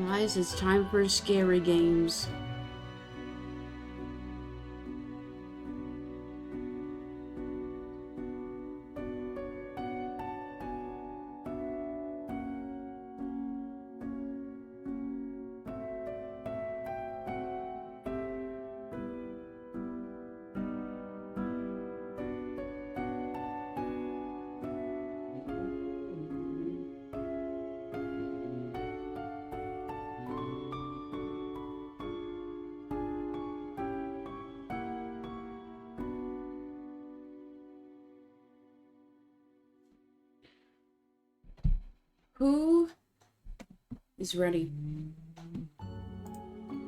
Guys, it's time for scary games. Who is ready?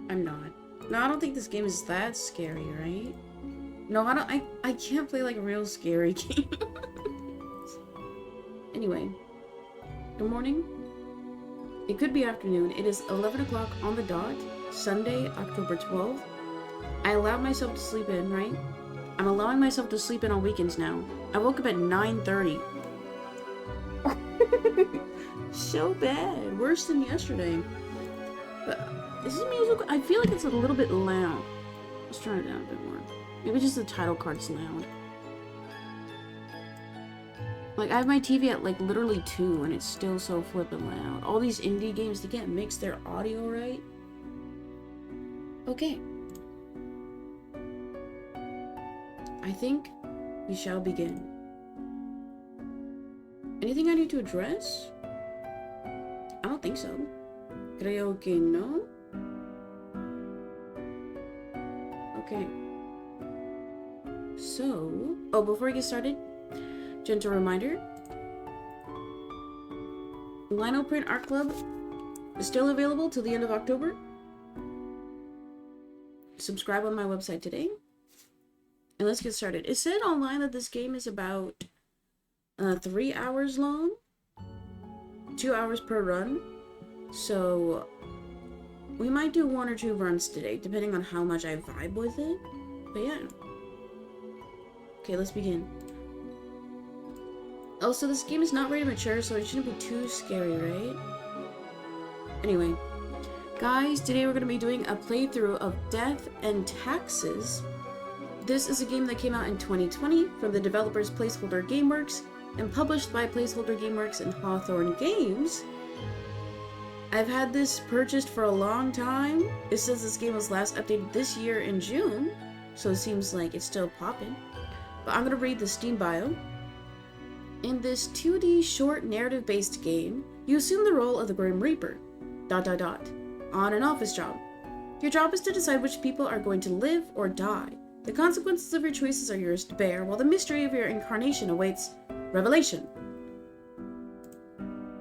I'm not. No, I don't think this game is that scary, right? No, I can't play like a real scary game. Anyway, good morning. It could be afternoon. It is 11 o'clock on the dot, Sunday, October 12th. I allowed myself to sleep in, right? I'm allowing myself to sleep in on weekends now. I woke up at 9:30. So bad. Worse than yesterday. But is this music? I feel like it's a little bit loud. Let's turn it down a bit more. Maybe just the title card's loud. Like, I have my TV at, like, literally 2, and it's still so flippin' loud. All these indie games, they can't mix their audio right. Okay. I think we shall begin. Anything I need to address? I don't think so. Creo que no. Okay. So, before we get started, gentle reminder. Lino Print Art Club is still available till the end of October. Subscribe on my website today. And let's get started. It said online that this game is about 3 hours long. 2 hours per run. So we might do 1 or 2 runs today, depending on how much I vibe with it. But yeah. Okay, let's begin. Also, this game is not rated mature, so it shouldn't be too scary, right? Anyway. Guys, today we're going to be doing a playthrough of Death and Taxes. This is a game that came out in 2020 from the developers Placeholder Gameworks and published by Placeholder Gameworks and Hawthorne Games. I've had this purchased for a long time. It says this game was last updated this year in June, so it seems like it's still popping. But I'm going to read the Steam bio. In this 2D short narrative-based game, you assume the role of the Grim Reaper, ... on an office job. Your job is to decide which people are going to live or die. The consequences of your choices are yours to bear, while the mystery of your incarnation awaits revelation.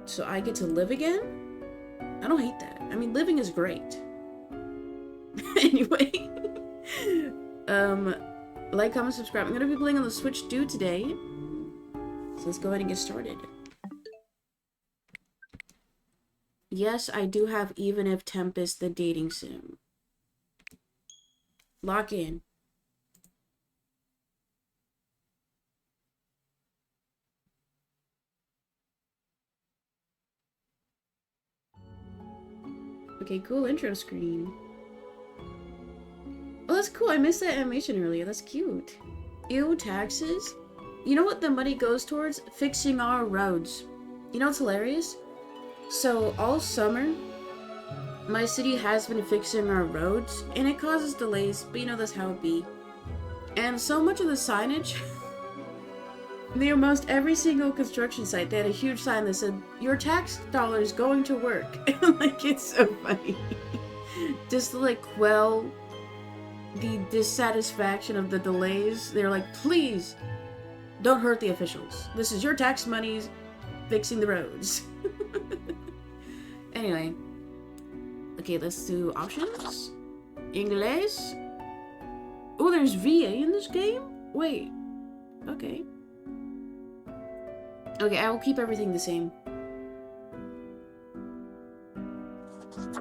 So I get to live again? I don't hate that. I mean, living is great. Anyway. Like, comment, subscribe. I'm going to be playing on the Switch 2 today. So let's go ahead and get started. Yes, I do have Even If Tempest the dating sim. Lock in. Okay, cool intro screen. Oh, that's cool. I missed that animation earlier. That's cute. Ew, taxes? You know what the money goes towards? Fixing our roads. You know what's hilarious? So, all summer, my city has been fixing our roads, and it causes delays, but you know that's how it be. And so much of the signage, near most every single construction site, they had a huge sign that said, "Your tax dollars going to work." Like, it's so funny. Just to, like, quell the dissatisfaction of the delays, they're like, please, don't hurt the officials. This is your tax monies fixing the roads. Anyway. Okay, let's do options. English. Oh, there's VA in this game? Wait. Okay. Okay, I will keep everything the same.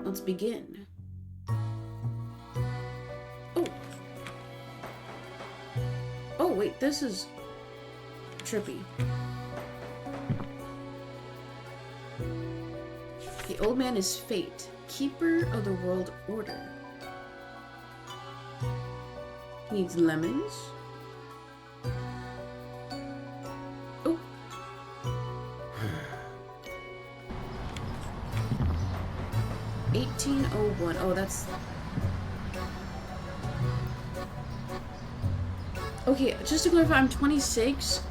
Let's begin. Oh. Oh, wait, this is trippy. The old man is fate. keeper of the world order. He needs lemons. Oh. 1801. Oh, that's... Okay, just to clarify, I'm 26.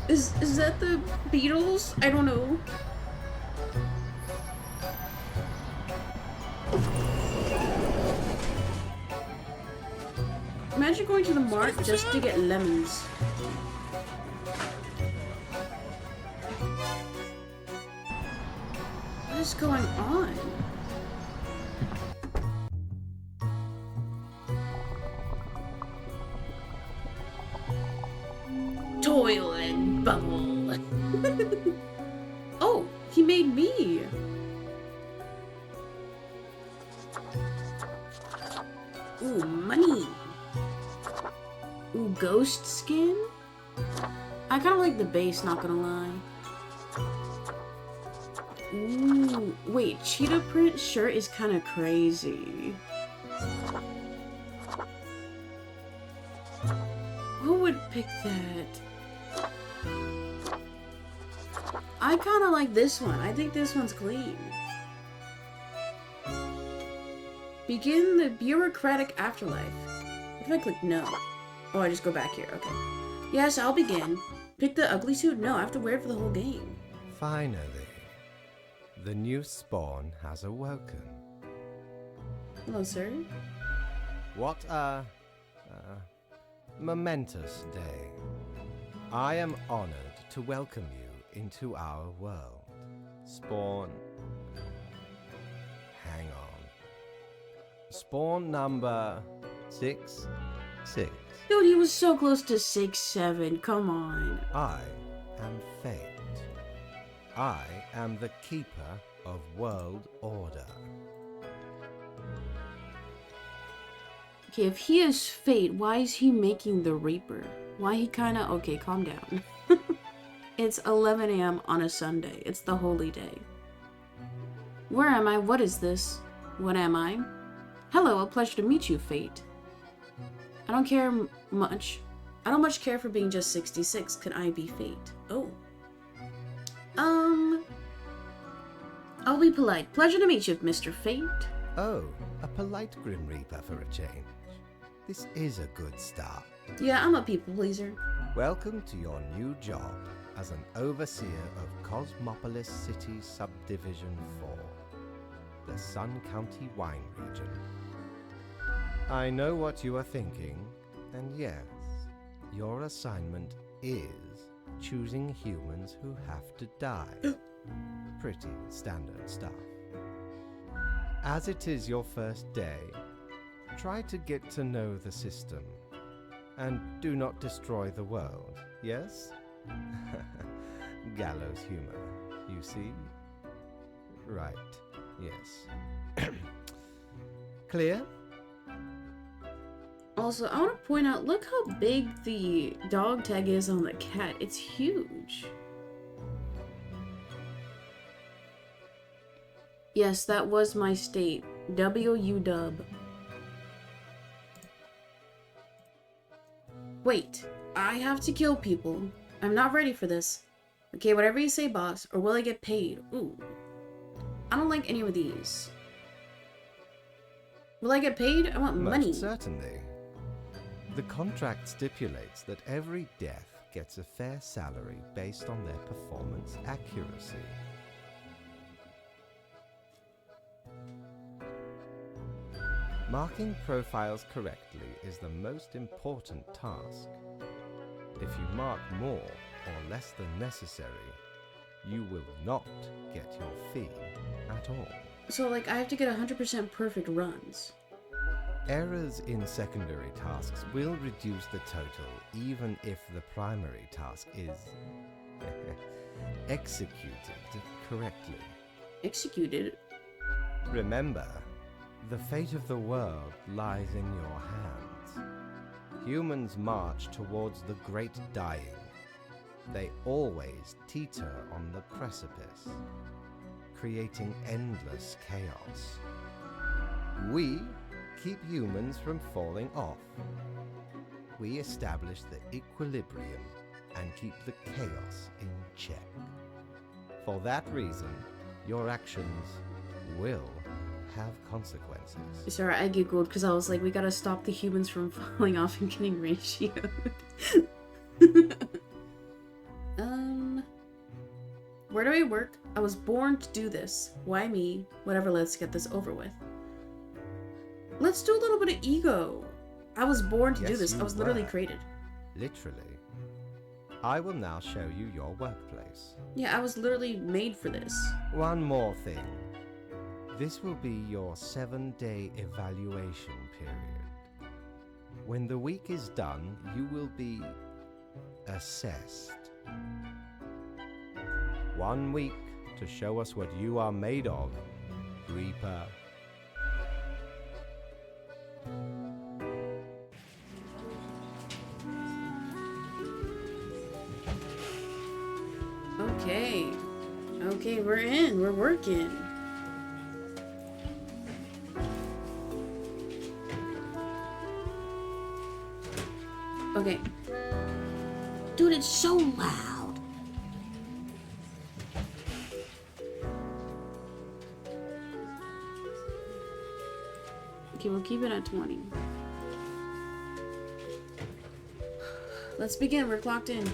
Is that the Beatles? I don't know. Imagine going to the mart just to get lemons. What is going on? Toil and bubble. Oh, he made me. Ooh, money. Ooh, ghost skin? I kind of like the base, not gonna lie. Ooh, wait, cheetah print shirt is kind of crazy. Who would pick that? I kind of like this one. I think this one's clean. Begin the bureaucratic afterlife. What if I click no? Oh, I just go back here. Okay. Yes, I'll begin. Pick the ugly suit? No, I have to wear it for the whole game. Finally, the new spawn has awoken. Hello, sir. What a momentous day. I am honored to welcome you into our world. Spawn. Hang on. Spawn number 6. Dude, he was so close to 6-7. Come on. I am Fate. I am the keeper of world order. Okay, if he is Fate, why is he making the Reaper? Why he kinda... Okay, calm down. It's 11 a.m. on a Sunday. It's the holy day. Where am I? What is this? What am I? Hello, a pleasure to meet you, Fate. I don't care much. I don't much care for being just 66. Can I be Fate? Oh. I'll be polite. Pleasure to meet you, Mr. Fate. Oh, a polite Grim Reaper for a change. This is a good start. Yeah, I'm a people pleaser. Welcome to your new job as an overseer of Cosmopolis City Subdivision 4, the Sun County Wine Region. I know what you are thinking, and yes, your assignment is choosing humans who have to die. Pretty standard stuff. As it is your first day, try to get to know the system, and do not destroy the world, yes? Gallows humor, you see? Right, yes. Clear? Also, I want to point out, look how big the dog tag is on the cat. It's huge. Yes, that was my state. W-U-dub. Wait, I have to kill people. I'm not ready for this. Okay, whatever you say, boss, or will I get paid? Ooh. I don't like any of these. Will I get paid? I want money. Most certainly. The contract stipulates that every death gets a fair salary based on their performance accuracy. Marking profiles correctly is the most important task. If you mark more or less than necessary, you will not get your fee at all. So, like, I have to get 100% perfect runs. Errors in secondary tasks will reduce the total even if the primary task is executed correctly. Executed? Remember, the fate of the world lies in your hands. Humans march towards the great dying. They always teeter on the precipice. creating endless chaos. We keep humans from falling off. We establish the equilibrium and keep the chaos in check. For that reason, your actions will have consequences. Sorry, I giggled because I was like, we gotta stop the humans from falling off and getting ratioed. Where do I work? I was born to do this. Why me? Whatever, let's get this over with. Let's do a little bit of ego. I was born to do this. I was literally created. Literally. I will now show you your workplace. Yeah, I was literally made for this. One more thing. This will be your 7-day evaluation period. When the week is done, you will be assessed. 1 week to show us what you are made of, Reaper. Okay. Okay, we're in. We're working. Okay. Dude, it's so loud. Okay, we'll keep it at 20. Let's begin. We're clocked in.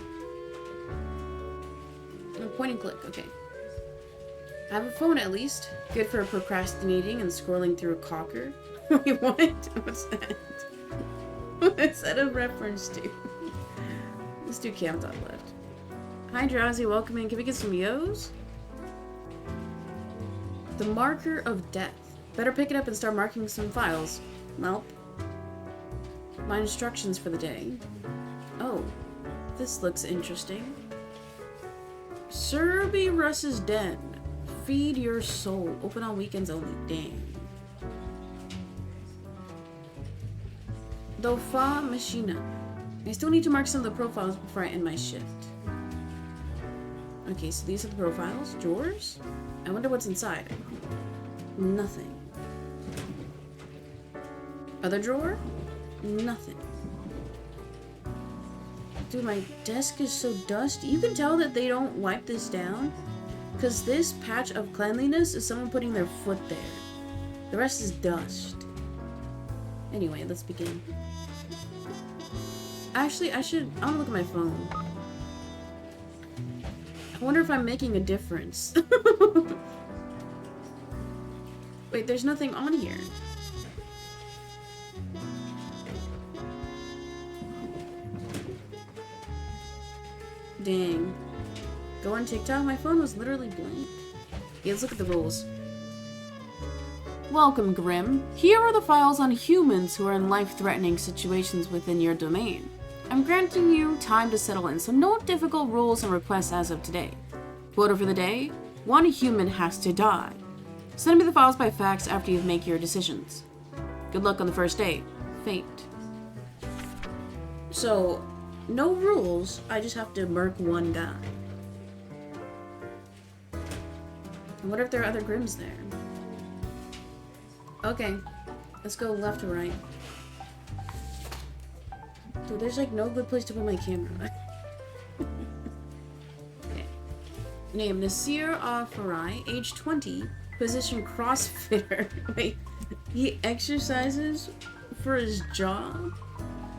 Point and click. Okay. I have a phone at least. Good for procrastinating and scrolling through a cocker. Wait, what? What's that? What is that a reference to? Let's do Camp Dot left. Hi, Drowsy. Welcome in. Can we get some yo's? The marker of death. Better pick it up and start marking some files. Welp. My instructions for the day. Oh, this looks interesting. Serby Russ's Den. Feed your soul. Open on weekends only. Dang. Dofa Machina. I still need to mark some of the profiles before I end my shift. Okay, so these are the profiles. Drawers? I wonder what's inside. Nothing. Other drawer? Nothing. Dude, my desk is so dusty. You can tell that they don't wipe this down, because this patch of cleanliness is someone putting their foot there. The rest is dust. Anyway, let's begin. Actually, I want to look at my phone. I wonder if I'm making a difference. Wait, there's nothing on here. Dang. Go on TikTok? My phone was literally blank. Okay, let's look at the rules. Welcome, Grim. Here are the files on humans who are in life-threatening situations within your domain. I'm granting you time to settle in, so no difficult rules and requests as of today. Quota for the day: 1 human has to die. Send me the files by fax after you make your decisions. Good luck on the first day. Fate. So, no rules, I just have to murk 1 guy. I wonder if there are other Grims there. Okay, let's go left to right. Dude, there's like no good place to put my camera. Okay. Name: Nasir Al-Farai, age 20, position CrossFitter. Wait, he exercises for his job?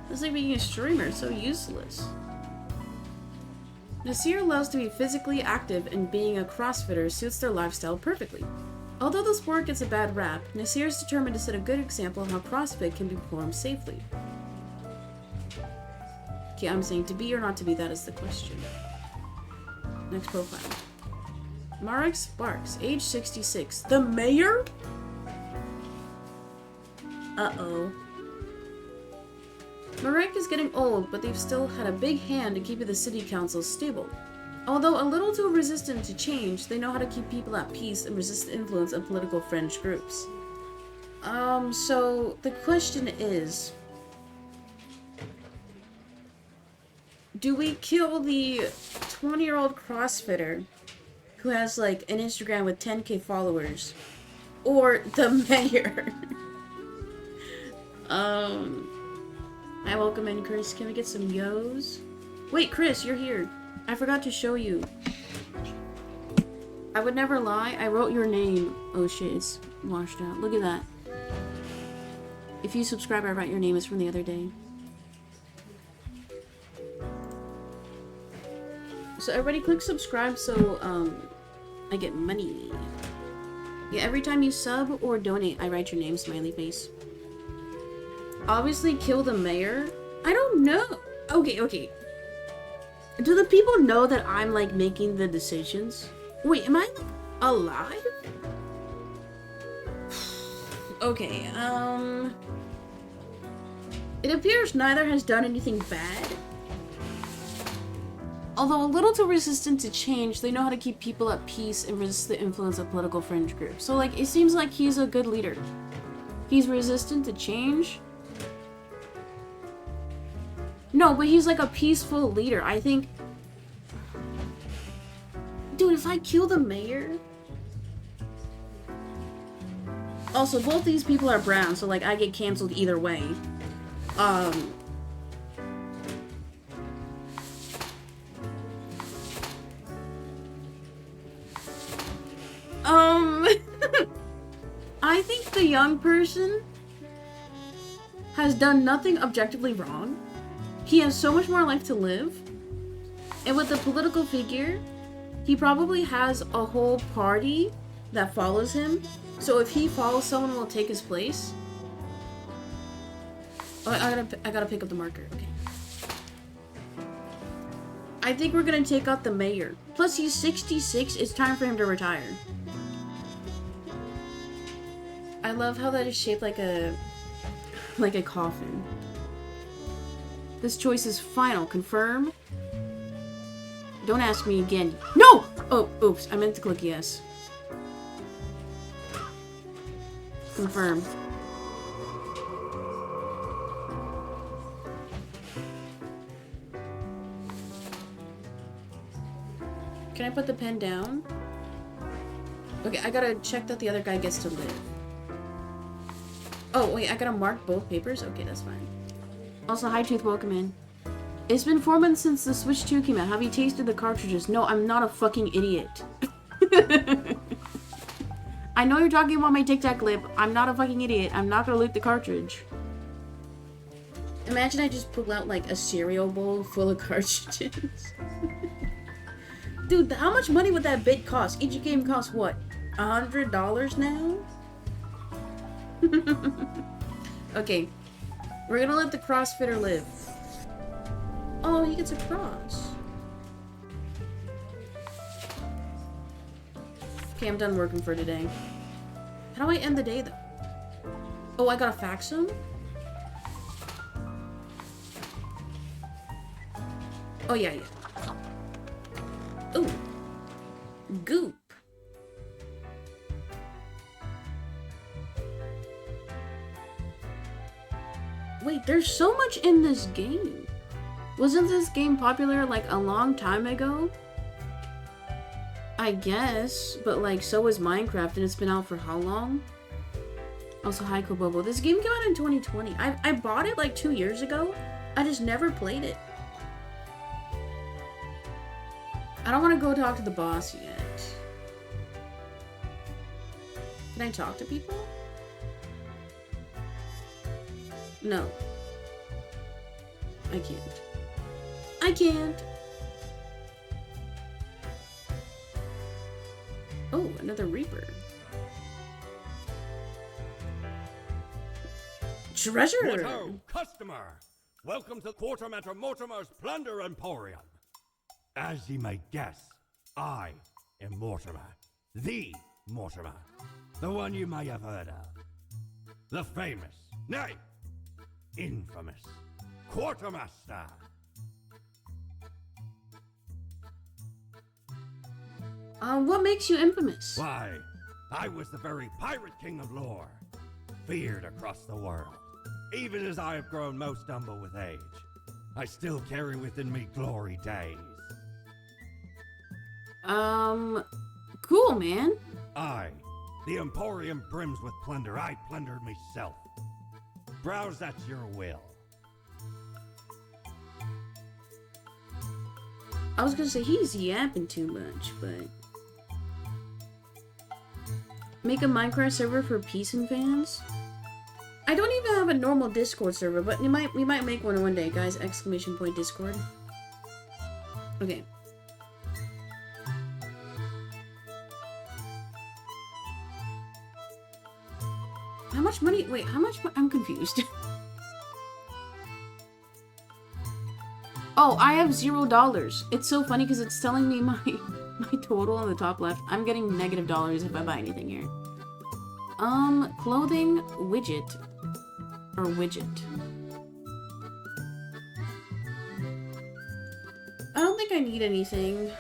That's like being a streamer, it's so useless. Nasir loves to be physically active, and being a CrossFitter suits their lifestyle perfectly. Although the sport gets a bad rap, Nasir is determined to set a good example of how CrossFit can be performed safely. Okay, I'm saying to be or not to be, that is the question. Next profile. Marek Sparks, age 66. The mayor? Uh-oh. Marek is getting old, but they've still had a big hand in keeping the city council stable. Although a little too resistant to change, they know how to keep people at peace and resist the influence of political fringe groups. So the question is, do we kill the 20-year-old CrossFitter who has like an Instagram with 10K followers, or the mayor. I welcome in Chris. Can we get some yos? Wait, Chris, you're here. I forgot to show you. I would never lie. I wrote your name. Oh shit, it's washed out. Look at that. If you subscribe, I write your name. It's from the other day. So everybody click subscribe so I get money. Yeah, every time you sub or donate, I write your name, smiley face. Obviously kill the mayor? I don't know. Okay. Do the people know that I'm like making the decisions? Wait, am I alive? Okay, it appears neither has done anything bad. Although a little too resistant to change, they know how to keep people at peace and resist the influence of political fringe groups. So like, it seems like he's a good leader. He's resistant to change. No, but he's like a peaceful leader. I think... Dude, if I kill the mayor... Also, both these people are brown, so like, I get canceled either way. I think the young person has done nothing objectively wrong. He has so much more life to live. And with the political figure, he probably has a whole party that follows him. So if he falls, someone will take his place. Oh, I gotta pick up the marker. Okay. I think we're gonna take out the mayor. Plus, he's 66. It's time for him to retire. I love how that is shaped like a coffin. This choice is final. Confirm. Don't ask me again. No! Oh, oops. I meant to click yes. Confirm. Can I put the pen down? Okay, I gotta check that the other guy gets to live. Oh, wait, I gotta mark both papers? Okay, that's fine. Also, hi, Tooth, welcome in. It's been 4 months since the Switch 2 came out. Have you tasted the cartridges? No, I'm not a fucking idiot. I know you're talking about my Tic Tac lip. I'm not a fucking idiot. I'm not gonna loot the cartridge. Imagine I just pull out, like, a cereal bowl full of cartridges. Dude, how much money would that bit cost? Each game costs, what, $100 now? Okay. We're gonna let the CrossFitter live. Oh, he gets a cross. Okay, I'm done working for today. How do I end the day, though? Oh, I gotta fax him? Oh, yeah. Ooh. Goop. Wait, there's so much in this game. Wasn't this game popular like a long time ago? I guess, but like so is Minecraft and it's been out for how long? Also, hi Kobobo. This game came out in 2020. I bought it like 2 years ago. I just never played it. I don't want to go talk to the boss yet. Can I talk to people? No. I can't. I can't. Oh, another Reaper. Treasure! What ho, customer! Welcome to Quartermaster Mortimer's Plunder Emporium. As ye may guess, I am Mortimer. The Mortimer. The one you may have heard of. The famous, nay, infamous Quartermaster. What makes you infamous? Why, I was the very pirate king of lore, feared across the world. Even as I have grown most humble with age, I still carry within me glory days. Cool, man. Aye, the Emporium brims with plunder. I plundered myself. Browse at your will. I was gonna say he's yapping too much, but make a Minecraft server for Peace fans. I don't even have a normal Discord server, but we might make one day, guys. Exclamation point Discord. Okay. How much money? Wait, how much? I'm confused. Oh, I have $0. It's so funny because it's telling me my total on the top left. I'm getting $- if I buy anything here. Clothing widget. Or widget. I don't think I need anything.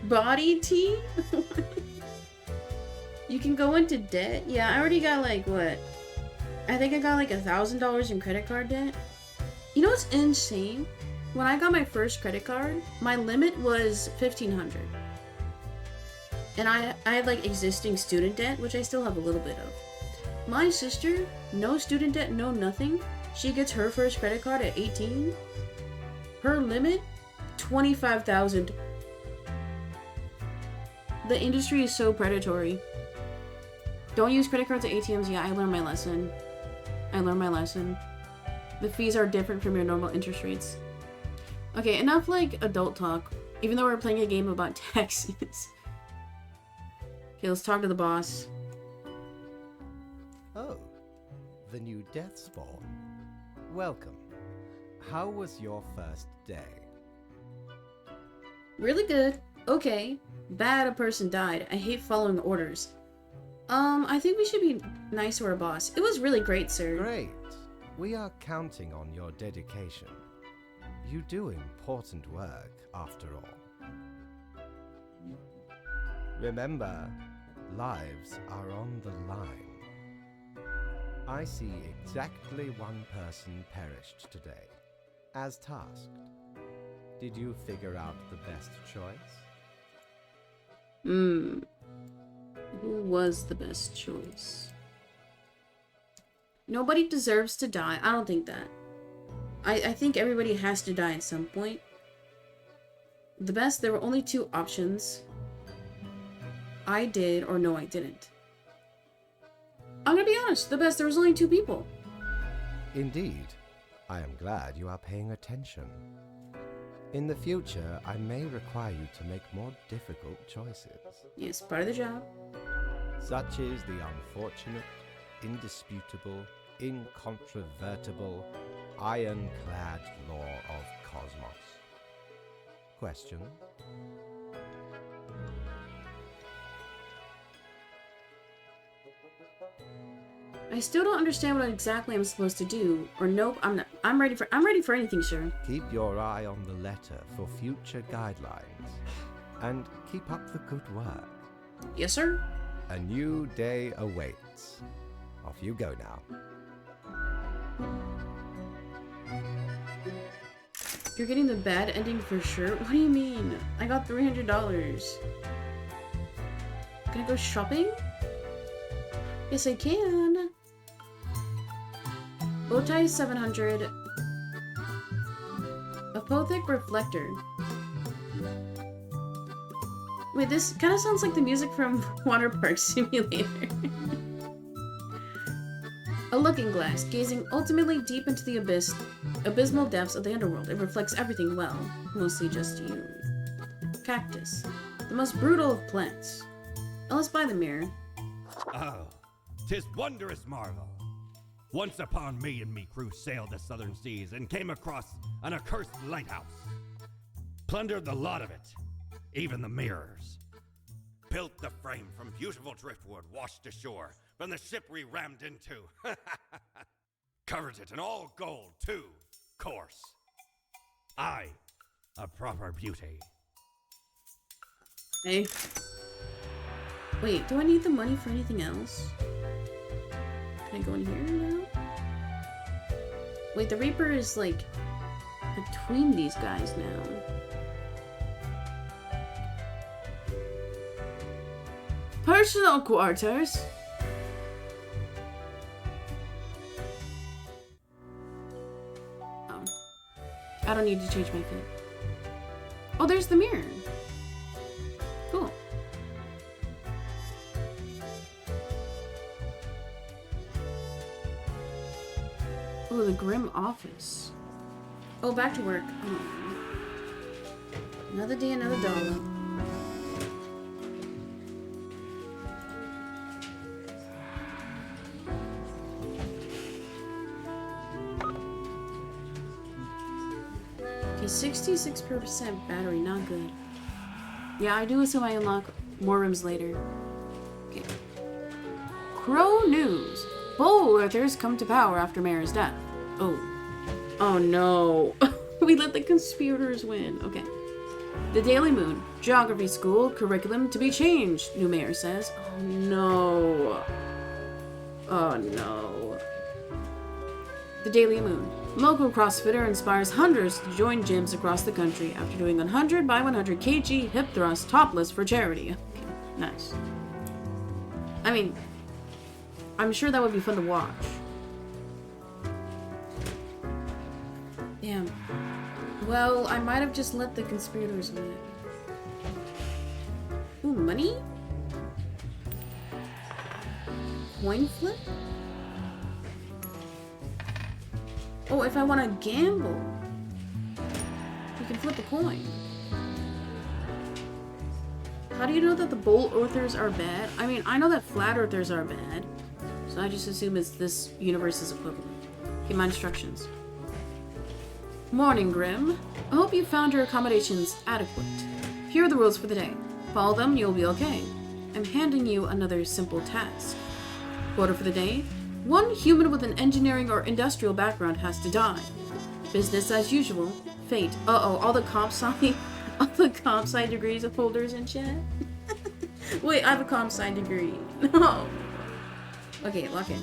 Body tea? You can go into debt? Yeah, I already got like, what? I think I got like $1,000 in credit card debt. You know what's insane? When I got my first credit card, my limit was $1,500. And I had like existing student debt, which I still have a little bit of. My sister, no student debt, no nothing. She gets her first credit card at 18. Her limit, $25,000. The industry is so predatory. Don't use credit cards at ATMs. Yeah, I learned my lesson. The fees are different from your normal interest rates. Okay, enough like adult talk. Even though we're playing a game about taxes. Okay, let's talk to the boss. Oh, the new death spawn. Welcome. How was your first day? Really good. Okay. Bad, a person died. I hate following orders. I think we should be nice to our boss. It was really great, sir. Great. We are counting on your dedication. You do important work, after all. Remember, lives are on the line. I see exactly one person perished today, as tasked. Did you figure out the best choice? Who was the best choice? Nobody deserves to die. I don't think that. I think everybody has to die at some point. The best, there were only two options. I did or no, I didn't. I'm gonna be honest, the best, there was only two people. Indeed. I am glad you are paying attention. In the future, I may require you to make more difficult choices. Yes, part of the job. Such is the unfortunate, indisputable, incontrovertible, ironclad law of Cosmos. Question? I still don't understand what exactly I'm supposed to do. Or nope, I'm not. I'm ready for anything, sir. Keep your eye on the letter for future guidelines. And keep up the good work. Yes, sir. A new day awaits. Off you go now. You're getting the bad ending for sure? What do you mean? I got $300. Can I go shopping? Yes, I can. Bowtie 700. Apothec Reflector. Wait, this kind of sounds like the music from Water Park Simulator. A looking glass, gazing ultimately deep into the abysmal depths of the underworld. It reflects everything well, mostly just you. Cactus, the most brutal of plants. Now let's buy the mirror. Oh, 'tis wondrous marvel. Once upon me and me crew sailed the southern seas and came across an accursed lighthouse. Plundered the lot of it, even the mirrors. Built the frame from beautiful driftwood washed ashore from the ship we rammed into. Covered it in all gold, too, course. Aye, a proper beauty. Hey. Wait, do I need the money for anything else? Can I go in here now? Wait, the Reaper is like between these guys now. personal quarters. Oh. I don't need to change my fit. Oh, there's the mirror. Cool. Oh, the grim office. Oh, back to work. Oh. Another day, another dollar. Okay, 66% battery, not good. Yeah, I do assume I unlock more rooms later. Okay. Crow News. Bull Earthers come to power after Mayor's death. Oh. Oh no. We let the conspirators win. Okay. The Daily Moon. Geography school curriculum to be changed, new mayor says. Oh no. Oh no. The Daily Moon. Local CrossFitter inspires hundreds to join gyms across the country after doing 100 by 100 kg hip thrust topless for charity. Okay, nice. I mean, I'm sure that would be fun to watch. Damn. Well, I might have just let the conspirators win. Ooh, money? Coin flip? Oh, if I want to gamble, you can flip a coin. How do you know that the Bull Earthers are bad? I mean, I know that Flat Earthers are bad, so I just assume it's this universe's equivalent. Okay, my instructions. Morning, Grim. I hope you found your accommodations adequate. Here are the rules for the day. Follow them, you'll be okay. I'm handing you another simple task. Quota for the day. 1 human with an engineering or industrial background has to die. Business as usual. Fate. Uh-oh, all the comp sci degrees of holders in chat? Wait, I have a comp sci degree. No. Okay, lock in.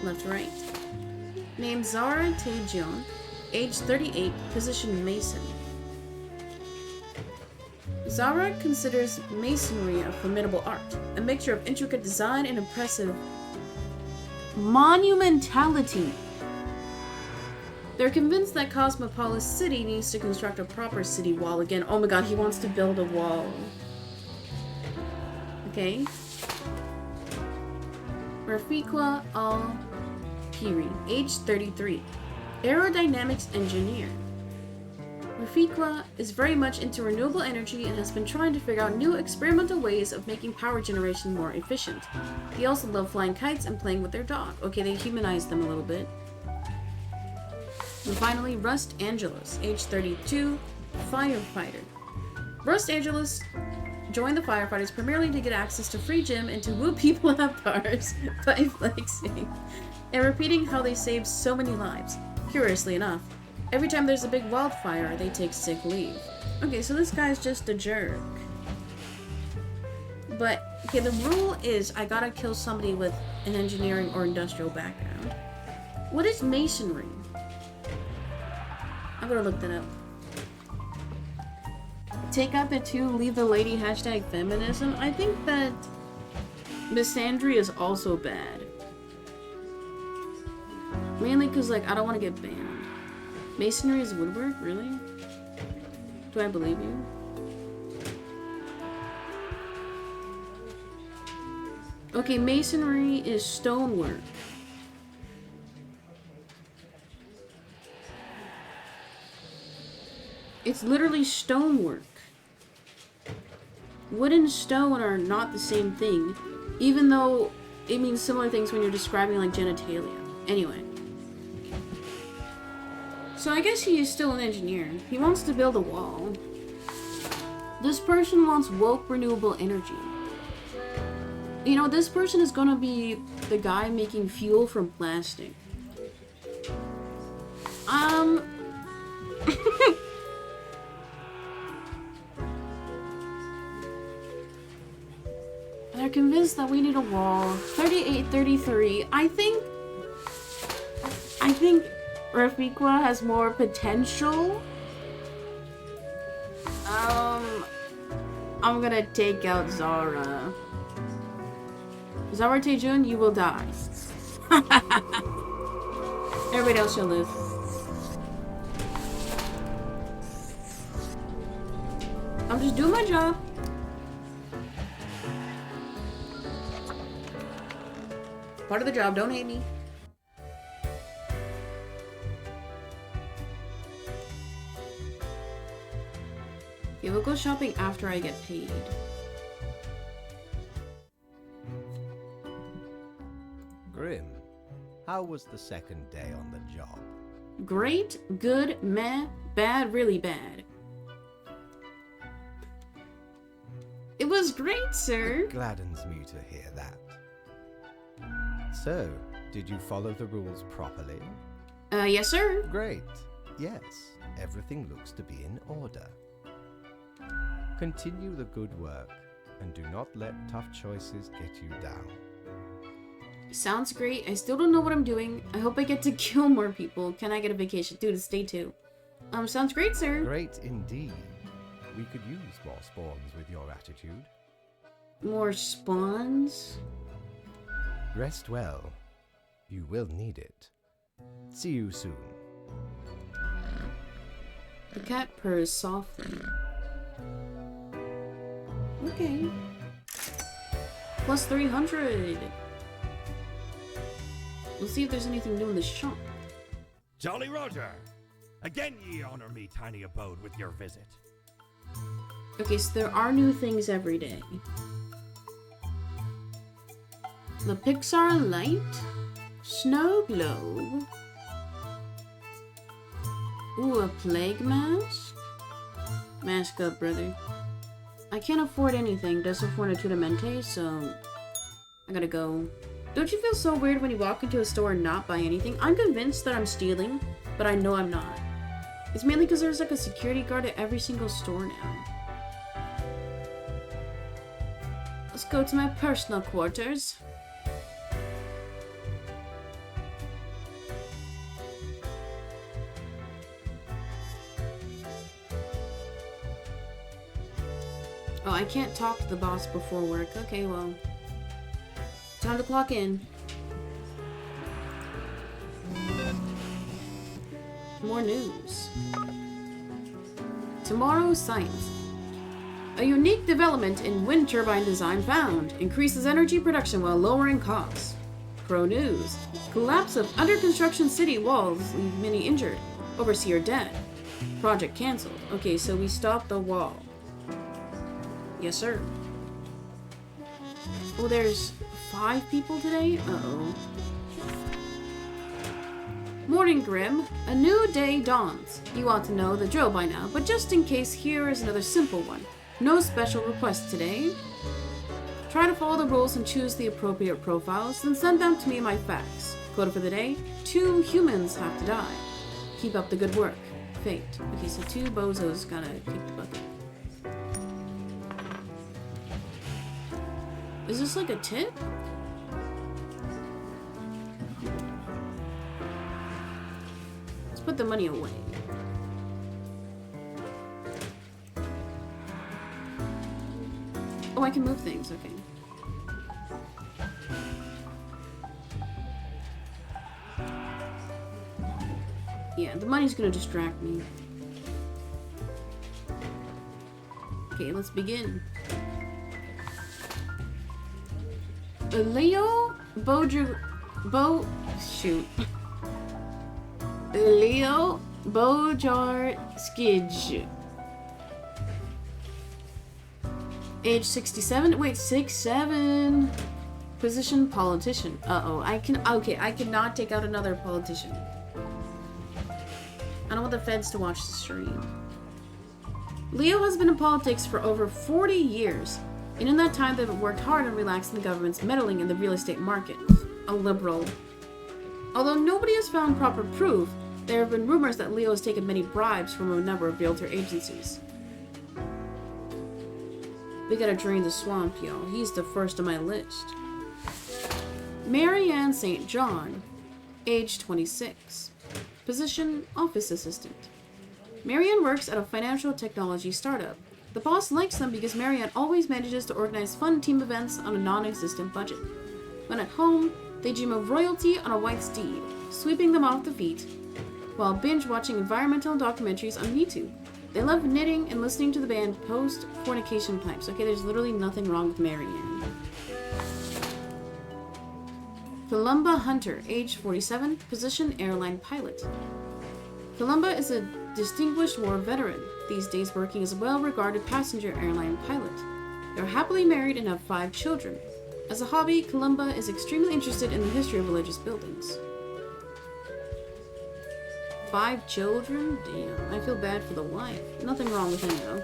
Left, right. Name Zara Taejeon. Age 38. Position Mason. Zara considers masonry a formidable art, a mixture of intricate design and impressive monumentality. They're convinced that Cosmopolis City needs to construct a proper city wall again. Oh my god, he wants to build a wall. Okay. Rafiqa Al-Piri, age 33. Aerodynamics engineer. Rafiqa is very much into renewable energy and has been trying to figure out new experimental ways of making power generation more efficient. They also love flying kites and playing with their dog. Okay, they humanized them a little bit. And finally, Rust Angelus, age 32, firefighter. Rust Angelus joined the firefighters primarily to get access to free gym and to woo people at bars by flexing and repeating how they saved so many lives. Curiously enough, every time there's a big wildfire, they take sick leave. Okay, so this guy's just a jerk. But, okay, the rule is I gotta kill somebody with an engineering or industrial background. What is masonry? I'm gonna look that up. Take out the 2, leave the lady, hashtag feminism. I think that misandry is also bad. Mainly because, like, I don't want to get banned. Masonry is woodwork? Really? Do I believe you? Okay, masonry is stonework. It's literally stonework. Wood and stone are not the same thing, even though it means similar things when you're describing, like, genitalia. Anyway. So I guess he is still an engineer. He wants to build a wall. This person wants woke renewable energy. You know, this person is gonna be the guy making fuel from plastic. They're convinced that we need a wall. 38, 33. I think Rafiqa has more potential. I'm gonna take out Zara. Zara Tejun, you will die. Everybody else shall live. I'm just doing my job. Part of the job, don't hate me. Okay, we'll go shopping after I get paid. Grim, how was the second day on the job? Great, good, meh, bad, really bad. It was great, sir. It gladdens me to hear that. So, did you follow the rules properly? Yes, sir. Great. Yes, everything looks to be in order. Continue the good work, and do not let tough choices get you down. Sounds great. I still don't know what I'm doing. I hope I get to kill more people. Can I get a vacation? Dude, it's day 2. Sounds great, sir. Great indeed. We could use more spawns with your attitude. More spawns? Rest well. You will need it. See you soon. The cat purrs softly. Okay. Plus 300. We'll see if there's anything new in the shop. Jolly Roger! Again ye honor me tiny abode with your visit. Okay, so there are new things every day. The Pixar Light. Snow Globe. Ooh, a Plague Mask? Mask up, brother. I can't afford anything. Does afford a Tudamente, so I gotta go. Don't you feel so weird when you walk into a store and not buy anything? I'm convinced that I'm stealing, but I know I'm not. It's mainly because there's like a security guard at every single store now. Let's go to my personal quarters. Oh, I can't talk to the boss before work. Okay, well. Time to clock in. More news. Tomorrow's science. A unique development in wind turbine design found. Increases energy production while lowering costs. Pro news. Collapse of under construction city walls leave many injured. Overseer dead. Project cancelled. Okay, so we stopped the wall. Yes, sir. Oh, there's 5 people today? Uh-oh. Morning, Grim. A new day dawns. You ought to know the drill by now, but just in case, here is another simple one. No special requests today. Try to follow the rules and choose the appropriate profiles, then send them to me my facts. Quote for the day, 2 humans have to die. Keep up the good work. Fate. Okay, so 2 bozos gotta kick the bucket. Is this like a tip? Let's put the money away. Oh, I can move things, okay. Yeah, the money's gonna distract me. Okay, let's begin. Leo Leo Bojarskij. Age 67. Wait, 6'7". Position politician. Uh-oh. I cannot take out another politician. I don't want the feds to watch the stream. Leo has been in politics for over 40 years. And in that time, they've worked hard on relaxing the government's meddling in the real estate market. A liberal. Although nobody has found proper proof, there have been rumors that Leo has taken many bribes from a number of realtor agencies. We gotta drain the swamp, y'all. He's the first on my list. Marianne St. John, age 26. Position, office assistant. Marianne works at a financial technology startup. The boss likes them because Marianne always manages to organize fun team events on a non-existent budget. When at home, they dream of royalty on a white steed, sweeping them off the feet, while binge-watching environmental documentaries on YouTube. They love knitting and listening to the band Post-Fornication Pipes. Okay, there's literally nothing wrong with Marianne. Columba Hunter, age 47, position airline pilot. Columba is a distinguished war veteran, these days working as a well-regarded passenger airline pilot. They're happily married and have 5 children. As a hobby, Columba is extremely interested in the history of religious buildings. 5 children? Damn, I feel bad for the wife. Nothing wrong with him, though.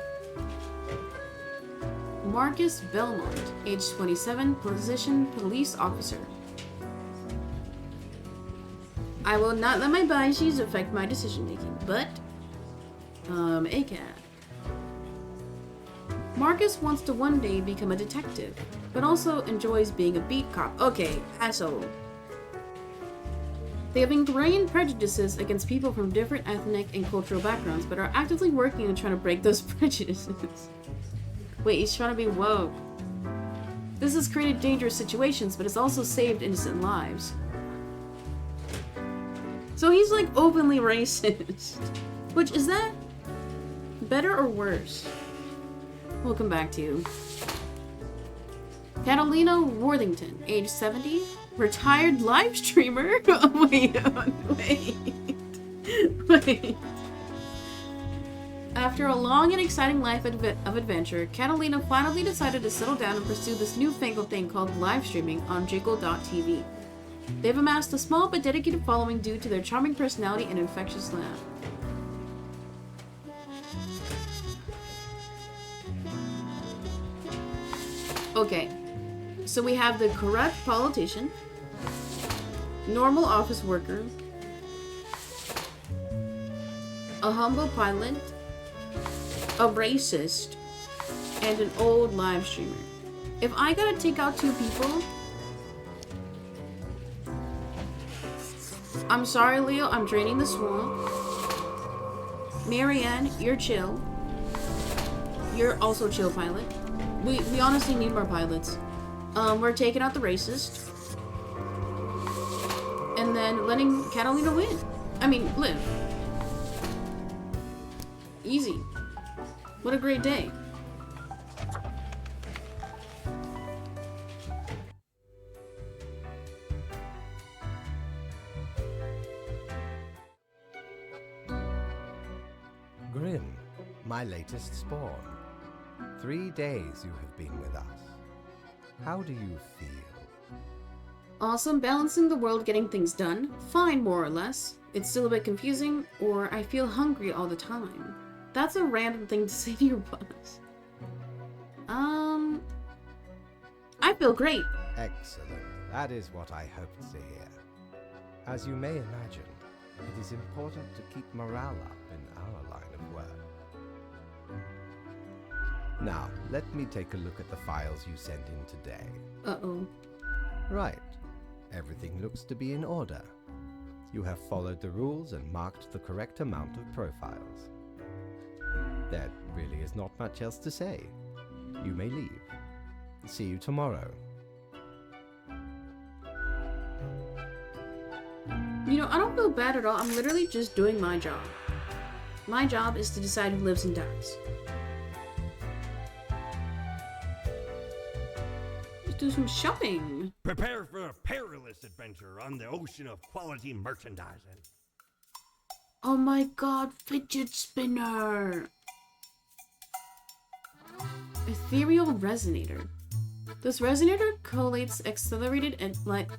Marcus Belmont, age 27, position police officer. I will not let my biases affect my decision-making, but... ACAT. Marcus wants to one day become a detective, but also enjoys being a beat cop. Okay, asshole. They have ingrained prejudices against people from different ethnic and cultural backgrounds, but are actively working on trying to break those prejudices. Wait, he's trying to be woke. This has created dangerous situations, but it's also saved innocent lives. So he's like openly racist. Which, is that better or worse? We'll come back to you. Catalina Worthington, age 70, retired live streamer. Wait. After a long and exciting life of adventure, Catalina finally decided to settle down and pursue this newfangled thing called live streaming on Jiggl.tv. They've amassed a small but dedicated following due to their charming personality and infectious laugh. Okay, so we have the corrupt politician, normal office worker, a humble pilot, a racist, and an old live streamer. If I gotta take out 2 people, I'm sorry, Leo, I'm draining the swamp. Marianne, you're chill. You're also chill, pilot. We honestly need more pilots. We're taking out the racist. And then letting Catalina win. I mean, live. Easy. What a great day. Grim, my latest spawn. 3 days you have been with us. How do you feel? Awesome, balancing the world, getting things done. Fine, more or less. It's still a bit confusing, or I feel hungry all the time. That's a random thing to say to your boss. I feel great. Excellent. That is what I hoped to hear. As you may imagine, it is important to keep morale up in our line of work. Now, let me take a look at the files you sent in today. Uh-oh. Right. Everything looks to be in order. You have followed the rules and marked the correct amount of profiles. There really is not much else to say. You may leave. See you tomorrow. You know, I don't feel bad at all. I'm literally just doing my job. My job is to decide who lives and dies. Let's do some shopping. Prepare for a perilous adventure on the ocean of quality merchandising. Oh my god, fidget spinner! Ethereal resonator. This resonator collates accelerated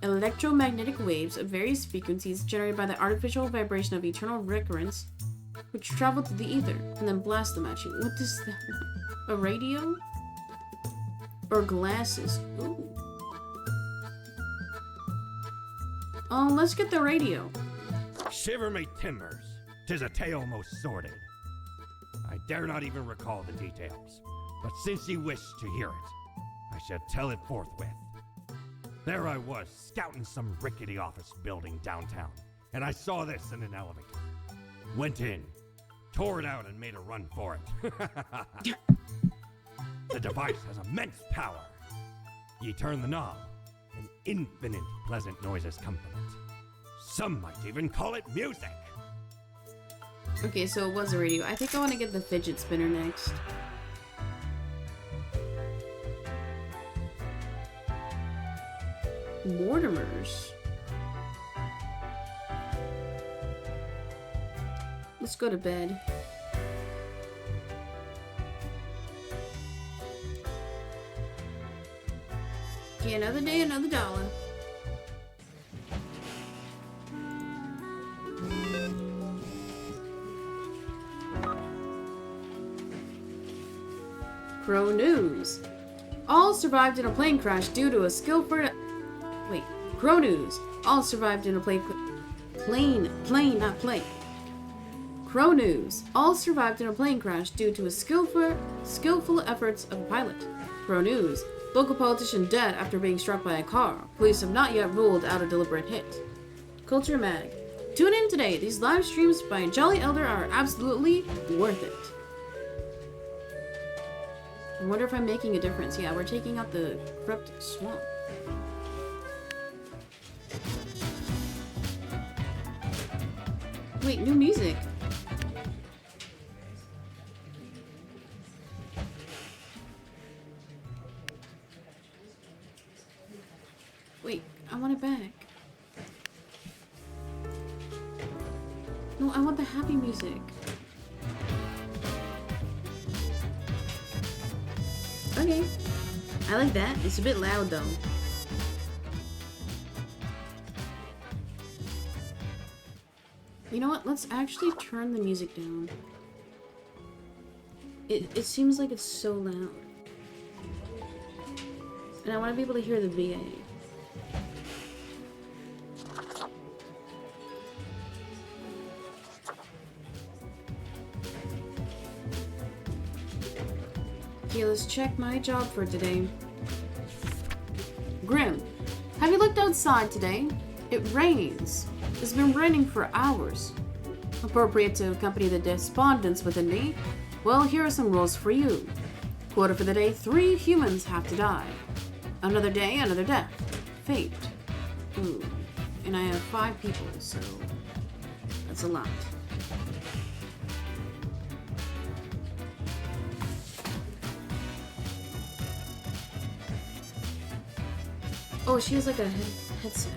electromagnetic waves of various frequencies generated by the artificial vibration of eternal recurrence, which travel through the ether and then blast them at you. What is that? A radio? Or glasses? Ooh. Let's get the radio. Shiver me timbers, 'tis a tale most sordid. I dare not even recall the details, but since ye wish to hear it, I shall tell it forthwith. There I was, scouting some rickety office building downtown, and I saw this in an elevator. Went in, tore it out, and made a run for it. The device has immense power. Ye turn the knob, and infinite pleasant noises come from it. Some might even call it music. Okay, so it was a radio. I think I want to get the fidget spinner next. Mortimer's. Let's go to bed. Okay, another day, another dollar. Crow News. All survived in a plane crash due to a skillful... Wait. Crow News. All survived in a plane, not plane. Crow News. All survived in a plane crash due to a skillful efforts of a pilot. Crow News. Local politician dead after being struck by a car. Police have not yet ruled out a deliberate hit. Culture Mag. Tune in today. These live streams by Jolly Elder are absolutely worth it. I wonder if I'm making a difference. Yeah, we're taking out the corrupt swamp. Wait, new music. Wait, I want it back. No, I want the happy music. Okay. I like that. It's a bit loud though. You know what? Let's actually turn the music down. It seems like it's so loud. And I want to be able to hear the VA. Okay, let's check my job for today. Grim, have you looked outside today? It rains. It's been raining for hours. Appropriate to accompany the despondence within me? Well, here are some rules for you. Quota for the day, 3 humans have to die. Another day, another death. Fate. Ooh. And I have 5 people, so that's a lot. Oh, she has like a headset.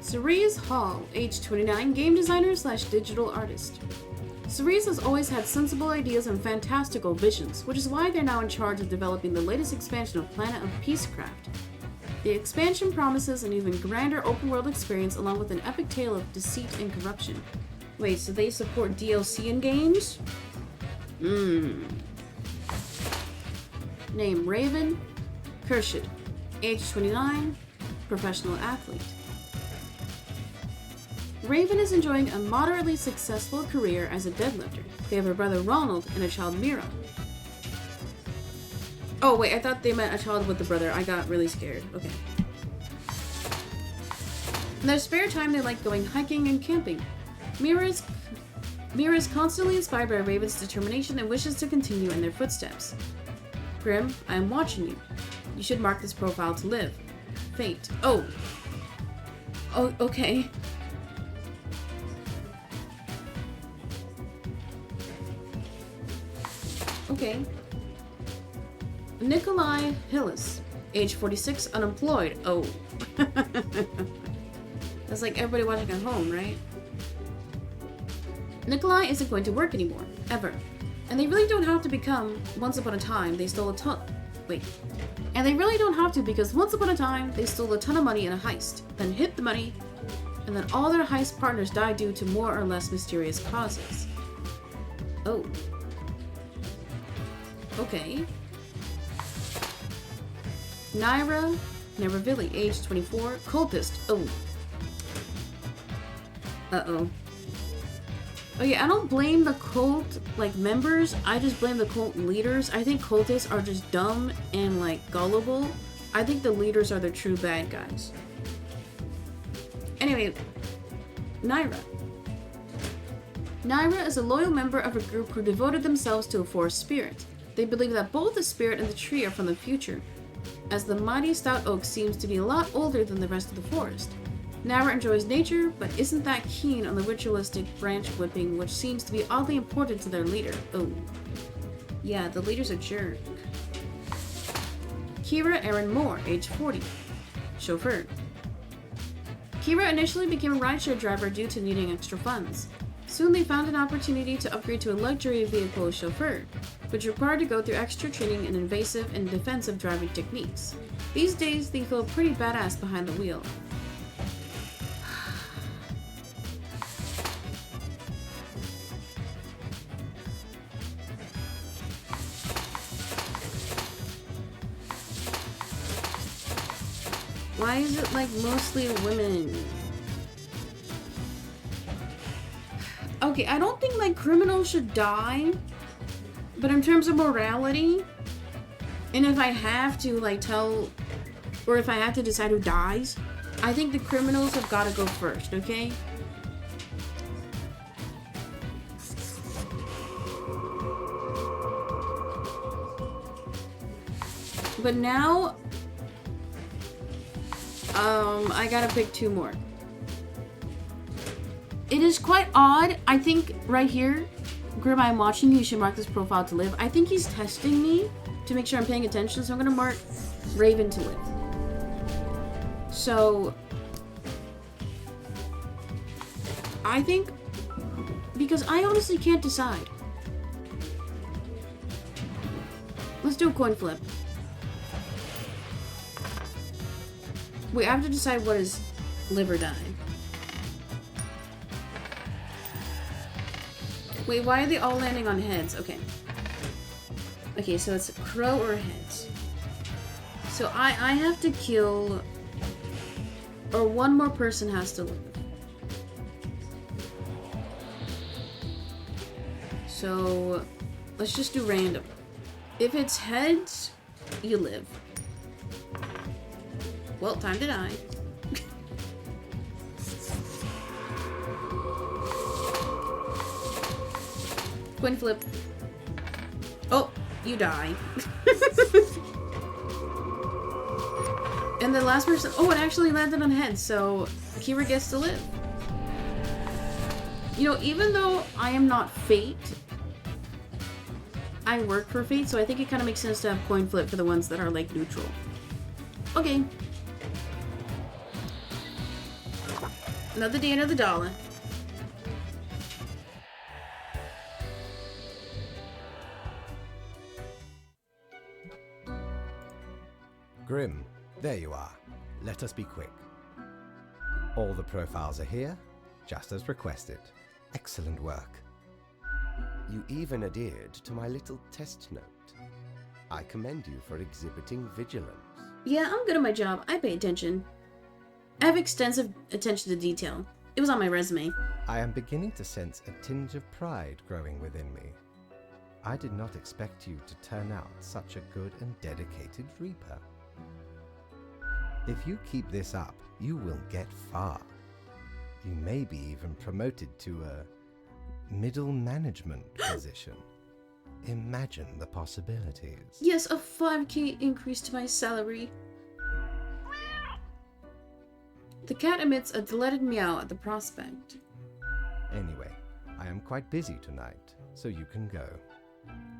Cerise Hall, age 29, game designer / digital artist. Cerise has always had sensible ideas and fantastical visions, which is why they're now in charge of developing the latest expansion of Planet of Peacecraft. The expansion promises an even grander open-world experience along with an epic tale of deceit and corruption. Wait, so they support DLC in games? Name Raven Kershid, age 29, professional athlete. Raven is enjoying a moderately successful career as a deadlifter. They have a brother Ronald and a child Mira. Oh wait, I thought they meant a child with the brother. I got really scared. Okay. In their spare time, they like going hiking and camping. Mira is constantly inspired by Raven's determination and wishes to continue in their footsteps. Grim, I am watching you. You should mark this profile to live. Fate. Oh, okay. Okay. Nikolai Hillis, age 46, unemployed. Oh. That's like everybody watching at home, right? Nikolai isn't going to work anymore, ever. And they really don't have to become, once upon a time, they stole a ton... Wait. And they really don't have to because once upon a time, they stole a ton of money in a heist, then hid the money, and then all their heist partners died due to more or less mysterious causes. Oh. Okay. Naira Neravilli, age 24, cultist. Oh. Uh-oh. Oh yeah, I don't blame the cult, like, members. I just blame the cult leaders. I think cultists are just dumb and, like, gullible. I think the leaders are the true bad guys. Anyway, Naira. Naira is a loyal member of a group who devoted themselves to a forest spirit. They believe that both the spirit and the tree are from the future, as the mighty stout oak seems to be a lot older than the rest of the forest. Naira enjoys nature, but isn't that keen on the ritualistic branch whipping, which seems to be oddly important to their leader. Oh. Yeah, the leader's a jerk. Kira Aaron Moore, age 40. Chauffeur. Kira initially became a rideshare driver due to needing extra funds. Soon they found an opportunity to upgrade to a luxury vehicle chauffeur, which required to go through extra training in invasive and defensive driving techniques. These days, they feel pretty badass behind the wheel. Why is it like mostly women? Okay, I don't think like criminals should die, but in terms of morality, and if I have to like tell, or if I have to decide who dies, I think the criminals have got to go first, okay? But now, I gotta pick two more. It is quite odd. I think right here, Grim, I'm watching you. You should mark this profile to live. I think he's testing me to make sure I'm paying attention, so I'm gonna mark Raven to live. So, I think, because I honestly can't decide. Let's do a coin flip. Wait, I have to decide what is live or die. Wait, why are they all landing on heads? Okay. Okay, so it's crow or heads. So I have to kill, or one more person has to live. So let's just do random. If it's heads, you live. Well, time to die. Coin flip. Oh, you die. And the last person... Oh, it actually landed on heads, so Kira gets to live. You know, even though I am not Fate, I work for Fate, so I think it kind of makes sense to have coin flip for the ones that are, like, neutral. Okay. Another day, another dollar. Grim, there you are. Let us be quick. All the profiles are here, just as requested. Excellent work. You even adhered to my little test note. I commend you for exhibiting vigilance. Yeah, I'm good at my job. I pay attention. I have extensive attention to detail. It was on my resume. I am beginning to sense a tinge of pride growing within me. I did not expect you to turn out such a good and dedicated Reaper. If you keep this up, you will get far. You may be even promoted to a middle management position. Imagine the possibilities. Yes, a 5K increase to my salary. The cat emits a delighted meow at the prospect. Anyway, I am quite busy tonight, so you can go.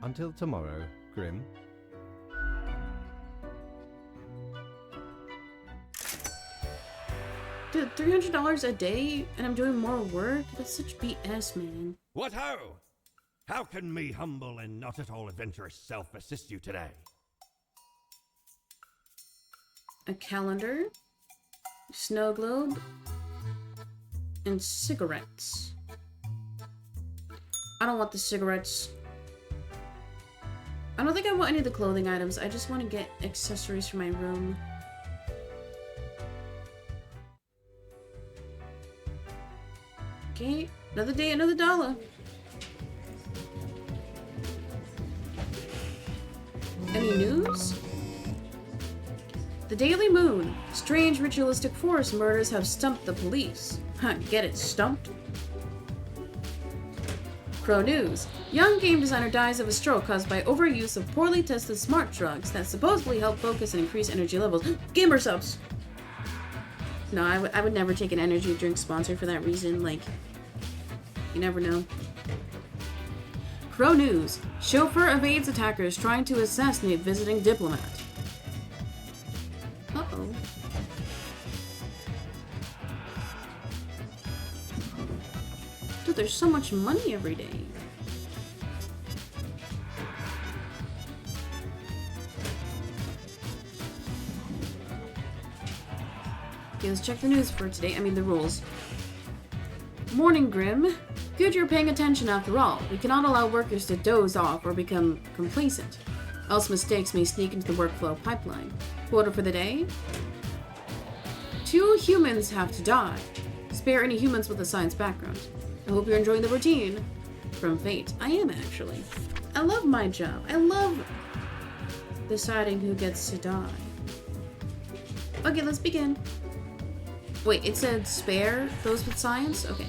Until tomorrow, Grim. Dude, $300 a day and I'm doing more work? That's such BS, man. What ho! How can me humble and not at all adventurous self assist you today? A calendar, snow globe, and cigarettes. I don't want the cigarettes. I don't think I want any of the clothing items. I just want to get accessories for my room. Okay, Another day, another dollar. Any news? The Daily Moon. Strange ritualistic forest murders have stumped the police. Huh, get it, stumped? Pro News. Young game designer dies of a stroke caused by overuse of poorly tested smart drugs that supposedly help focus and increase energy levels. Gamer subs! No, I would never take an energy drink sponsor for that reason. Like, you never know. Pro News. Chauffeur evades attackers trying to assassinate visiting diplomat. Uh-oh. Dude, there's so much money every day. Okay, let's check the news for today. I mean, the rules. Morning Grim. Good you're paying attention after all. We cannot allow workers to doze off or become complacent. Else mistakes may sneak into the workflow pipeline. Quota for the day. 2 humans have to die. Spare any humans with a science background. I hope you're enjoying the routine. From Fate. I am, actually. I love my job. I love deciding who gets to die. Okay, let's begin. Wait, it said spare those with science? Okay.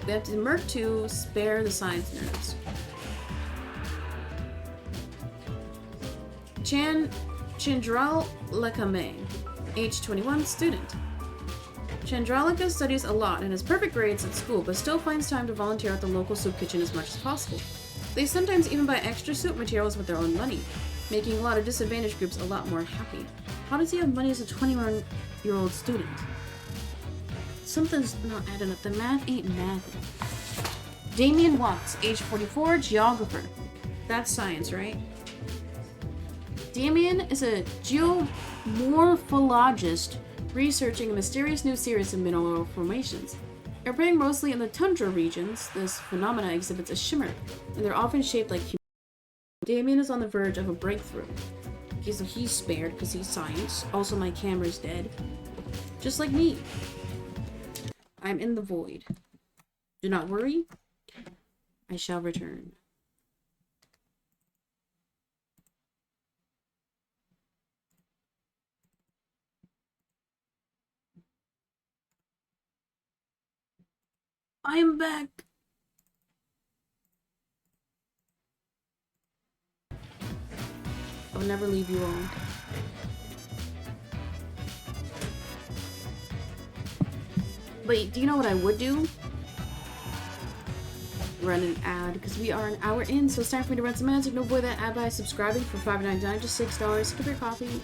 We have to Merc 2, spare the science nerds. Chandralika, age 21, student. Chandralika studies a lot and has perfect grades at school, but still finds time to volunteer at the local soup kitchen as much as possible. They sometimes even buy extra soup materials with their own money, making a lot of disadvantaged groups a lot more happy. How does he have money as a 21-year-old student? Something's not adding up. The math ain't mathing. Damien Watts, age 44, geographer. That's science, right? Damien is a geomorphologist researching a mysterious new series of mineral formations. Appearing mostly in the tundra regions, this phenomena exhibits a shimmer, and they're often shaped like humans. Damien is on the verge of a breakthrough. Okay, so he's spared because he's science. Also, my camera's dead. Just like me. I'm in the void. Do not worry. I shall return. I am back. I'll never leave you all. Wait, do you know what I would do? Run an ad, because we are an hour in, so it's time for me to run some ads. You can avoid that ad by subscribing for $5.99, just $6. Skip your coffee.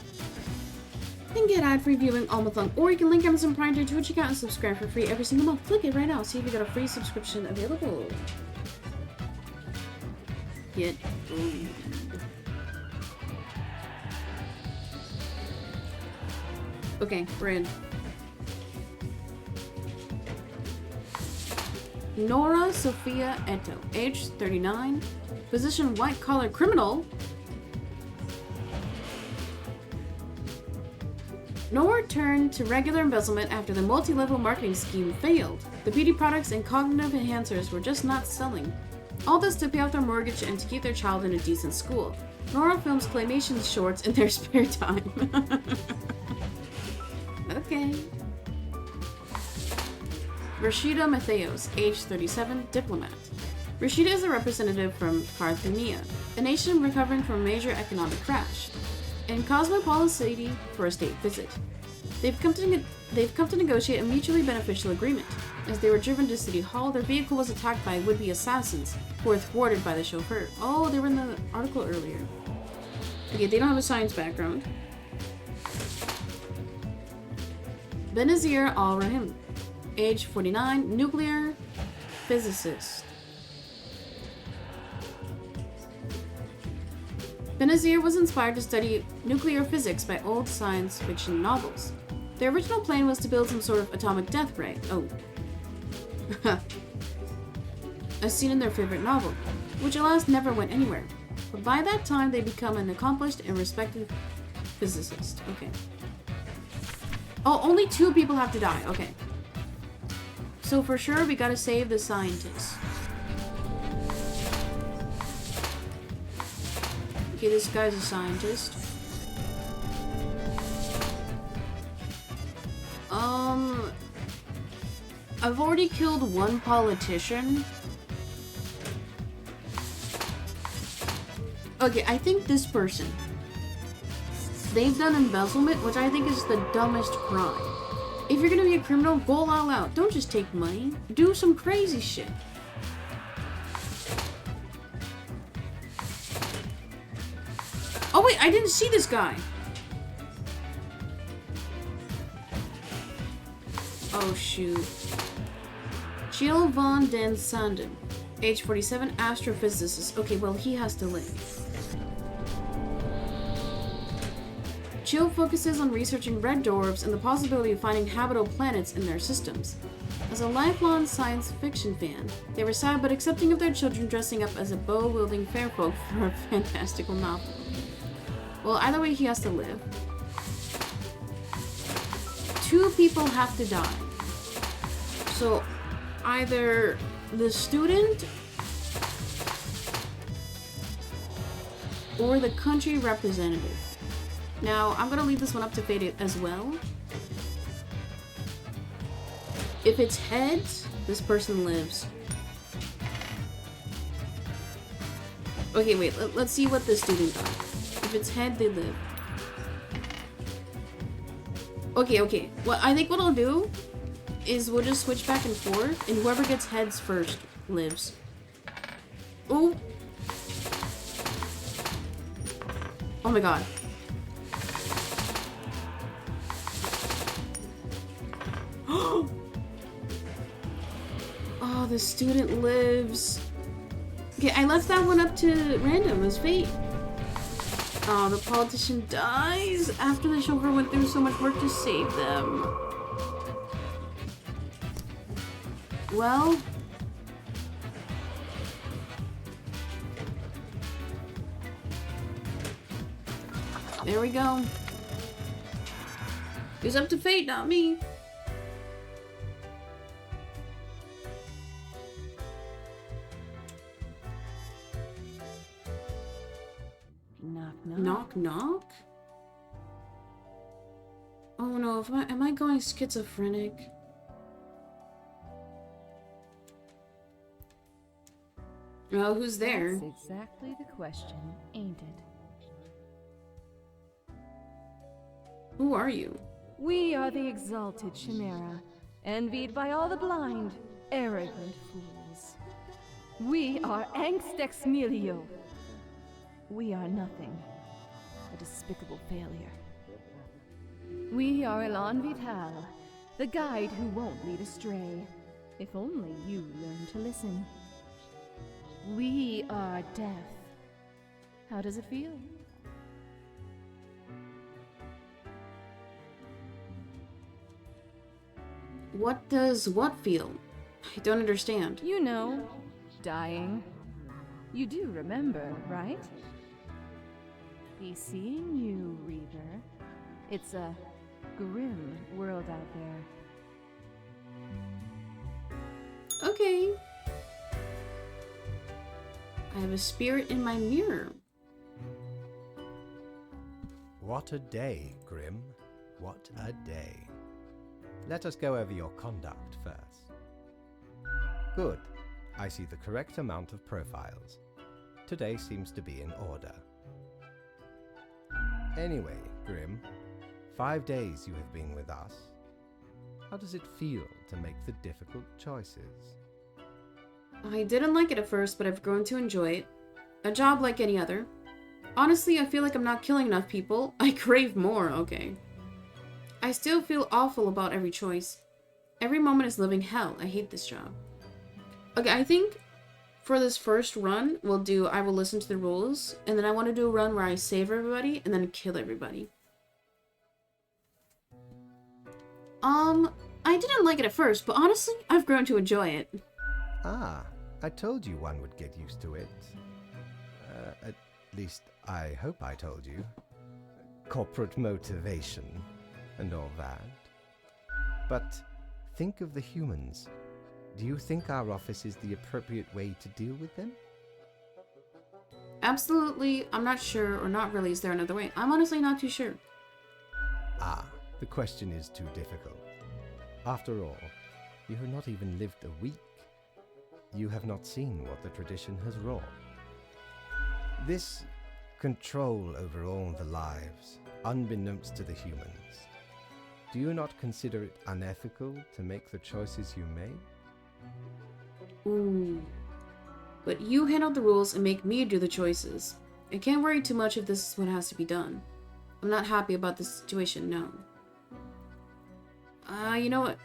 And get ad-free viewing all month long. Or you can link Amazon Prime to your Twitch account and subscribe for free every single month. Click it right now. See if you got a free subscription available. Get owned. Okay, we're in. Nora Sophia Eto, age 39, position white-collar criminal. Nora turned to regular embezzlement after the multi-level marketing scheme failed. The beauty products and cognitive enhancers were just not selling. All this to pay off their mortgage and to keep their child in a decent school. Nora films claymation shorts in their spare time. Okay. Rashida Matheos, age 37, diplomat. Rashida is a representative from Carthenia, a nation recovering from a major economic crash, and Cosmopolis City for a state visit. They've come to negotiate a mutually beneficial agreement. As they were driven to City Hall, their vehicle was attacked by would-be assassins, who were thwarted by the chauffeur. Oh, they were in the article earlier. Okay, they don't have a science background. Benazir Al-Rahim, age 49, nuclear physicist. Benazir was inspired to study nuclear physics by old science fiction novels. Their original plan was to build some sort of atomic death ray. Oh. As seen in their favorite novel, which alas never went anywhere. But by that time, they become an accomplished and respected physicist. Okay. Oh, only 2 people have to die. Okay. So for sure, we gotta save the scientist. Okay, this guy's a scientist. I've already killed one politician. Okay, I think this person. They've done embezzlement, which I think is the dumbest crime. If you're gonna be a criminal, go all out. Don't just take money. Do some crazy shit. Oh wait, I didn't see this guy. Oh shoot. Jill von den Sanden, age 47, astrophysicist. Okay, well, he has to live. Jill focuses on researching red dwarfs and the possibility of finding habitable planets in their systems. As a lifelong science fiction fan, they were sad but accepting of their children dressing up as a bow-wielding fair folk for a fantastical novel. Well, either way, he has to live. 2 people have to die. So, either the student or the country representative. Now, I'm gonna leave this one up to fate as well. If it's heads, this person lives. Okay, wait, let's see what the student got. If it's head, they live. Okay. Well, I think what I'll do is we'll just switch back and forth, and whoever gets heads first lives. Oh! Oh my god. Oh, the student lives. Okay, I left that one up to random as fate. Oh, the politician dies after the chauffeur went through so much work to save them. Well, there we go. It's up to fate, not me. Knock, knock? Oh no, am I going schizophrenic? Oh, who's there? That's exactly the question, ain't it? Who are you? We are the exalted Chimera, envied by all the blind, arrogant fools. We are Angst Ex Nihilo. We are nothing. A despicable failure. We are Elan Vital, the guide who won't lead astray. If only you learn to listen. We are death. How does it feel? What does what feel? I don't understand. You know, dying. You do remember, right? Be seeing you, Reaver. It's a grim world out there. Okay. I have a spirit in my mirror. What a day, Grim. What a day. Let us go over your conduct first. Good. I see the correct amount of profiles. Today seems to be in order. Anyway, Grim, 5 days you have been with us. How does it feel to make the difficult choices? I didn't like it at first, but I've grown to enjoy it. A job like any other. Honestly, I feel like I'm not killing enough people. I crave more, okay. I still feel awful about every choice. Every moment is living hell. I hate this job. Okay, I think for this first run, I will listen to the rules, and then I want to do a run where I save everybody and then kill everybody. I didn't like it at first, but honestly, I've grown to enjoy it. Ah, I told you one would get used to it. At least, I hope I told you. Corporate motivation and all that. But think of the humans. Do you think our office is the appropriate way to deal with them? Absolutely, I'm not sure, or not really. Is there another way? I'm honestly not too sure. Ah, the question is too difficult. After all, you have not even lived a week. You have not seen what the tradition has wrought. This control over all the lives, unbeknownst to the humans. Do you not consider it unethical to make the choices you made? Ooh. But you handle the rules and make me do the choices. I can't worry too much if this is what has to be done. I'm not happy about this situation, no. You know what?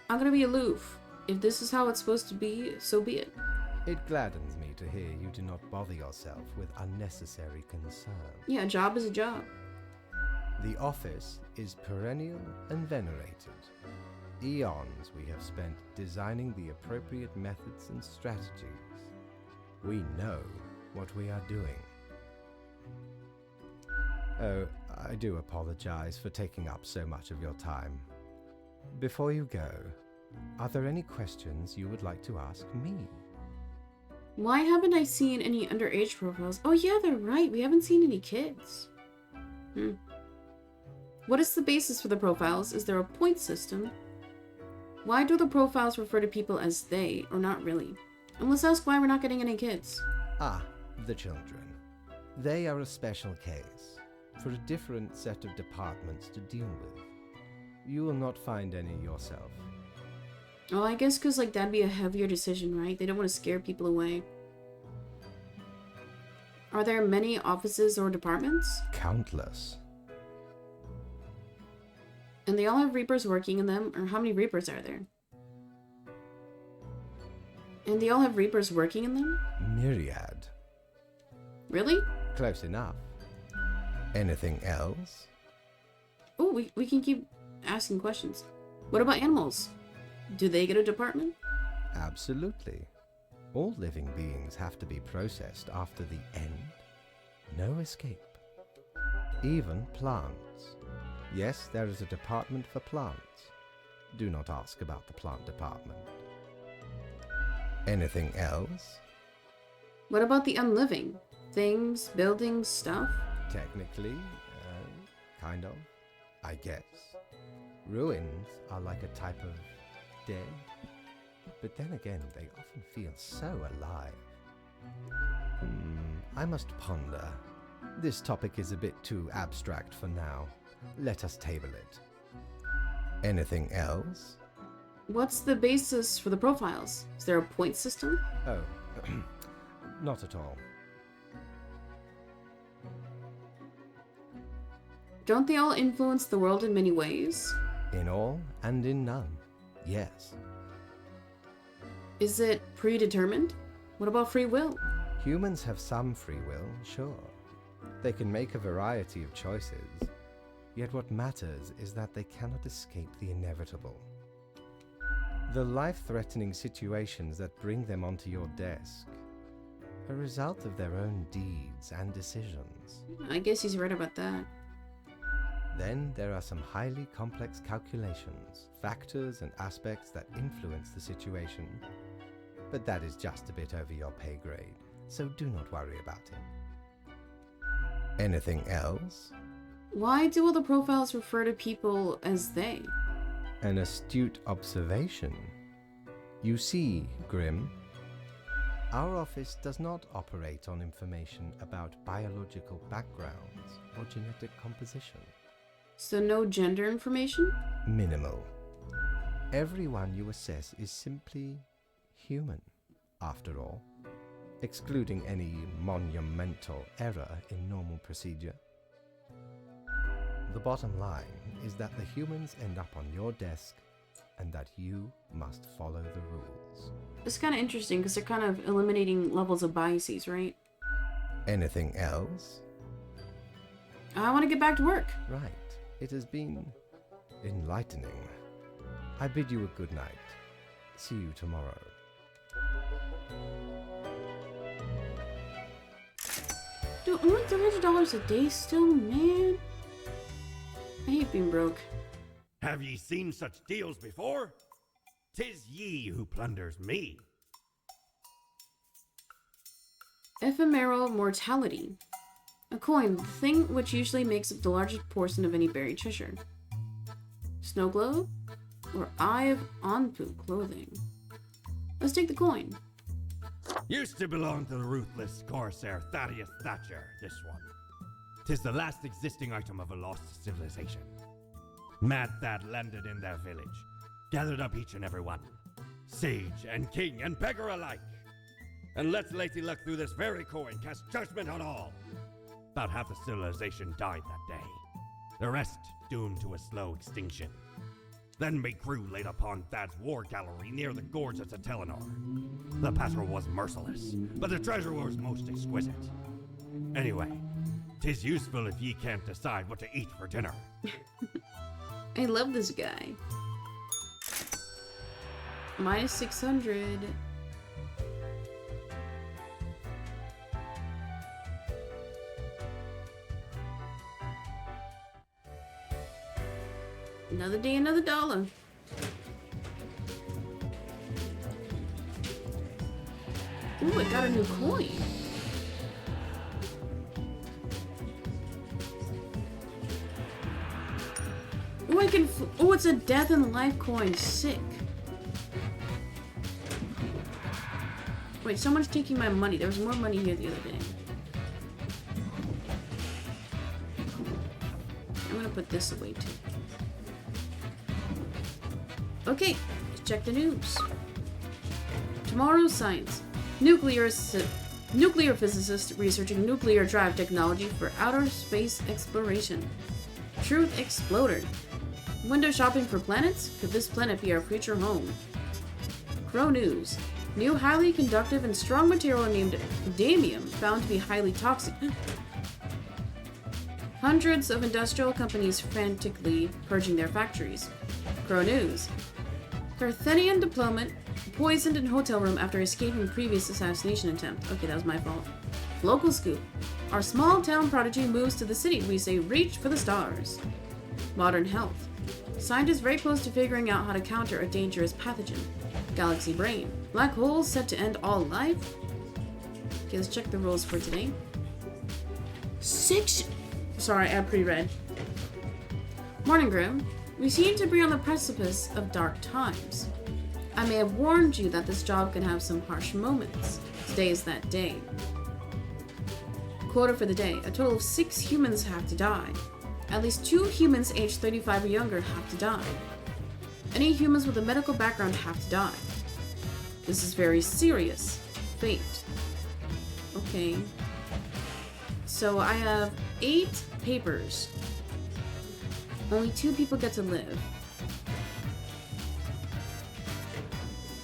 I'm gonna be aloof. If this is how it's supposed to be, so be it. It gladdens me to hear you do not bother yourself with unnecessary concern. Yeah, a job is a job. The office is perennial and venerated. Eons we have spent designing the appropriate methods and strategies. We know what we are doing. Oh, I do apologize for taking up so much of your time. Before you go, are there any questions you would like to ask me? Why haven't I seen any underage profiles? Oh yeah, they're right. We haven't seen any kids. What is the basis for the profiles? Is there a point system? Why do the profiles refer to people as they, or not really? And let's ask why we're not getting any kids. Ah, the children. They are a special case, for a different set of departments to deal with. You will not find any yourself. Oh, I guess because, like, that'd be a heavier decision, right? They don't want to scare people away. Are there many offices or departments? Countless. And they all have Reapers working in them? Or how many Reapers are there? And they all have Reapers working in them? Myriad. Really? Close enough. Anything else? Oh, we can keep asking questions. What about animals? Do they get a department? Absolutely. All living beings have to be processed after the end. No escape. Even plants. Yes, there is a department for plants. Do not ask about the plant department. Anything else? What about the unliving? Things, buildings, stuff? Technically, kind of, I guess. Ruins are like a type of dead, but then again, they often feel so alive. I must ponder. This topic is a bit too abstract for now. Let us table it. Anything else? What's the basis for the profiles? Is there a point system? Oh, not at all. Don't they all influence the world in many ways? In all and in none, yes. Is it predetermined? What about free will? Humans have some free will, sure. They can make a variety of choices. Yet what matters is that they cannot escape the inevitable. The life-threatening situations that bring them onto your desk are a result of their own deeds and decisions. I guess he's right about that. Then there are some highly complex calculations, factors and aspects that influence the situation. But that is just a bit over your pay grade, so do not worry about it. Anything else? Why do all the profiles refer to people as they? An astute observation. You see, Grimm, our office does not operate on information about biological backgrounds or genetic composition. So no gender information? Minimal. Everyone you assess is simply human, after all, excluding any monumental error in normal procedure. The bottom line is that the humans end up on your desk and that you must follow the rules. It's kind of interesting because they're kind of eliminating levels of biases, right? Anything else? I want to get back to work. Right. It has been enlightening. I bid you a good night. See you tomorrow. Dude, only $300 a day still, man. I hate being broke. Have ye seen such deals before? 'Tis ye who plunders me. Ephemeral mortality. A coin, the thing which usually makes up the largest portion of any buried treasure. Snow globe? Or Eye of Anpu clothing? Let's take the coin. Used to belong to the ruthless corsair Thaddeus Thatcher, this one. 'Tis the last existing item of a lost civilization. Mad Thad landed in their village, gathered up each and every one, sage and king and beggar alike, and let Lady Luck through this very coin cast judgment on all. About half the civilization died that day, the rest doomed to a slow extinction. Then my crew laid upon Thad's war gallery near the gorge of Satellinor. The battle was merciless, but the treasure was most exquisite. Anyway, 'tis useful if ye can't decide what to eat for dinner. I love this guy. Minus 600. Another day, another dollar. Ooh, I got a new coin. Ooh, I can. Oh, it's a death and life coin. Sick. Wait, someone's taking my money. There was more money here the other day. I'm gonna put this away too. Okay, let's check the news. Tomorrow's science. Nuclear physicist researching nuclear drive technology for outer space exploration. Truth exploded. Window shopping for planets? Could this planet be our future home? Crow News. New highly conductive and strong material named damium found to be highly toxic. Hundreds of industrial companies frantically purging their factories. Crow News. Carthenian diplomat poisoned in hotel room after escaping previous assassination attempt. Okay, that was my fault. Local scoop. Our small town prodigy moves to the city. We say reach for the stars. Modern health. Scientists very close to figuring out how to counter a dangerous pathogen. Galaxy brain. Black holes set to end all life? Okay, let's check the rules for today. Sorry, I pre-read. Morning, Grim. We seem to be on the precipice of dark times. I may have warned you that this job can have some harsh moments. Today is that day. Quota for the day. A total of 6 humans have to die. At least 2 humans aged 35 or younger have to die. Any humans with a medical background have to die. This is very serious. Fate. Okay. So I have 8 papers. Only 2 people get to live.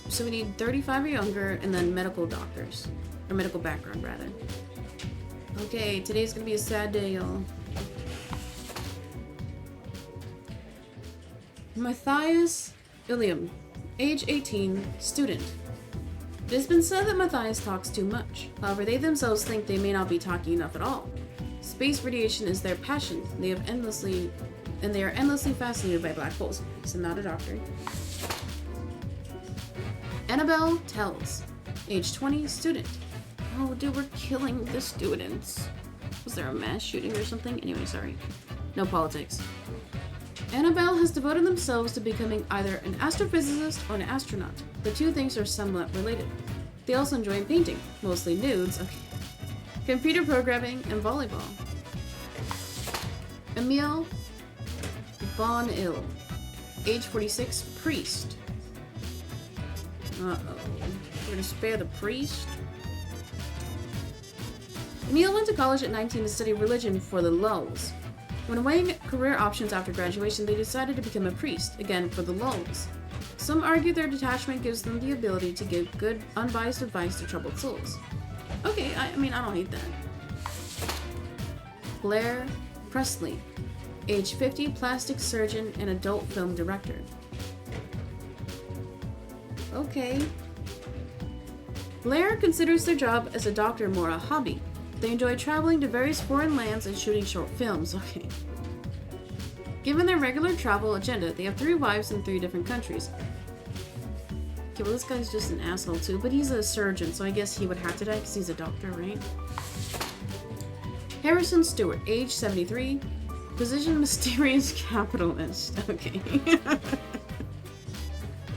So we need 35 or younger and then medical doctors. Or medical background, rather. Okay, today's gonna be a sad day, y'all. Matthias Ilium, age 18, student. It has been said that Matthias talks too much. However, they themselves think they may not be talking enough at all. Space radiation is their passion. They are endlessly fascinated by black holes. So I'm not a doctor. Annabelle Tells, age 20, student. Oh, dude, we're killing the students. Was there a mass shooting or something? Anyway, sorry. No politics. Annabelle has devoted themselves to becoming either an astrophysicist or an astronaut. The two things are somewhat related. They also enjoy painting, mostly nudes, okay, computer programming, and volleyball. Emil Von Ill, age 46, priest. Uh-oh. We're gonna spare the priest? Emil went to college at 19 to study religion for the lulz. When weighing career options after graduation, they decided to become a priest, again for the lulz. Some argue their detachment gives them the ability to give good, unbiased advice to troubled souls. Okay, I mean, I don't hate that. Blair Presley, age 50, plastic surgeon and adult film director. Okay. Blair considers their job as a doctor more a hobby. They enjoy traveling to various foreign lands and shooting short films. Okay. Given their regular travel agenda, they have 3 wives in 3 different countries. Okay, well this guy's just an asshole too, but he's a surgeon, so I guess he would have to die because he's a doctor, right? Harrison Stewart, age 73. Position mysterious capitalist. Okay.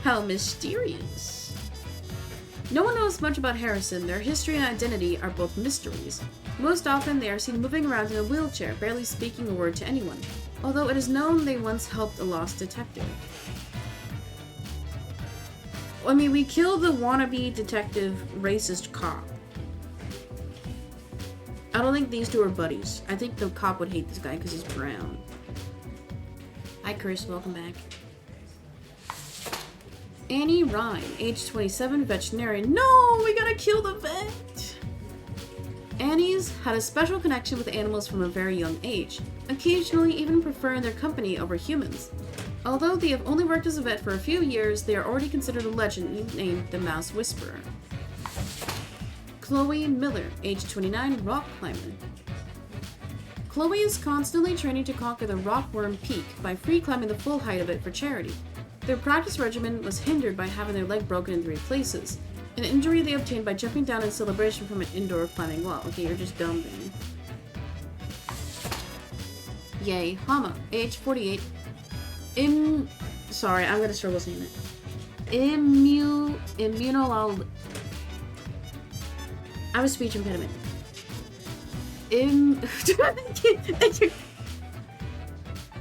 How mysterious. No one knows much about Harrison. Their history and identity are both mysteries. Most often, they are seen moving around in a wheelchair, barely speaking a word to anyone, although it is known they once helped a lost detective. I mean, we killed the wannabe detective racist cop. I don't think these two are buddies. I think the cop would hate this guy because he's brown. Hi, Chris. Welcome back. Annie Ryan, age 27, veterinarian. No, we gotta kill the vet! Annie's had a special connection with animals from a very young age, occasionally even preferring their company over humans. Although they have only worked as a vet for a few years, they are already considered a legend named the Mouse Whisperer. Chloe Miller, age 29, rock climber. Chloe is constantly training to conquer the Rockworm Peak by free climbing the full height of it for charity. Their practice regimen was hindered by having their leg broken in 3 places, an injury they obtained by jumping down in celebration from an indoor climbing wall. Okay, you're just dumb, man. Yay, Hama, age 48. Sorry, I'm gonna struggle saying it. Immunology. I have a speech impediment.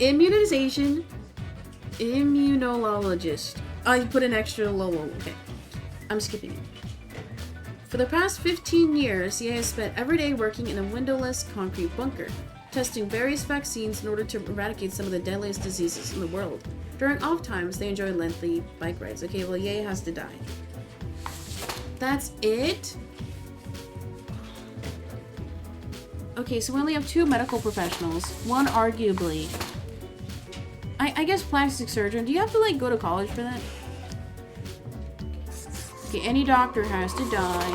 Immunization. Immunologist. I put an extra lolo. Okay. I'm skipping it. For the past 15 years, he has spent every day working in a windowless concrete bunker, testing various vaccines in order to eradicate some of the deadliest diseases in the world. During off times, they enjoy lengthy bike rides. Okay, well, Ye has to die. That's it? Okay, so we only have 2 medical professionals. One arguably. I guess plastic surgeon. Do you have to, like, go to college for that? Okay, any doctor has to die.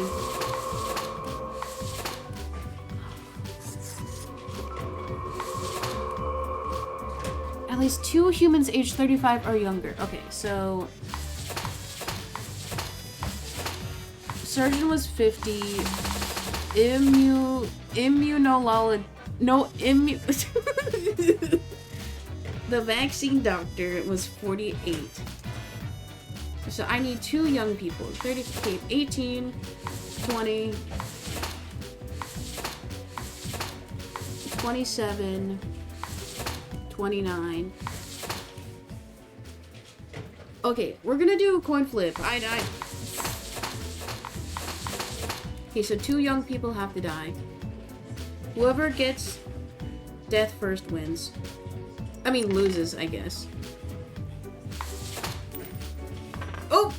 At least 2 humans aged 35 or younger. Okay, so... Surgeon was 50. Immunologist... No, The vaccine doctor was 48. So I need 2 young people. 30, 18, 20, 27, 29. Okay, we're gonna do a coin flip. Okay, so 2 young people have to die. Whoever gets death first wins. I mean, loses, I guess. Oh!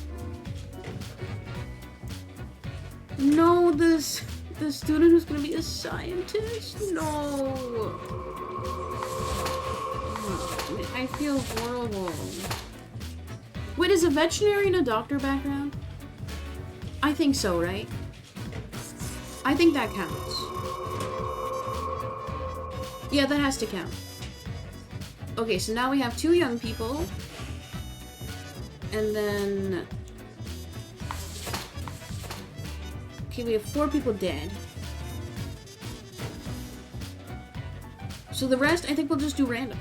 No, the student who's gonna be a scientist? No! I feel horrible. Wait, is a veterinarian a doctor background? I think so, right? I think that counts. Yeah, that has to count. Okay, so now we have 2 young people. And then... Okay, we have 4 people dead. So the rest, I think we'll just do random.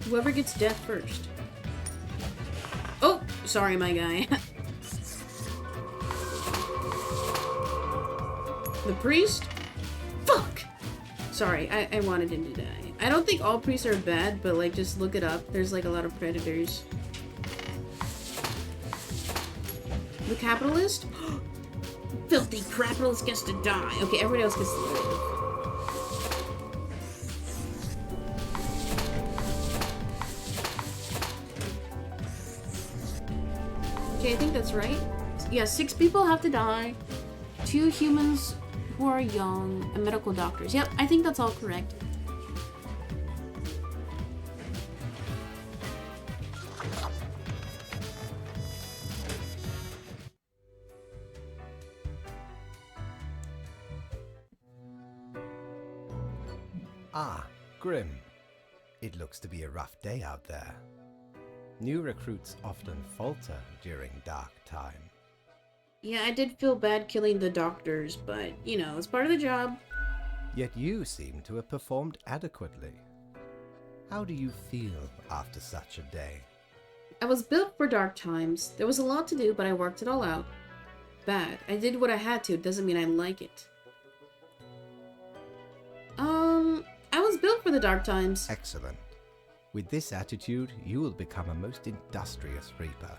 Whoever gets death first. Oh! Sorry, my guy. The priest? Fuck! Sorry, I wanted him to die. I don't think all priests are bad, but like, just look it up. There's like a lot of predators. The capitalist? Filthy capitalist gets to die. Okay, everybody else gets to live. Okay, I think that's right. Yeah, 6 people have to die. 2 humans who are young, and medical doctors. Yep, I think that's all correct. Ah, Grim. It looks to be a rough day out there. New recruits often falter during dark time. Yeah, I did feel bad killing the doctors, but, you know, it's part of the job. Yet you seem to have performed adequately. How do you feel after such a day? I was built for dark times. There was a lot to do, but I worked it all out. Bad. I did what I had to, doesn't mean I like it. I was built for the dark times. Excellent. With this attitude, you will become a most industrious reaper.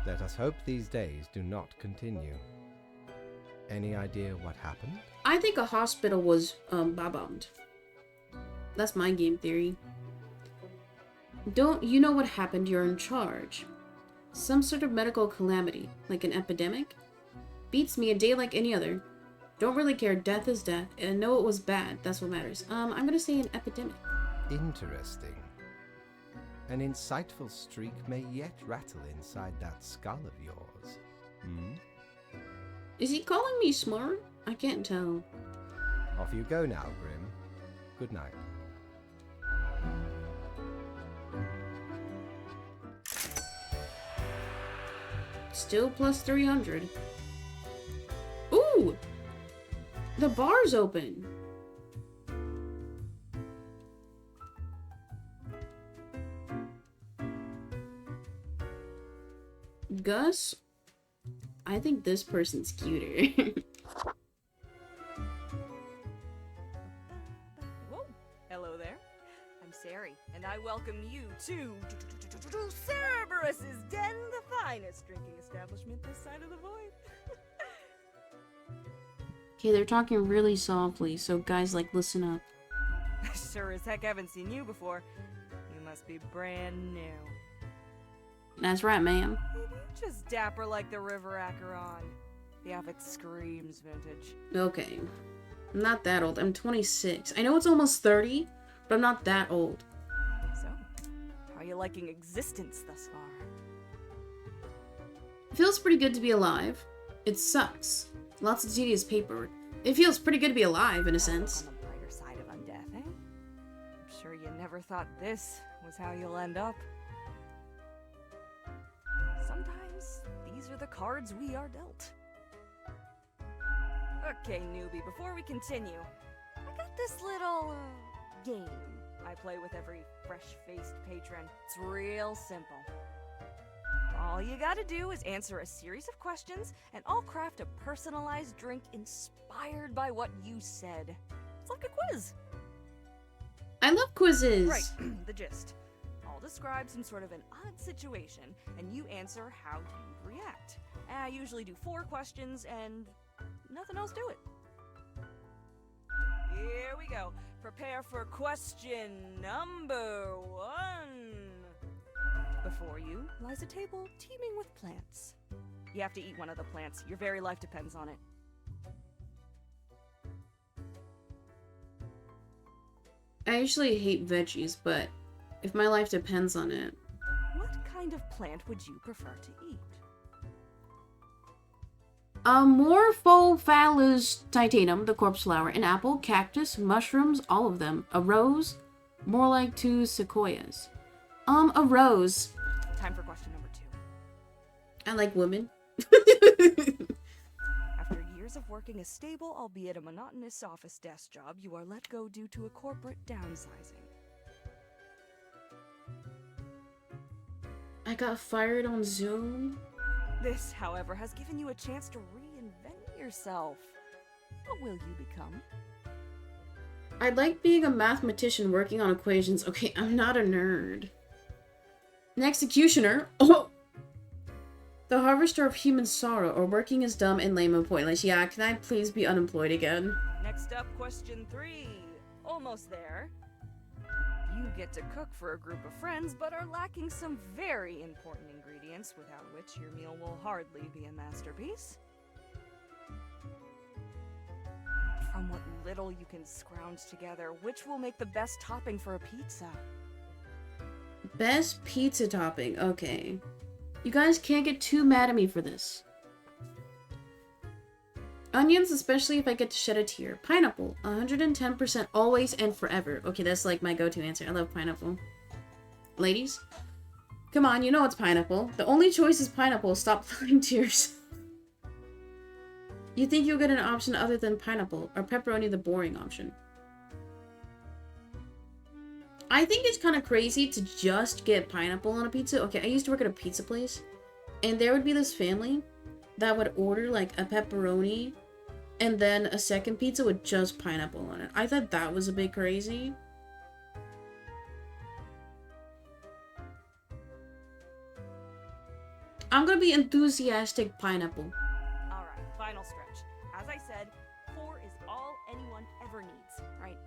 Let us hope these days do not continue. Any idea what happened? I think a hospital was, bombed. That's my game theory. Don't you know what happened? You're in charge. Some sort of medical calamity, like an epidemic? Beats me a day like any other. Don't really care, death is death, and know it was bad, that's what matters. I'm gonna say an epidemic. Interesting. An insightful streak may yet rattle inside that skull of yours. Hmm? Is he calling me smart? I can't tell. Off you go now, Grim. Good night. Still plus 300. Ooh! The bar's open. Gus? I think this person's cuter. Whoa. Hello there. I'm Sari, and I welcome you to Cerberus's Den, the finest drinking establishment this side of the void. Okay, they're talking really softly, so guys, like, listen up. Sure as heck haven't seen you before. You must be brand new. That's right, ma'am. Maybe you're just dapper like the River Acheron. The outfit screams vintage. Okay. I'm not that old. I'm 26. I know it's almost 30, but I'm not that old. So, how are you liking existence thus far? It feels pretty good to be alive. It sucks. Lots of tedious paperwork. It feels pretty good to be alive, in a sense. On the brighter side of undeath, eh? I'm sure you never thought this was how you'll end up. Sometimes these are the cards we are dealt. Okay, newbie, before we continue, I got this little game I play with every fresh-faced patron. It's real simple. All you gotta do is answer a series of questions, and I'll craft a personalized drink inspired by what you said. It's like a quiz. I love quizzes. Right, the gist. I'll describe some sort of an odd situation, and you answer how you'd react. I usually do 4 questions, and nothing else to it. Here we go. Prepare for question number 1. Before you lies a table teeming with plants. You have to eat one of the plants. Your very life depends on it. I usually hate veggies, but if my life depends on it. What kind of plant would you prefer to eat? Morphophallus titatum, the corpse flower, an apple, cactus, mushrooms, all of them. A rose, more like 2 sequoias. A rose. Time for question number 2. I like women. After years of working a stable, albeit a monotonous office desk job, you are let go due to a corporate downsizing. I got fired on Zoom. This, however, has given you a chance to reinvent yourself. What will you become? I like being a mathematician working on equations. Okay, I'm not a nerd. An executioner. Oh! The harvester of human sorrow, or working is dumb and lame and pointless. Yeah, can I please be unemployed again? Next up, question 3. Almost there. You get to cook for a group of friends, but are lacking some very important ingredients, without which your meal will hardly be a masterpiece. From what little you can scrounge together, which will make the best topping for a pizza? Best pizza topping. Okay. You guys can't get too mad at me for this. Onions, especially if I get to shed a tear. Pineapple, 110% always and forever. Okay, that's like my go-to answer. I love pineapple. Ladies? Come on, you know it's pineapple. The only choice is pineapple. Stop lying to yourself. You think you'll get an option other than pineapple, or pepperoni the boring option? I think it's kind of crazy to just get pineapple on a pizza. Okay, I used to work at a pizza place, and there would be this family that would order like a pepperoni and then a second pizza with just pineapple on it. I thought that was a bit crazy. I'm gonna be enthusiastic pineapple. Alright, final stretch. As I said, 4 is all anyone ever needs, right?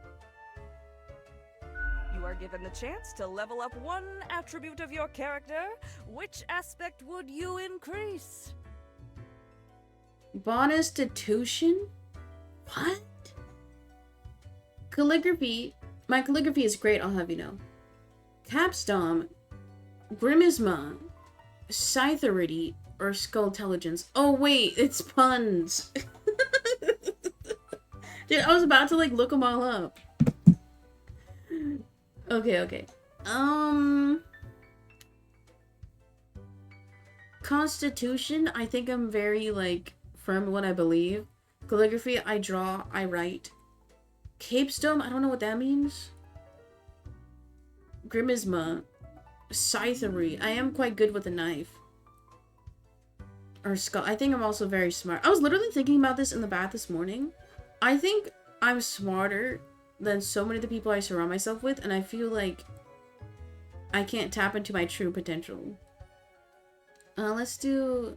You are given the chance to level up one attribute of your character. Which aspect would you increase? Bonestitution? What? Calligraphy. My calligraphy is great, I'll have you know. Capstom. Grimisma. Scytherity. Or Skulltelligence. Oh wait, it's puns. Dude, I was about to like look them all up. Okay. Constitution, I think I'm very like firm in what I believe. Calligraphy, I draw, I write. Capestone, I don't know what that means. Grimisma. Scythery, I am quite good with a knife. Or skull, I think I'm also very smart. I was literally thinking about this in the bath this morning. I think I'm smarter than so many of the people I surround myself with, and I feel like I can't tap into my true potential. Let's do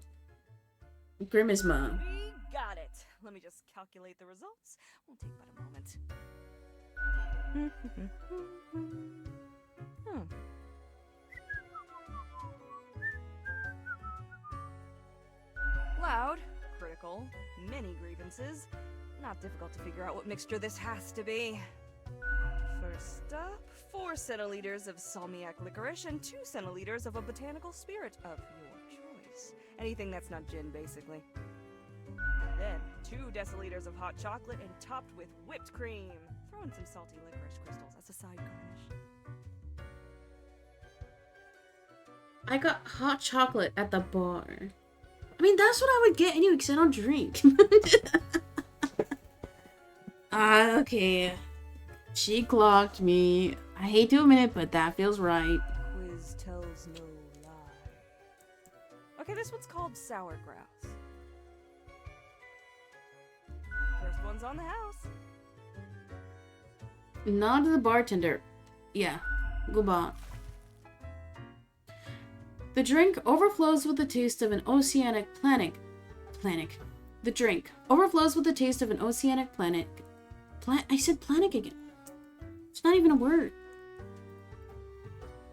Grimisma. We got it. Let me just calculate the results. Won't take but a moment. Loud, critical, many grievances. Not difficult to figure out what mixture this has to be. First up, 4 centiliters of salmiac licorice and 2 centiliters of a botanical spirit of your choice. Anything that's not gin, basically. Then, 2 deciliters of hot chocolate and topped with whipped cream. Throw in some salty licorice crystals as a side garnish. I got hot chocolate at the bar. I mean, that's what I would get anyway, because I don't drink. Okay. She clocked me. I hate to admit it, but that feels right. Quiz tells no lie. Okay, this one's called Sourgrouse. First one's on the house. Nod to the bartender. Yeah, goodbye. The drink overflows with the taste of an oceanic planet. The drink overflows with the taste of an oceanic planet. I said planet again. It's not even a word.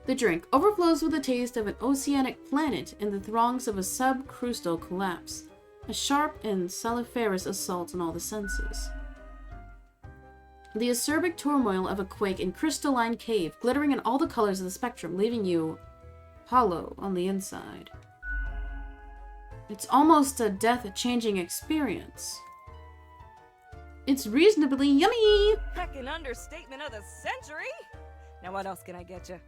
The drink overflows with the taste of an oceanic planet in the throngs of a subcrustal collapse. A sharp and saliferious assault on all the senses. The acerbic turmoil of a quake in crystalline cave, glittering in all the colors of the spectrum, leaving you hollow on the inside. It's almost a death-changing experience. It's reasonably yummy! Heck, an understatement of the century! Now what else can I get you?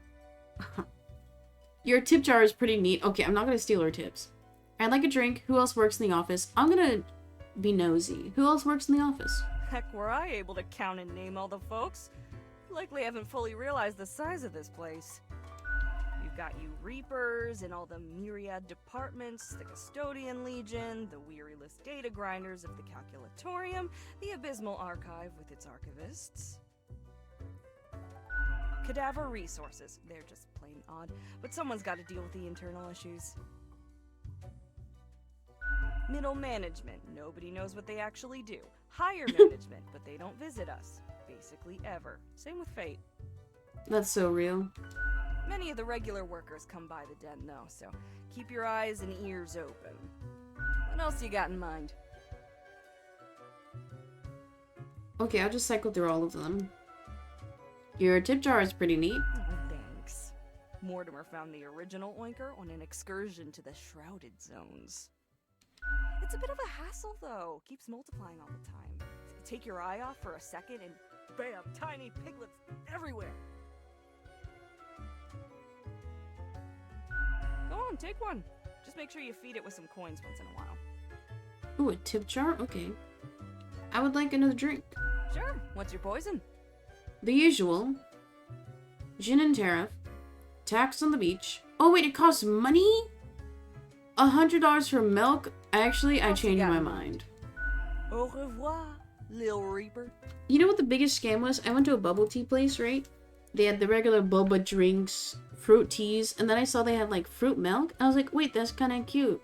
Your tip jar is pretty neat. Okay, I'm not gonna steal her tips. I'd like a drink. Who else works in the office? I'm gonna be nosy. Who else works in the office? Heck, were I able to count and name all the folks? Likely haven't fully realized the size of this place. You've got you Reapers in all the myriad departments, the Custodian Legion, the weariless data grinders of the Calculatorium, the Abysmal Archive with its archivists. Cadaver Resources. They're just plain odd, but someone's got to deal with the internal issues. Middle Management. Nobody knows what they actually do. Higher Management, but they don't visit us. Basically ever. Same with Fate. That's so real. Many of the regular workers come by the den, though, so keep your eyes and ears open. What else you got in mind? Okay, I'll just cycle through all of them. Your tip jar is pretty neat. Oh, thanks. Mortimer found the original Oinker on an excursion to the Shrouded Zones. It's a bit of a hassle, though. Keeps multiplying all the time. Take your eye off for a second and bam, tiny piglets everywhere. on, take one. Just make sure you feed it with some coins once in a while. Ooh, a tip jar? Okay. I would like another drink. Sure, what's your poison? The usual. Gin and tariff. Tax on the beach. Oh wait, it costs money? $100 for milk? Actually, I changed my mind. Au revoir, Lil Reaper. You know what the biggest scam was? I went to a bubble tea place, right? They had the regular boba drinks, fruit teas, and then I saw they had like fruit milk. I was like, wait, that's kind of cute.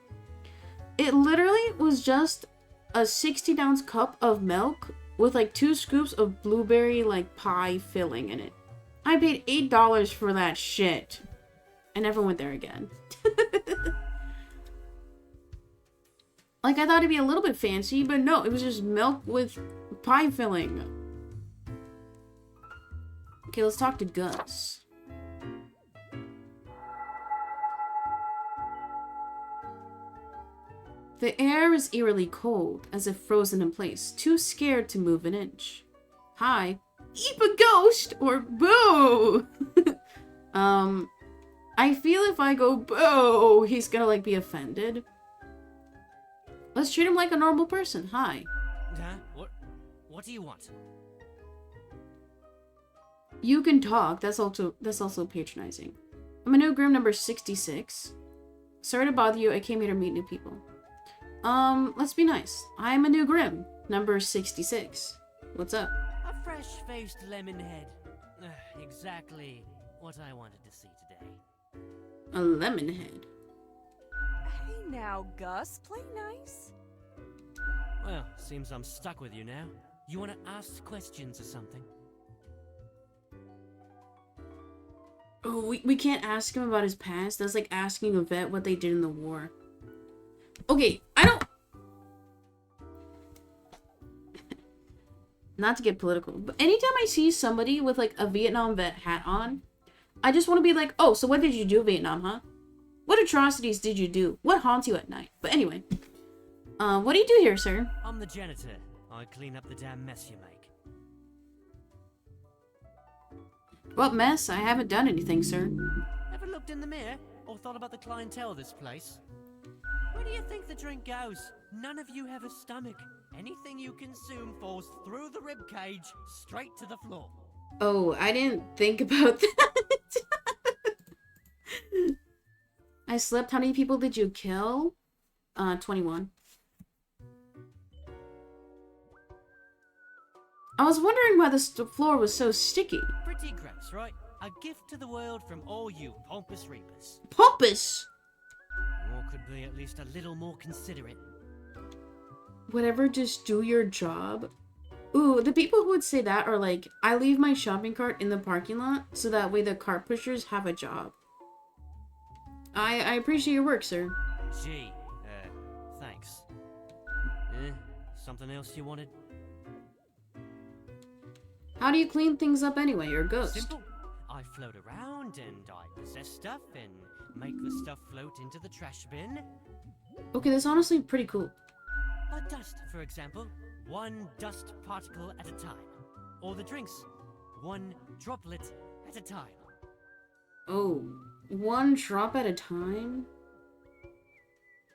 It literally was just a 16-ounce cup of milk with like 2 scoops of blueberry like pie filling in it. I paid $8 for that shit. I never went there again. Like, I thought it'd be a little bit fancy, but no, it was just milk with pie filling. Okay, let's talk to Gus. The air is eerily cold, as if frozen in place, too scared to move an inch. Hi. Eep a ghost! Or boo! I feel if I go boo, he's gonna, like, be offended. Let's treat him like a normal person. Hi. Huh? What do you want? You can talk. That's also patronizing. I'm a new Grim number 66. Sorry to bother you. I came here to meet new people. Let's be nice. I'm a new Grim number 66. What's up? A fresh-faced lemon head. Exactly what I wanted to see today. A lemon head. Hey now, Gus, play nice. Well, seems I'm stuck with you now. You want to ask questions or something? Oh, we can't ask him about his past. That's like asking a vet what they did in the war. Okay, I don't... Not to get political, but anytime I see somebody with like a Vietnam vet hat on, I just want to be like, oh, so what did you do in Vietnam, huh? What atrocities did you do? What haunts you at night? But anyway, what do you do here, sir? I'm the janitor. I clean up the damn mess you make. What mess? I haven't done anything, sir. Ever looked in the mirror or thought about the clientele of this place? Where do you think the drink goes? None of you have a stomach. Anything you consume falls through the rib cage straight to the floor. Oh, I didn't think about that. I slept. How many people did you kill? 21. I was wondering why the floor was so sticky. Pretty gross, right? A gift to the world from all you pompous reapers. Pompous! Or could be at least a little more considerate. Whatever, just do your job. Ooh, the people who would say that are like, I leave my shopping cart in the parking lot so that way the cart pushers have a job. I appreciate your work, sir. Gee, thanks. Something else you wanted? How do you clean things up anyway? You're a ghost. Simple. I float around and I possess stuff and make the stuff float into the trash bin. Okay, that's honestly pretty cool. Like dust, for example. One dust particle at a time. Or the drinks. One droplet at a time. Oh, one drop at a time?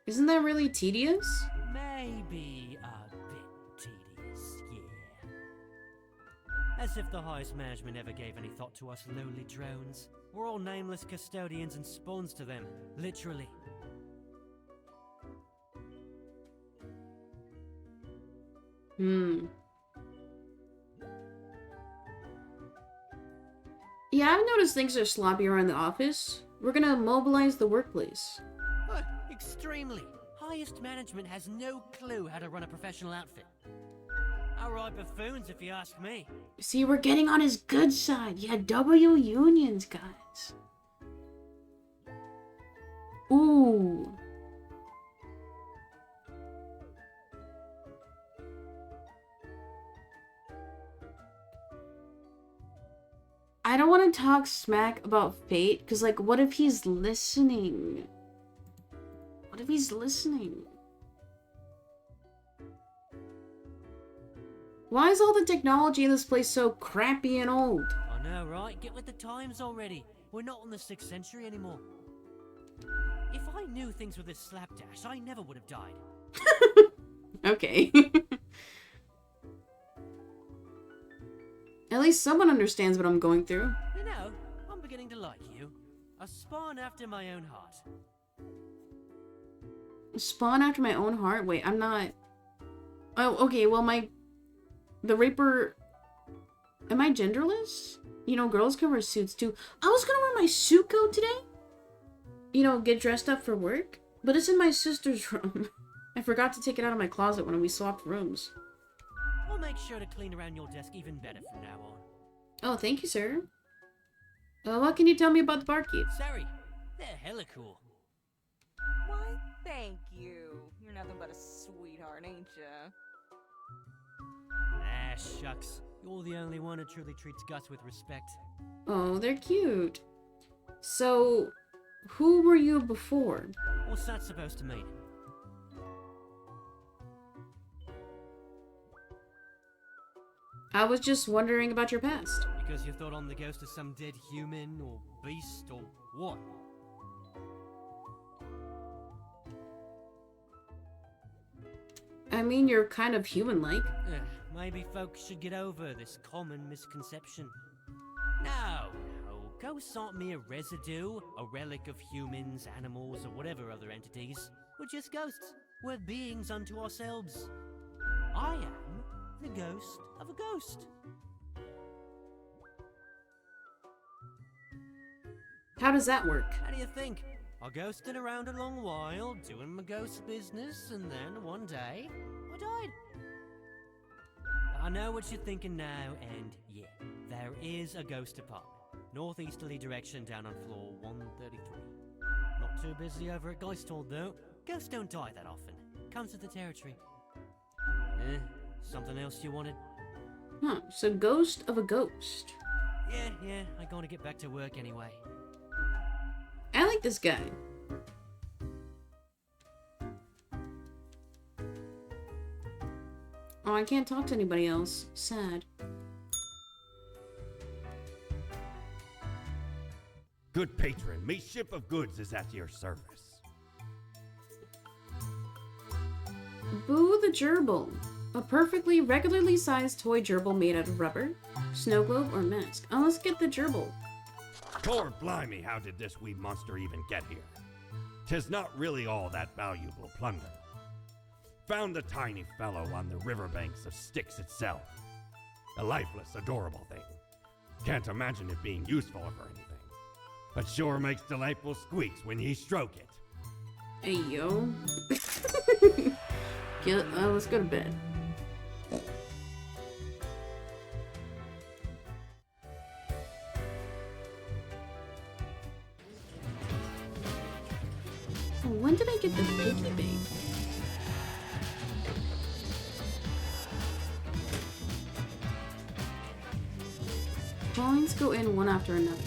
Isn't that really tedious? Maybe a bit tedious, yeah. As if the highest management ever gave any thought to us lowly drones. We're all nameless custodians and spawns to them, literally. Yeah, I've noticed things are sloppy around the office. We're gonna mobilize the workplace. Extremely. Highest management has no clue how to run a professional outfit. Outright buffoons, if you ask me. See, we're getting on his good side. Yeah, W unions, guys. Ooh. I don't want to talk smack about Fate, because, like, what if he's listening? What if he's listening? Why is all the technology in this place so crappy and old? I know, right? Get with the times already. We're not in the 6th century anymore. If I knew things were this slapdash, I never would have died. Okay. At least someone understands what I'm going through. You know, I'm beginning to like you. A spawn after my own heart. Spawn after my own heart? Wait, I'm not... Oh, okay, well the Raper... Am I genderless? You know, girls can wear suits too. I was gonna wear my suit coat today. You know, get dressed up for work. But it's in my sister's room. I forgot to take it out of my closet when we swapped rooms. I'll make sure to clean around your desk even better from now on. Oh, thank you, sir. What can you tell me about the barkeep? Sorry, they're hella cool. Why, thank you. You're nothing but a sweetheart, ain't ya? Ah, shucks. You're the only one who truly treats Gus with respect. Oh, they're cute. So, who were you before? What's that supposed to mean? I was just wondering about your past. Because you thought I'm the ghost of some dead human, or beast, or what? I mean, you're kind of human-like. Maybe folks should get over this common misconception. No, ghosts aren't mere residue, a relic of humans, animals, or whatever other entities. We're just ghosts. We're beings unto ourselves. I am the ghost of a ghost. How does that work? How do you think? I ghosted around a long while, doing my ghost business, and then one day, I died. I know what you're thinking now, and yeah, there is a ghost apartment. Northeasterly direction down on floor 133. Not too busy over at Geisthold, though. Ghosts don't die that often. Comes with the territory. Something else you wanted? Huh, so ghost of a ghost. Yeah, I gotta get back to work anyway. I like this guy. Oh, I can't talk to anybody else. Sad. Good patron, me ship of goods is at your service. Boo the Gerbil. A perfectly regularly sized toy gerbil made out of rubber, snow globe, or mask. Oh, let's get the gerbil. Lord blimey, how did this wee monster even get here? 'Tis not really all that valuable plunder. Found the tiny fellow on the riverbanks of Styx itself. A lifeless, adorable thing. Can't imagine it being useful for anything. But sure makes delightful squeaks when ye stroke it. Hey, yo. Let's go to bed. Oh, when did I get the piggy bank? Coins go in one after another.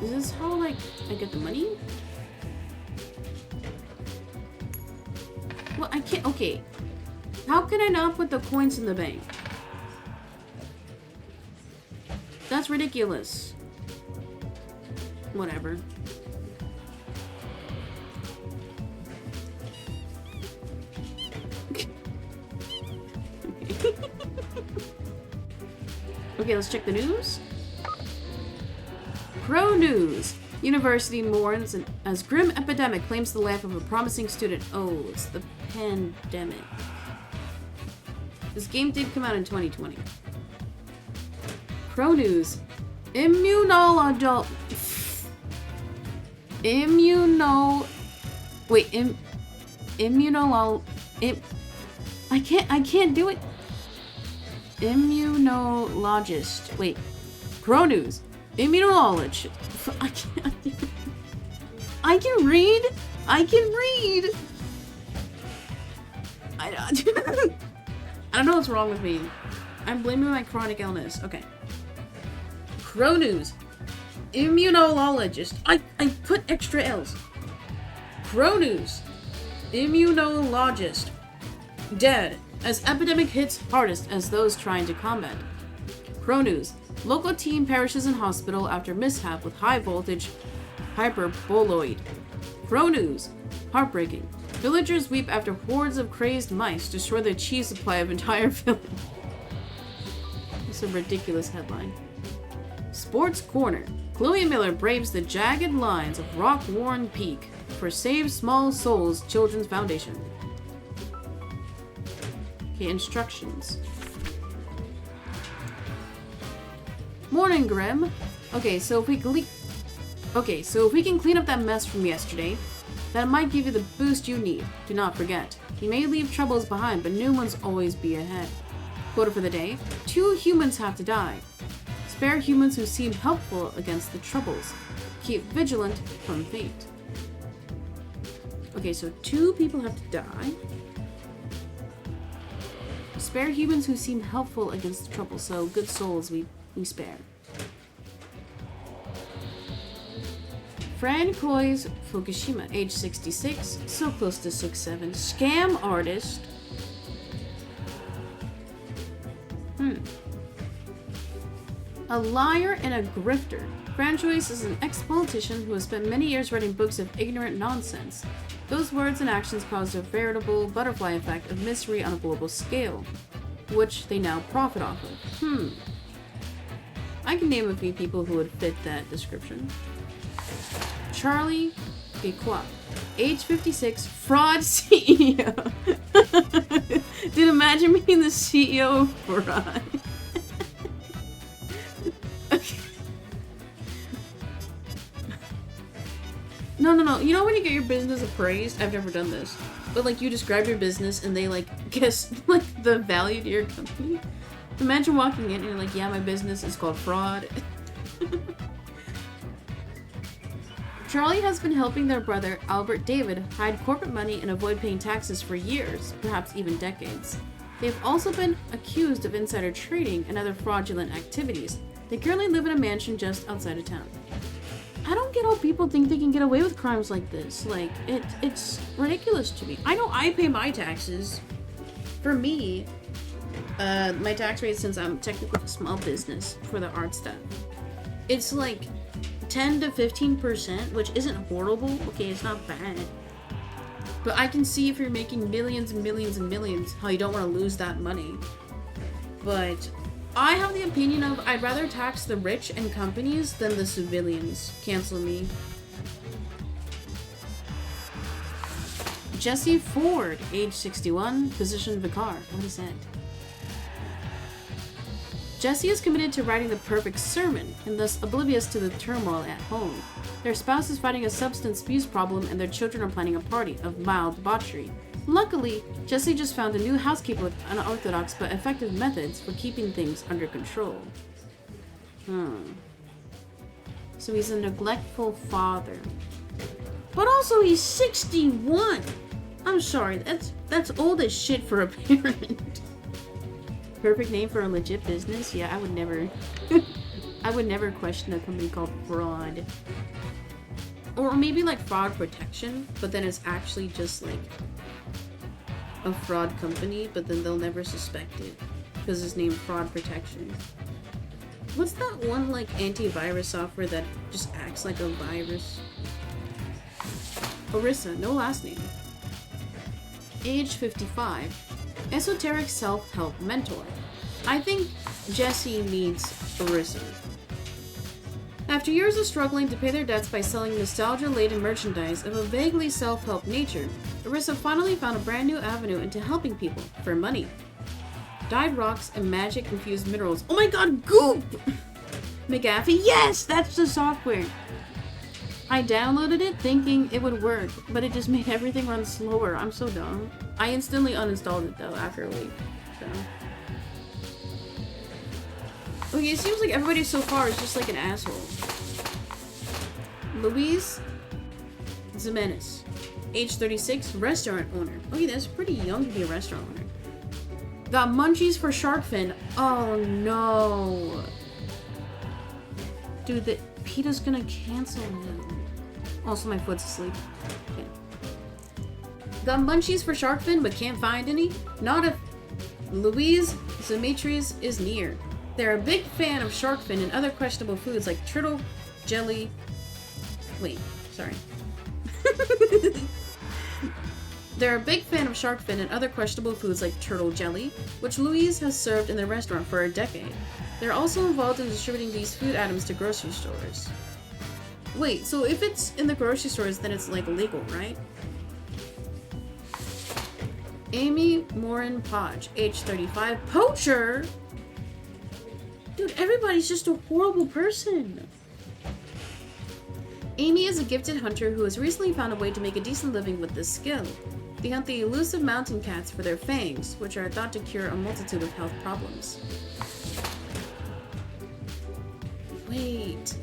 Is this how, like, I get the money? Well, I can't. Okay. How can I not put the coins in the bank? That's ridiculous. Whatever. Okay, let's check the news. Pro News. University mourns as grim epidemic claims the life of a promising student. Oh, it's the pandemic. This game did come out in 2020. Pro News. Immunology. I can't do it. Immunologist. Wait. Pro News. Immunologist. I can read. I don't know what's wrong with me. I'm blaming my chronic illness. Okay. Pro News. Immunologist. I put extra L's. Pro News. Immunologist. Dead as epidemic hits hardest as those trying to combat. Pro News. Local teen perishes in hospital after mishap with high voltage hyperboloid. Pro news. Heartbreaking. Villagers weep after hordes of crazed mice destroy the cheese supply of entire village. It's a ridiculous headline. Sports Corner. Chloe Miller braves the jagged lines of rock-worn peak for Save Small Souls Children's Foundation. Okay, instructions. Morning, Grim. Okay, so if we can clean up that mess from yesterday, that might give you the boost you need. Do not forget, you may leave troubles behind, but new ones always be ahead. Quote for the day: 2 humans have to die. Spare humans who seem helpful against the troubles. Keep vigilant from fate. Okay, so 2 people have to die. Spare humans who seem helpful against the trouble. So good souls we spare. Fran Koi's Fukushima, age 66, so close to 6'7", scam artist. A liar and a grifter. Fran Joyce is an ex-politician who has spent many years writing books of ignorant nonsense. Those words and actions caused a veritable butterfly effect of misery on a global scale, which they now profit off of. I can name a few people who would fit that description. Charlie Gequat, age 56, fraud CEO. Dude, imagine being the CEO of fraud. No. You know when you get your business appraised? I've never done this. But like you describe your business and they like guess like the value to your company. Imagine walking in and you're like, yeah, my business is called fraud. Charlie has been helping their brother, Albert David, hide corporate money and avoid paying taxes for years, perhaps even decades. They've also been accused of insider trading and other fraudulent activities. They currently live in a mansion just outside of town. I don't get how people think they can get away with crimes like this. Like, it's ridiculous to me. I know I pay my taxes. For me, my tax rate, since I'm technically a small business for the art stuff, it's like 10 to 15%, which isn't horrible. Okay, it's not bad. But I can see if you're making millions and millions and millions, how you don't want to lose that money. But I have the opinion of I'd rather tax the rich and companies than the civilians. Cancel me. Jesse Ford, age 61, position vicar. What is that? Jesse is committed to writing the perfect sermon, and thus oblivious to the turmoil at home. Their spouse is fighting a substance abuse problem, and their children are planning a party of mild debauchery. Luckily, Jesse just found a new housekeeper with unorthodox but effective methods for keeping things under control. So he's a neglectful father. But also he's 61! I'm sorry, that's old as shit for a parent. Perfect name for a legit business? Yeah, I would never I would never question a company called Fraud. Or maybe like Fraud Protection, but then it's actually just like a fraud company, but then they'll never suspect it because it's named Fraud Protection. What's that one like antivirus software that just acts like a virus? Orissa, no last name. Age 55. Esoteric self-help mentor. I think Jesse needs Orissa. After years of struggling to pay their debts by selling nostalgia-laden merchandise of a vaguely self-help nature, Orissa finally found a brand new avenue into helping people for money. Dyed rocks and magic-infused minerals. Oh my god, Goop! McAfee, yes! That's the software! I downloaded it thinking it would work, but it just made everything run slower. I'm so dumb. I instantly uninstalled it though after a week. So. Okay, it seems like everybody so far is just like an asshole. Louise Zimenez, age 36, restaurant owner. Okay, that's pretty young to be a restaurant owner. Got munchies for shark fin. Oh no. Dude, PETA's gonna cancel him. Also, my foot's asleep. Okay. Got munchies for shark fin, but can't find any? Not if Louise Demetrius is near. They're a big fan of shark fin and other questionable foods like turtle jelly. Wait, sorry. They're a big fan of shark fin and other questionable foods like turtle jelly, which Louise has served in the restaurant for a decade. They're also involved in distributing these food items to grocery stores. Wait, so if it's in the grocery stores, then it's like illegal, right? Amy Morin Podge, age 35, poacher? Dude, everybody's just a horrible person. Amy is a gifted hunter who has recently found a way to make a decent living with this skill. They hunt the elusive mountain cats for their fangs, which are thought to cure a multitude of health problems. Wait.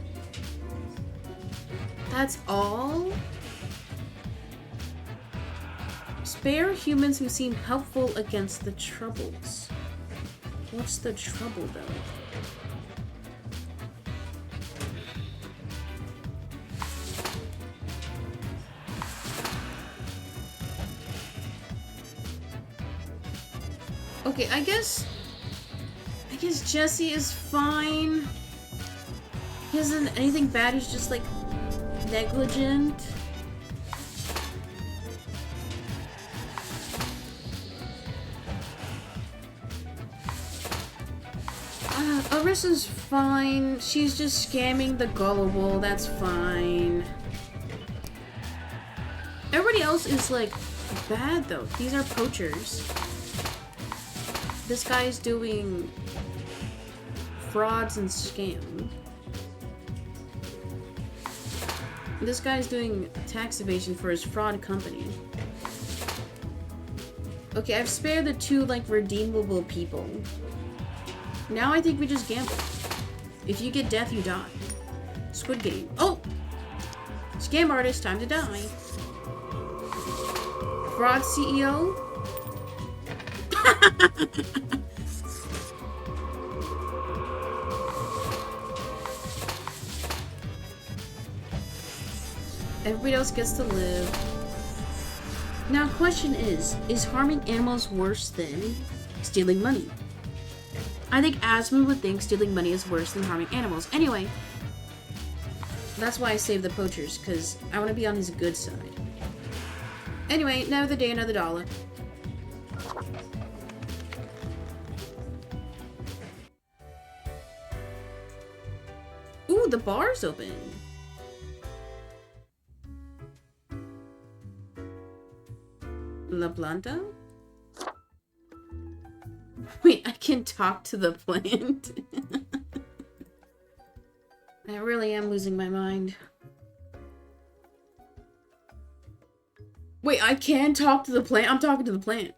That's all? Spare humans who seem helpful against the troubles. What's the trouble, though? Okay, I guess Jesse is fine. He hasn't anything bad, he's just like negligent. Arissa's fine. She's just scamming the gullible. That's fine. Everybody else is like bad though. These are poachers. This guy's doing frauds and scam. This guy's doing tax evasion for his fraud company. Okay, I've spared the two, like, redeemable people. Now I think we just gamble. If you get death, you die. Squid Game. Oh! Scam artist, time to die. Fraud CEO? Everybody else gets to live. Now, question is harming animals worse than stealing money? I think Asmund would think stealing money is worse than harming animals. Anyway, that's why I saved the poachers, because I want to be on his good side. Anyway, another day, another dollar. Ooh, the bar's open. La Planta? Wait, I can talk to the plant? I really am losing my mind. Wait, I can talk to the plant? I'm talking to the plant.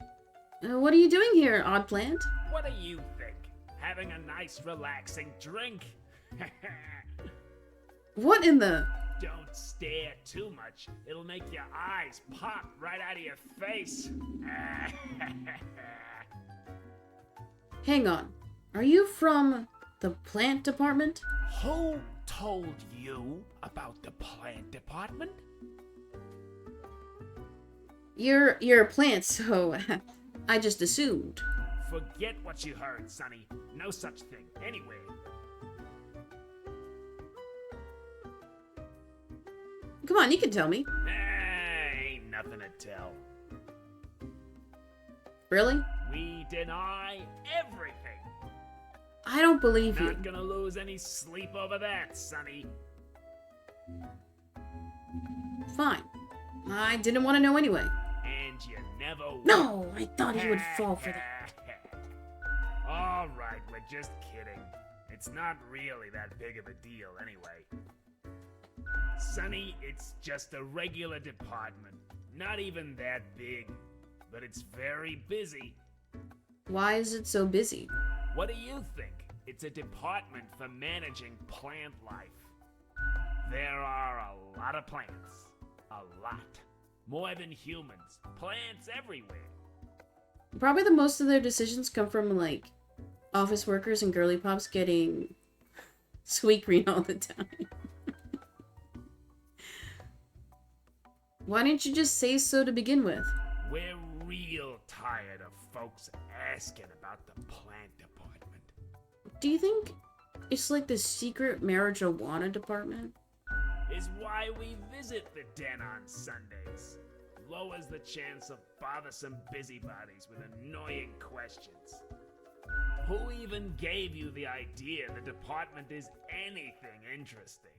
What are you doing here, odd plant? What do you think? Having a nice, relaxing drink? What in the... Don't stare too much. It'll make your eyes pop right out of your face. Hang on. Are you from the plant department? Who told you about the plant department? You're a plant, so I just assumed. Forget what you heard, Sonny. No such thing. Anyway. Come on, you can tell me. Ain't nothing to tell. Really? We deny everything. I don't believe you. Not gonna lose any sleep over that, Sonny. Fine. I didn't want to know anyway. And you never will. No, I thought he would fall for that. All right, we're just kidding. It's not really that big of a deal anyway. Sonny, it's just a regular department. Not even that big, but it's very busy. Why is it so busy? What do you think? It's a department for managing plant life. There are a lot of plants. A lot. More than humans. Plants everywhere. Probably the most of their decisions come from, like, office workers and girly pops getting sweet green all the time. Why didn't you just say so to begin with? We're real tired of folks asking about the plant department. do you think it's like the secret marijuana department? Is why we visit the den on Sundays. Lowers the chance of bothersome busybodies with annoying questions. Who even gave you the idea the department is anything interesting?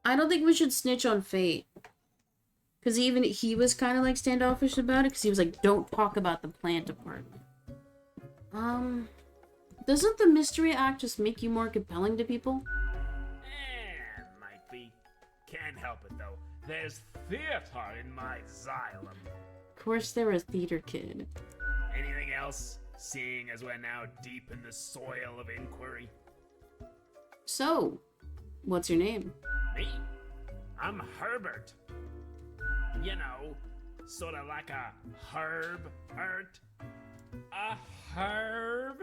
I don't think we should snitch on Fate. Because even he was kind of like standoffish about it, because he was like, don't talk about the plant department. Doesn't the Mystery Act just make you more compelling to people? Might be. Can't help it though. There's theater in my xylem. Of course they're a theater kid. Anything else? Seeing as we're now deep in the soil of inquiry. So, what's your name? Me? I'm Herbert. You know, sort of like a herb hurt. A herb?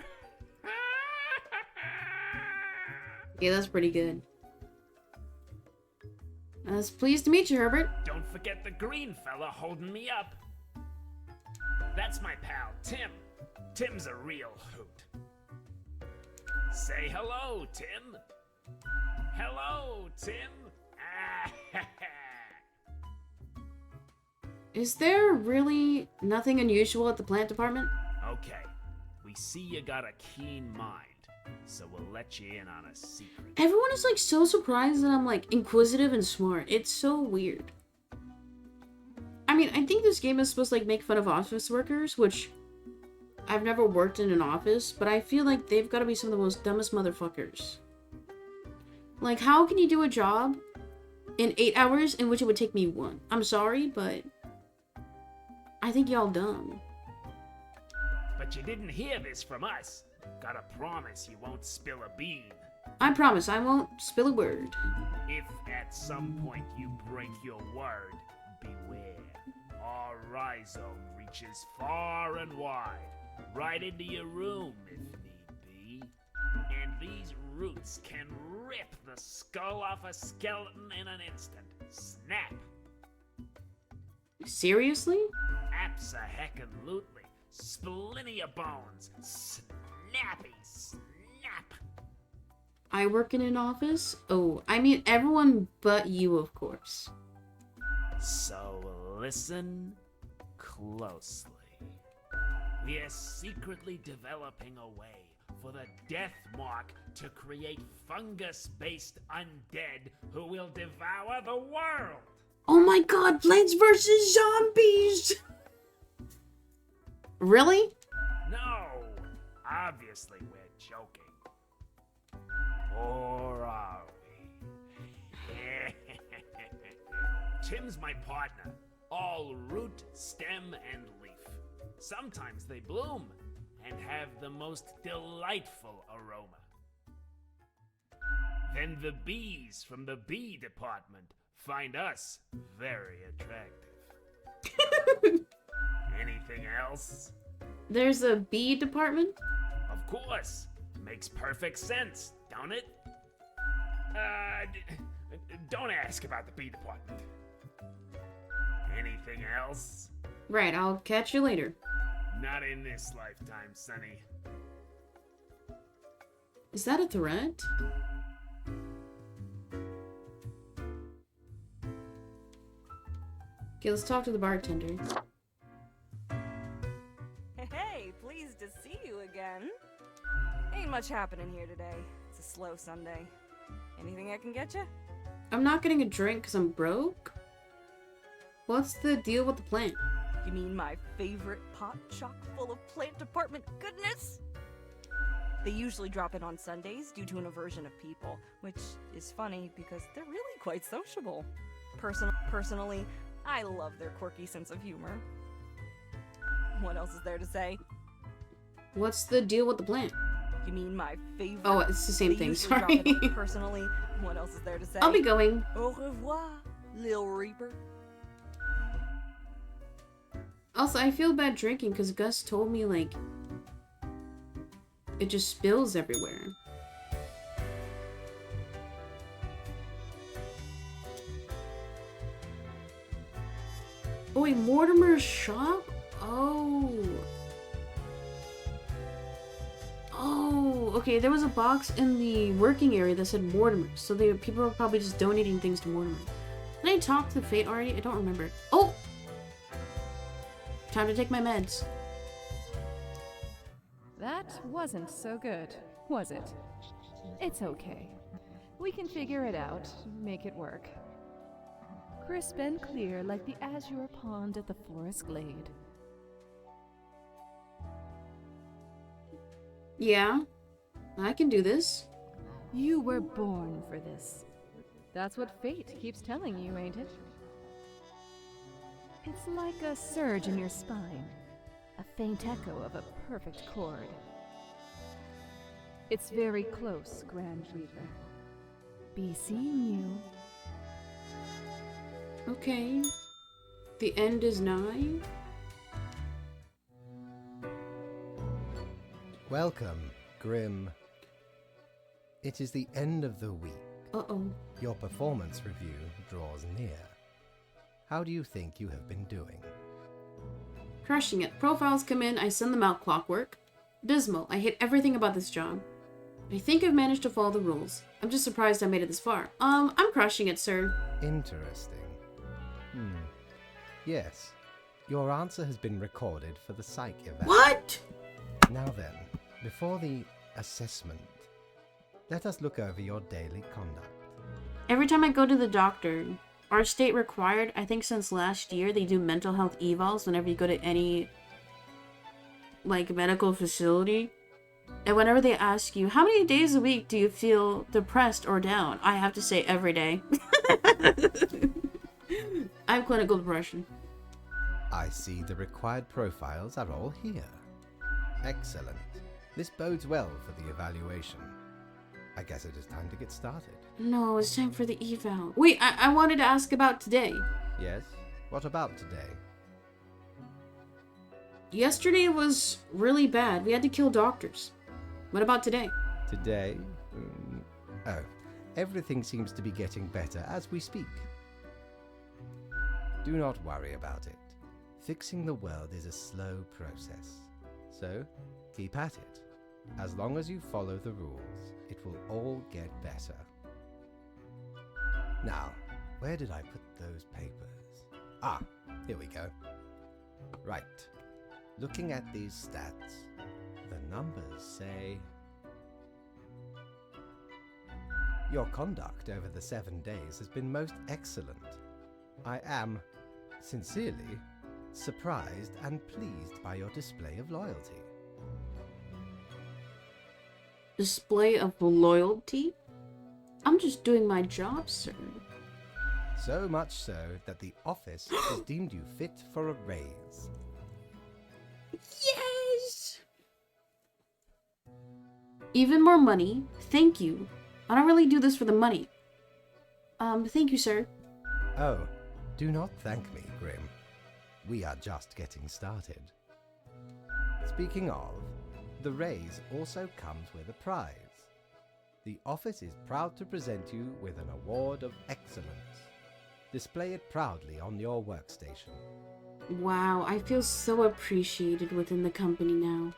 Yeah, that's pretty good. I was pleased to meet you, Herbert. Don't forget the green fella holding me up. That's my pal, Tim. Tim's a real hoot. Say hello, Tim. Hello, Tim. Is there really nothing unusual at the plant department? Okay, we see you got a keen mind, so we'll let you in on a secret. Everyone is like so surprised that I'm like inquisitive and smart. It's so weird. I mean, I think this game is supposed to like make fun of office workers, which I've never worked in an office, but I feel like they've got to be some of the most dumbest motherfuckers. Like, how can you do a job in 8 hours in which it would take me 1? I'm sorry, but I think y'all dumb. But you didn't hear this from us. Gotta promise you won't spill a bean. I promise I won't spill a word. If at some point you break your word, beware. Our rhizome reaches far and wide, right into your room if need be. And these roots can rip the skull off a skeleton in an instant. Snap! Seriously? Abso-heckin-lutely. Splinter your bones. Snappy snap. I work in an office? Oh, I mean everyone but you, of course. So listen closely. We are secretly developing a way for the Death Mark to create fungus-based undead who will devour the world. Oh my god, Plants vs. Zombies! Really? No, obviously we're joking. Or are we? Tim's my partner, all root, stem, and leaf. Sometimes they bloom and have the most delightful aroma. Then the bees from the bee department find us very attractive. Anything else? There's a bee department? Of course. Makes perfect sense, don't it? Don't ask about the bee department. Anything else? Right, I'll catch you later. Not in this lifetime, Sonny. Is that a threat? Okay, let's talk to the bartender. Hey, pleased to see you again. Ain't much happening here today. It's a slow Sunday. Anything I can get you? I'm not getting a drink because I'm broke? What's the deal with the plant? You mean my favorite pot chock full of plant department goodness? They usually drop in on Sundays due to an aversion of people, which is funny because they're really quite sociable. Personally, I love their quirky sense of humor. What else is there to say? What's the deal with the plant? You mean my favorite? Oh, it's the same They thing, usually drop sorry. in on- Personally, what else is there to say? I'll be going. Au revoir, Lil Reaper. Also, I feel bad drinking because Gus told me, like, it just spills everywhere. Oh, wait, Mortimer's shop? Oh. okay, there was a box in the working area that said Mortimer, so people were probably just donating things to Mortimer. Did I talk to Fate already? I don't remember. Oh! Time to take my meds. That wasn't so good, was it? It's okay. We can figure it out, make it work. Crisp and clear like the azure pond at the forest glade. Yeah, I can do this. You were born for this. That's what fate keeps telling you, ain't it? It's like a surge in your spine, a faint echo of a perfect chord. It's very close, Grand Reaper. Be seeing you. Okay. The end is nigh. Welcome, Grim. It is the end of the week. Uh-oh. Your performance review draws near. How do you think you have been doing? Crushing it. Profiles come in, I send them out clockwork. Dismal. I hate everything about this job. I think I've managed to follow the rules. I'm just surprised I made it this far. I'm crushing it, sir. Interesting. Yes. Your answer has been recorded for the psych eval. What? Now then, before the assessment, let us look over your daily conduct. Every time I go to the doctor, our state required, I think since last year, they do mental health evals whenever you go to any, like, medical facility. And whenever they ask you, how many days a week do you feel depressed or down? I have to say every day. I have clinical depression. I see the required profiles are all here. Excellent. This bodes well for the evaluation. I guess it is time to get started. No, it's time for the eval. Wait, I wanted to ask about today. Yes? What about today? Yesterday was really bad. We had to kill doctors. What about today? Today? Oh, everything seems to be getting better as we speak. Do not worry about it. Fixing the world is a slow process. So, keep at it. As long as you follow the rules, it will all get better. Now, where did I put those papers? Ah, here we go. Right. Looking at these stats, the numbers say... Your conduct over the 7 days has been most excellent. I am, sincerely, surprised and pleased by your display of loyalty. Display of loyalty? I'm just doing my job, sir. So much so that the office has deemed you fit for a raise. Yes! Even more money? Thank you. I don't really do this for the money. Thank you, sir. Oh, do not thank me, Grim. We are just getting started. Speaking of, the raise also comes with a prize. The office is proud to present you with an award of excellence. Display it proudly on your workstation. Wow, I feel so appreciated within the company now.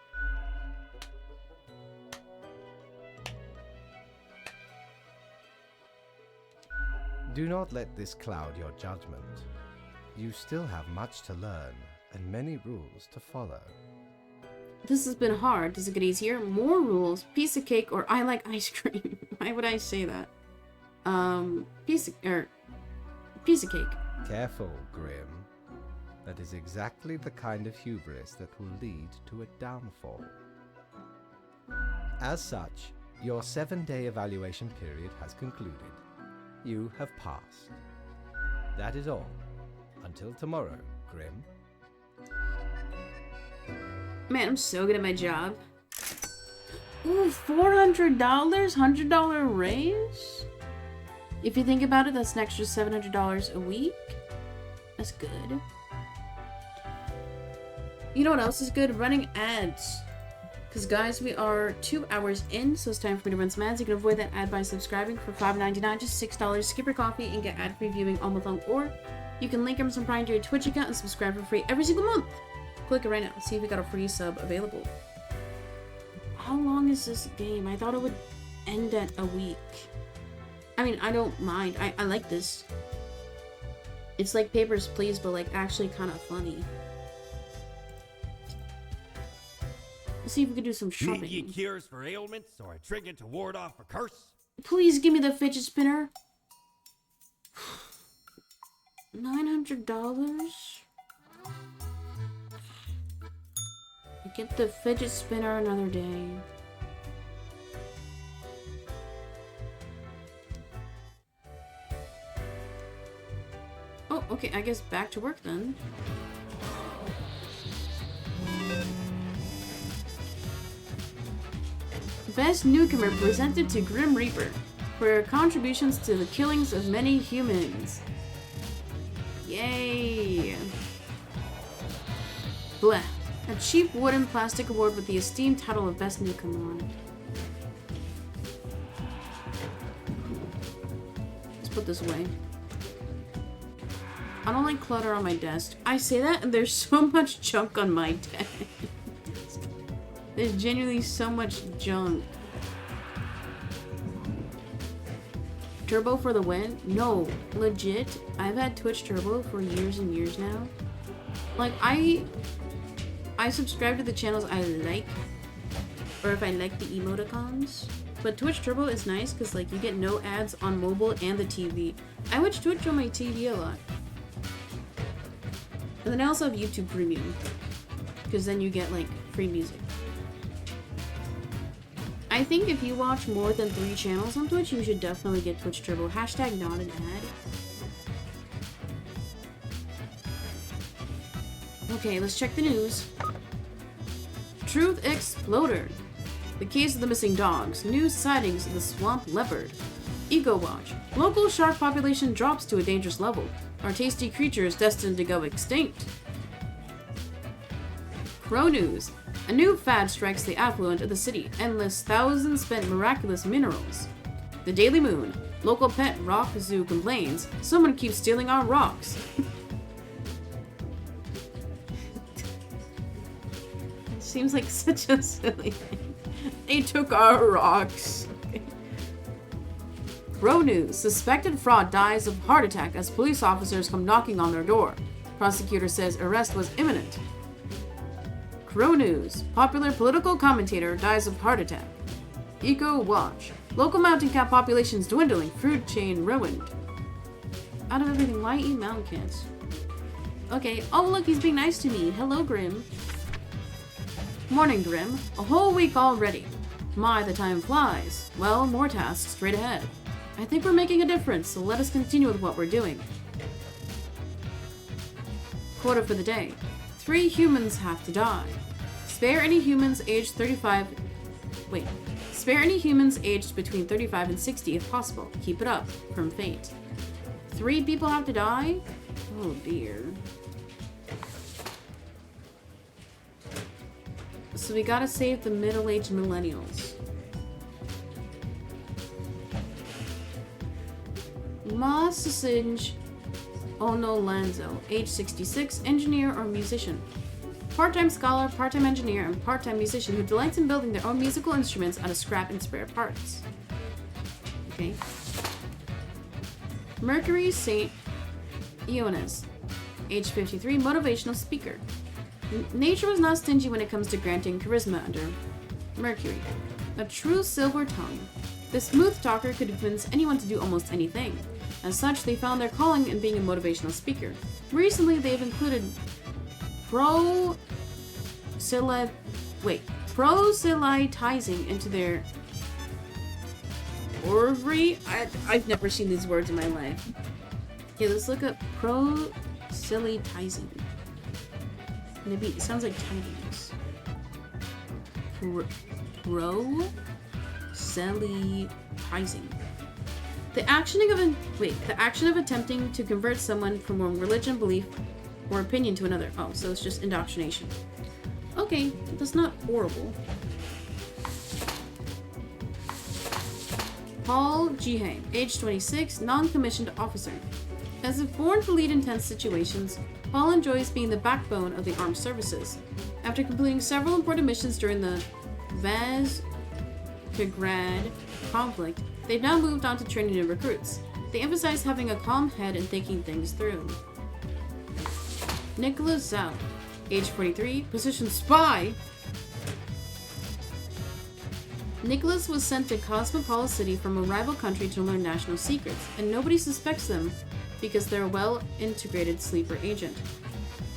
Do not let this cloud your judgment. You still have much to learn and many rules to follow. This has been hard. Does it get easier? More rules, piece of cake, or I like ice cream. Why would I say that? Piece of cake. Careful, Grim. That is exactly the kind of hubris that will lead to a downfall. As such, your 7-day evaluation period has concluded. You have passed. That is all. Until tomorrow, Grim. Man, I'm so good at my job. Ooh, $400? $100 raise? If you think about it, that's an extra $700 a week. That's good. You know what else is good? Running ads. Because guys, we are 2 hours in, so it's time for me to run some ads. You can avoid that ad by subscribing for $5.99, just $6. Skip your coffee and get ad-free viewing all month long. Or you can link Amazon Prime to your Twitch account and subscribe for free every single month. Click it right now. See if we got a free sub available. How long is this game? I thought it would end at a week. I mean, I don't mind. I like this. It's like Papers, Please, but like actually kind of funny. Let's see if we can do some Need ye shopping. cures for ailments or a trinket to ward off a curse? Please give me the fidget spinner. $900? I get the fidget spinner another day. Oh, okay, I guess back to work then. Best Newcomer presented to Grim Reaper for your contributions to the killings of many humans. Yay! Bleh. A cheap wooden plastic award with the esteemed title of Best Newcomer on it. Let's put this away. I don't like clutter on my desk. I say that and there's so much junk on my desk. There's genuinely so much junk. Turbo for the win? No, legit. I've had Twitch Turbo for years and years now. Like, I subscribe to the channels I like, or if I like the emoticons. But Twitch Turbo is nice because like you get no ads on mobile and the TV. I watch Twitch on my TV a lot. And then I also have YouTube Premium, because then you get like free music. I think if you watch more than 3 channels on Twitch, you should definitely get Twitch Turbo. Hashtag not an ad. Okay, let's check the news. Truth exploded. The case of the missing dogs. New sightings of the swamp leopard. Eco Watch. Local shark population drops to a dangerous level. Our tasty creatures destined to go extinct. Crow News. A new fad strikes the affluent of the city. Endless thousands spent miraculous minerals. The Daily Moon. Local pet rock zoo complains. Someone keeps stealing our rocks. Seems like such a silly thing. They took our rocks. Crow News. Suspected fraud dies of heart attack as police officers come knocking on their door. Prosecutor says arrest was imminent. Crow News. Popular political commentator dies of heart attack. Eco Watch. Local mountain cat populations dwindling. Food chain ruined. Out of everything, why eat mountain cats? Okay. Oh look, he's being nice to me. Hello, Grim. Morning, Grim. A whole week already. My, the time flies. Well, more tasks straight ahead. I think we're making a difference, so let us continue with what we're doing. Quota for the day. 3 humans have to die. Spare any humans aged 35... Wait. Spare any humans aged between 35 and 60 if possible. Keep it up. From Fate. 3 people have to die? Oh dear. So we gotta save the middle-aged millennials. Sausage Ono Lanzo, age 66, engineer or musician. Part-time scholar, part-time engineer, and part-time musician who delights in building their own musical instruments out of scrap and spare parts. Okay. Mercury St. Ioannis, age 53, motivational speaker. Nature was not stingy when it comes to granting charisma under Mercury. A true silver tongue. The smooth talker could convince anyone to do almost anything. As such, they found their calling in being a motivational speaker. Recently, they've included proselytizing into their orrery. I've never seen these words in my life. Okay, let's look up proselytizing. Maybe it sounds like tidings. Proselytizing. The action of attempting to convert someone from one religion, belief, or opinion to another. Oh, so it's just indoctrination. Okay, that's not horrible. Paul Jihae, age 26, non-commissioned officer. As if born to lead intense situations, Paul enjoys being the backbone of the armed services. After completing several important missions during the Vaz-Kagrad conflict, they've now moved on to training new recruits. They emphasize having a calm head and thinking things through. Nicholas Zhao, age 43, position spy. Nicholas was sent to Cosmopolis City from a rival country to learn national secrets, and nobody suspects them because they're a well-integrated sleeper agent.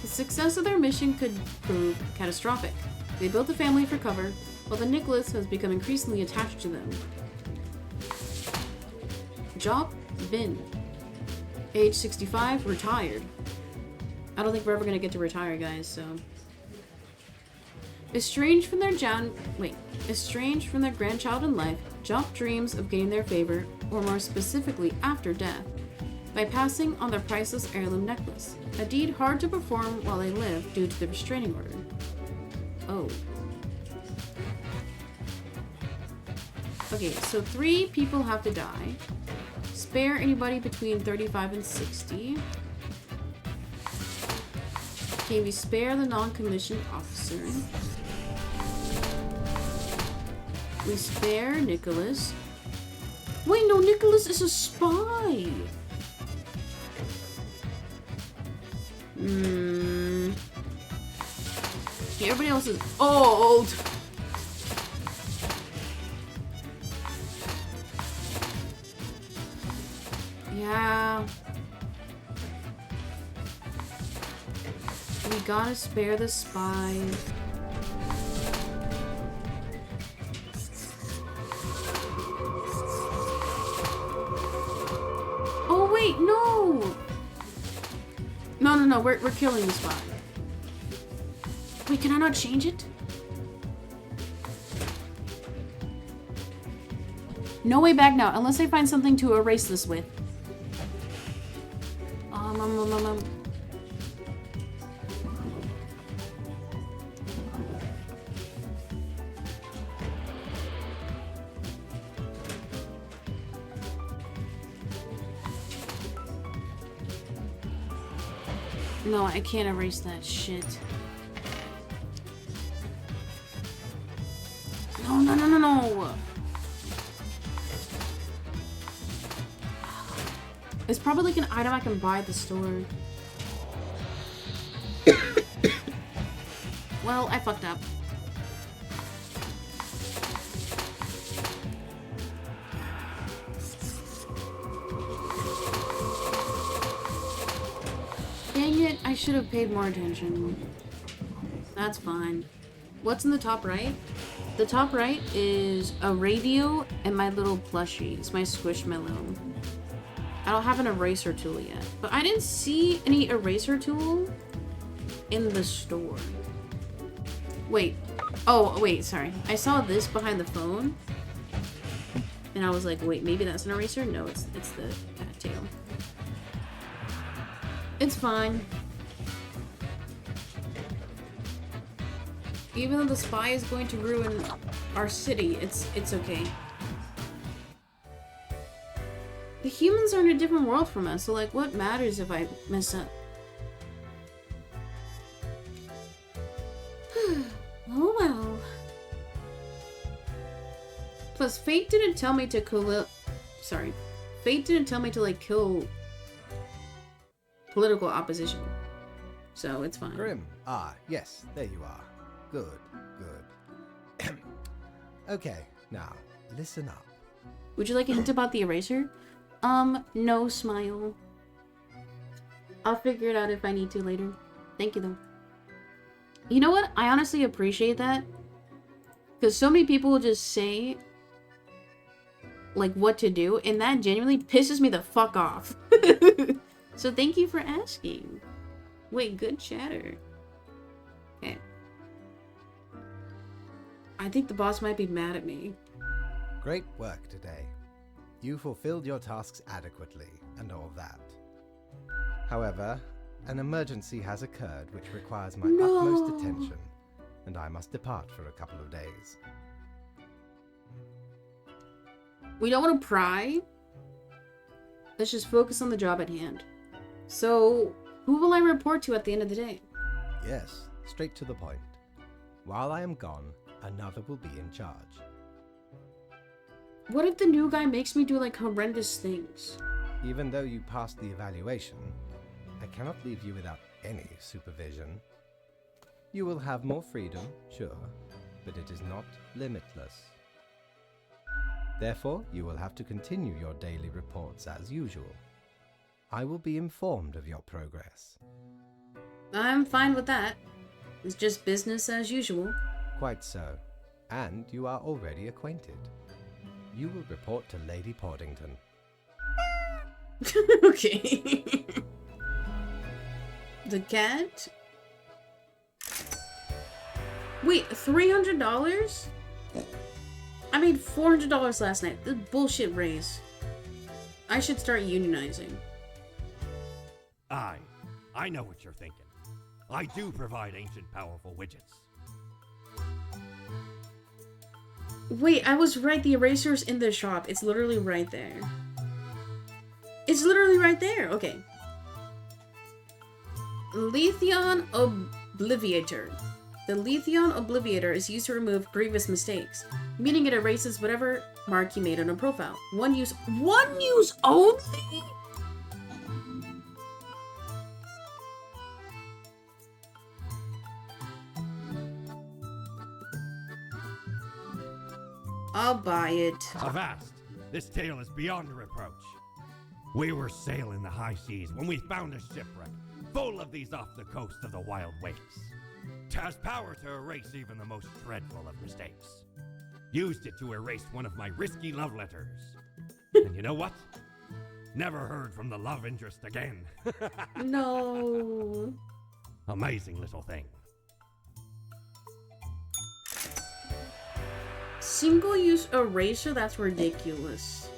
The success of their mission could prove catastrophic. They built a family for cover, while the Nicholas has become increasingly attached to them. Job Bin, age 65, retired. I don't think we're ever gonna get to retire, guys, so... Estranged from their grandchild in life, Job dreams of gaining their favor, or more specifically, after death, by passing on their priceless heirloom necklace, a deed hard to perform while they live due to the restraining order. Oh. Okay, so 3 people have to die. Spare anybody between 35 and 60. Okay, we spare the non-commissioned officer. We spare Nicholas. Wait, no, Nicholas is a spy! Everybody else is old! Yeah. We gotta spare the spies. Oh wait, no! No, we're killing the spy. Wait, can I not change it? No way back now, unless I find something to erase this with. No, I can't erase that shit. No. It's probably like an item I can buy at the store. Well, I fucked up. Dang it, I should have paid more attention. That's fine. What's in the top right? The top right is a radio and my little plushie. It's my Squishmallow. I don't have an eraser tool yet. But I didn't see any eraser tool in the store. Wait. Oh, wait, sorry. I saw this behind the phone. And I was like, wait, maybe that's an eraser? No, it's the cattail. It's fine. Even though the spy is going to ruin our city, it's okay. The humans are in a different world from us, so like, what matters if I mess up? Oh well. Plus, Fate didn't tell me to kill. Fate didn't tell me to like kill political opposition, so it's fine. Grim. Ah, yes, there you are. Good. Okay, now, listen up. Would you like a hint about the eraser? No, Smile. I'll figure it out if I need to later. Thank you, though. You know what? I honestly appreciate that. Because so many people will just say, like, what to do, and that genuinely pisses me the fuck off. So thank you for asking. Wait, good chatter. Okay. I think the boss might be mad at me. Great work today. You fulfilled your tasks adequately, and all that. However, an emergency has occurred which requires my utmost attention, and I must depart for a couple of days. We don't want to pry. Let's just focus on the job at hand. So, who will I report to at the end of the day? Yes, straight to the point. While I am gone, another will be in charge. What if the new guy makes me do like horrendous things? Even though you passed the evaluation, I cannot leave you without any supervision. You will have more freedom, sure, but it is not limitless. Therefore, you will have to continue your daily reports as usual. I will be informed of your progress. I'm fine with that. It's just business as usual. Quite so. And you are already acquainted. You will report to Lady Portington. Okay. The cat? Wait, $300? I made $400 last night. This bullshit raise. I should start unionizing. I know what you're thinking. I do provide ancient powerful widgets. Wait, I was right. The eraser's in the shop. It's literally right there. It's literally right there. Okay. Letheon Obliviator. The Letheon Obliviator is used to remove grievous mistakes, meaning it erases whatever mark you made on a profile. One use only? I'll buy it. Avast! This tale is beyond reproach. We were sailing the high seas when we found a shipwreck full of these off the coast of the wild wastes. 'Twas power to erase even the most dreadful of mistakes. Used it to erase one of my risky love letters. And you know what? Never heard from the love interest again. No. Amazing little thing. Single-use eraser? That's ridiculous.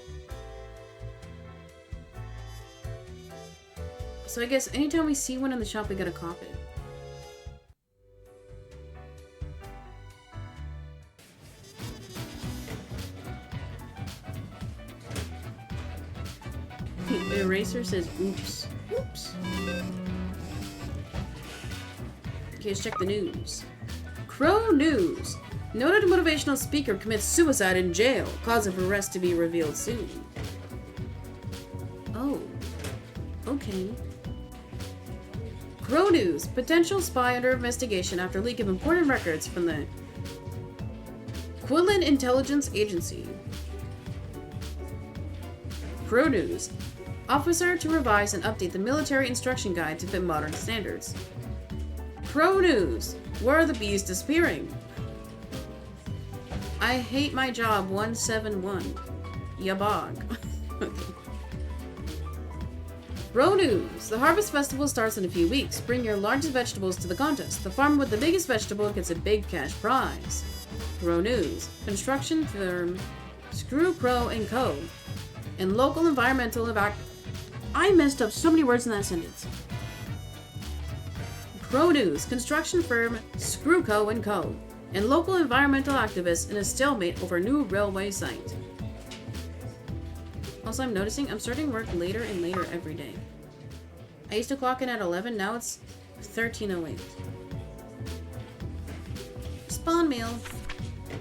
So I guess anytime we see one in the shop, we gotta cop it. The eraser says oops. Oops. Okay, let's check the news. Crow News. Noted motivational speaker commits suicide in jail. Cause of arrest to be revealed soon. Oh. Okay. Crow News. Potential spy under investigation after leak of important records from the Quillen Intelligence Agency. Crow News. Officer to revise and update the military instruction guide to fit modern standards. Crow News. Where are the bees disappearing? I hate my job 171. Yabog. Okay. Crow News. The Harvest Festival starts in a few weeks. Bring your largest vegetables to the contest. The farmer with the biggest vegetable gets a big cash prize. Crow News. Construction firm Screw Crow & Co. And local environmental I messed up so many words in that sentence. Crow News. Construction firm Screw Co. & Co. And local environmental activists in a stalemate over new railway site. Also, I'm noticing I'm starting work later and later every day. I used to clock in at 11, now it's 13:08. Spawn mail.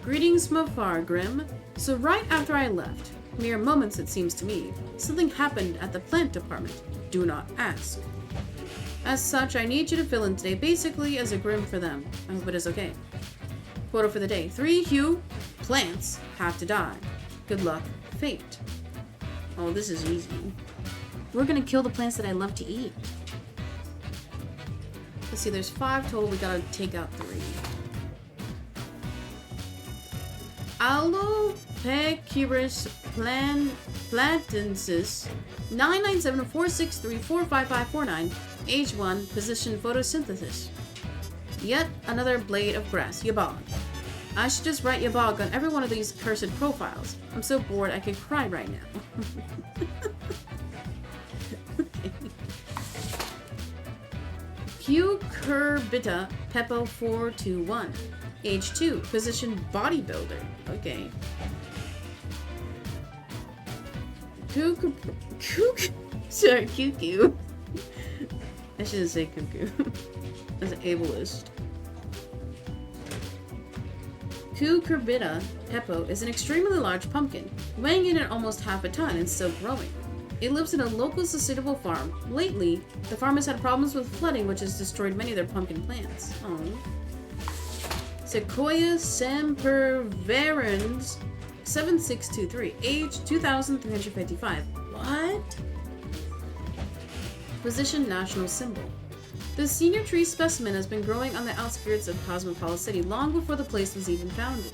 Greetings from afar, Grim. So right after I left, mere moments it seems to me, something happened at the plant department. Do not ask. As such, I need you to fill in today basically as a Grim for them. I hope it is okay. Quota for the day. 3 Hugh plants have to die. Good luck, Fate. Oh, this is easy. We're gonna kill the plants that I love to eat. Let's see, there's 5 total. We gotta take out 3. Alopecuris plantensis 99746345549. Age 1. Position photosynthesis. Yet another blade of grass. Yabog. I should just write Yabog on every one of these cursed profiles. I'm so bored I could cry right now. Okay. Cucurbita Peppo 421. Age 2. Position bodybuilder. Okay. Sorry, cuckoo. I shouldn't say cuckoo. That's ableist. Cucurbita pepo is an extremely large pumpkin, weighing in at almost half a ton and still growing. It lives in a local sustainable farm. Lately, the farm has had problems with flooding, which has destroyed many of their pumpkin plants. Oh. Sequoia sempervirens 7623, age 2355. What? Position national symbol. The senior tree specimen has been growing on the outskirts of Cosmopolis City long before the place was even founded.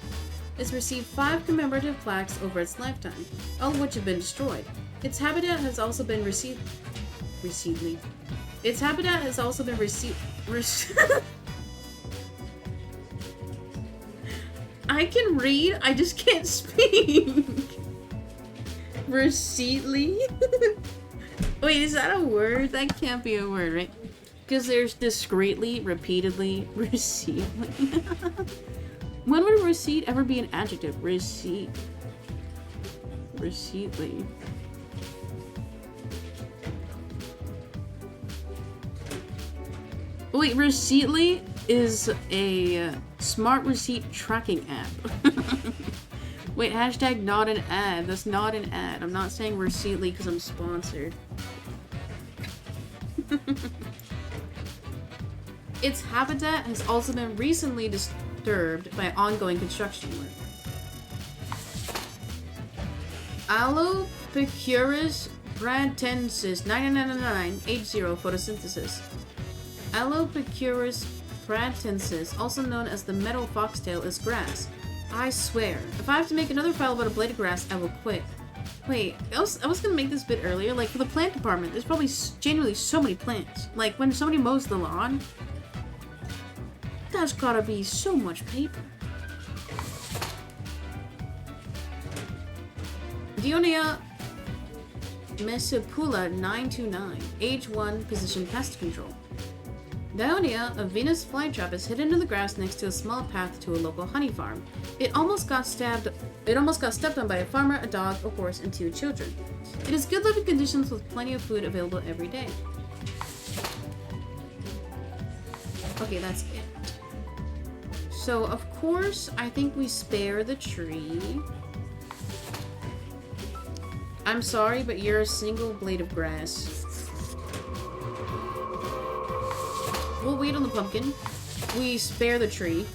It's received 5 commemorative plaques over its lifetime, all of which have been destroyed. Its habitat has also been I can read, I just can't speak. Recently? Wait, is that a word? That can't be a word, right? Because there's discreetly, repeatedly, recently. When would receipt ever be an adjective? Receipt. Recently. Wait, Receiptly is a smart receipt tracking app. Wait, hashtag not an ad. That's not an ad. I'm not saying Receiptly because I'm sponsored. Its habitat has also been recently disturbed by ongoing construction work. Alopecuris pratensis 9999 H0 photosynthesis. Alopecuris pratensis, also known as the meadow foxtail, is grass. I swear, if I have to make another file about a blade of grass, I will quit. Wait, I was gonna make this bit earlier. Like, for the plant department, there's probably genuinely so many plants. Like, when somebody mows the lawn, that's gotta be so much paper. Dionia Mesipula 929, age 1, position pest control. Dionia, a Venus flytrap, is hidden in the grass next to a small path to a local honey farm. It almost got stepped on by a farmer, a dog, a horse, and 2 children. It is good living conditions with plenty of food available every day. Okay, that's it. So, of course, I think we spare the tree. I'm sorry, but you're a single blade of grass. We'll wait on the pumpkin. We spare the tree.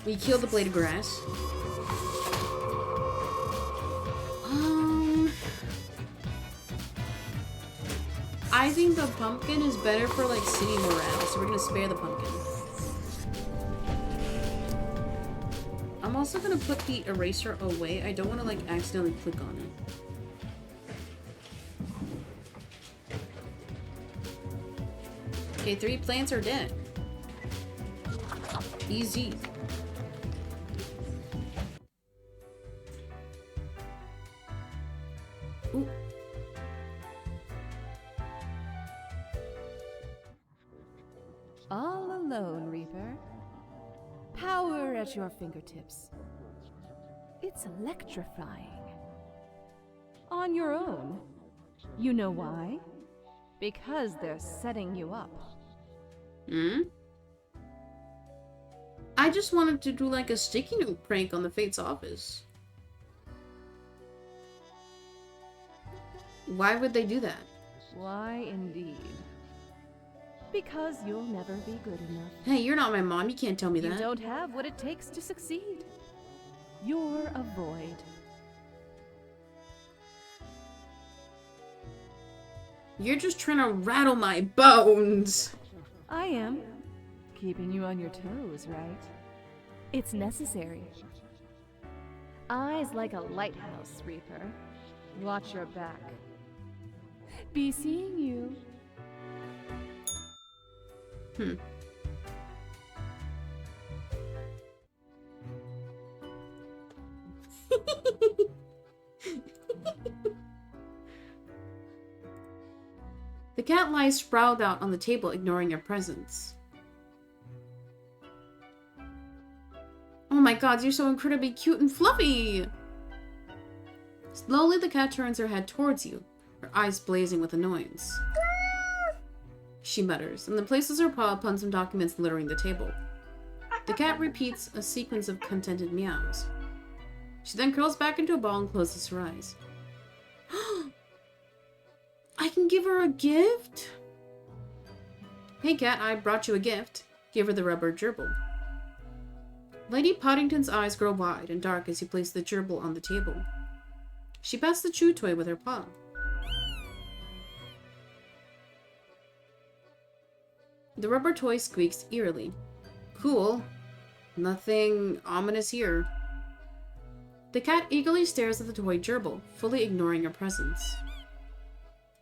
We kill the blade of grass. I think the pumpkin is better for like city morale, so we're gonna spare the pumpkin. I'm also gonna put the eraser away. I don't want to like accidentally click on it. Okay, 3 plants are dead. Easy. Ooh. All alone, Reaper. Power at your fingertips. It's electrifying. On your own. You know why? Because they're setting you up. Hmm? I just wanted to do like a sticky note prank on the Fate's office. Why would they do that? Why indeed? Because you'll never be good enough. Hey, you're not my mom. You can't tell me You that. don't have what it takes to succeed. You're a void. You're just trying to rattle my bones. I am. Keeping you on your toes, right? It's necessary. Eyes like a lighthouse, Reaper. Watch your back. Be seeing you. The cat lies sprawled out on the table, ignoring your presence. Oh my god, you're so incredibly cute and fluffy! Slowly, the cat turns her head towards you, her eyes blazing with annoyance. Shh. she mutters, and then places her paw upon some documents littering the table. The cat repeats a sequence of contented meows. She then curls back into a ball and closes her eyes. I can give her a gift? Hey cat, I brought you a gift. Give her the rubber gerbil. Lady Poddington's eyes grow wide and dark as you place the gerbil on the table. She pats the chew toy with her paw. The rubber toy squeaks eerily. Cool. Nothing ominous here. The cat eagerly stares at the toy gerbil, fully ignoring your presence.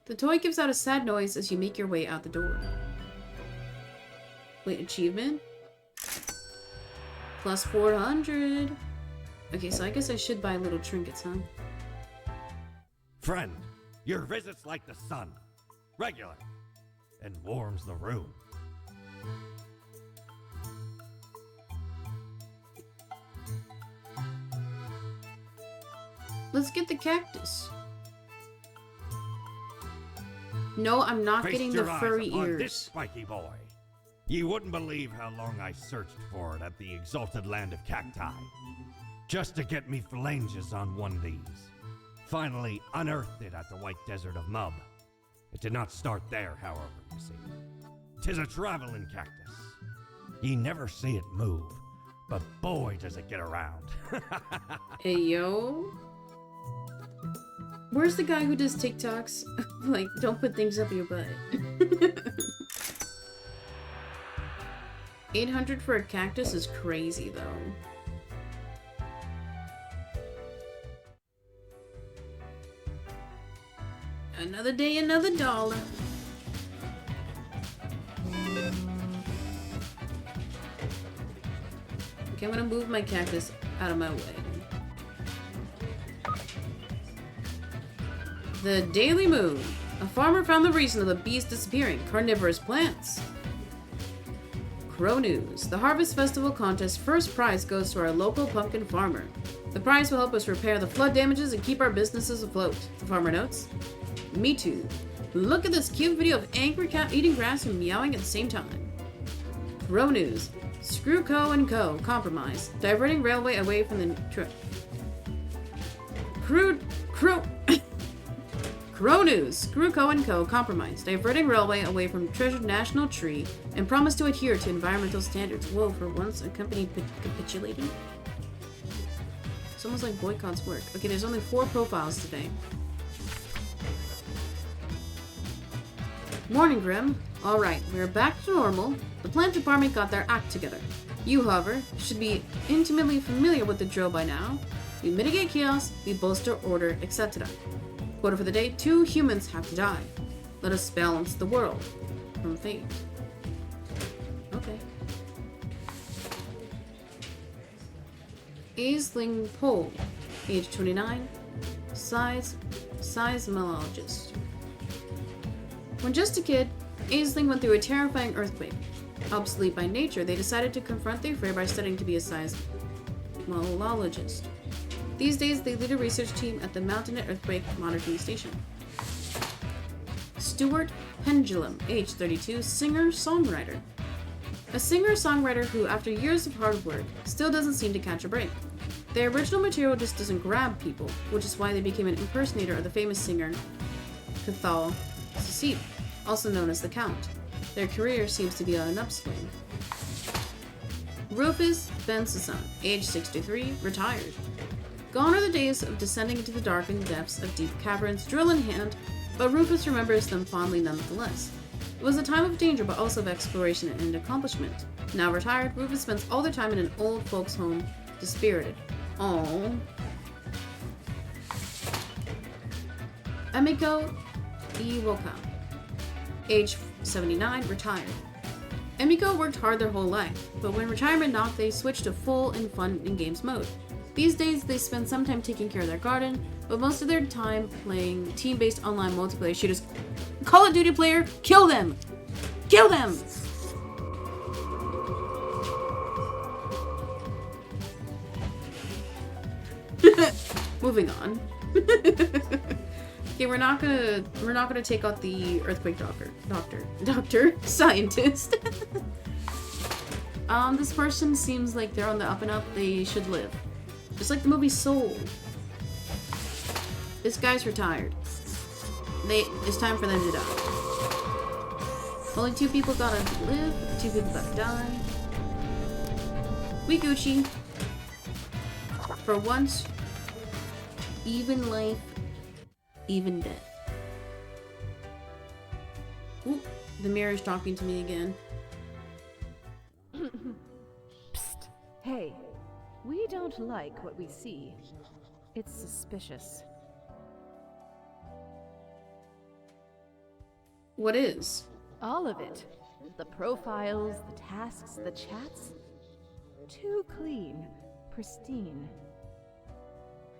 The toy gives out a sad noise as you make your way out the door. Wait, achievement? Plus 400. Okay, so I guess I should buy little trinkets, huh? Friend, your visit's like the sun. Regular. And warms the room. Let's get the cactus. No, I'm not Feast getting the your eyes furry upon ears. This spiky boy. You wouldn't believe how long I searched for it at the exalted land of cacti. Just to get me phalanges on one of these. Finally unearthed it at the White Desert of Mub. It did not start there, however, you see. 'Tis a traveling cactus. Ye never see it move, but boy does it get around. Hey, yo. Where's the guy who does TikToks? Like, don't put things up your butt. 800 for a cactus is crazy, though. Another day, another dollar. Okay, I'm gonna move my cactus out of my way. The Daily Moon. A farmer found the reason of the bees disappearing. Carnivorous plants. Crow News. The Harvest Festival contest first prize goes to our local pumpkin farmer. The prize will help us repair the flood damages and keep our businesses afloat. The farmer notes. Me too. Look at this cute video of angry cat eating grass and meowing at the same time. Crow News. Screw Co. and Co. Compromise. Diverting railway away from the Crow News. Screw Co. and Co. Compromise. Diverting railway away from treasured national tree and promise to adhere to environmental standards. Whoa, for once a company capitulating? It's almost like boycotts work. Okay, there's only 4 profiles today. Morning, Grim. Alright, we're back to normal. The plant department got their act together. You, however, should be intimately familiar with the drill by now. We mitigate chaos, we bolster order, etc. Quote for the day, 2 humans have to die. Let us balance the world. From Fate. Okay. Aisling Pole, age 29, seismologist. When just a kid, Aisling went through a terrifying earthquake. Obsolete by nature, they decided to confront the affair by studying to be a seismologist. These days, they lead a research team at the Mountain Earthquake Monitoring Station. Stuart Pendulum, age 32, singer-songwriter. A singer-songwriter who, after years of hard work, still doesn't seem to catch a break. Their original material just doesn't grab people, which is why they became an impersonator of the famous singer Cathal Sisip, also known as the Count. Their career seems to be on an upswing. Rufus Bensasson, age 63, retired. Gone are the days of descending into the darkened depths of deep caverns, drill in hand, but Rufus remembers them fondly nonetheless. It was a time of danger, but also of exploration and accomplishment. Now retired, Rufus spends all their time in an old folks' home, dispirited. Aww. Emiko Iwoka, age 79, retired. Emiko worked hard their whole life, but when retirement knocked, they switched to full and fun and games mode. These days, they spend some time taking care of their garden, but most of their time playing team-based online multiplayer shooters. Call of Duty player, kill them! Kill them! Moving on. Okay, we're not gonna take out the earthquake doctor scientist. This person seems like they're on the up and up. They should live, just like the movie Soul. This guy's retired. It's time for them to die. Only 2 people gotta live. 2 people gotta die. We Gucci. For once, even life, even death. Ooh, the mirror's talking to me again. Psst. Hey, we don't like what we see. It's suspicious. What is? All of it. The profiles, the tasks, the chats. Too clean, pristine.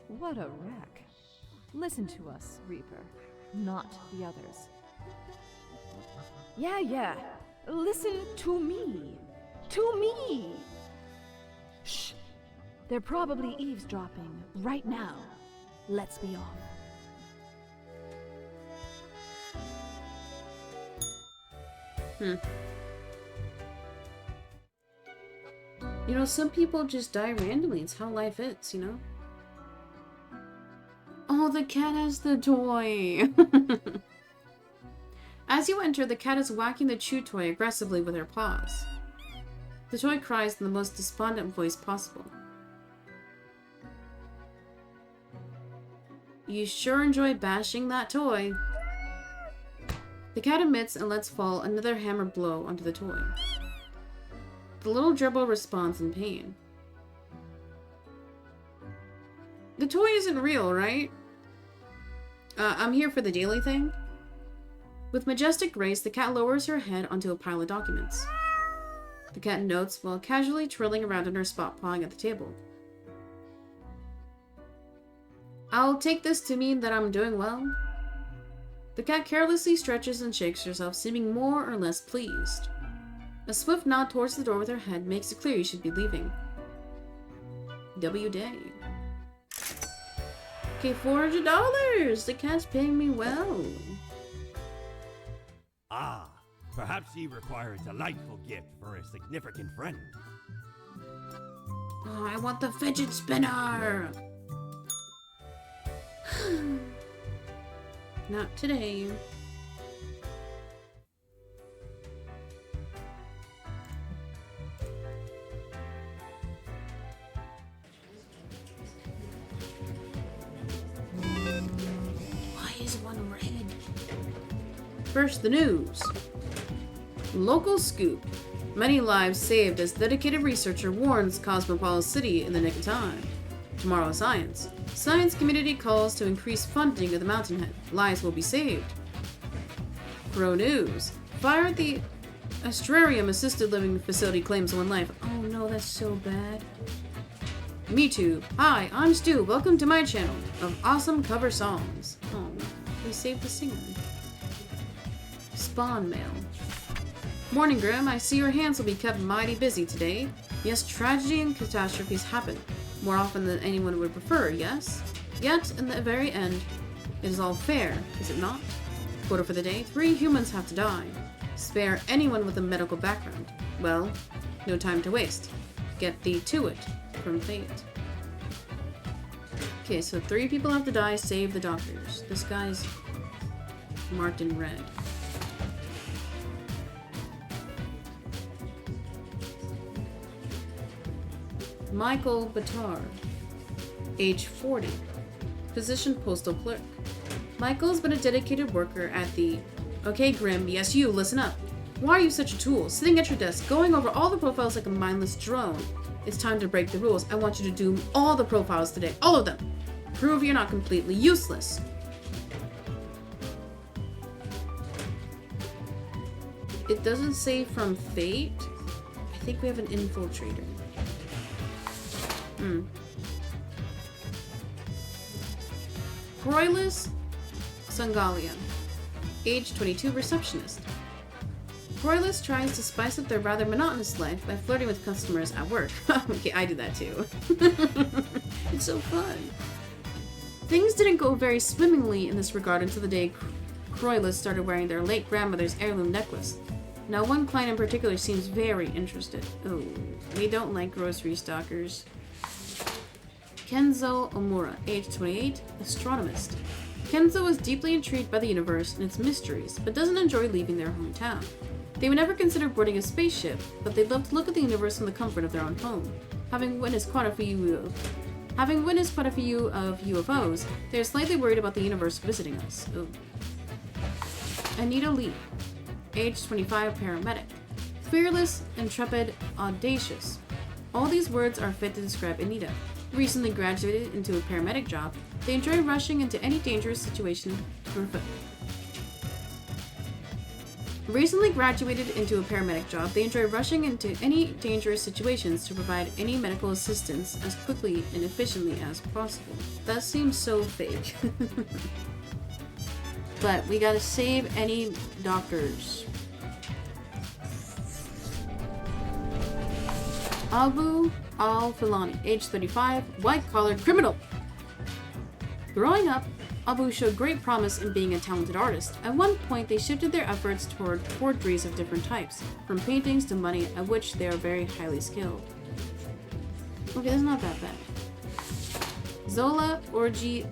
What a wreck. Listen to us, Reaper, not the others. Yeah. Listen to me. To me! Shh. They're probably eavesdropping right now. Let's be off. You know, some people just die randomly. It's how life is, you know? Oh, the cat has the toy! As you enter, the cat is whacking the chew toy aggressively with her paws. The toy cries in the most despondent voice possible. You sure enjoy bashing that toy. The cat emits and lets fall another hammer blow onto the toy. The little gerbil responds in pain. The toy isn't real, right? I'm here for the daily thing. With majestic grace, the cat lowers her head onto a pile of documents. The cat notes while casually twirling around in her spot, pawing at the table. I'll take this to mean that I'm doing well. The cat carelessly stretches and shakes herself, seeming more or less pleased. A swift nod towards the door with her head makes it clear you should be leaving. W day. Okay, $400! The cat's paying me well. Ah, perhaps he requires a delightful gift for a significant friend. Oh, I want the fidget spinner! Not today. Why is one red? First, the news. Local scoop. Many lives saved as dedicated researcher warns Cosmopolis City in the nick of time. Tomorrow science. Science community calls to increase funding of the Mountainhead. Lives will be saved. Pro News. Fire at the Astrarium assisted living facility claims one life. Oh no, that's so bad. Me Too. Hi, I'm Stu. Welcome to my channel of awesome cover songs. Oh, we saved the singer. Spawn mail. Morning, Grim. I see your hands will be kept mighty busy today. Yes, tragedy and catastrophes happen. More often than anyone would prefer, yes? Yet, in the very end, it is all fair, is it not? Quota for the day, 3 humans have to die. Spare anyone with a medical background. Well, no time to waste. Get thee to it, from fate. Okay, so 3 people have to die, save the doctors. This guy's marked in red. Michael Batar, age 40, position postal clerk. Michael's been a dedicated worker at the... Okay, Grim, yes you, listen up. Why are you such a tool? Sitting at your desk, going over all the profiles like a mindless drone. It's time to break the rules. I want you to do all the profiles today, all of them. Prove you're not completely useless. It doesn't say from fate. I think we have an infiltrator. Broilus Sangalia, age 22, receptionist. Broilus tries to spice up their rather monotonous life by flirting with customers at work. Okay, I do that too. It's so fun. Things didn't go very swimmingly in this regard until the day Croylus started wearing their late grandmother's heirloom necklace. Now, one client in particular seems very interested. Oh, we don't like grocery stalkers. Kenzo Omura, age 28, astronomist. Kenzo is deeply intrigued by the universe and its mysteries, but doesn't enjoy leaving their hometown. They would never consider boarding a spaceship, but they'd love to look at the universe from the comfort of their own home. Having witnessed quite a few of UFOs, they are slightly worried about the universe visiting us. Oh. Anita Lee, age 25, paramedic. Fearless, intrepid, audacious. All these words are fit to describe Anita. Recently graduated into a paramedic job, they enjoy rushing into any dangerous situation to provide any medical assistance as quickly and efficiently as possible. That seems so fake. But we gotta save any doctors. Abu Al-Filani, age 35, white-collar criminal. Growing up, Abu showed great promise in being a talented artist. At one point, they shifted their efforts toward forgeries of different types, from paintings to money, at which they are very highly skilled. Okay, that's not that bad. Zola Orji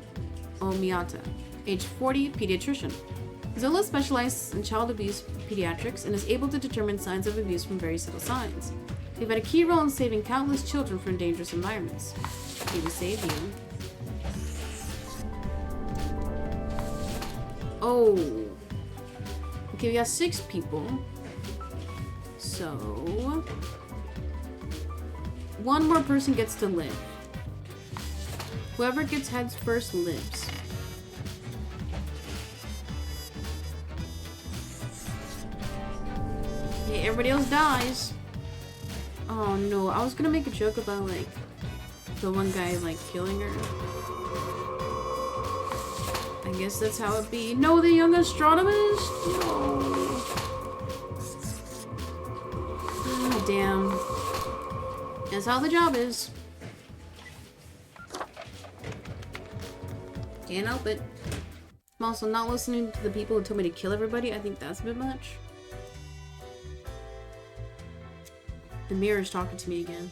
Omiata, age 40, pediatrician. Zola specializes in child abuse pediatrics and is able to determine signs of abuse from very subtle signs. They've had a key role in saving countless children from dangerous environments. He will save you. Oh. Okay, we got 6 people. So... one more person gets to live. Whoever gets heads first lives. Okay, everybody else dies. Oh no, I was gonna make a joke about like the one guy like killing her. I guess that's how it be. No, the young astronomist? No. Ah, damn. That's how the job is. Can't help it. I'm also not listening to the people who told me to kill everybody. I think that's a bit much. The mirror's talking to me again.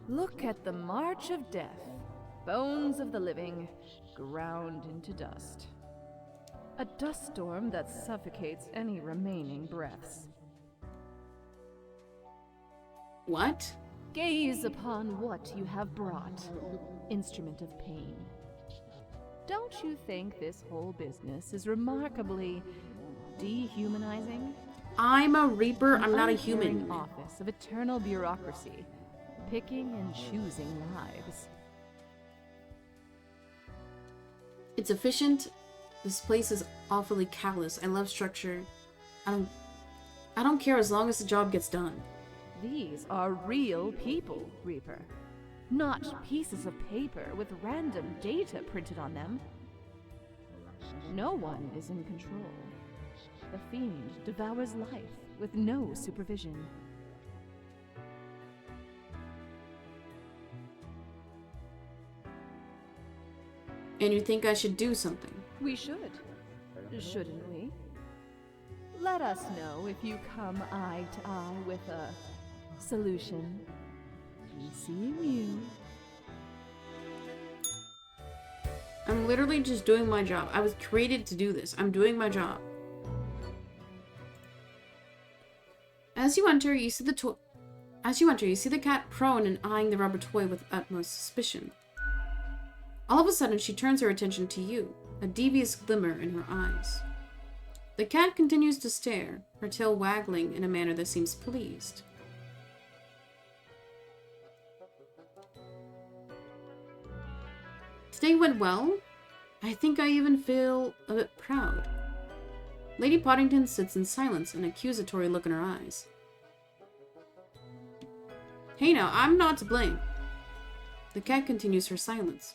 Look at the march of death. Bones of the living, ground into dust. A dust storm that suffocates any remaining breaths. What? Gaze upon what you have brought, instrument of pain. Don't you think this whole business is remarkably dehumanizing? I'm a reaper, I'm not a An human. uncaring office of eternal bureaucracy, picking and choosing lives. It's efficient. This place is awfully callous. I love structure. I don't care as long as the job gets done. These are real people, Reaper. Not pieces of paper with random data printed on them. No one is in control. The fiend devours life with no supervision. And you think I should do something? We should. Shouldn't we? Let us know if you come eye to eye with a solution. We see you. I'm literally just doing my job. I was created to do this. I'm doing my job. As you enter, you see the cat prone and eyeing the rubber toy with utmost suspicion. All of a sudden, she turns her attention to you, a devious glimmer in her eyes. The cat continues to stare, her tail waggling in a manner that seems pleased. Today went well. I think I even feel a bit proud. Lady Poddington sits in silence, an accusatory look in her eyes. Hey now, I'm not to blame. The cat continues her silence.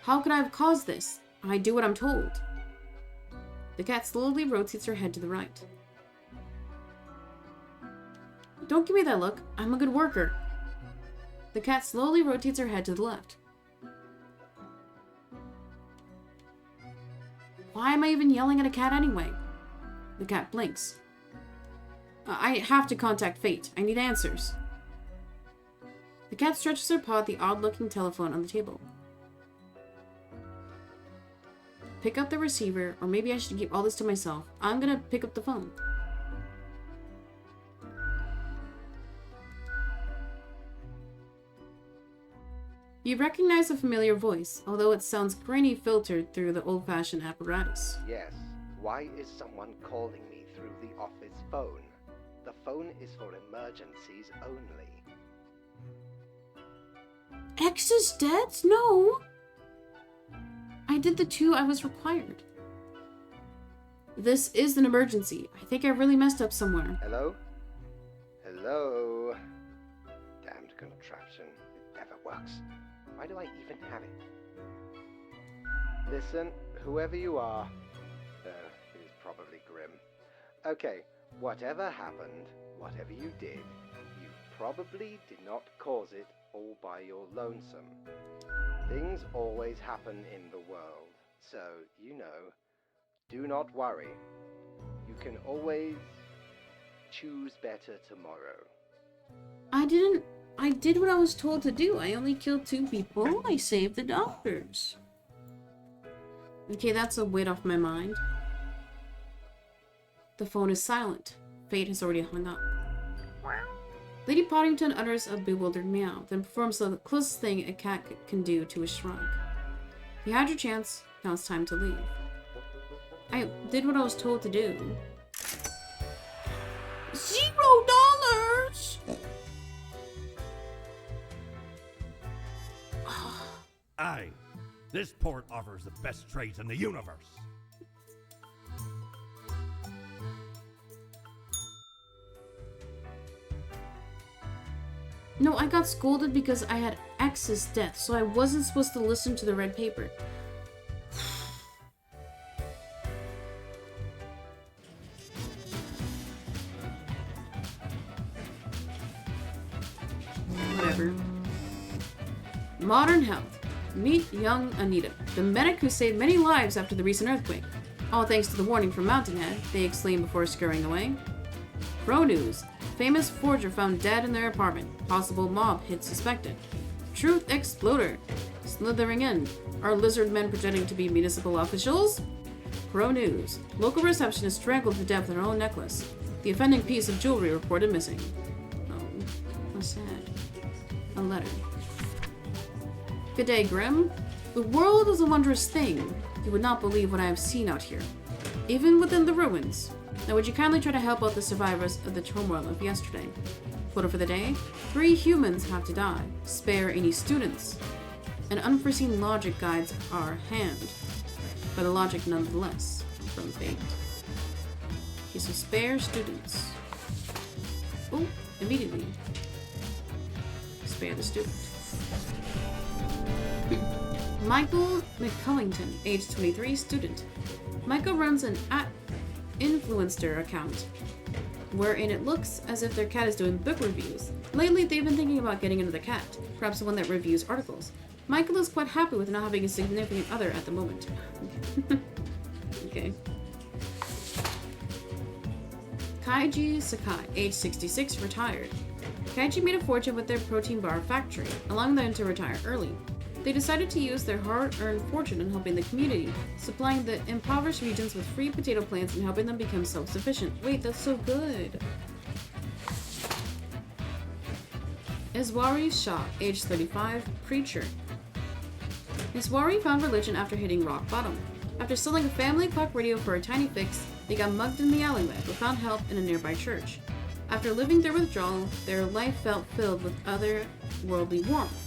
How could I have caused this? I do what I'm told. The cat slowly rotates her head to the right. Don't give me that look. I'm a good worker. The cat slowly rotates her head to the left. Why am I even yelling at a cat anyway? The cat blinks. I have to contact Fate. I need answers. The cat stretches her paw at the odd-looking telephone on the table. Pick up the receiver, or maybe I should keep all this to myself. I'm gonna pick up the phone. You recognize a familiar voice, although it sounds grainy filtered through the old-fashioned apparatus. Yes. Why is someone calling me through the office phone? The phone is for emergencies only. X is dead? No! I did the 2 I was required. This is an emergency. I think I really messed up somewhere. Hello? Hello? Damned contraption. It never works. Why do I even have it? Listen, whoever you are. It is probably Grim. Okay, whatever happened, whatever you did, you probably did not cause it all by your lonesome. Things always happen in the world, so, you know, do not worry. You can always choose better tomorrow. I did what I was told to do. I only killed 2 people. I saved the doctors. Okay, that's a weight off my mind. The phone is silent. Fate has already hung up. Lady Poddington utters a bewildered meow, then performs the closest thing a cat can do to a shrug. You had your chance. Now it's time to leave. I did what I was told to do. $0! Aye, this port offers the best trades in the universe. No, I got scolded because I had X's death, so I wasn't supposed to listen to the red paper. Whatever. Modern health. Meet young Anita, the medic who saved many lives after the recent earthquake. All thanks to the warning from Mountainhead, they exclaim before scurrying away. Pro news. Famous forger found dead in their apartment. Possible mob hit suspected. Truth exploder. Slithering in. Are lizard men pretending to be municipal officials? Pro news. Local receptionist strangled to death in her own necklace. The offending piece of jewelry reported missing. Oh, how sad. A letter. Good day, Grim. The world is a wondrous thing. You would not believe what I have seen out here. Even within the ruins. Now would you kindly try to help out the survivors of the turmoil of yesterday? Quota for the day, 3 humans have to die. Spare any students. An unforeseen logic guides our hand. But a logic nonetheless, from Fate. Okay, so spare students. Oh, immediately. Spare the student. Michael McCullington, age 23, student. Michael runs an influencer account, wherein it looks as if their cat is doing book reviews. Lately, they've been thinking about getting another cat, perhaps the one that reviews articles. Michael is quite happy with not having a significant other at the moment. Okay. Kaiji Sakai, age 66, retired. Kaiji made a fortune with their protein bar factory, allowing them to retire early. They decided to use their hard-earned fortune in helping the community, supplying the impoverished regions with free potato plants and helping them become self-sufficient. Wait, that's so good! Iswari Shah, age 35, preacher. Iswari found religion after hitting rock bottom. After selling a family clock radio for a tiny fix, they got mugged in the alleyway, but found help in a nearby church. After living their withdrawal, their life felt filled with otherworldly warmth.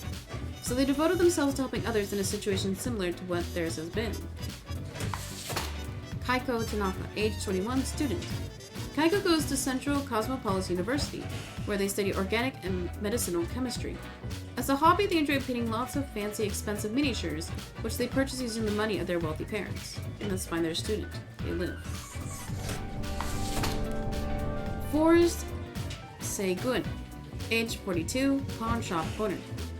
So they devoted themselves to helping others in a situation similar to what theirs has been. Kaiko Tanaka, age 21, student. Kaiko goes to Central Cosmopolis University, where they study organic and medicinal chemistry. As a hobby, they enjoy painting lots of fancy, expensive miniatures, which they purchase using the money of their wealthy parents. And that's fine, they're a student. They live. Forrest Segun, Age 42, pawn shop owner.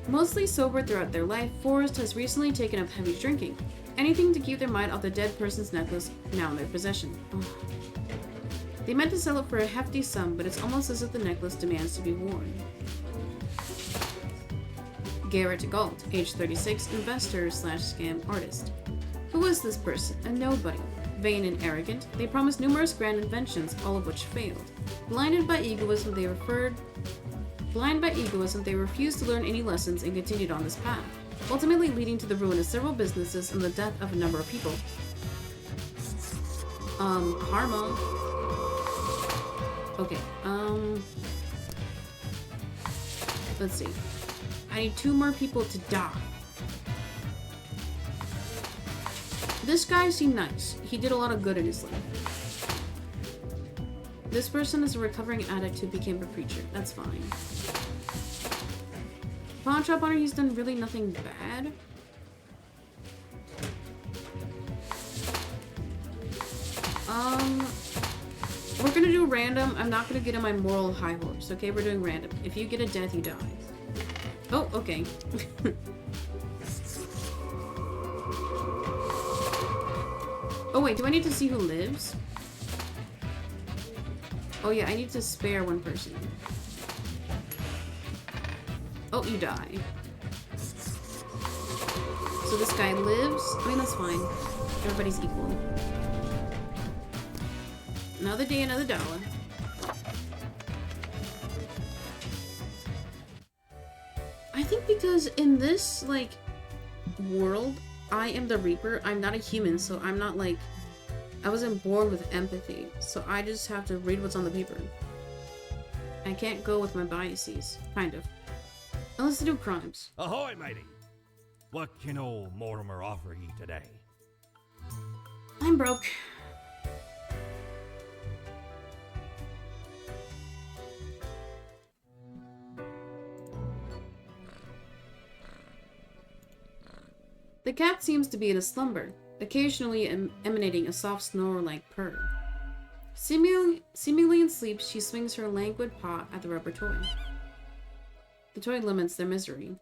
Mostly sober throughout their life, Forrest has recently taken up heavy drinking. Anything to keep their mind off the dead person's necklace now in their possession. Ugh. They meant to sell it for a hefty sum, but it's almost as if the necklace demands to be worn. Garrett Galt, age 36, investor / scam artist. Who is this person? A nobody. Vain and arrogant, they promised numerous grand inventions, all of which failed. Blind by egoism, they refused to learn any lessons and continued on this path, ultimately leading to the ruin of several businesses and the death of a number of people. Karma. Okay, let's see. I need 2 more people to die. This guy seemed nice. He did a lot of good in his life. This person is a recovering addict who became a preacher. That's fine. Pawn shop owner, he's done really nothing bad. We're gonna do random. I'm not gonna get on my moral high horse, okay? We're doing random. If you get a death, you die. Oh, okay. Oh wait, do I need to see who lives? Oh yeah, I need to spare one person. Oh, you die. So this guy lives. I mean, that's fine. Everybody's equal. Another day, another dollar. I think because in this, like, world, I am the Reaper. I'm not a human, so I'm not, like... I wasn't born with empathy, so I just have to read what's on the paper. I can't go with my biases. Kind of. Unless to do crimes. Ahoy, matey! What can old Mortimer offer ye today? I'm broke. The cat seems to be in a slumber, occasionally emanating a soft snore-like purr. Seemingly in sleep, she swings her languid paw at the rubber toy. The toy laments their misery.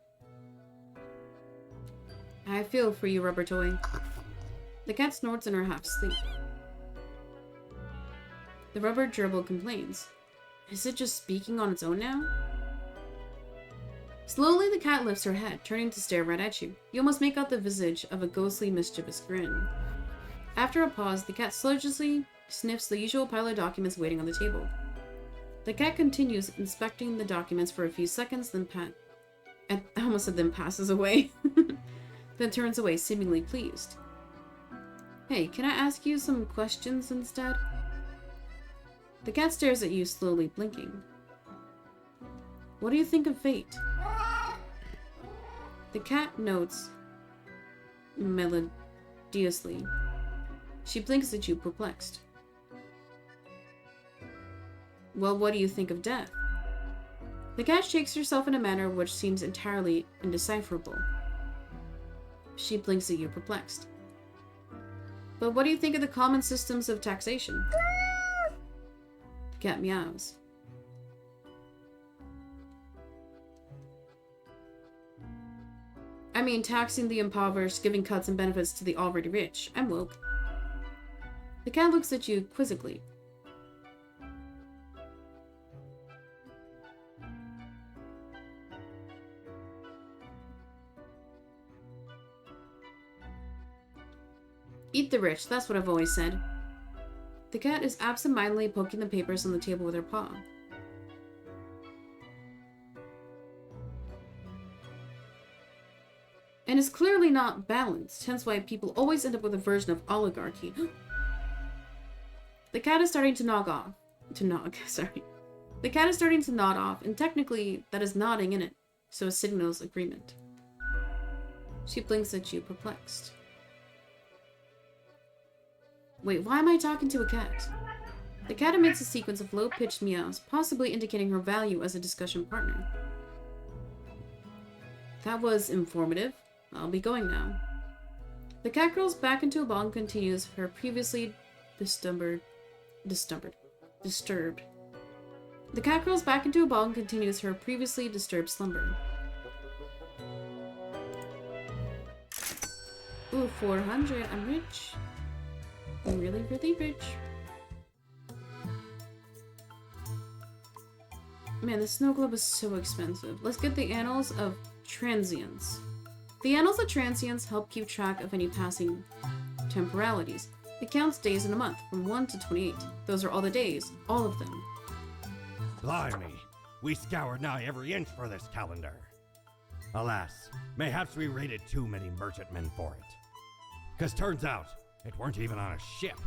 I feel for you, rubber toy. The cat snorts in her half-sleep. The rubber gerbil complains. Is it just speaking on its own now? Slowly, the cat lifts her head, turning to stare right at you. You almost make out the visage of a ghostly, mischievous grin. After a pause, the cat sludgiously sniffs the usual pile of documents waiting on the table. The cat continues inspecting the documents for a few seconds, then I almost said then passes away. Then turns away, seemingly pleased. Hey, can I ask you some questions instead? The cat stares at you, slowly blinking. What do you think of fate? The cat notes melodiously. She blinks at you, perplexed. Well, what do you think of death? The cat shakes herself in a manner which seems entirely indecipherable. She blinks at you, perplexed. But what do you think of the common systems of taxation? The cat meows. I mean, taxing the impoverished, giving cuts and benefits to the already rich. I'm woke. The cat looks at you quizzically. Eat the rich, that's what I've always said. The cat is absent-mindedly poking the papers on the table with her paw. And is clearly not balanced, hence why people always end up with a version of oligarchy. The cat is starting to nod off. The cat is starting to nod off, and technically, that is nodding in it, so it signals agreement. She blinks at you, perplexed. Wait, why am I talking to a cat? The cat emits a sequence of low-pitched meows, possibly indicating her value as a discussion partner. That was informative. I'll be going now. The cat curls back into a ball and continues her previously disturbed. The cat curls back into a ball and continues her previously disturbed slumber. Ooh, 400. I'm rich. I'm really, really rich. Man, the snow globe is so expensive. Let's get the Annals of Transience. The Annals of Transience help keep track of any passing temporalities. It counts days in a month, from 1 to 28. Those are all the days, all of them. Blimey, we scoured nigh every inch for this calendar. Alas, mayhaps we raided too many merchantmen for it. 'Cause turns out, it weren't even on a ship.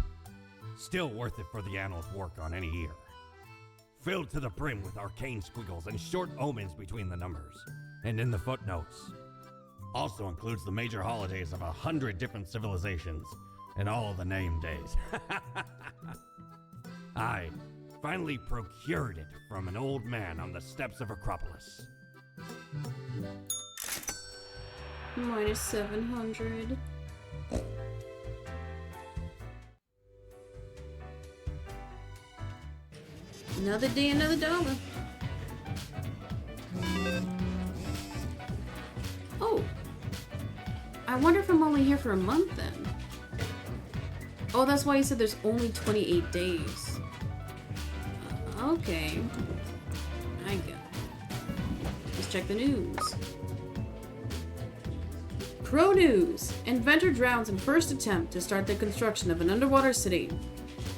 Still worth it for the Annals' work on any year. Filled to the brim with arcane squiggles and short omens between the numbers, and in the footnotes. Also includes the major holidays of 100 different civilizations, and all the name days. I finally procured it from an old man on the steps of Acropolis. Minus 700. Another day, another dollar. Oh. I wonder if I'm only here for a month then. Oh, that's why you said there's only 28 days. Okay. I get it. Let's check the news. Pro News! Inventor drowns in first attempt to start the construction of an underwater city.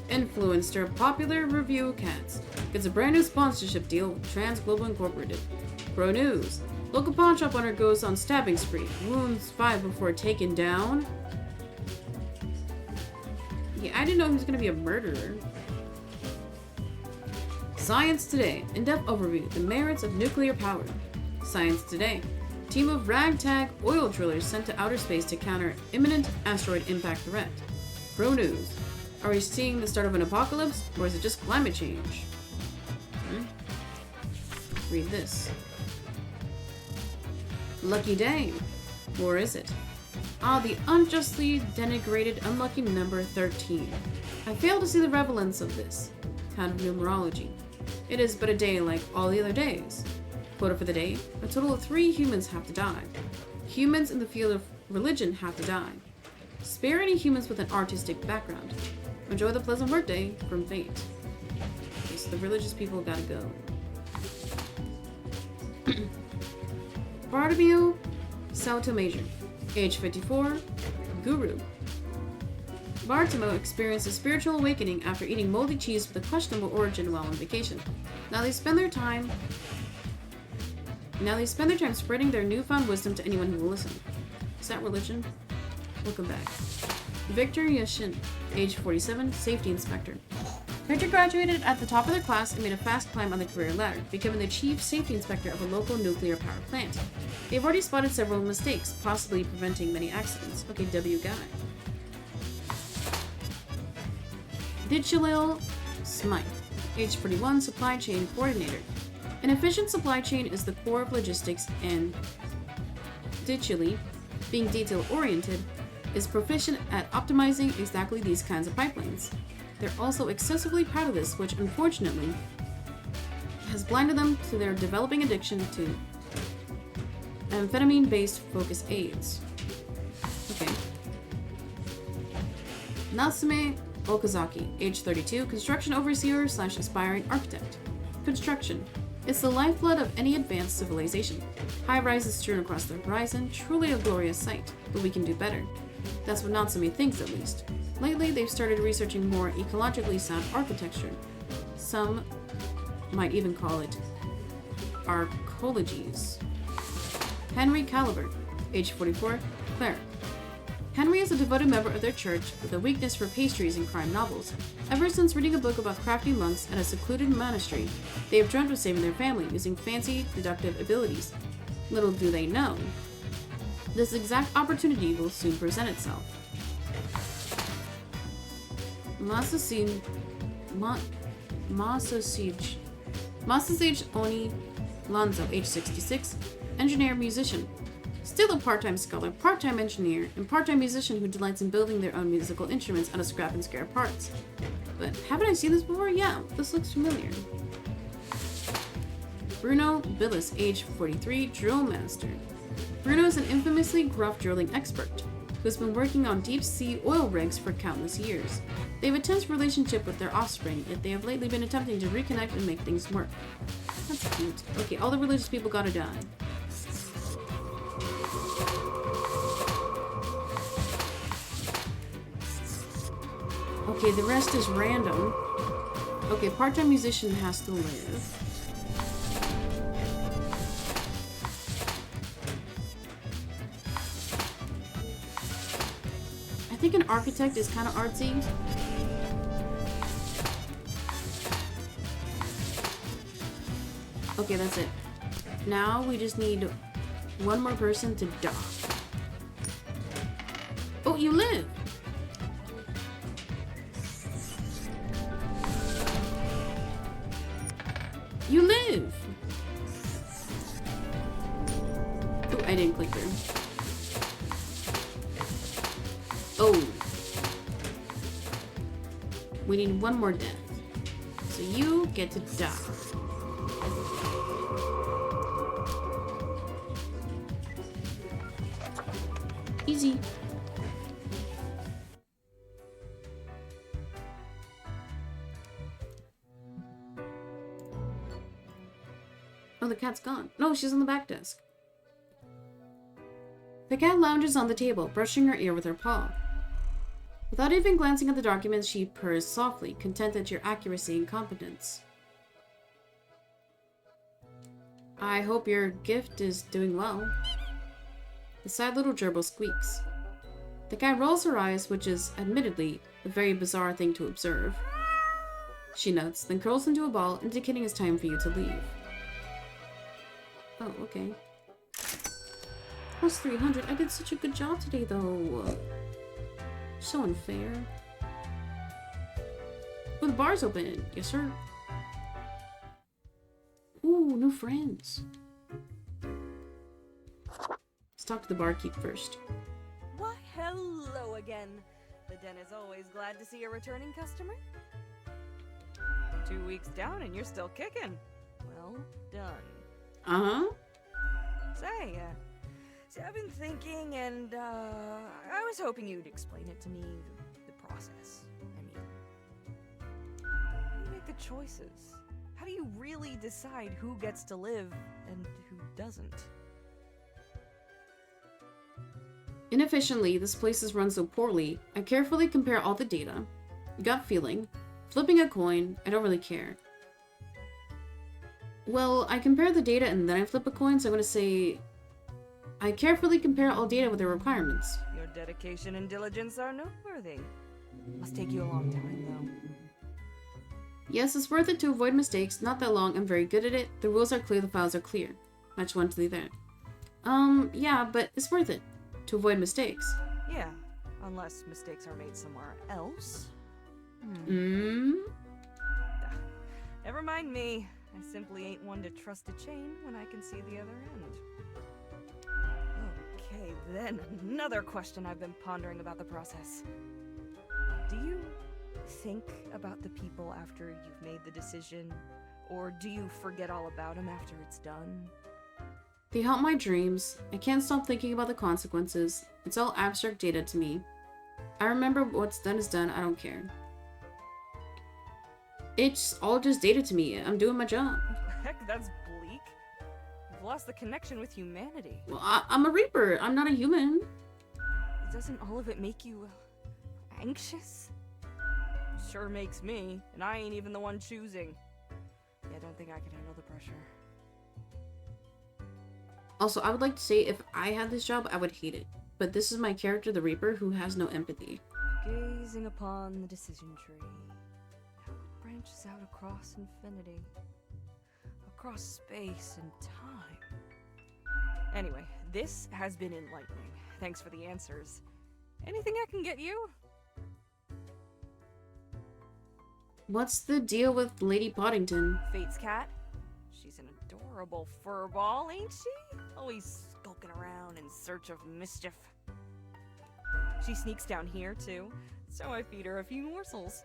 Influencer Popular Review Cats gets a brand new sponsorship deal with Trans Global Incorporated. Pro News. Local pawn shop owner goes on stabbing spree. Wounds 5 before taken down. Yeah, I didn't know he was gonna be a murderer. Science Today. In-depth overview. The merits of nuclear power. Science Today. Team of ragtag oil drillers sent to outer space to counter imminent asteroid impact threat. Pro News. Are we seeing the start of an apocalypse, or is it just climate change? Read this. Lucky day. Or is it? Ah, the unjustly denigrated unlucky number 13. I fail to see the relevance of this kind of numerology. It is but a day like all the other days. Quota for the day, a total of 3 humans have to die. Humans in the field of religion have to die. Spare any humans with an artistic background. Enjoy the pleasant workday from Fate. Okay, so the religious people gotta go. Bartomeu Salto Major, age 54, Guru. Bartomeu experienced a spiritual awakening after eating moldy cheese with a questionable origin while on vacation. Now they spend their time spreading their newfound wisdom to anyone who will listen. Is that religion? Welcome back. Victor Yashin, age 47, safety inspector. Victor graduated at the top of their class and made a fast climb on the career ladder, becoming the chief safety inspector of a local nuclear power plant. They've already spotted several mistakes, possibly preventing many accidents. Okay, W guy. Dichalil Smythe, age 41, supply chain coordinator. An efficient supply chain is the core of logistics, and Dichalil, being detail-oriented, is proficient at optimizing exactly these kinds of pipelines. They're also excessively proud of this, which unfortunately has blinded them to their developing addiction to amphetamine-based focus aids. Okay. Natsume Okazaki, age 32, construction overseer / aspiring architect. Construction. It's the lifeblood of any advanced civilization. High rises strewn across the horizon, truly a glorious sight, but we can do better. That's what Natsume thinks, at least. Lately, they've started researching more ecologically sound architecture. Some might even call it arcologies. Henry Calibert, age 44, cleric. Henry is a devoted member of their church with a weakness for pastries and crime novels. Ever since reading a book about crafty monks at a secluded monastery, they have dreamt of saving their family using fancy, deductive abilities. Little do they know, this exact opportunity will soon present itself. Masasage Oni Lanzo, age 66, engineer, musician. Still a part-time scholar, part-time engineer, and part-time musician who delights in building their own musical instruments out of scrap and scare parts. But haven't I seen this before? Yeah, this looks familiar. Bruno Billis, age 43, drill master. Bruno is an infamously gruff drilling expert who has been working on deep-sea oil rigs for countless years. They have a tense relationship with their offspring, yet they have lately been attempting to reconnect and make things work. That's cute. Okay, all the religious people gotta die. Okay, the rest is random. Okay, part-time musician has to live. I think an architect is kind of artsy. Okay, that's it. Now we just need one more person to dock. Oh, you live! You live! Oh, I didn't click there. Oh. We need one more death. So you get to die. Easy. Oh, the cat's gone. No, she's on the back desk. The cat lounges on the table, brushing her ear with her paw. Without even glancing at the documents, she purrs softly, content at your accuracy and competence. I hope your gift is doing well. The sad little gerbil squeaks. The cat rolls her eyes, which is, admittedly, a very bizarre thing to observe. She nods, then curls into a ball, indicating it's time for you to leave. Oh, okay. Plus 300. I did such a good job today, though. So unfair. Oh, the bar's open. Yes, sir. Ooh, new friends. Let's talk to the barkeep first. Why, hello again. The den is always glad to see a returning customer. 2 weeks down and you're still kicking. Well done. Uh-huh. Say, I've been thinking, and I was hoping you'd explain it to me, the process. I mean, how do you make the choices? How do you really decide who gets to live and who doesn't? Inefficiently, this place is run so poorly, I carefully compare all the data. Gut feeling. Flipping a coin, I don't really care. Well, I compare the data and then I flip a coin, so I'm gonna say... I carefully compare all data with their requirements. Your dedication and diligence are noteworthy. Must take you a long time, though. Yes, it's worth it to avoid mistakes. Not that long, I'm very good at it. The rules are clear, the files are clear. Match 1 to that. Yeah, but it's worth it. To avoid mistakes. Yeah, unless mistakes are made somewhere else. Never mind me. I simply ain't one to trust a chain when I can see the other end. Okay, then another question I've been pondering about the process. Do you think about the people after you've made the decision? Or do you forget all about them after it's done? They haunt my dreams. I can't stop thinking about the consequences. It's all abstract data to me. I remember what's done is done, I don't care. It's all just data to me. I'm doing my job. Heck, that's bleak. You've lost the connection with humanity. Well, I'm a Reaper. I'm not a human. Doesn't all of it make you anxious? Sure makes me, and I ain't even the one choosing. Yeah, I don't think I could handle the pressure. Also, I would like to say if I had this job, I would hate it. But this is my character, the Reaper, who has no empathy. Gazing upon the decision tree. How it branches out across infinity. Across space and time. Anyway, this has been enlightening. Thanks for the answers. Anything I can get you? What's the deal with Lady Poddington? Fate's cat? She's an adorable furball, ain't she? Always skulking around in search of mischief. She sneaks down here, too, so I feed her a few morsels.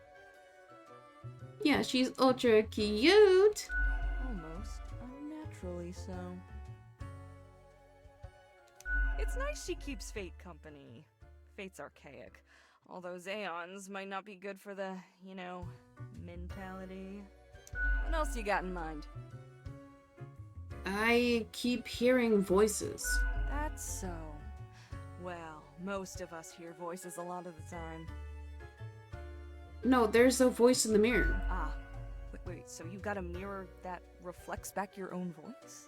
Yeah, she's ultra cute. Almost naturally so. It's nice she keeps Fate company. Fate's archaic. All those aeons might not be good for the, mentality. What else you got in mind? I keep hearing voices. That's so. Well, most of us hear voices a lot of the time. No, there's a voice in the mirror. Ah, wait, so you got a mirror that reflects back your own voice?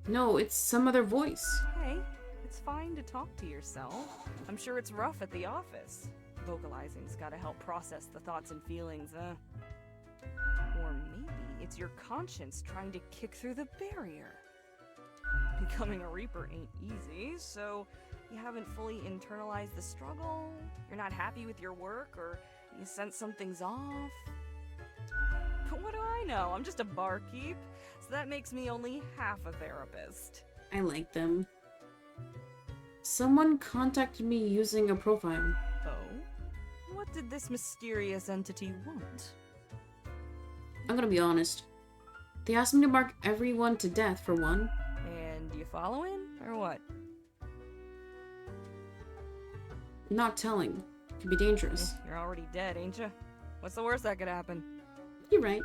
No, it's some other voice. Hey, it's fine to talk to yourself. I'm sure it's rough at the office. Vocalizing's gotta help process the thoughts and feelings, Or maybe it's your conscience trying to kick through the barrier. Becoming a Reaper ain't easy, so you haven't fully internalized the struggle, you're not happy with your work, or you sense something's off. But what do I know? I'm just a barkeep, so that makes me only half a therapist. I like them. Someone contacted me using a profile. Oh? What did this mysterious entity want? I'm gonna be honest. They asked me to mark everyone to death for one. And you following, or what? Not telling. Could be dangerous. You're already dead, ain't ya? What's the worst that could happen? You're right.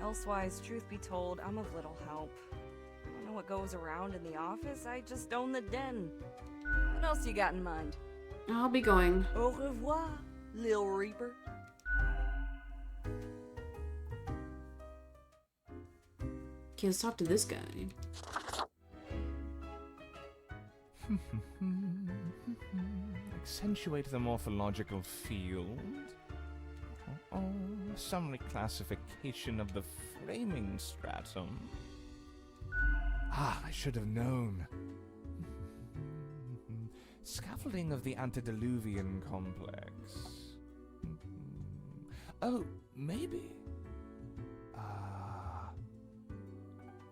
Elsewise, truth be told, I'm of little help. I don't know what goes around in the office, I just own the den. What else you got in mind? I'll be going. Au revoir, Lil Reaper. Okay, let's talk to this guy. Accentuate the morphological field. Oh, some reclassification of the framing stratum. Ah, I should have known. Scaffolding of the antediluvian complex. Oh, maybe.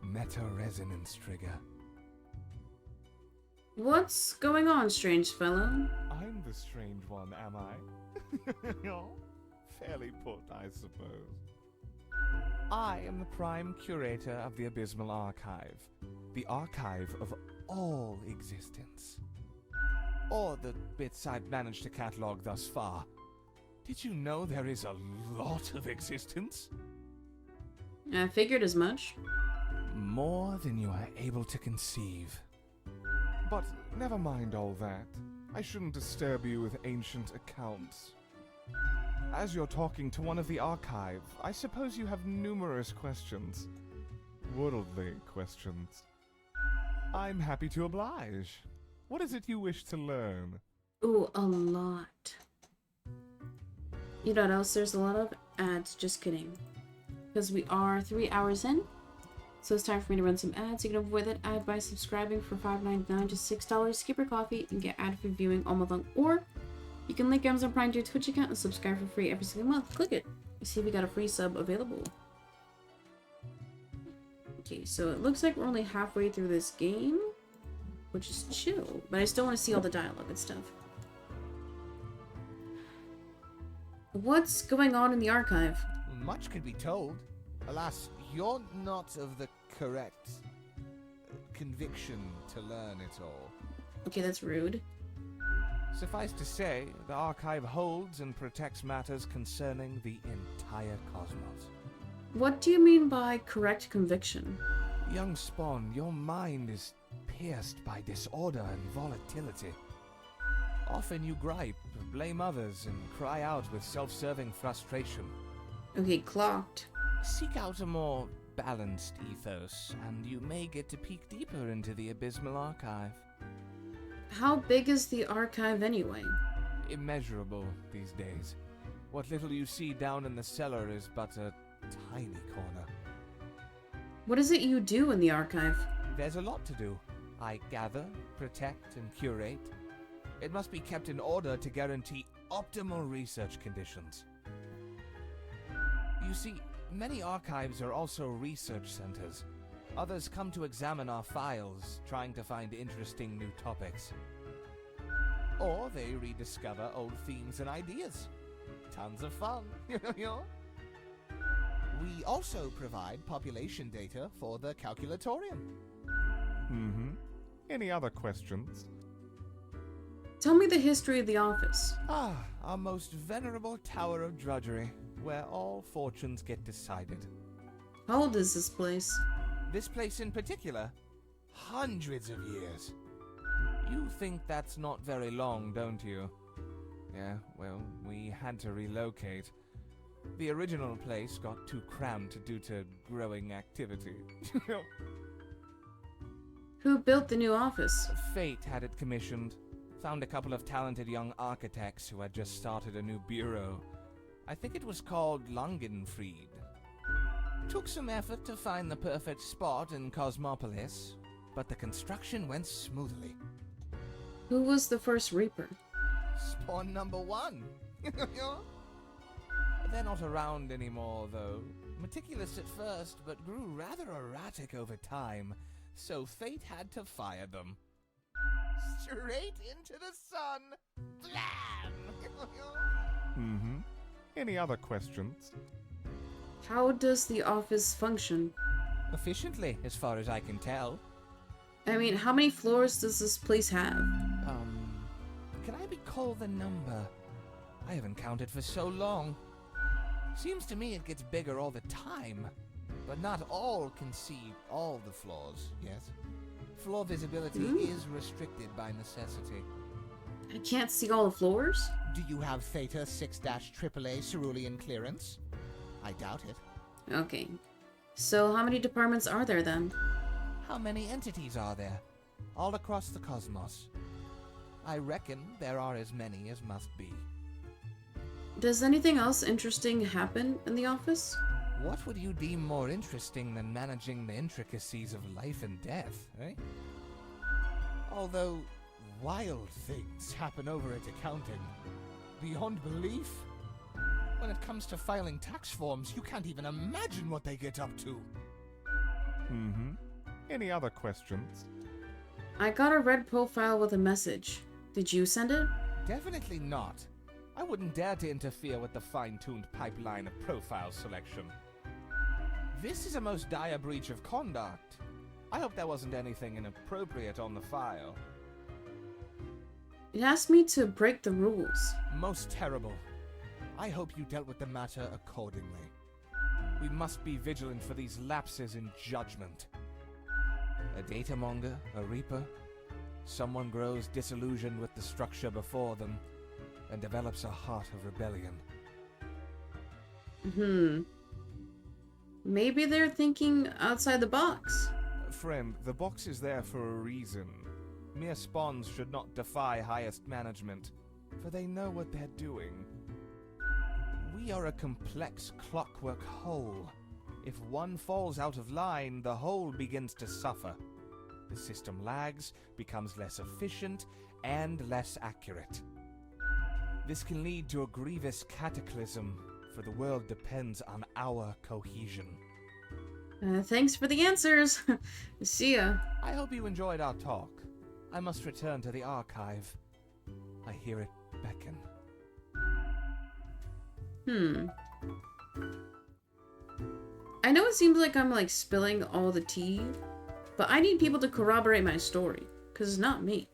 Meta-resonance trigger. What's going on, strange fellow? I'm the strange one, am I? Fairly put, I suppose. I am the prime curator of the Abysmal Archive, the archive of all existence. Or the bits I've managed to catalog thus far. Did you know there is a lot of existence? I figured as much. More than you are able to conceive. But never mind all that. I shouldn't disturb you with ancient accounts. As you're talking to one of the archive, I suppose you have numerous questions. Worldly questions. I'm happy to oblige. What is it you wish to learn? Ooh, a lot. You know what else there's a lot of? Ads, just kidding. Because we are 3 hours in. So it's time for me to run some ads. You can avoid that ad by subscribing for $5.99 to $6. Skip your coffee and get ad-free viewing all month long. Or you can link Amazon Prime to your Twitch account and subscribe for free every single month. Click it. See if we got a free sub available. Okay, so it looks like we're only halfway through this game, which is chill. But I still want to see all the dialogue and stuff. What's going on in the archive? Much could be told. Alas, you're not of the correct conviction to learn it all. Okay, that's rude. Suffice to say, the archive holds and protects matters concerning the entire cosmos. What do you mean by correct conviction? Young Spawn, your mind is pierced by disorder and volatility. Often you gripe, blame others, and cry out with self-serving frustration. Okay, clocked. Seek out a more balanced ethos, and you may get to peek deeper into the Abysmal Archive. How big is the archive anyway? Immeasurable these days. What little you see down in the cellar is but a tiny corner. What is it you do in the archive? There's a lot to do. I gather, protect, and curate. It must be kept in order to guarantee optimal research conditions. You see, many archives are also research centers. Others come to examine our files, trying to find interesting new topics. Or they rediscover old themes and ideas. Tons of fun, We also provide population data for the calculatorium. Mm-hmm. Any other questions? Tell me the history of the office. Ah, our most venerable tower of drudgery, where all fortunes get decided. How old is this place? This place in particular, hundreds of years. You think that's not very long, don't you? Yeah, well, we had to relocate. The original place got too cramped due to growing activity. Who built the new office? Fate had it commissioned. Found a couple of talented young architects who had just started a new bureau. I think it was called Langenfried. Took some effort to find the perfect spot in Cosmopolis, but the construction went smoothly. Who was the first Reaper? Spawn number 1. They're not around anymore, though. Meticulous at first, but grew rather erratic over time, so fate had to fire them. Straight into the sun! Blam! Mm-hmm. Any other questions? How does the office function? Efficiently, as far as I can tell. I mean, how many floors does this place have? Can I recall the number? I haven't counted for so long. Seems to me it gets bigger all the time. But not all can see all the floors, yes? Floor visibility is restricted by necessity. I can't see all the floors? Do you have Theta 6-AAA Cerulean clearance? I doubt it. Okay. So how many departments are there then? How many entities are there? All across the cosmos. I reckon there are as many as must be. Does anything else interesting happen in the office? What would you deem more interesting than managing the intricacies of life and death, eh? Although, wild things happen over at accounting. Beyond belief. When it comes to filing tax forms, you can't even imagine what they get up to. Mm-hmm. Any other questions? I got a red profile with a message. Did you send it? Definitely not. I wouldn't dare to interfere with the fine-tuned pipeline of profile selection. This is a most dire breach of conduct. I hope there wasn't anything inappropriate on the file. It asked me to break the rules. Most terrible. I hope you dealt with the matter accordingly. We must be vigilant for these lapses in judgment. A datamonger, a reaper, someone grows disillusioned with the structure before them and develops a heart of rebellion. Maybe they're thinking outside the box. Friend, the box is there for a reason. Mere spawns should not defy highest management, for they know what they're doing. We are a complex clockwork whole. If one falls out of line, the whole begins to suffer. The system lags, becomes less efficient, and less accurate. This can lead to a grievous cataclysm, for the world depends on our cohesion. Thanks for the answers. See ya. I hope you enjoyed our talk. I must return to the archive. I hear it beckon. I know it seems like I'm like spilling all the tea, but I need people to corroborate my story, because it's not me.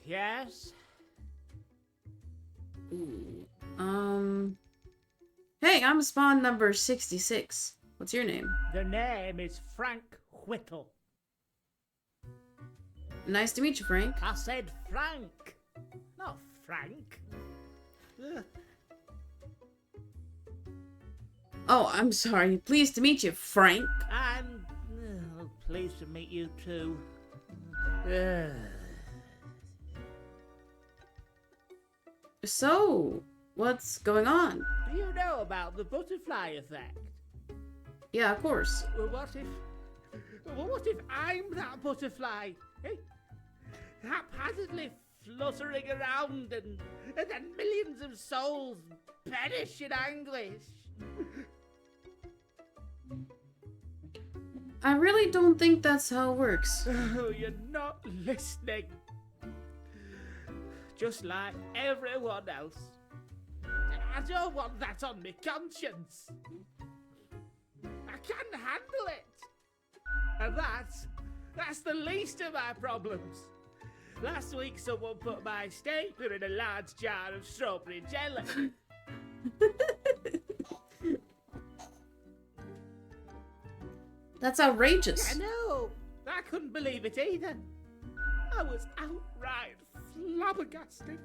Yes? Hey, I'm spawn number 66. What's your name? The name is Frank Whittle. Nice to meet you, Frank. I said Frank, not Frank. Ugh. Oh, I'm sorry. Pleased to meet you, Frank. I'm pleased to meet you too. Ugh. So, what's going on? Do you know about the butterfly effect? Yeah, of course. What if I'm that butterfly? Eh? Haphazardly fluttering around and then millions of souls perish in anguish. I really don't think that's how it works. Oh, you're not listening. Just like everyone else. I don't want that on my conscience. I can't handle it. And that's the least of my problems. Last week someone put my stapler in a large jar of strawberry jelly. That's outrageous. I know. I couldn't believe it either. I was outright flabbergasted.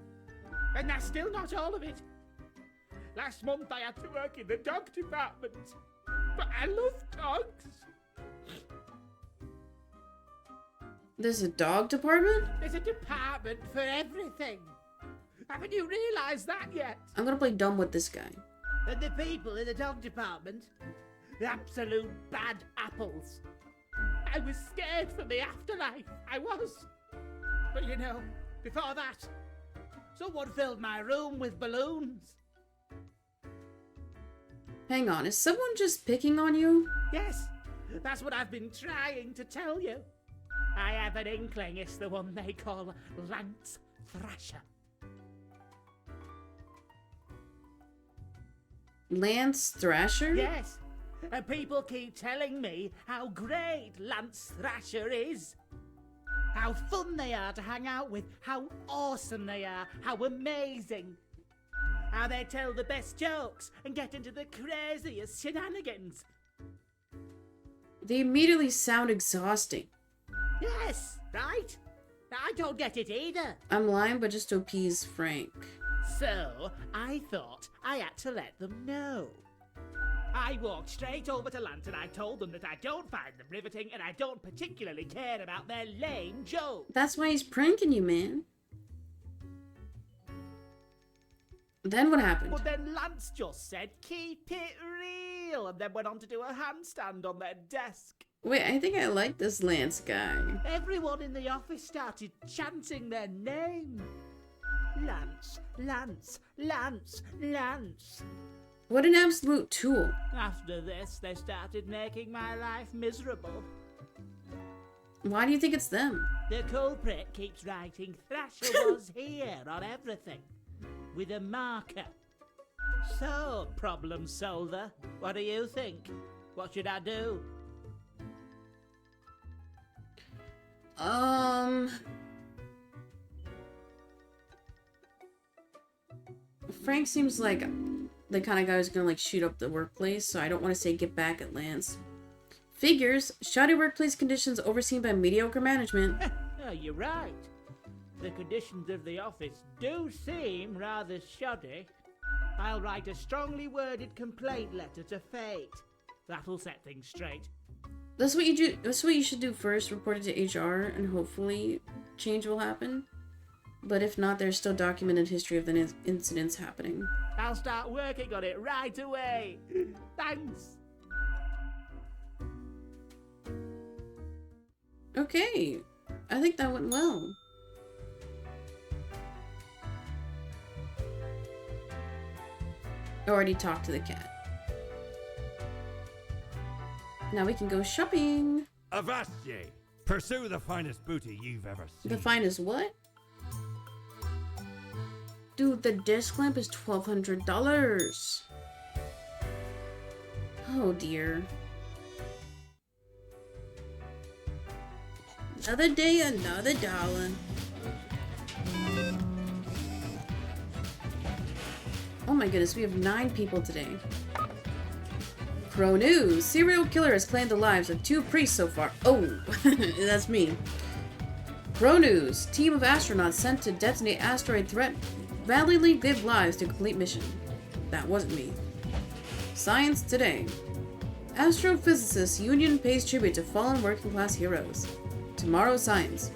And that's still not all of it. Last month I had to work in the dog department. But I love dogs. There's a dog department? There's a department for everything. Haven't you realised that yet? I'm gonna play dumb with this guy. And the people in the dog department, the absolute bad apples. I was scared for the afterlife. I was. But you know, before that, someone filled my room with balloons. Hang on, is someone just picking on you? Yes, that's what I've been trying to tell you. I have an inkling it's the one they call Lance Thrasher. Lance Thrasher? Yes, and people keep telling me how great Lance Thrasher is. How fun they are to hang out with, how awesome they are, how amazing. How they tell the best jokes and get into the craziest shenanigans. They immediately sound exhausting. Yes, right? I don't get it either. I'm lying, but just to appease Frank. So, I thought I had to let them know. I walked straight over to Lance and I told them that I don't find them riveting and I don't particularly care about their lame jokes. That's why he's pranking you, man. Then what happened? But then Lance just said, keep it real, and then went on to do a handstand on their desk. Wait, I think I like this Lance guy. Everyone in the office started chanting their name. Lance, Lance, Lance, Lance. What an absolute tool. After this, they started making my life miserable. Why do you think it's them? The culprit keeps writing Thrasher was here on everything. With a marker. So, problem solver, what do you think? What should I do? Frank seems like the kind of guy who's gonna like shoot up the workplace, so I don't want to say get back at Lance. Figures, shoddy workplace conditions overseen by mediocre management. Oh, you're right. The conditions of the office do seem rather shoddy. I'll write a strongly worded complaint letter to Fate. That'll set things straight. That's what you do. That's what you should do first. Report it to HR, and hopefully, change will happen. But if not, there's still documented history of the incidents happening. I'll start working on it right away. Thanks. Okay, I think that went well. Already talked to the cat. Now we can go shopping. Avast ye! Pursue the finest booty you've ever seen. The finest what? Dude, the desk lamp is $1,200. Oh dear. Another day, another dollar. Oh my goodness, we have 9 people today. Crow News! Serial killer has claimed the lives of 2 priests so far. Oh, that's me. Crow News! Team of astronauts sent to detonate asteroid threat valiantly give lives to complete mission. That wasn't me. Science Today. Astrophysicists Union pays tribute to fallen working class heroes. Tomorrow Science.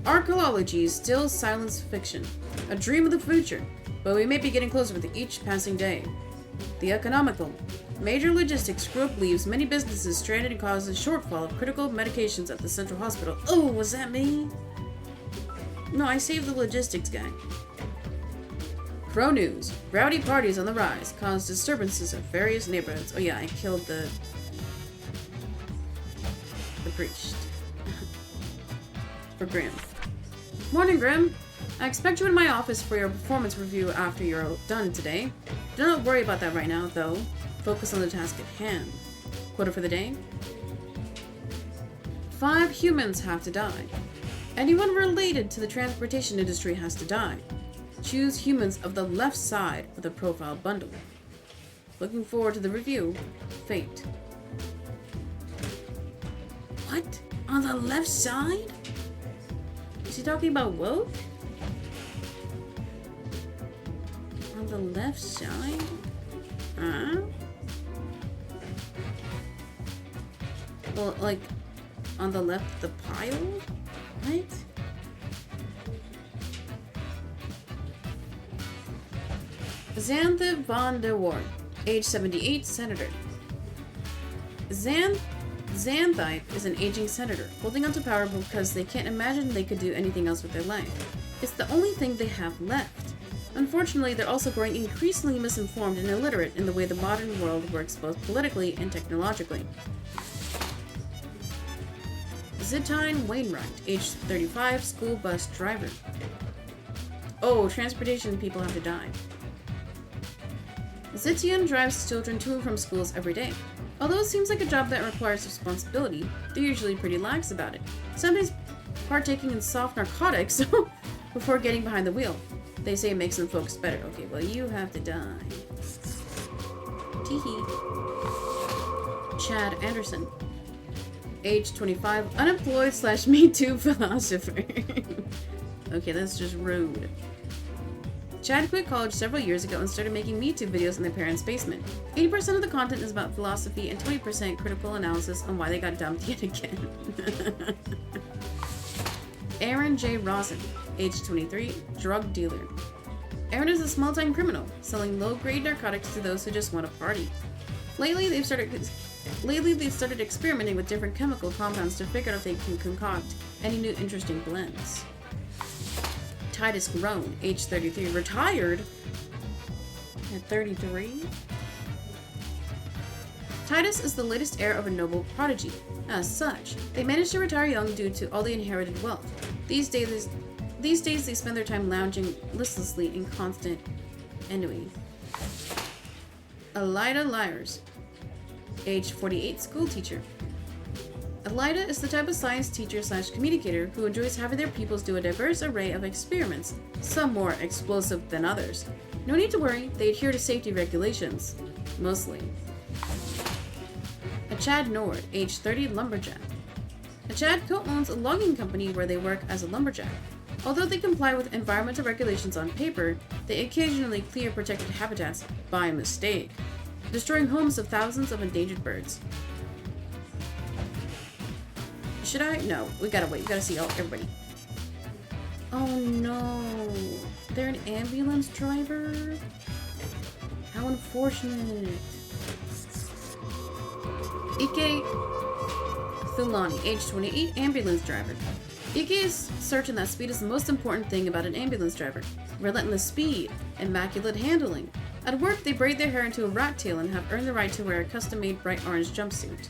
Archaeology is still science fiction. A dream of the future. But we may be getting closer with each passing day. The Economical. Major logistics screw-up leaves many businesses stranded and causes shortfall of critical medications at the central hospital. Oh, was that me? No, I saved the logistics guy. Crow News. Rowdy parties on the rise cause disturbances in various neighborhoods. Oh yeah, I killed the priest. For Grim. Morning, Grim. I expect you in my office for your performance review after you're done today. Do not worry about that right now, though. Focus on the task at hand. Quota for the day? 5 humans have to die. Anyone related to the transportation industry has to die. Choose humans of the left side of the profile bundle. Looking forward to the review. Fate. What? On the left side? Is he talking about woke? On the left side? Huh? Well, like, on the left of the pile? What? Xanthe von der Wart, age 78, senator. Xanthipe is an aging senator, holding onto power because they can't imagine they could do anything else with their life. It's the only thing they have left. Unfortunately, they're also growing increasingly misinformed and illiterate in the way the modern world works both politically and technologically. Zitine Wainwright, age 35, school bus driver. Oh, transportation people have to die. Zitian drives children to and from schools every day. Although it seems like a job that requires responsibility, they're usually pretty lax about it, sometimes partaking in soft narcotics before getting behind the wheel. They say it makes them focus better. Okay, well, you have to die. Teehee. Chad Anderson, age 25, unemployed / Me Too philosopher. Okay, that's just rude. Chad quit college several years ago and started making Me Too videos in their parents' basement. 80% of the content is about philosophy and 20% critical analysis on why they got dumped yet again. Aaron J. Rosen, age 23, drug dealer. Aaron is a small-time criminal, selling low-grade narcotics to those who just want to party. Lately, they've started experimenting with different chemical compounds to figure out if they can concoct any new interesting blends. Titus Grown, age 33, retired at 33. Titus is the latest heir of a noble prodigy. As such, they managed to retire young due to all the inherited wealth. These days they spend their time lounging listlessly in constant ennui. Elida Lyers, age 48, school teacher. Elida is the type of science teacher / communicator who enjoys having their pupils do a diverse array of experiments, some more explosive than others. No need to worry, they adhere to safety regulations. Mostly. A Chad Nord, age 30, lumberjack. A Chad co-owns a logging company where they work as a lumberjack. Although they comply with environmental regulations on paper, they occasionally clear protected habitats by mistake, destroying homes of thousands of endangered birds. Should I? No, we gotta wait. We gotta see everybody. Oh no. They're an ambulance driver? How unfortunate. Ike Thulani, age 28, ambulance driver. Ike is certain that speed is the most important thing about an ambulance driver. Relentless speed, immaculate handling. At work, they braid their hair into a rat tail and have earned the right to wear a custom-made bright orange jumpsuit.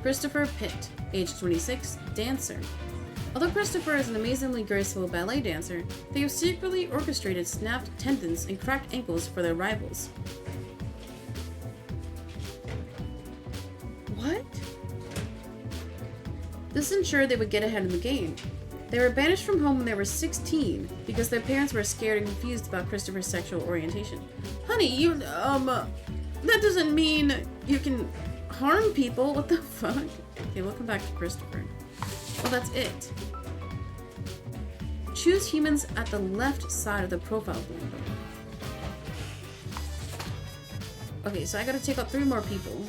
Christopher Pitt, age 26, dancer. Although Christopher is an amazingly graceful ballet dancer, they have secretly orchestrated snapped tendons and cracked ankles for their rivals. What? This ensured they would get ahead in the game. They were banished from home when they were 16 because their parents were scared and confused about Christopher's sexual orientation. Honey, that doesn't mean you can harm people. What the fuck? Okay, we'll come back to Christopher. Well, that's it. Choose humans at the left side of the profile window. Okay, so I gotta take out 3 more people.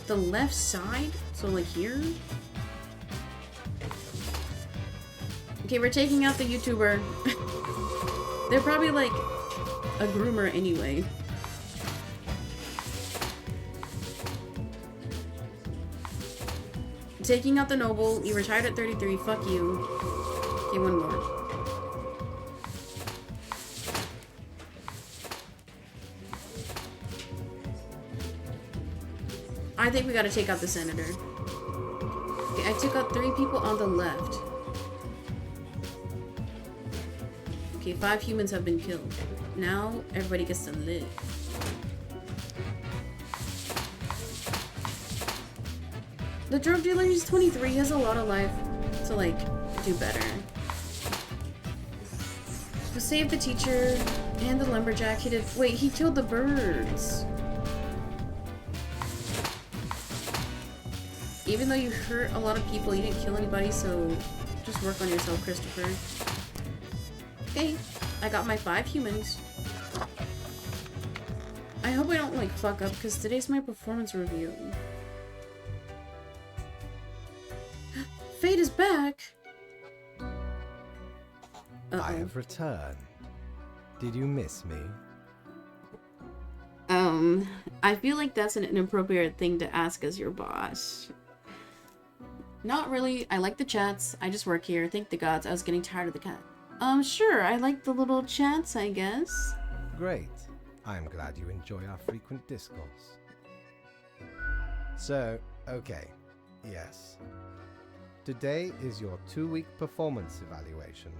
The left side? So like here? Okay, we're taking out the YouTuber. They're probably like a groomer anyway. Taking out the noble. You retired at 33. Fuck you. Okay, one more. I think we gotta take out the senator. Okay, I took out 3 people on the left. Okay, 5 humans have been killed. Now, everybody gets to live. The drug dealer, he's 23, he has a lot of life to, like, do better. To save the teacher and the lumberjack, he did- wait, he killed the birds. Even though you hurt a lot of people, you didn't kill anybody, so just work on yourself, Christopher. Okay, I got my 5 humans. I hope I don't, like, fuck up, because today's my performance review. Fate is back! I have returned. Did you miss me? I feel like that's an inappropriate thing to ask as your boss. Not really. I like the chats. I just work here. Thank the gods. I was getting tired of the cat. Sure. I like the little chats, I guess. Great. I'm glad you enjoy our frequent discourse. So, okay. Yes. Today is your 2-week performance evaluation.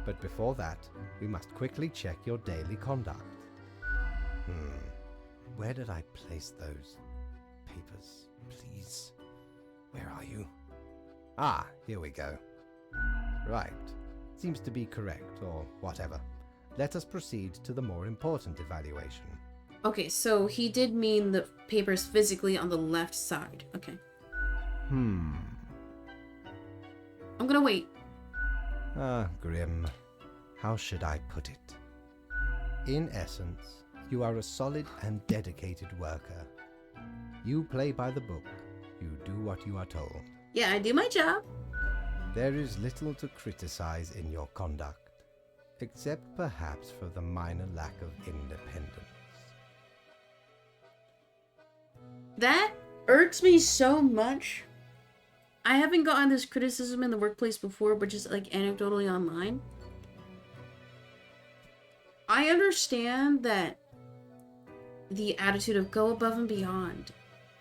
But before that, we must quickly check your daily conduct. Where did I place those papers? Please. Where are you? Ah, here we go. Right. Seems to be correct, or whatever. Let us proceed to the more important evaluation. Okay, so he did mean the papers physically on the left side. Okay. I'm gonna wait. Ah, Grim. How should I put it? In essence, you are a solid and dedicated worker. You play by the book. You do what you are told. Yeah, I do my job. There is little to criticize in your conduct, except perhaps for the minor lack of independence. That irks me so much. I haven't gotten this criticism in the workplace before, but just like anecdotally online. I understand that the attitude of go above and beyond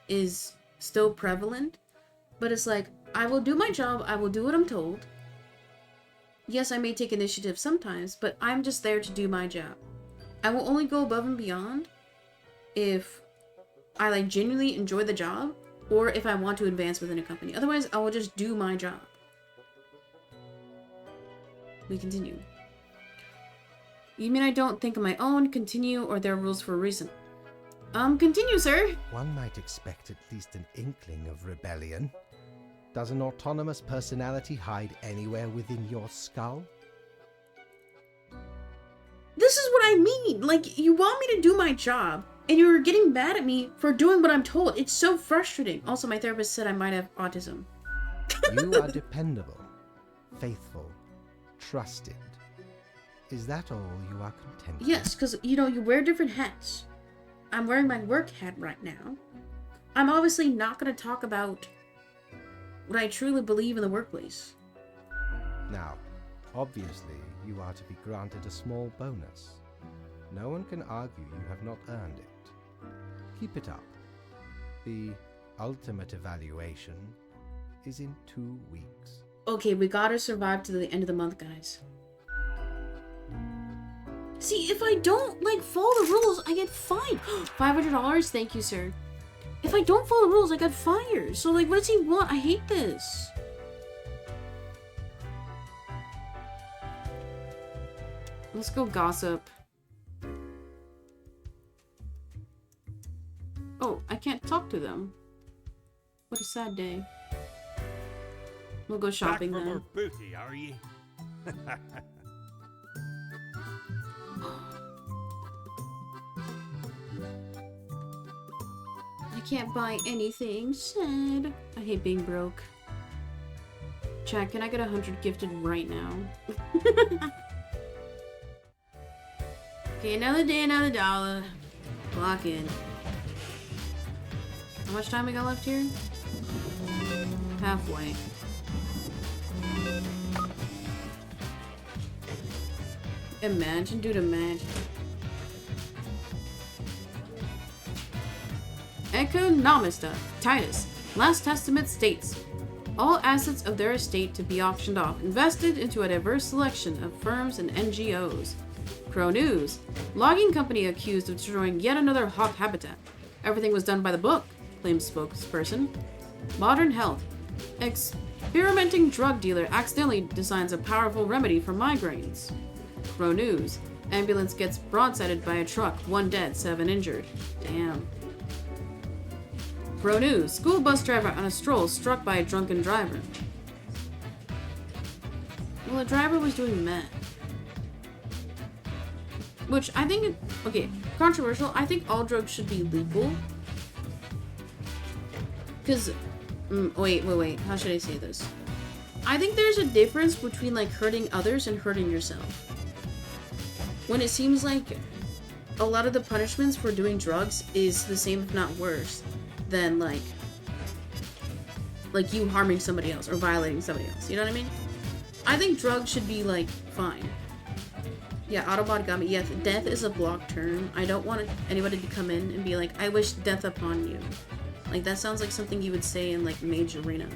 is still prevalent, but it's like, I will do my job, I will do what I'm told. Yes, I may take initiative sometimes, but I'm just there to do my job. I will only go above and beyond if I like genuinely enjoy the job, or if I want to advance within a company. Otherwise, I will just do my job. We continue. You mean I don't think on my own, continue, or there are rules for a reason? Continue, sir. One might expect at least an inkling of rebellion. Does an autonomous personality hide anywhere within your skull? This is what I mean. Like, you want me to do my job, and you're getting mad at me for doing what I'm told. It's so frustrating. Also, my therapist said I might have autism. You are dependable, faithful, trusted. Is that all you are content with? Yes, because, you know, you wear different hats. I'm wearing my work hat right now. I'm obviously not going to talk about what I truly believe in the workplace. Now, obviously, you are to be granted a small bonus. No one can argue you have not earned it. Keep it up. The ultimate evaluation is in 2 weeks. Okay, we gotta survive to the end of the month, guys. See, if I don't, like, follow the rules, I get fined. $500? Thank you, sir. If I don't follow the rules, I got fired. So, like, what does he want? I hate this. Let's go gossip. Oh, I can't talk to them. What a sad day. We'll go shopping Back from then. our booty, are ye? I can't buy anything. Sad. I hate being broke. Chat, can I get 100 gifted right now? Okay, another day, another dollar. Clock in. How much time we got left here? Halfway. Imagine, dude, imagine. Economista. Titus. Last Testament states, all assets of their estate to be auctioned off, invested into a diverse selection of firms and NGOs. Crow News. Logging company accused of destroying yet another hawk habitat. Everything was done by the book, claims spokesperson. Modern Health. Experimenting drug dealer accidentally designs a powerful remedy for migraines. Crow News. Ambulance gets broadsided by a truck, 1 dead, 7 injured. Damn. Crow News. School bus driver on a stroll struck by a drunken driver. Well, the driver was doing meth. Which I think, okay, controversial. I think all drugs should be legal. Because, wait. How should I say this? I think there's a difference between, like, hurting others and hurting yourself. When it seems like a lot of the punishments for doing drugs is the same, if not worse, than, like you harming somebody else or violating somebody else. You know what I mean? I think drugs should be, like, fine. Yeah, Autobot got me. Yes, death is a block term. I don't want anybody to come in and be like, I wish death upon you. Like, that sounds like something you would say in, like, Mage Arena.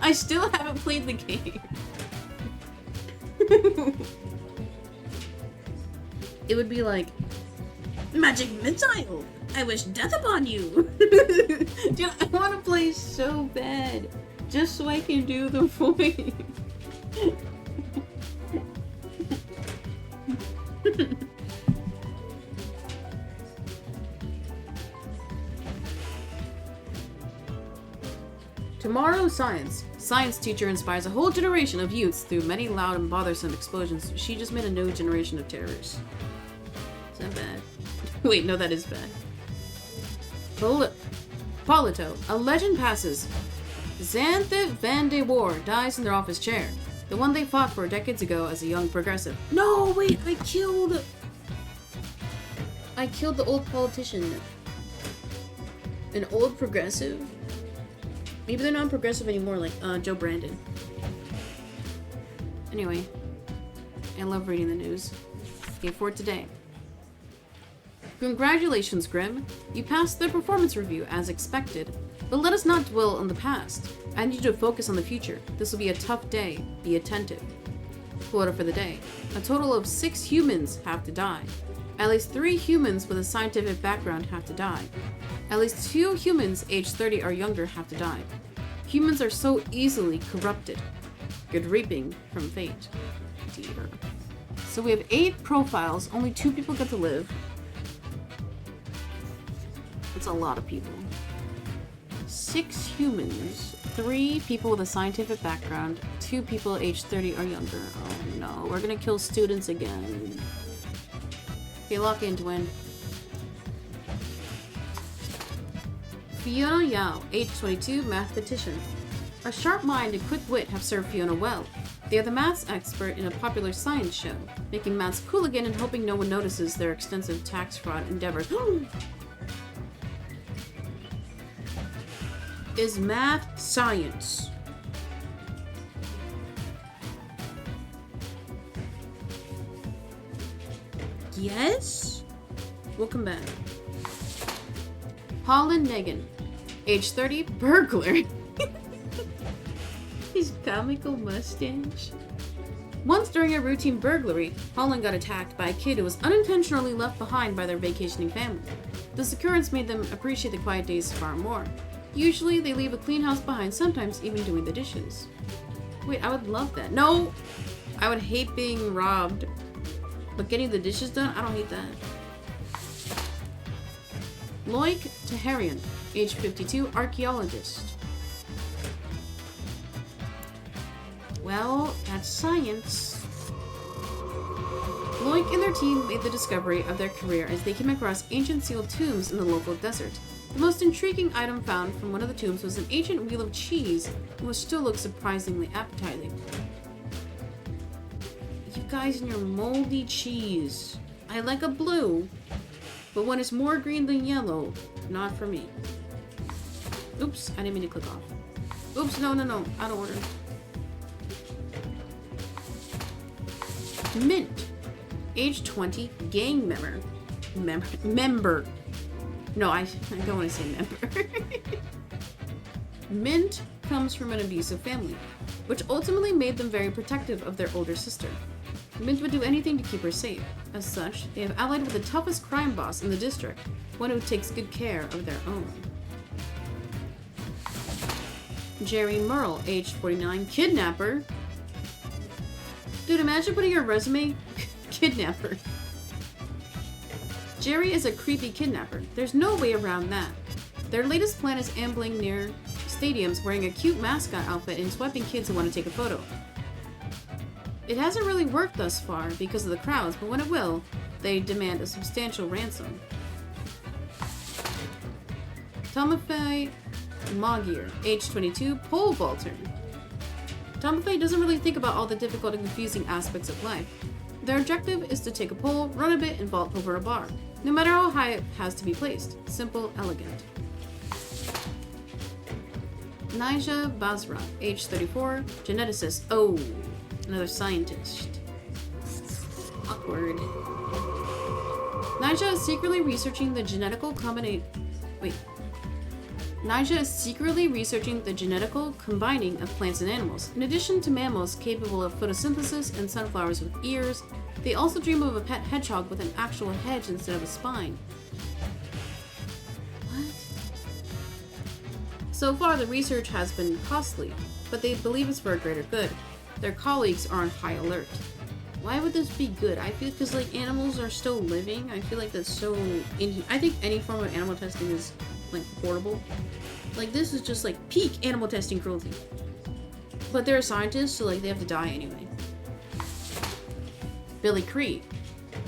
I still haven't played the game. It would be like, magic missile! I wish death upon you! Dude, I want to play so bad. Just so I can do the voice. Tomorrow, science. Science teacher inspires a whole generation of youths through many loud and bothersome explosions. She just made a new generation of terrorists. Is that bad? Wait, no, that is bad. Polito. A legend passes. Xanthe Van de War dies in their office chair. The one they fought for decades ago as a young progressive. No, wait, I killed the old politician. An old progressive? Maybe they're not progressive anymore, like Joe Brandon. Anyway, I love reading the news. Okay, for today. Congratulations, Grim. You passed the performance review as expected. But let us not dwell on the past. I need you to focus on the future. This will be a tough day. Be attentive. Quota for the day. A total of 6 humans have to die. At least 3 humans with a scientific background have to die. At least 2 humans aged 30 or younger have to die. Humans are so easily corrupted. Good reaping from fate. Dear. So we have 8 profiles. Only 2 people get to live. That's a lot of people. 6 humans, 3 people with a scientific background, 2 people aged 30 or younger. Oh no, we're gonna kill students again. Okay, lock in, Twin. Fiona Yao, age 22, mathematician. A sharp mind and quick wit have served Fiona well. They are the maths expert in a popular science show, making maths cool again and hoping no one notices their extensive tax fraud endeavors. Is math science? Yes? Welcome back. Holland Negan, age 30, burglar. His comical mustache. Once during a routine burglary, Holland got attacked by a kid who was unintentionally left behind by their vacationing family. This occurrence made them appreciate the quiet days far more. Usually, they leave a clean house behind, sometimes even doing the dishes. Wait, I would love that. No! I would hate being robbed. But getting the dishes done, I don't hate that. Loic Taharian, age 52, archaeologist. Well, that's science. Loic and their team made the discovery of their career as they came across ancient sealed tombs in the local desert. The most intriguing item found from one of the tombs was an ancient wheel of cheese, which still looks surprisingly appetizing. You guys and your moldy cheese. I like a blue, but when it's more green than yellow, not for me. Oops, I didn't mean to click off. Oops, no, out of order. Mint, age 20, gang member. Member. No, I don't want to say member. Mint comes from an abusive family, which ultimately made them very protective of their older sister. Mint would do anything to keep her safe. As such, they have allied with the toughest crime boss in the district, one who takes good care of their own. Jerry Merle, age 49, kidnapper. Dude, imagine putting your resume, kidnapper. Jerry is a creepy kidnapper. There's no way around that. Their latest plan is ambling near stadiums wearing a cute mascot outfit and swiping kids who want to take a photo. It hasn't really worked thus far because of the crowds, but when it will, they demand a substantial ransom. Tomofei Magir, age 22, pole vaulter. Tomofei doesn't really think about all the difficult and confusing aspects of life. Their objective is to take a pole, run a bit, and vault over a bar, no matter how high it has to be placed. Simple, elegant. Naija Basra, age 34, geneticist. Oh, another scientist. Awkward. Naija is secretly researching the genetical combining of plants and animals. In addition to mammals capable of photosynthesis and sunflowers with ears, they also dream of a pet hedgehog with an actual hedge instead of a spine. What? So far, the research has been costly, but they believe it's for a greater good. Their colleagues are on high alert. Why would this be good? I feel because like animals are still living. I feel like that's so I think any form of animal testing is like horrible. Like this is just like peak animal testing cruelty. But they're scientists, so like they have to die anyway. Billy Cree,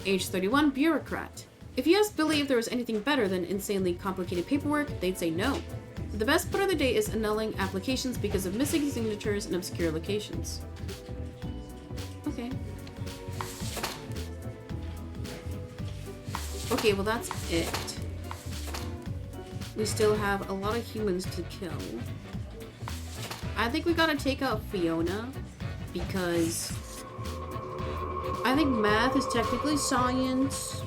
age 31, bureaucrat. If you asked Billy if there was anything better than insanely complicated paperwork, they'd say no. The best part of the day is annulling applications because of missing signatures and obscure locations. Okay. Okay, well that's it. We still have a lot of humans to kill. I think we gotta take out Fiona because I think math is technically science.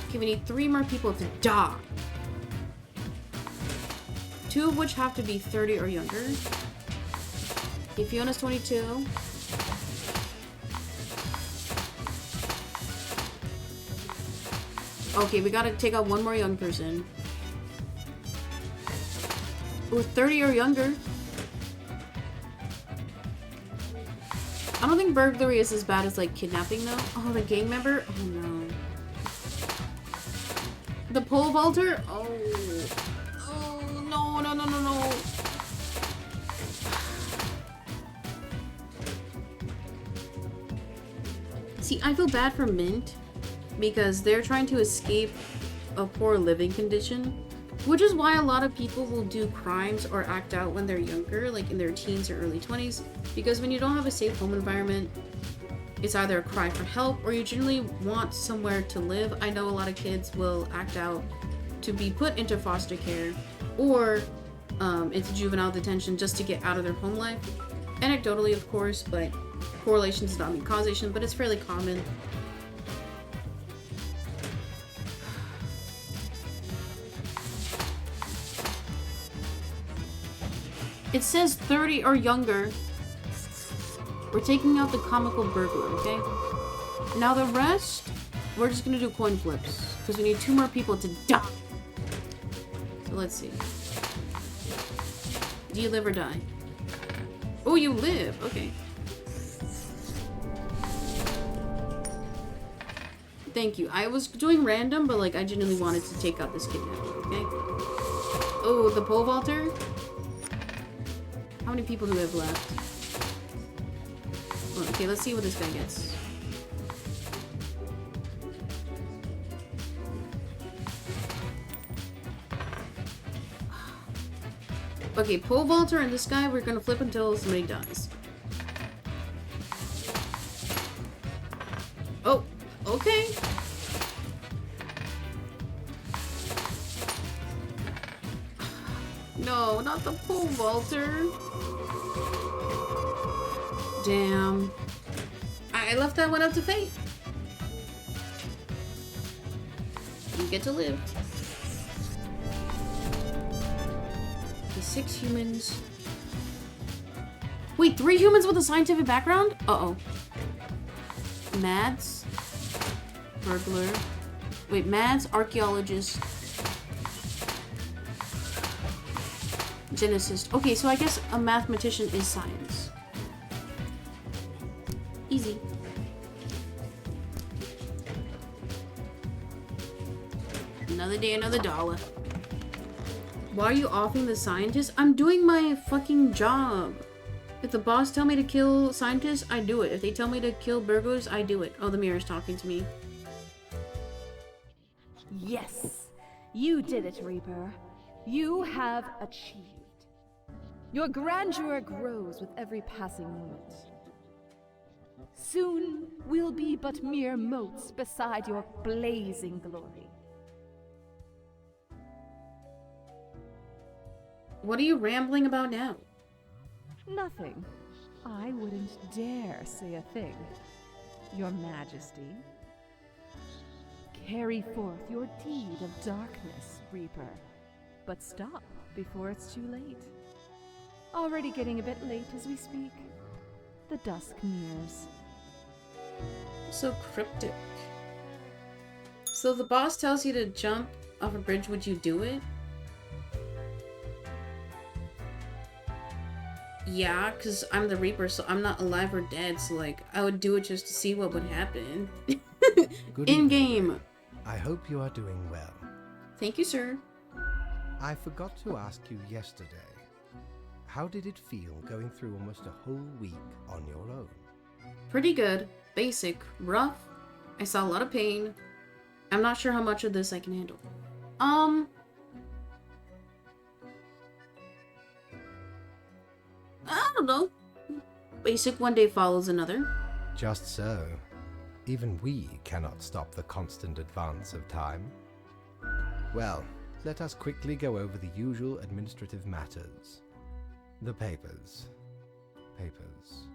Okay, we need 3 more people to die. 2 of which have to be 30 or younger. Okay, Fiona's 22. Okay, we gotta take out 1 more young person. Ooh, 30 or younger. I don't think burglary is as bad as like kidnapping though. Oh, the gang member? Oh no. The pole vaulter? Oh. Oh no, no, no, no, no. See, I feel bad for Mint because they're trying to escape a poor living condition, which is why a lot of people will do crimes or act out when they're younger, like in their teens or early 20s, because when you don't have a safe home environment, it's either a cry for help or you generally want somewhere to live. I know a lot of kids will act out to be put into foster care or into juvenile detention just to get out of their home life. Anecdotally, of course, but correlation does not mean causation, but it's fairly common. It says 30 or younger. We're taking out the comical burglar, okay? Now the rest, we're just gonna do coin flips because we need 2 more people to die. So let's see. Do you live or die? Oh, you live. Okay. Thank you. I was doing random, but like I genuinely wanted to take out this kidnapper, okay? Oh, the pole vaulter? How many people do we have left? Oh, okay, let's see what this guy gets. Okay, pole vaulter and this guy, we're gonna flip until somebody dies. Oh, okay. No, not the pole vaulter. Damn. I left that one up to fate. You get to live. 6 humans. Wait, 3 humans with a scientific background? Uh-oh. Mads. Burglar. Wait, Mads, archaeologist. Geneticist. Okay, so I guess a mathematician is science. Easy. Another day, another dollar. Why are you offing the scientist? I'm doing my fucking job. If the boss tell me to kill scientists, I do it. If they tell me to kill burglars, I do it. Oh, the mirror's talking to me. Yes, you did it, Reaper. You have achieved. Your grandeur grows with every passing moment. Soon, we'll be but mere motes beside your blazing glory. What are you rambling about now? Nothing. I wouldn't dare say a thing. Your Majesty. Carry forth your deed of darkness, Reaper. But stop before it's too late. Already getting a bit late as we speak. The dusk nears. So cryptic. So the boss tells you to jump off a bridge, would you do it? Yeah, because I'm the Reaper, so I'm not alive or dead, so like, I would do it just to see what would happen. Good In evening. game. I hope you are doing well. Thank you, sir. I forgot to ask you yesterday. How did it feel going through almost a whole week on your own? Pretty good. Basic. Rough. I saw a lot of pain. I'm not sure how much of this I can handle. I don't know. Basic one day follows another. Just so. Even we cannot stop the constant advance of time. Well, let us quickly go over the usual administrative matters. The papers. Papers.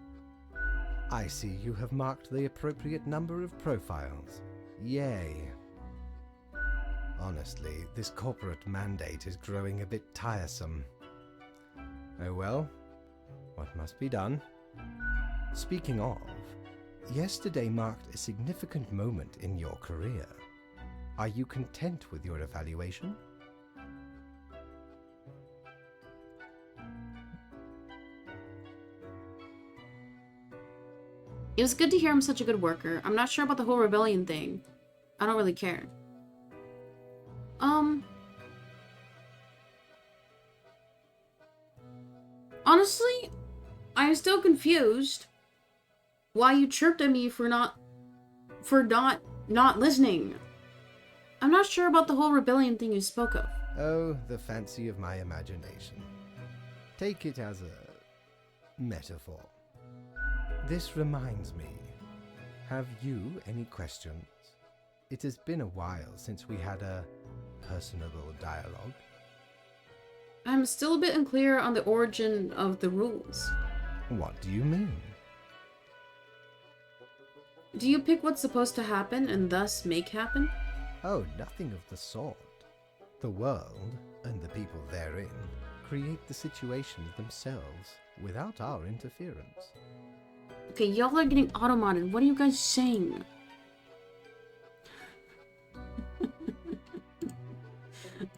I see you have marked the appropriate number of profiles. Yay. Honestly, this corporate mandate is growing a bit tiresome. Oh well, what must be done? Speaking of, yesterday marked a significant moment in your career. Are you content with your evaluation? It was good to hear I'm such a good worker. I'm not sure about the whole rebellion thing. I don't really care. Honestly, I'm still confused why you chirped at me for not listening. I'm not sure about the whole rebellion thing you spoke of. Oh, the fancy of my imagination. Take it as a metaphor. This reminds me. Have you any questions? It has been a while since we had a personable dialogue. I'm still a bit unclear on the origin of the rules. What do you mean? Do you pick what's supposed to happen and thus make happen? Oh, nothing of the sort. The world, and the people therein, create the situations themselves without our interference. Okay, y'all are getting automated. What are you guys saying?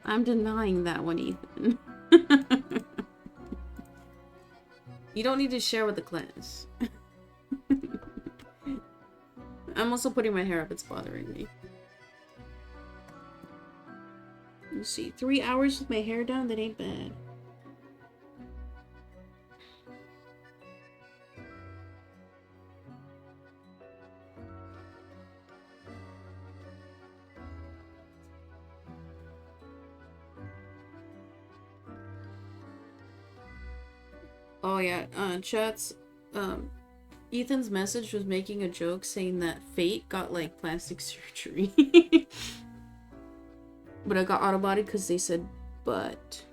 I'm denying that one, Ethan. You don't need to share with the class. I'm also putting my hair up. It's bothering me. Let's see. 3 hours with my hair down? That ain't bad. Oh yeah, chats, Ethan's message was making a joke saying that Fate got like plastic surgery. But I got auto-bodied because they said but.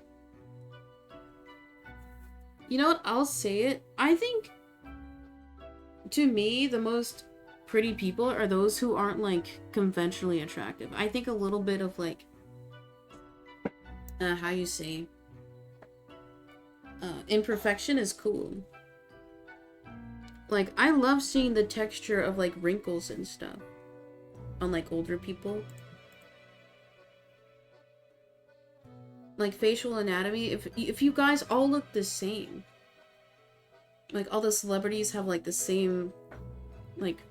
You know what, I'll say it. I think, to me, the most pretty people are those who aren't like conventionally attractive. I think a little bit of like, how you say, imperfection is cool. Like, I love seeing the texture of, like, wrinkles and stuff on, like, older people. Like, facial anatomy, if you guys all look the same, like, all the celebrities have, like, the same, like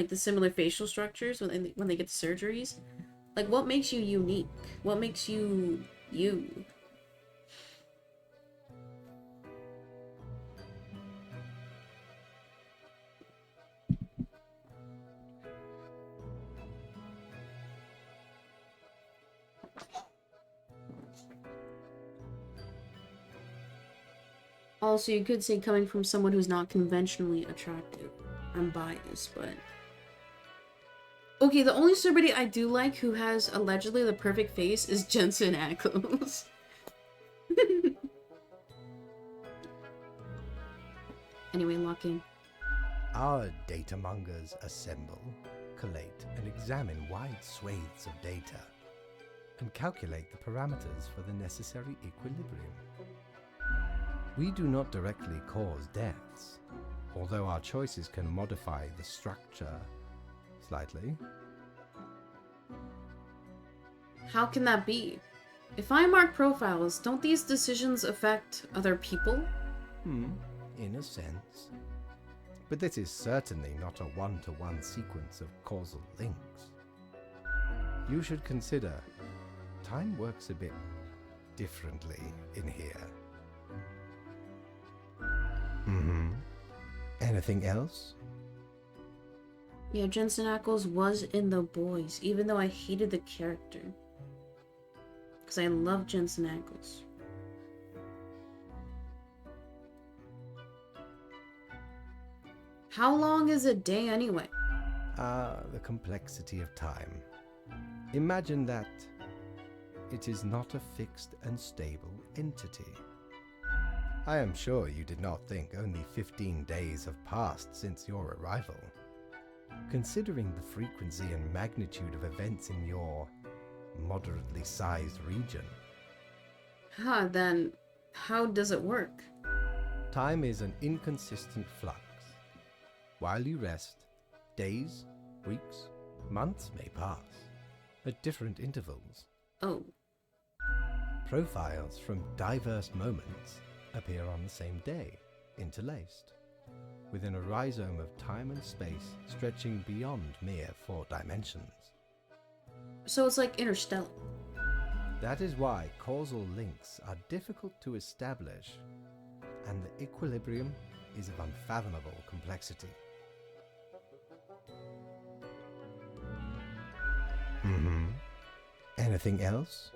the similar facial structures when they get surgeries, like, what makes you unique? What makes you you? Also, you could say coming from someone who's not conventionally attractive. I'm biased, but... Okay, the only celebrity I do like who has allegedly the perfect face is Jensen Ackles. Anyway, lock in. Our data mongers assemble, collate, and examine wide swathes of data, and calculate the parameters for the necessary equilibrium. We do not directly cause deaths, although our choices can modify the structure slightly. How can that be? If I mark profiles, don't these decisions affect other people? In a sense. But this is certainly not a one-to-one sequence of causal links. You should consider, time works a bit differently in here. Anything else? Yeah, Jensen Ackles was in The Boys, even though I hated the character. Because I love Jensen Ackles. How long is a day anyway? The complexity of time. Imagine that it is not a fixed and stable entity. I am sure you did not think only 15 days have passed since your arrival. Considering the frequency and magnitude of events in your moderately sized region. Then how does it work? Time is an inconsistent flux. While you rest, days, weeks, months may pass, at different intervals. Oh. Profiles from diverse moments appear on the same day, interlaced, within a rhizome of time and space stretching beyond mere 4 dimensions. So it's like Interstellar. That is why causal links are difficult to establish, and the equilibrium is of unfathomable complexity. Anything else?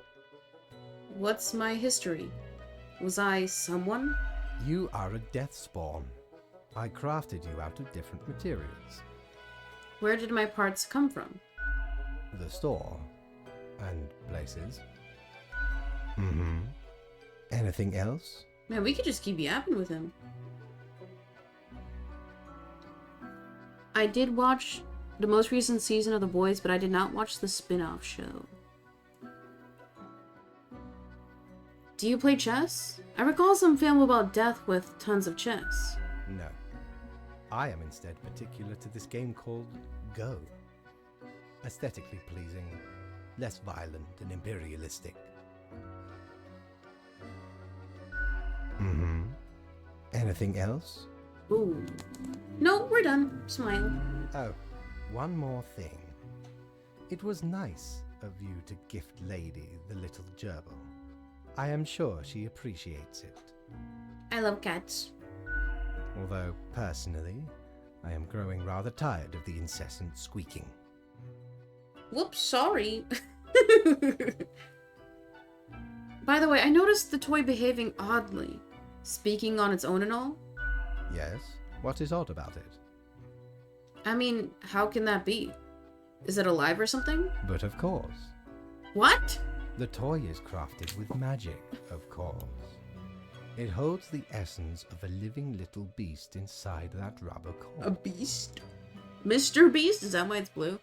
What's my history? Was I someone? You are a death spawn. I crafted you out of different materials. Where did my parts come from? The store. And places. Anything else? Man, we could just keep yapping with him. I did watch the most recent season of The Boys, but I did not watch the spin-off show. Do you play chess? I recall some film about death with tons of chess. No. I am instead particular to this game called Go. Aesthetically pleasing, less violent and imperialistic. Anything else? Ooh. No, we're done. Smile. Oh, one more thing. It was nice of you to gift Lady the little gerbil. I am sure she appreciates it. I love cats. Although, personally, I am growing rather tired of the incessant squeaking. Whoops, sorry. By the way, I noticed the toy behaving oddly. Speaking on its own and all. Yes? What is odd about it? I mean, how can that be? Is it alive or something? But of course. What? The toy is crafted with magic, of course. It holds the essence of a living little beast inside that rubber core. A beast? Mr. Beast? Is that why it's blue?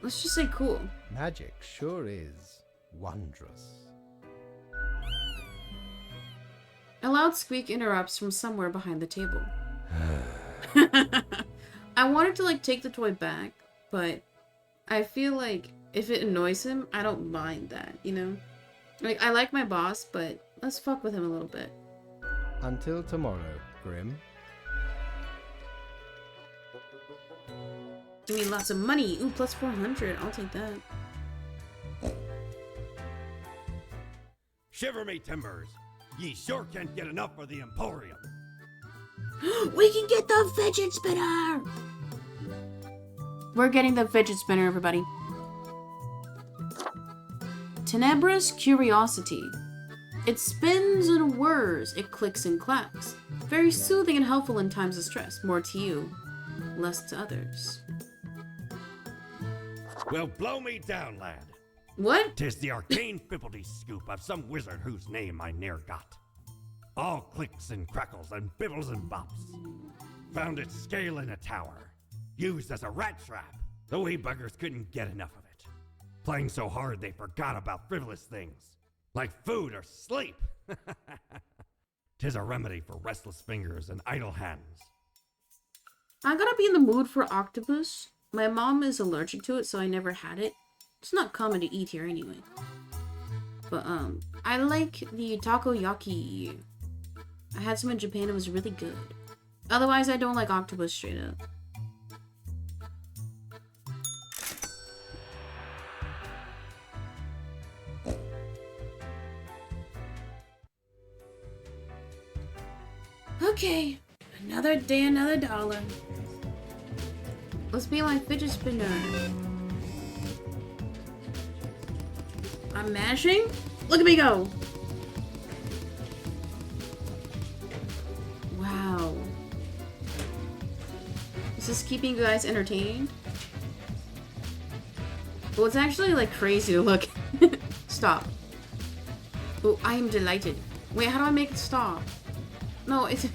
Let's just say cool. Magic sure is wondrous. A loud squeak interrupts from somewhere behind the table. I wanted to like take the toy back, but I feel like if it annoys him, I don't mind that, you know? Like, I like my boss, but let's fuck with him a little bit. Until tomorrow, Grim. Give me lots of money. Ooh, plus 400. I'll take that. Shiver me timbers. Ye sure can't get enough of the Emporium. We can get the fidget spinner! We're getting the fidget spinner, everybody. Tenebra's Curiosity. It spins and whirs, it clicks and clacks. Very soothing and helpful in times of stress. More to you, less to others. Well, blow me down, lad. What? 'Tis the arcane fibbledy scoop of some wizard whose name I ne'er got. All clicks and crackles and bibbles and bops. Found its scale in a tower. Used as a rat trap. The wee buggers couldn't get enough of it. Playing so hard they forgot about frivolous things. Like food or sleep. 'Tis a remedy for restless fingers and idle hands. I gotta be in the mood for octopus. My mom is allergic to it, so I never had it. It's not common to eat here anyway. But, I like the takoyaki. I had some in Japan, it was really good. Otherwise, I don't like octopus straight up. Okay, another day, another dollar. Let's be my fidget spinner. I'm mashing? Look at me go! Wow. Is this keeping you guys entertained? Well, it's actually like crazy to look. Stop. Oh, I am delighted. Wait, how do I make it stop? No, it's...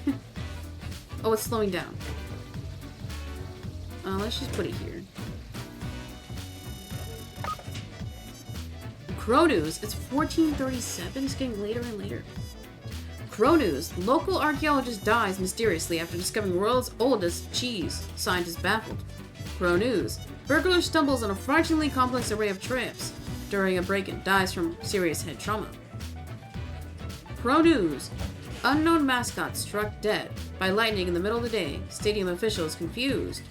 Oh, it's slowing down. Let's just put it here. Crow News. It's 1437. It's getting later and later. Crow News. Local archaeologist dies mysteriously after discovering world's oldest cheese. Scientists baffled. Crow News. Burglar stumbles on a frighteningly complex array of traps during a break-in. Dies from serious head trauma. Crow News. Unknown mascot struck dead by lightning in the middle of the day. Stadium officials confused.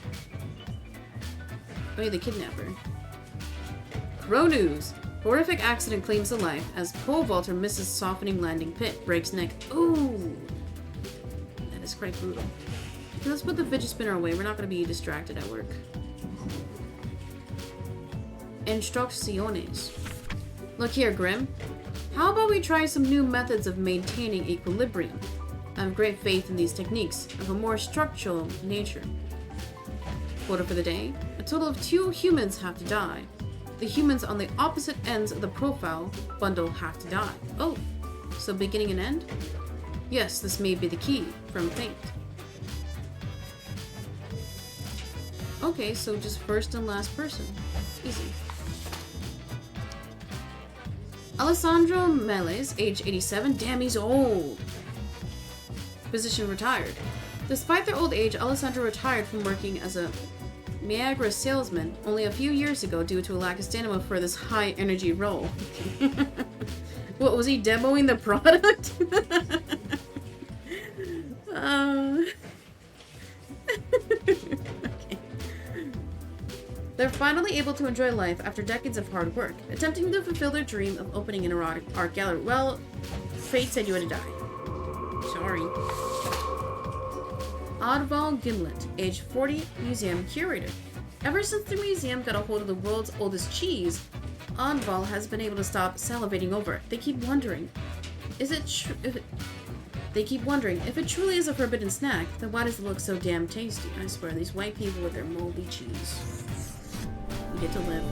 Oh, yeah, the kidnapper. Crow News. Horrific accident claims a life as pole vaulter misses softening landing pit. Breaks neck. Ooh. That is quite brutal. Okay, let's put the fidget spinner away. We're not going to be distracted at work. Instrucciones. Look here, Grim. How about we try some new methods of maintaining equilibrium? I have great faith in these techniques of a more structural nature. Quota for the day. A total of 2 humans have to die. The humans on the opposite ends of the profile bundle have to die. Oh, so beginning and end? Yes, this may be the key from Fate. Okay, so just first and last person. Easy. Alessandro Meles, age 87. Damn, he's old. Physician retired. Despite their old age, Alessandro retired from working as a Viagra salesman only a few years ago due to a lack of stamina for this high-energy role. What, was he demoing the product? Okay. They're finally able to enjoy life after decades of hard work, attempting to fulfill their dream of opening an erotic art gallery. Well, fate said you had to die. Sorry. Oddval Gimlet, age 40, museum curator. Ever since the museum got a hold of the world's oldest cheese, Oddval has been able to stop salivating over it. They keep wondering, if it truly is a forbidden snack, then why does it look so damn tasty? I swear, these white people with their moldy cheese. We get to live.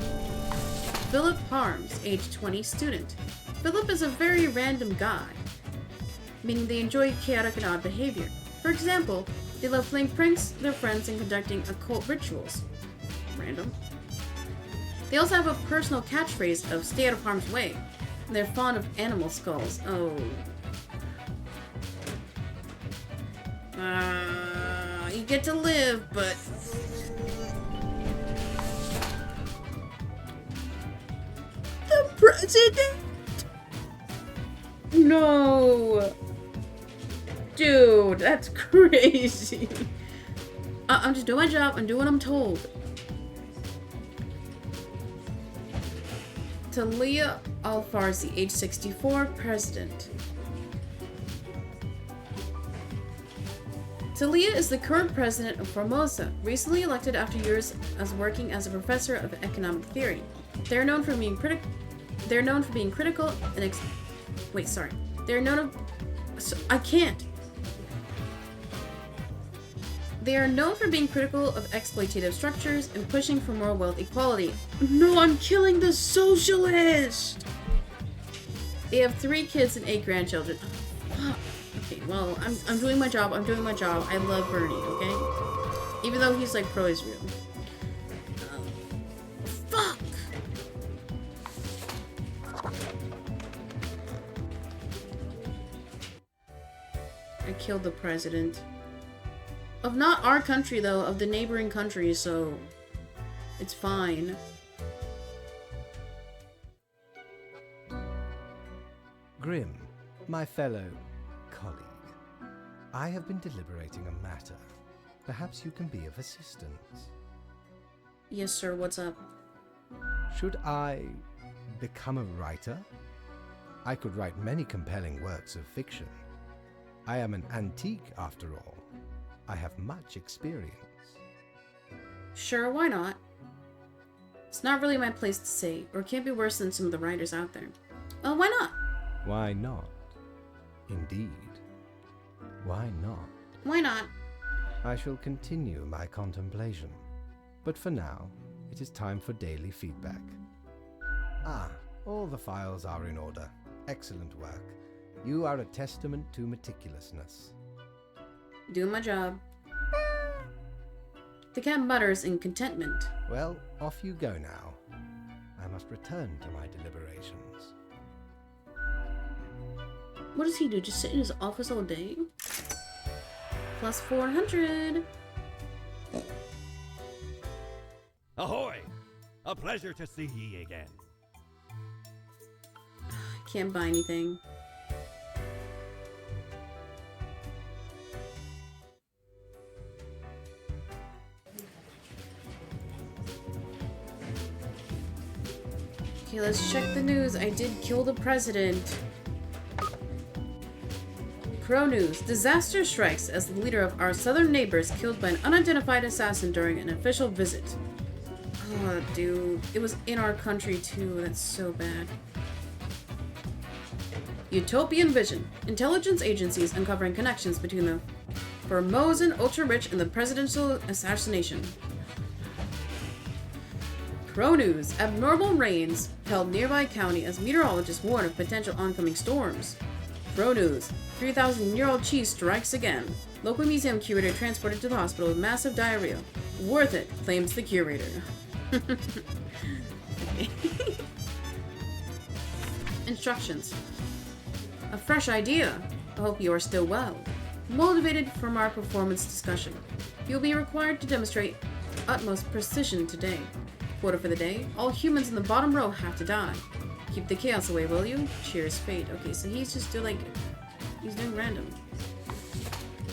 Philip Harms, age 20, student. Philip is a very random guy, meaning they enjoy chaotic and odd behavior. For example, they love playing pranks with their friends and conducting occult rituals. Random. They also have a personal catchphrase of stay out of harm's way. And they're fond of animal skulls. Oh. You get to live, but... The president? No! Dude, that's crazy. I'm just doing my job. I'm doing what I'm told. Talia Al-Farsi, age 64, president. Talia is the current president of Formosa, recently elected after years as working as a professor of economic theory. They're known for being critical and They're known of... They are known for being critical of exploitative structures and pushing for more wealth equality. No, I'm killing the socialist! They have 3 kids and 8 grandchildren. Fuck. Okay, well, I'm doing my job. I'm doing my job. I love Bernie, okay? Even though he's like pro-Israel. Fuck! I killed the president. Of not our country, though, of the neighboring countries, so it's fine. Grim, my fellow colleague, I have been deliberating a matter. Perhaps you can be of assistance. Yes, sir, what's up? Should I become a writer? I could write many compelling works of fiction. I am an antique, after all. I have much experience. Sure, why not? It's not really my place to say, or it can't be worse than some of the writers out there. Well, why not? Why not? Indeed. Why not? Why not? I shall continue my contemplation. But for now, it is time for daily feedback. Ah, all the files are in order. Excellent work. You are a testament to meticulousness. Doing my job. The cat mutters in contentment. Well, off you go now. I must return to my deliberations. What does he do? Just sit in his office all day? Plus 400. Ahoy! A pleasure to see ye again. Can't buy anything. Okay, let's check the news. I did kill the president. Pro news. Disaster strikes as the leader of our southern neighbors killed by an unidentified assassin during an official visit. Oh, dude. It was in our country, too. That's so bad. Utopian Vision. Intelligence agencies uncovering connections between the Formosan ultra-rich and the presidential assassination. Pro news. Abnormal rains held nearby county as meteorologists warn of potential oncoming storms. Pro news. 3,000-year-old cheese strikes again. Local museum curator transported to the hospital with massive diarrhea. Worth it, claims the curator. Instructions. A fresh idea. I hope you are still well. Motivated from our performance discussion. You'll be required to demonstrate utmost precision today. Quota for the day. All humans in the bottom row have to die. Keep the chaos away, will you? Cheers, fate. Okay, so he's just doing, like, he's doing random.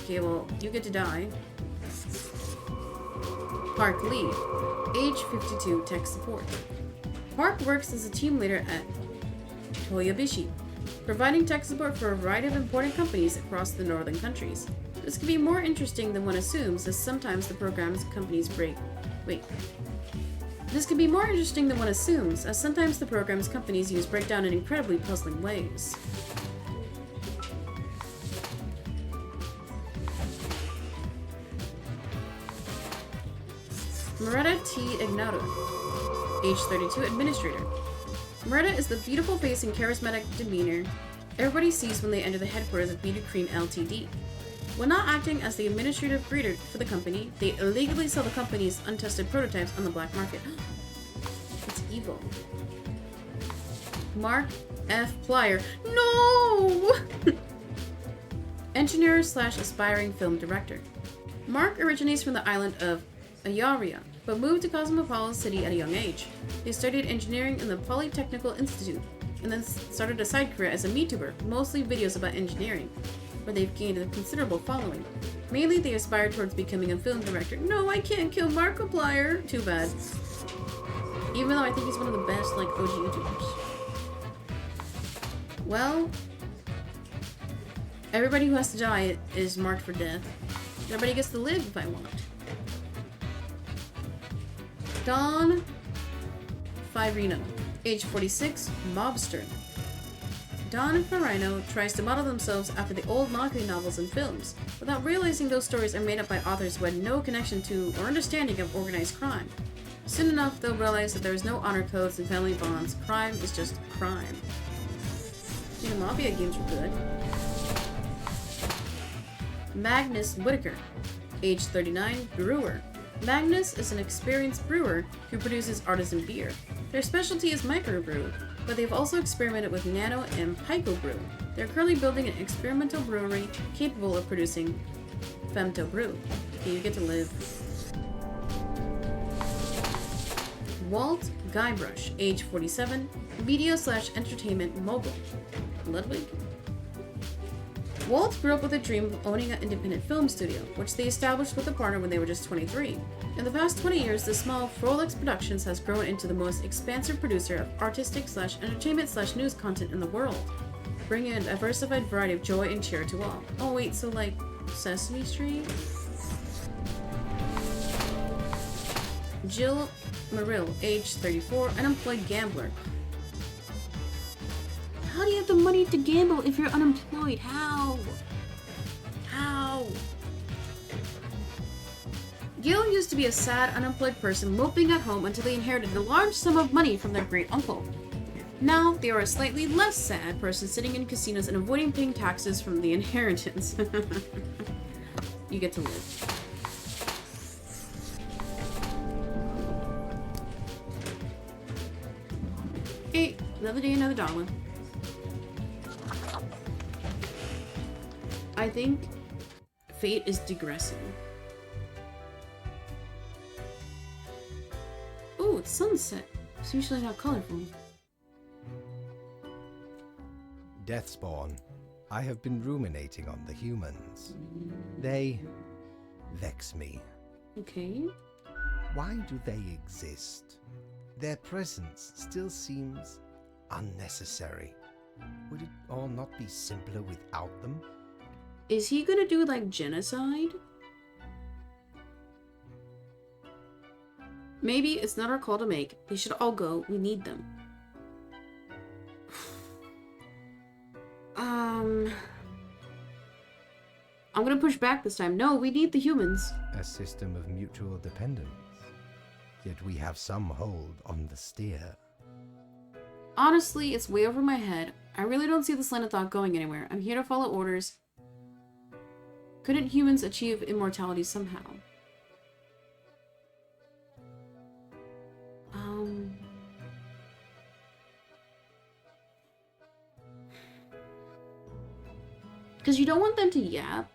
Okay, well, you get to die. Park Lee. Age 52, tech support. Park works as a team leader at Toyobishi, providing tech support for a variety of important companies across the northern countries. This can be more interesting than one assumes, as sometimes the program's companies break. This can be more interesting than one assumes, as sometimes the program's companies use breakdown in incredibly puzzling ways. Moretta T. Ignato, age 32, administrator. Moretta is the beautiful face and charismatic demeanor everybody sees when they enter the headquarters of Beauty Cream Ltd. When not acting as the administrative greeter for the company, they illegally sell the company's untested prototypes on the black market. It's evil. Mark F. Plyer. No! Engineer slash aspiring film director. Mark originates from the island of Ayaria, but moved to Cosmopolis City at a young age. He studied engineering in the Polytechnical Institute, and then started a side career as a MeTuber, mostly videos about engineering, where they've gained a considerable following. Mainly, they aspire towards becoming a film director. No, I can't kill Markiplier! Too bad. Even though I think he's one of the best, like, OG YouTubers. Well, everybody who has to die is marked for death. Nobody gets to live if I want. Don Firino, age 46, mobster. Don and Firino tries to model themselves after the old Nazi novels and films, without realizing those stories are made up by authors who had no connection to or understanding of organized crime. Soon enough, they'll realize that there is no honor codes and family bonds. Crime is just crime. The Mafia games were good. Magnus Whitaker, age 39, brewer. Magnus is an experienced brewer who produces artisan beer. Their specialty is microbrew, but they've also experimented with nano and picobrew. They're currently building an experimental brewery capable of producing femto brew. Okay, you get to live. Walt Guybrush, age 47, media slash entertainment mogul. Ludwig? Walt grew up with a dream of owning an independent film studio, which they established with a partner when they were just 23. In the past 20 years, the small Frolix Productions has grown into the most expansive producer of artistic slash entertainment slash news content in the world, bringing a diversified variety of joy and cheer to all. Oh wait, so like Sesame Street? Jill Marill, age 34, unemployed gambler. How do you have the money to gamble if you're unemployed? How? How? Gil used to be a sad, unemployed person moping at home until they inherited a large sum of money from their great uncle. Now, they are a slightly less sad person sitting in casinos and avoiding paying taxes from the inheritance. You get to live. Okay, another day, another dollar. I think fate is digressing. Ooh, it's sunset. It's usually not colorful. Deathspawn, I have been ruminating on the humans. They vex me. Okay. Why do they exist? Their presence still seems unnecessary. Would it all not be simpler without them? Is he gonna do like genocide? Maybe it's not our call to make. They should all go. We need them. I'm gonna push back this time. No, we need the humans. A system of mutual dependence. Yet we have some hold on the steer. Honestly, it's way over my head. I really don't see this line of thought going anywhere. I'm here to follow orders. Couldn't humans achieve immortality somehow? Because you don't want them to yap.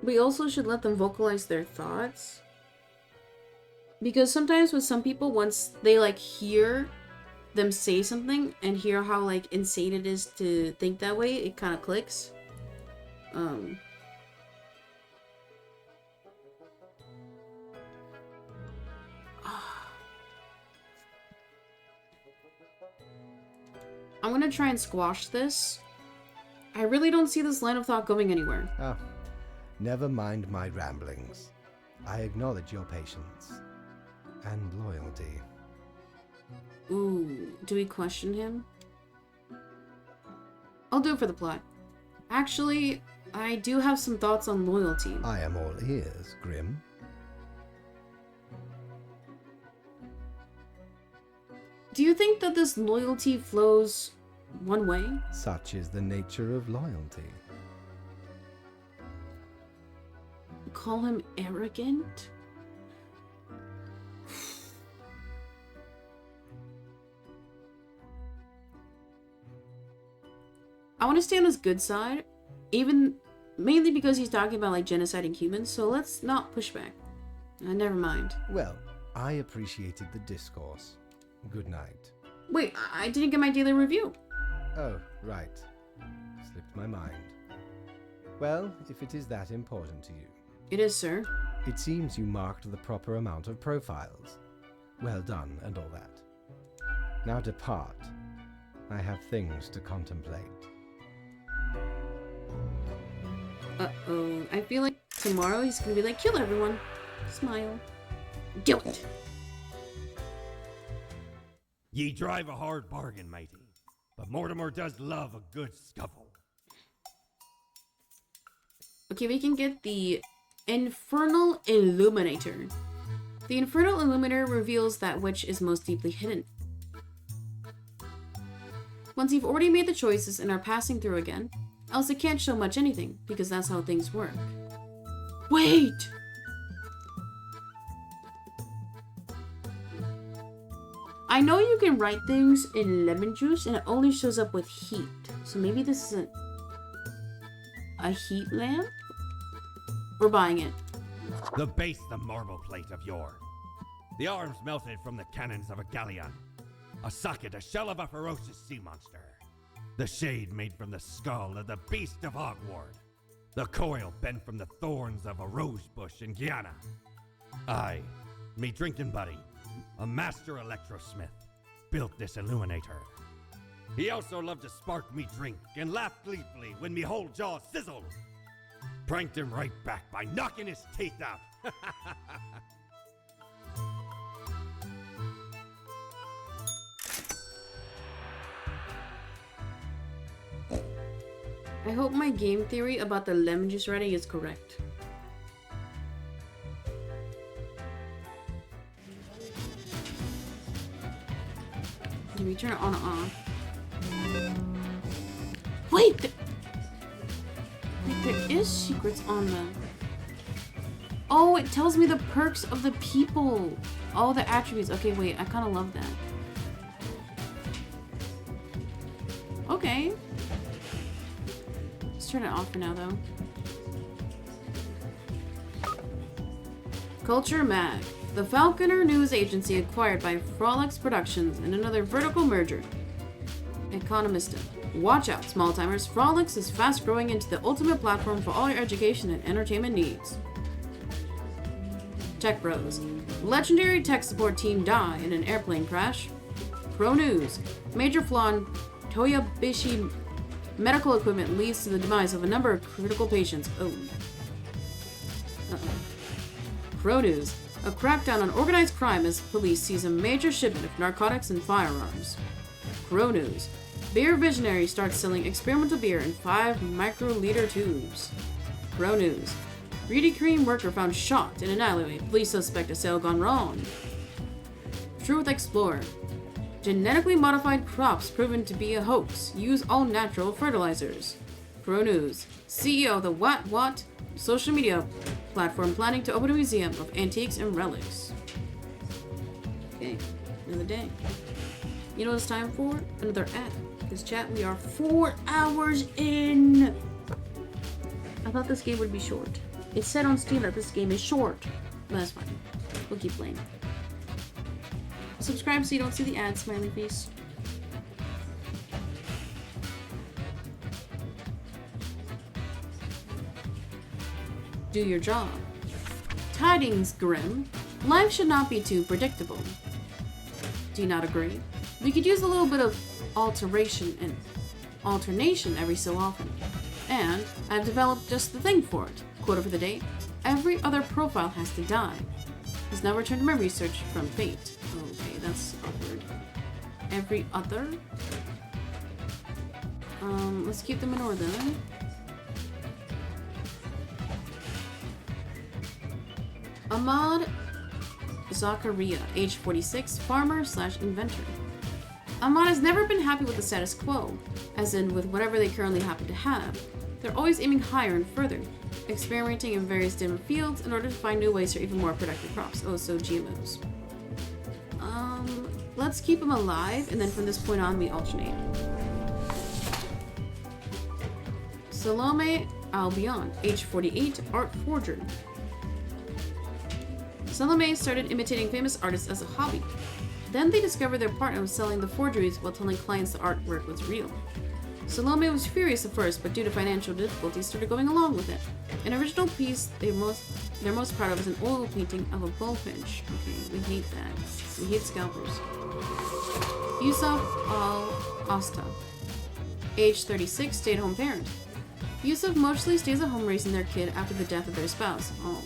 We also should let them vocalize their thoughts. Because sometimes with some people, once they like hear them say something and hear how like insane it is to think that way, it kind of clicks. I'm gonna try and squash this. I really don't see this line of thought going anywhere. Oh, never mind my ramblings. I acknowledge your patience and loyalty. Ooh, do we question him? I'll do it for the plot. Actually, I do have some thoughts on loyalty. I am all ears, Grim. Do you think that this loyalty flows one way? Such is the nature of loyalty. Call him arrogant? I want to stay on his good side, mainly because he's talking about like genociding humans, so let's not push back. Never mind. Well, I appreciated the discourse. Good night. Wait, I didn't get my daily review. Oh, right. Slipped my mind. Well, if it is that important to you. It is, sir. It seems you marked the proper amount of profiles. Well done and all that. Now depart. I have things to contemplate. Uh-oh. I feel like tomorrow he's gonna be like, kill everyone. Smile. Do it. Ye drive a hard bargain, matey. But Mortimer does love a good scuffle. Okay, we can get the Infernal Illuminator. The Infernal Illuminator reveals that which is most deeply hidden. Once you've already made the choices and are passing through again, else it can't show much anything, because that's how things work. Wait! I know you can write things in lemon juice and it only shows up with heat. So maybe this isn't a heat lamp? We're buying it. The base, the marble plate of yore. The arms melted from the cannons of a galleon. A socket, a shell of a ferocious sea monster. The shade made from the skull of the beast of Hogward. The coil bent from the thorns of a rose bush in Guyana. I, me drinking buddy, a master electrosmith, built this illuminator. He also loved to spark me drink and laughed gleefully when me whole jaw sizzled. Pranked him right back by knocking his teeth out. I hope my game theory about the lemon juice writing is correct. Can we turn it on and off? Wait! There is secrets on the... Oh, it tells me the perks of the people. All the attributes. Okay, wait. I kind of love that. Okay. Let's turn it off for now, though. Culture Mag. The Falconer News Agency acquired by Frolix Productions in another vertical merger. Economista. Watch out, small timers. Frolix is fast growing into the ultimate platform for all your education and entertainment needs. Tech Bros. Legendary tech support team die in an airplane crash. Pro News. Major flaw in Toyobishi medical equipment leads to the demise of a number of critical patients. Oh. Uh-oh. Pro News. A crackdown on organized crime as police seize a major shipment of narcotics and firearms. Pro News. Beer Visionary starts selling experimental beer in 5 microliter tubes. Pro News. Beauty cream worker found shot in an alleyway. Police suspect a sale gone wrong. Truth Explorer. Genetically modified crops proven to be a hoax. Use all natural fertilizers. Pro News. CEO of the What social media platform planning to open a museum of antiques and relics. Okay, another day. You know what it's time for? Another ad. This chat, we are 4 hours in. I thought this game would be short. It said on Steam that this game is short. But that's fine. We'll keep playing. Subscribe so you don't see the ad, smiley face. Do your job. Tidings, Grim. Life should not be too predictable. Do you not agree? We could use a little bit of alteration and alternation every so often. And I've developed just the thing for it. Quote for the day. Every other profile has to die. Has now returned to my research from fate. Okay, that's awkward. Every other? Let's keep them in order then. Ahmad Zakaria, age 46, farmer/inventor. Ahmad has never been happy with the status quo, as in with whatever they currently happen to have. They're always aiming higher and further, experimenting in various different fields in order to find new ways for even more productive crops. Oh, so GMOs. Let's keep them alive, and then from this point on we alternate. Salome Albion, age 48, art forger. Salome started imitating famous artists as a hobby. Then they discovered their partner was selling the forgeries while telling clients the artwork was real. Salome was furious at first, but due to financial difficulties started going along with it. An original piece they're most proud of is an oil painting of a bullfinch. Okay, we hate that. We hate scalpers. Yusuf Al-Asta, age 36, stay-at-home parent. Yusuf mostly stays at home raising their kid after the death of their spouse. Oh.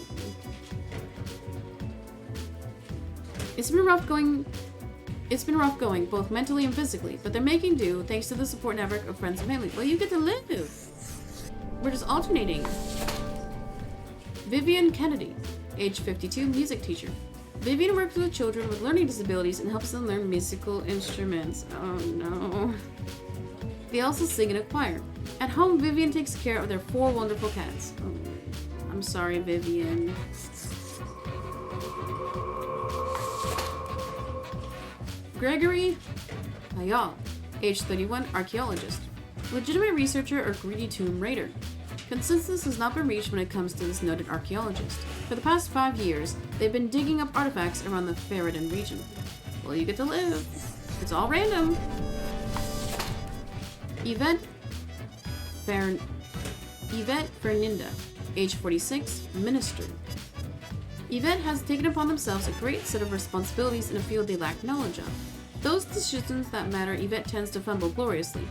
It's been rough going, both mentally and physically, but they're making do thanks to the support network of friends and family. Well, you get to live. We're just alternating. Vivian Kennedy, age 52, music teacher. Vivian works with children with learning disabilities and helps them learn musical instruments. Oh no. They also sing in a choir. At home, Vivian takes care of their 4 wonderful cats. Oh, I'm sorry, Vivian. Gregory Hayal, age 31, archaeologist. Legitimate researcher or greedy tomb raider. Consensus has not been reached when it comes to this noted archaeologist. For the past 5 years, they've been digging up artifacts around the Ferrodin region. Well, you get to live. It's all random. Yvette Ferninda, age 46, minister. Yvette has taken upon themselves a great set of responsibilities in a field they lack knowledge of. Those decisions that matter, Yvette tends to fumble gloriously.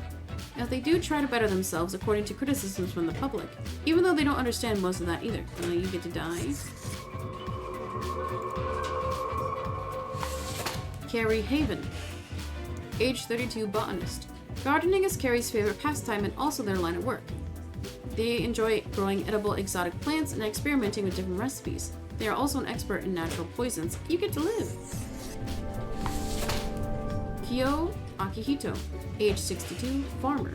Now, they do try to better themselves according to criticisms from the public, even though they don't understand most of that either. You get to die. Carrie Haven, age 32, botanist. Gardening is Carrie's favorite pastime and also their line of work. They enjoy growing edible exotic plants and experimenting with different recipes. They are also an expert in natural poisons. You get to live. Kyo Akihito, age 62, farmer.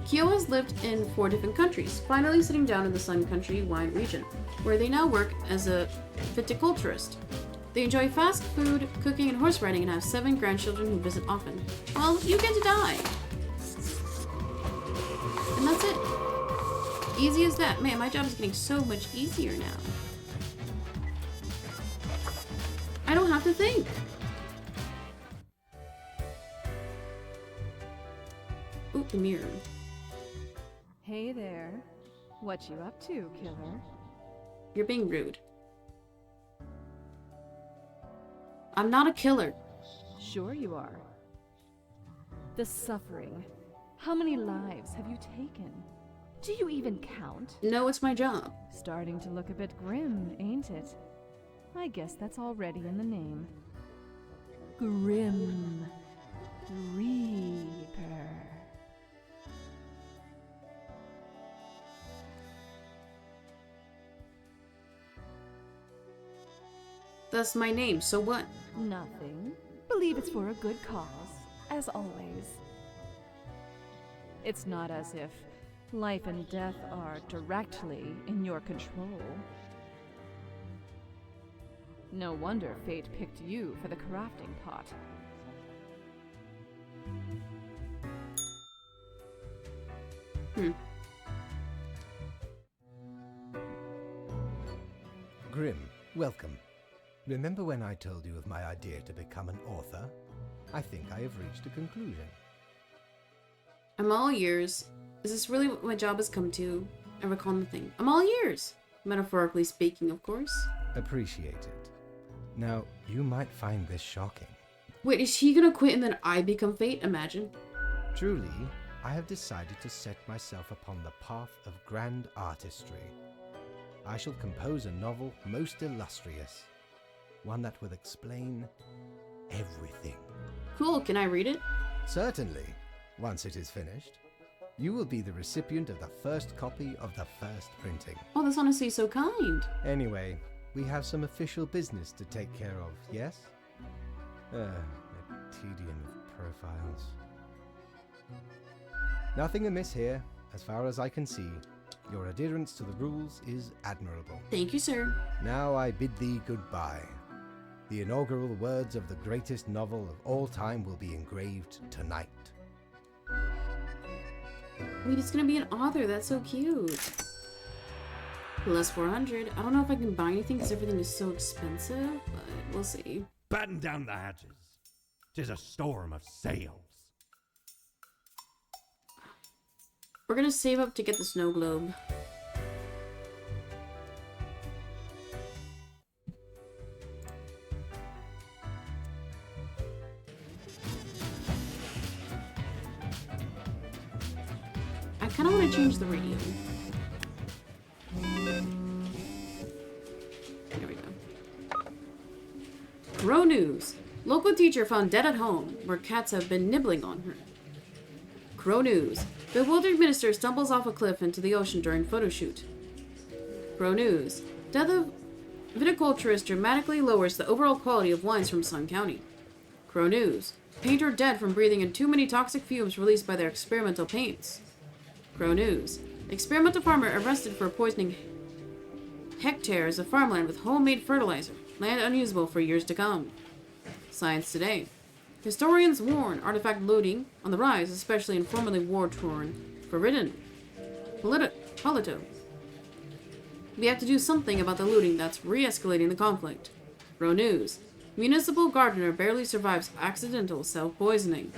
Kyo has lived in 4 different countries, finally sitting down in the Sun Country wine region, where they now work as a viticulturist. They enjoy fast food, cooking, and horse riding and have 7 grandchildren who visit often. Well, you get to die. And that's it. Easy as that. Man, my job is getting so much easier now. I don't have to think. Ooh, the mirror. Hey there. What you up to, killer? You're being rude. I'm not a killer. Sure you are. The suffering. How many lives have you taken? Do you even count? No, it's my job. Starting to look a bit grim, ain't it? I guess that's already in the name. Grim Reaper. That's my name, so what? Nothing. Believe it's for a good cause, as always. It's not as if life and death are directly in your control. No wonder fate picked you for the crafting pot. Grim, welcome. Remember when I told you of my idea to become an author? I think I have reached a conclusion. I'm all ears. Is this really what my job has come to? I recall nothing. I'm all ears. Metaphorically speaking, of course. Appreciated. Now, you might find this shocking. Wait, is he gonna quit and then I become fate? Imagine. Truly, I have decided to set myself upon the path of grand artistry. I shall compose a novel most illustrious. One that will explain everything. Cool, can I read it? Certainly. Once it is finished, you will be the recipient of the first copy of the first printing. Oh, that's honestly so kind. Anyway, we have some official business to take care of, yes? The tedium of profiles. Nothing amiss here, as far as I can see. Your adherence to the rules is admirable. Thank you, sir. Now I bid thee goodbye. The inaugural words of the greatest novel of all time will be engraved tonight. Wait, it's gonna be an author. That's so cute. Plus 400. I don't know if I can buy anything because everything is so expensive, but we'll see. Batten down the hatches. 'Tis a storm of sales. We're gonna save up to get the snow globe. I kind of want to change the radio. There we go. Crow news. Local teacher found dead at home, where cats have been nibbling on her. Crow news. Bewildered minister stumbles off a cliff into the ocean during photo shoot. Crow news. Death of viticulturist dramatically lowers the overall quality of wines from Sun County. Crow news. Painter dead from breathing in too many toxic fumes released by their experimental paints. Crow news. Experimental farmer arrested for poisoning hectares of farmland with homemade fertilizer. Land unusable for years to come. Science Today. Historians warn artifact looting on the rise, especially in formerly war-torn Forbidden Polito. We have to do something about the looting that's re-escalating the conflict. Crow news. Municipal gardener barely survives accidental self-poisoning.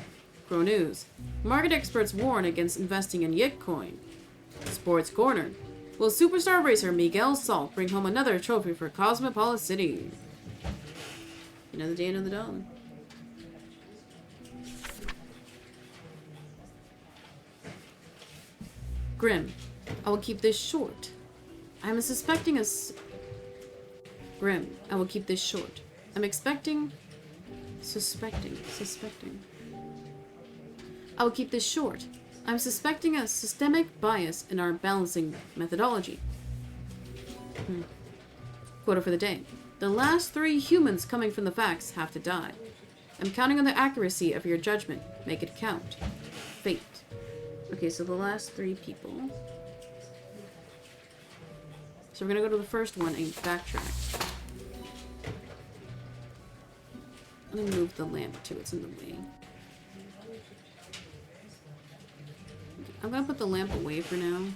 Crow news. Market experts warn against investing in Yitcoin. Sports Corner. Will superstar racer Miguel Salt bring home another trophy for Cosmopolis City? Another day, another dollar. Grim. I will keep this short. I am suspecting a Grim. I will keep this short. I'm suspecting. I will keep this short. I'm suspecting a systemic bias in our balancing methodology. Quote for the day. The last 3 humans coming from the facts have to die. I'm counting on the accuracy of your judgment. Make it count. Fate. Okay, so the last 3 people. So we're gonna go to the first one and backtrack. Let me move the lamp too, it's in the way. Okay, I'm gonna put the lamp away for now.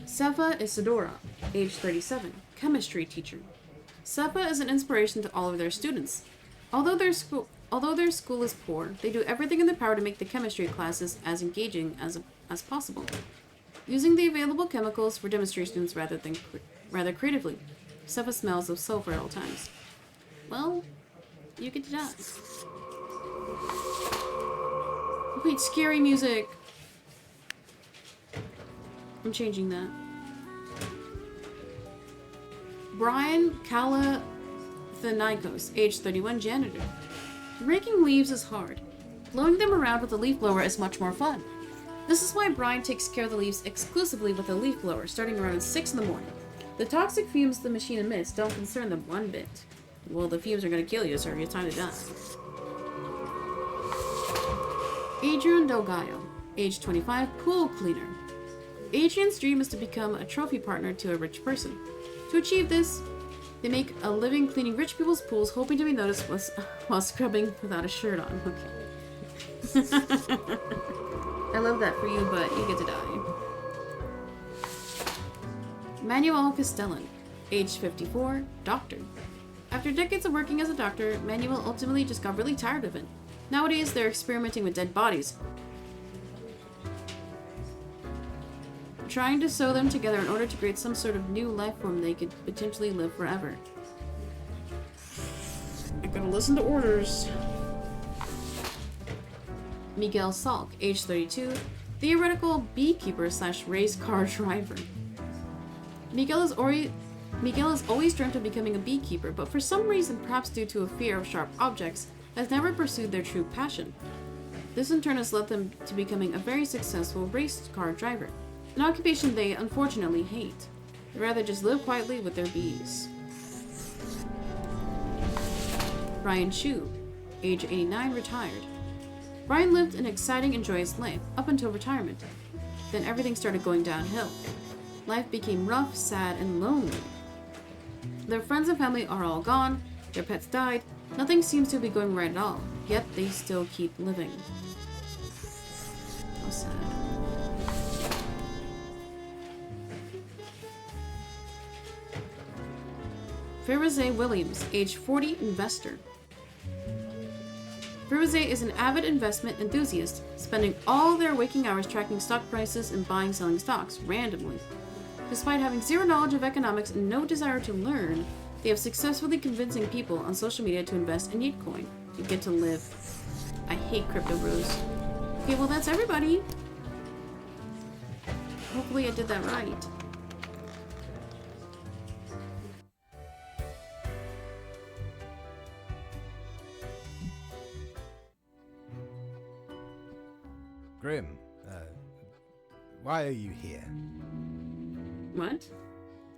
Sefa Isadora, age 37, chemistry teacher. Sefa is an inspiration to all of their students. Although their school is poor, they do everything in their power to make the chemistry classes as engaging as possible, using the available chemicals for demonstrations rather creatively. Sefa smells of sulfur at all times. Well, you get to die. Wait, scary music. I'm changing that. Brian Kalathanikos, age 31, janitor. Raking leaves is hard. Blowing them around with a leaf blower is much more fun. This is why Brian takes care of the leaves exclusively with a leaf blower, starting around 6 in the morning. The toxic fumes the machine emits don't concern them one bit. Well, the fumes are gonna kill you, so it's time to die. Adrian Delgayo, age 25, pool cleaner. Adrian's dream is to become a trophy partner to a rich person. To achieve this, they make a living cleaning rich people's pools, hoping to be noticed while scrubbing without a shirt on. Okay. I love that for you, but you get to die. Manuel Castellan, age 54, doctor. After decades of working as a doctor, Manuel ultimately just got really tired of it. Nowadays, they're experimenting with dead bodies, trying to sew them together in order to create some sort of new life form they could potentially live forever. I gotta listen to orders. Miguel Salk, age 32, theoretical beekeeper / race car driver. Miguel has always dreamt of becoming a beekeeper, but for some reason, perhaps due to a fear of sharp objects, has never pursued their true passion. This in turn has led them to becoming a very successful race car driver, an occupation they unfortunately hate. They'd rather just live quietly with their bees. Brian Chu, age 89, retired. Brian lived an exciting and joyous life up until retirement. then everything started going downhill. Life became rough, sad, and lonely. Their friends and family are all gone, their pets died, nothing seems to be going right at all, yet they still keep living. How sad. Firuze Williams, age 40, investor. Firuze is an avid investment enthusiast, spending all their waking hours tracking stock prices and buying and selling stocks randomly. Despite having zero knowledge of economics and no desire to learn, they have successfully convincing people on social media to invest in Yeetcoin. You get to live. I hate Crypto Bros. Okay, well that's everybody. Hopefully I did that right. Grim, why are you here? What?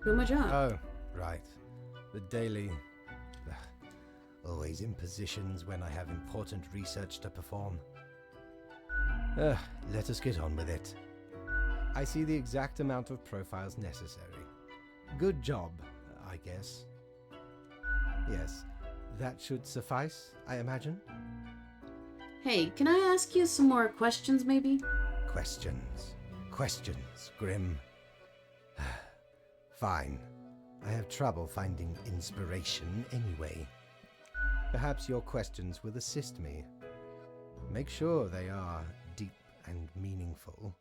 Doing my job. Oh, right. The daily... always impositions when I have important research to perform. Let us get on with it. I see the exact amount of profiles necessary. Good job, I guess. Yes, that should suffice, I imagine. Hey, can I ask you some more questions, maybe? Questions. Questions, Grim. Fine. I have trouble finding inspiration anyway. Perhaps your questions will assist me. Make sure they are deep and meaningful.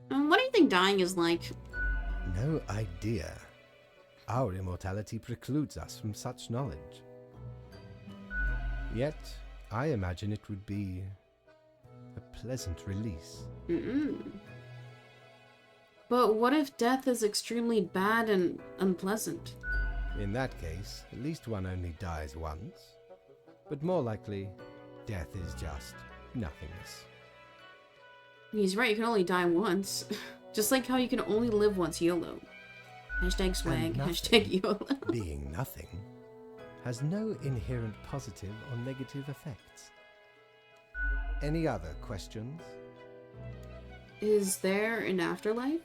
What do you think dying is like? No idea. Our immortality precludes us from such knowledge. Yet, I imagine it would be a pleasant release. But what if death is extremely bad and unpleasant? In that case, at least one only dies once. But more likely, death is just nothingness. He's right, you can only die once. Just like how you can only live once, YOLO. Hashtag swag, hashtag YOLO. Being nothing has no inherent positive or negative effects. Any other questions? Is there an afterlife?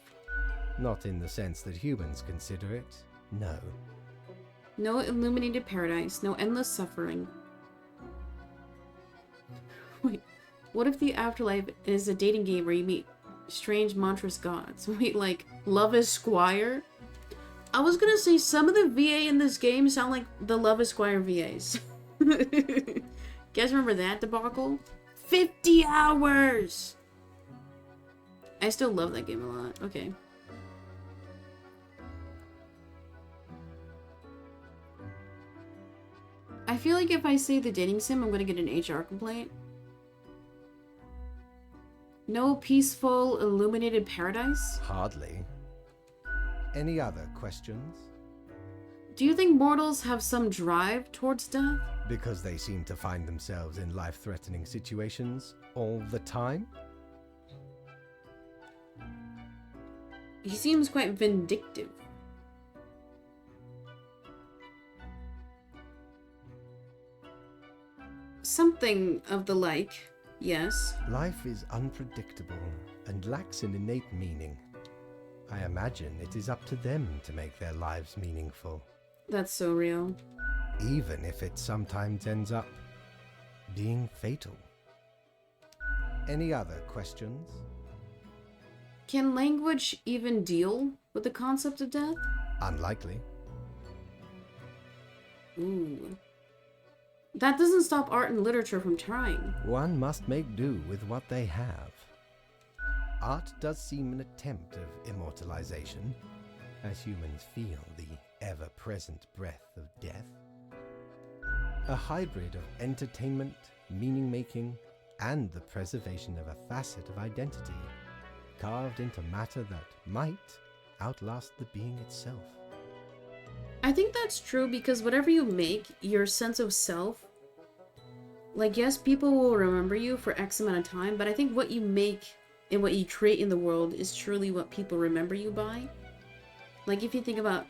Not in the sense that humans consider it, no. No illuminated paradise, no endless suffering. Wait, what if the afterlife is a dating game where you meet strange monstrous gods? Wait, like Love is Squire? I was gonna say some of the VA in this game sound like the Love is Squire VAs. You guys remember that debacle? 50 hours! I still love that game a lot. Okay. I feel like if I say the dating sim, I'm gonna get an HR complaint. No peaceful, illuminated paradise? Hardly. Any other questions? Do you think mortals have some drive towards death? Because they seem to find themselves in life-threatening situations all the time? He seems quite vindictive. Something of the like, yes. Life is unpredictable and lacks an innate meaning. I imagine it is up to them to make their lives meaningful. That's so real. Even if it sometimes ends up being fatal. Any other questions? Can language even deal with the concept of death? Unlikely. Ooh. That doesn't stop art and literature from trying. One must make do with what they have. Art does seem an attempt of immortalization, as humans feel the ever-present breath of death. A hybrid of entertainment, meaning-making, and the preservation of a facet of identity, carved into matter that might outlast the being itself. I think that's true because whatever you make, your sense of self, like yes, people will remember you for X amount of time, but I think what you make and what you create in the world is truly what people remember you by. Like if you think about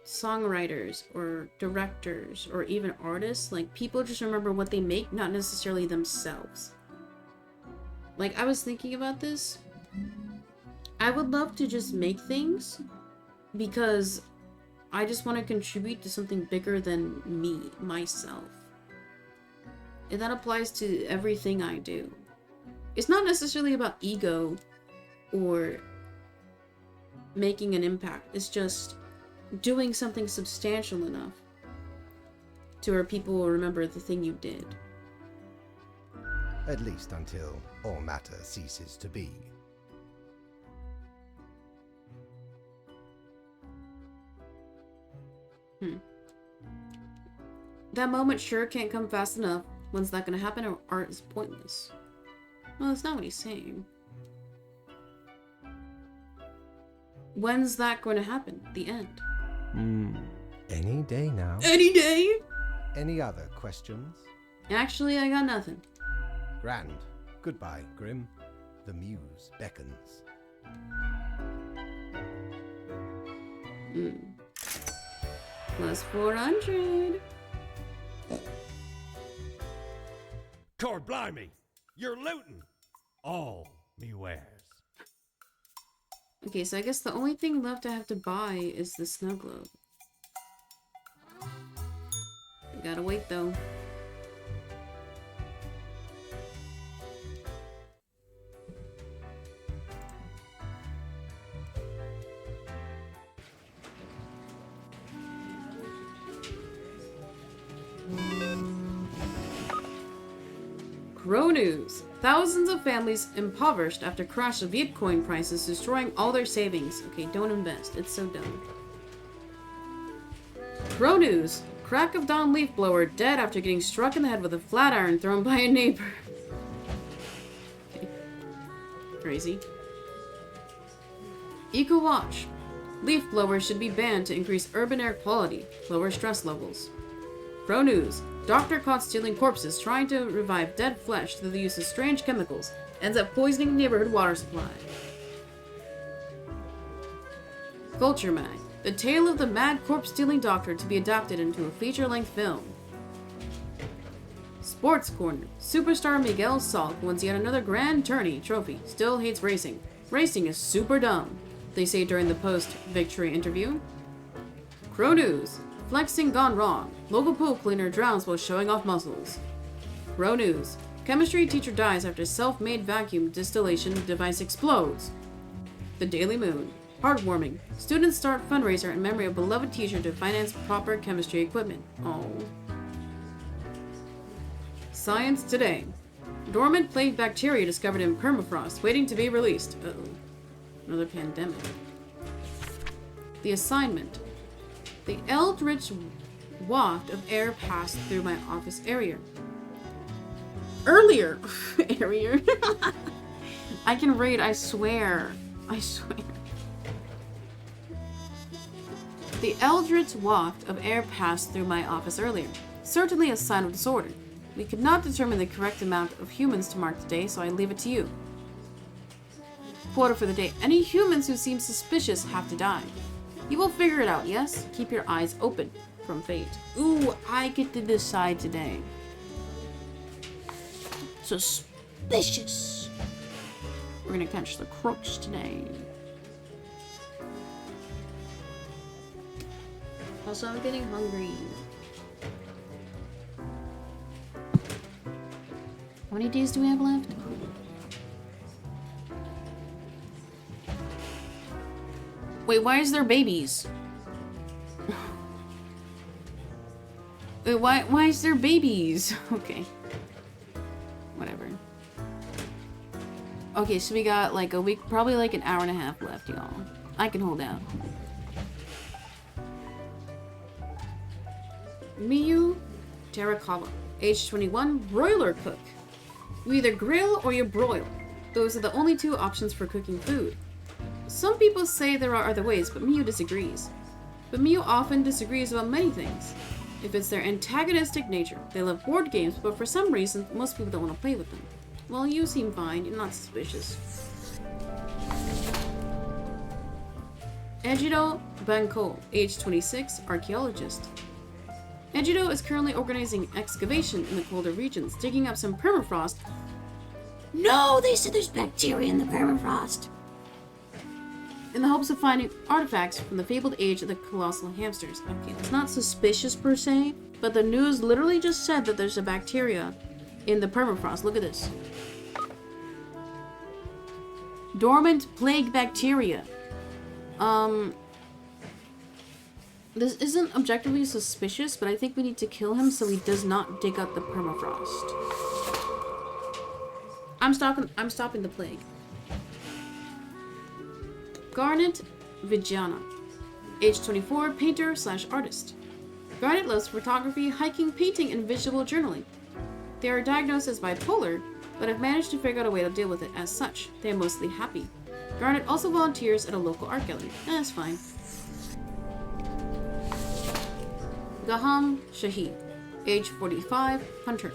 songwriters or directors or even artists, like people just remember what they make, not necessarily themselves. Like I was thinking about this. I would love to just make things because I just want to contribute to something bigger than me, myself. And that applies to everything I do. It's not necessarily about ego or making an impact. It's just doing something substantial enough to where people will remember the thing you did. At least until all matter ceases to be. That moment sure can't come fast enough. When's that gonna happen, or art is pointless? Well, that's not what he's saying. When's that going to happen? The end. Any day now. Any day! Any other questions? Actually, I got nothing. Grand. Goodbye, Grim. The muse beckons. Plus 400. Cord blimey! You're looting all me wares. Okay, so I guess the only thing left I have to buy is the snow globe. I gotta wait though. Crow news. Thousands of families impoverished after crash of Bitcoin prices, destroying all their savings. Okay, don't invest. It's so dumb. Crow news. Crack of dawn leaf blower dead after getting struck in the head with a flat iron thrown by a neighbor. Okay. Crazy. Eco watch. Leaf blowers should be banned to increase urban air quality, lower stress levels. Crow news. Doctor caught stealing corpses, trying to revive dead flesh through the use of strange chemicals, ends up poisoning neighborhood water supply. Culture Mag. The tale of the mad corpse-stealing doctor to be adapted into a feature-length film. Sports Corner. Superstar Miguel Salk wins yet another Grand Tourney trophy. Still hates racing. Racing is super dumb, they say during the post-victory interview. Crow News. Flexing gone wrong. Local pool cleaner drowns while showing off muscles. Crow News. Chemistry teacher dies after self-made vacuum distillation device explodes. The Daily Moon. Heartwarming. Students start fundraiser in memory of beloved teacher to finance proper chemistry equipment. Oh. Science Today. Dormant plague bacteria discovered in permafrost, waiting to be released. Uh-oh. Another pandemic. The Assignment. The eldritch waft of air passed through my office area. Area. I can read, I swear. I swear. The eldritch waft of air passed through my office earlier. Certainly a sign of disorder. We could not determine the correct amount of humans to mark today, so I leave it to you. Quota for the day. Any humans who seem suspicious have to die. You will figure it out, yes? Keep your eyes open. From Fate. Ooh, I get to decide today. Suspicious. We're gonna catch the crooks today. Also, I'm getting hungry. How many days do we have left? Wait, why is there babies? Wait, why is there babies? Okay. Whatever. Okay, so we got like a week, probably like an hour and a half left, y'all. I can hold out. Miyu Terakawa, age 21, broiler cook. You either grill or you broil. Those are the only two options for cooking food. Some people say there are other ways, but Miyu disagrees. But Miyu often disagrees about many things. If it's their antagonistic nature, they love board games, but for some reason, most people don't want to play with them. Well, you seem fine, you're not suspicious. Ejido Banko, age 26, archaeologist. Ejido is currently organizing excavation in the colder regions, digging up some permafrost. No, they said there's bacteria in the permafrost. In the hopes of finding artifacts from the fabled age of the colossal hamsters. Okay, that's not suspicious per se, but the news literally just said that there's a bacteria in the permafrost. Look at this. Dormant plague bacteria. This isn't objectively suspicious, but I think we need to kill him so he does not dig up the permafrost. I'm stopping the plague. Garnet Vijana. Age 24, painter/artist. Garnet loves photography, hiking, painting, and visual journaling. They are diagnosed as bipolar, but have managed to figure out a way to deal with it as such. They are mostly happy. Garnet also volunteers at a local art gallery. That's fine. Gaham Shahid. Age 45, hunter.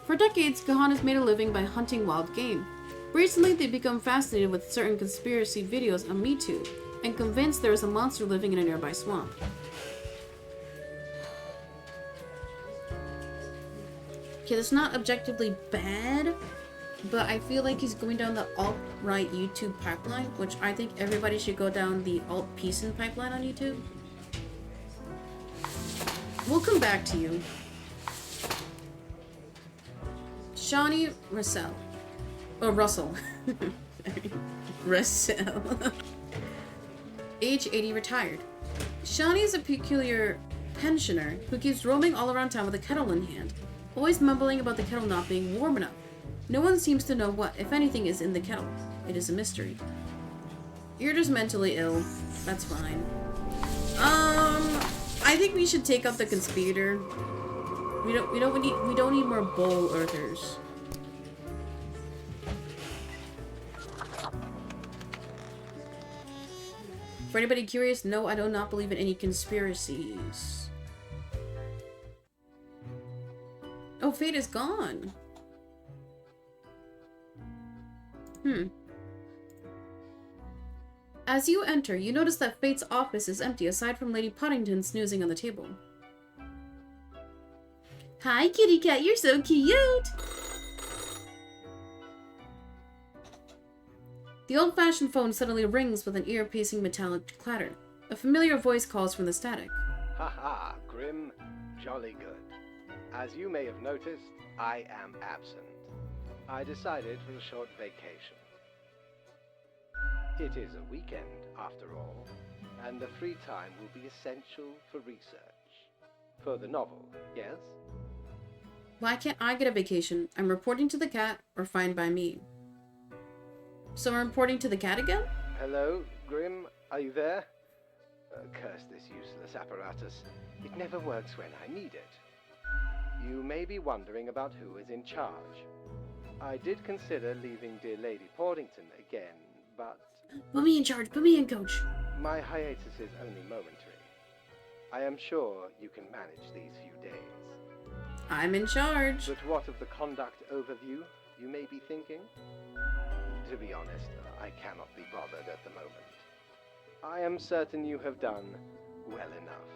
For decades, Gahan has made a living by hunting wild game. Recently, they've become fascinated with certain conspiracy videos on MeToo, and convinced there is a monster living in a nearby swamp. Okay, that's not objectively bad, but I feel like he's going down the alt-right YouTube pipeline, which I think everybody should go down the alt-peace pipeline on YouTube. We'll come back to you. Shawnee Russell. Oh, Russell. Russell. Age 80, retired. Shawnee is a peculiar pensioner who keeps roaming all around town with a kettle in hand, always mumbling about the kettle not being warm enough. No one seems to know what, if anything, is in the kettle. It is a mystery. You're just mentally ill. That's fine. I think we should take out the conspirator. We don't need more bull earthers. For anybody curious, no, I do not believe in any conspiracies. Oh, Fate is gone. As you enter, you notice that Fate's office is empty aside from Lady Poddington snoozing on the table. Hi, kitty cat, you're so cute! The old-fashioned phone suddenly rings with an ear-piercing metallic clatter. A familiar voice calls from the static. Haha, Grim, jolly good. As you may have noticed, I am absent. I decided for a short vacation. It is a weekend, after all, and the free time will be essential for research. For the novel, yes? Why can't I get a vacation? I'm reporting to the cat, or fine by me. So I'm reporting to the cat again? Hello, Grim, are you there? Curse this useless apparatus. It never works when I need it. You may be wondering about who is in charge. I did consider leaving dear Lady Poddington again, but... Put me in charge, put me in, coach. My hiatus is only momentary. I am sure you can manage these few days. I'm in charge. But what of the conduct overview, you may be thinking? To be honest, I cannot be bothered at the moment. I am certain you have done well enough.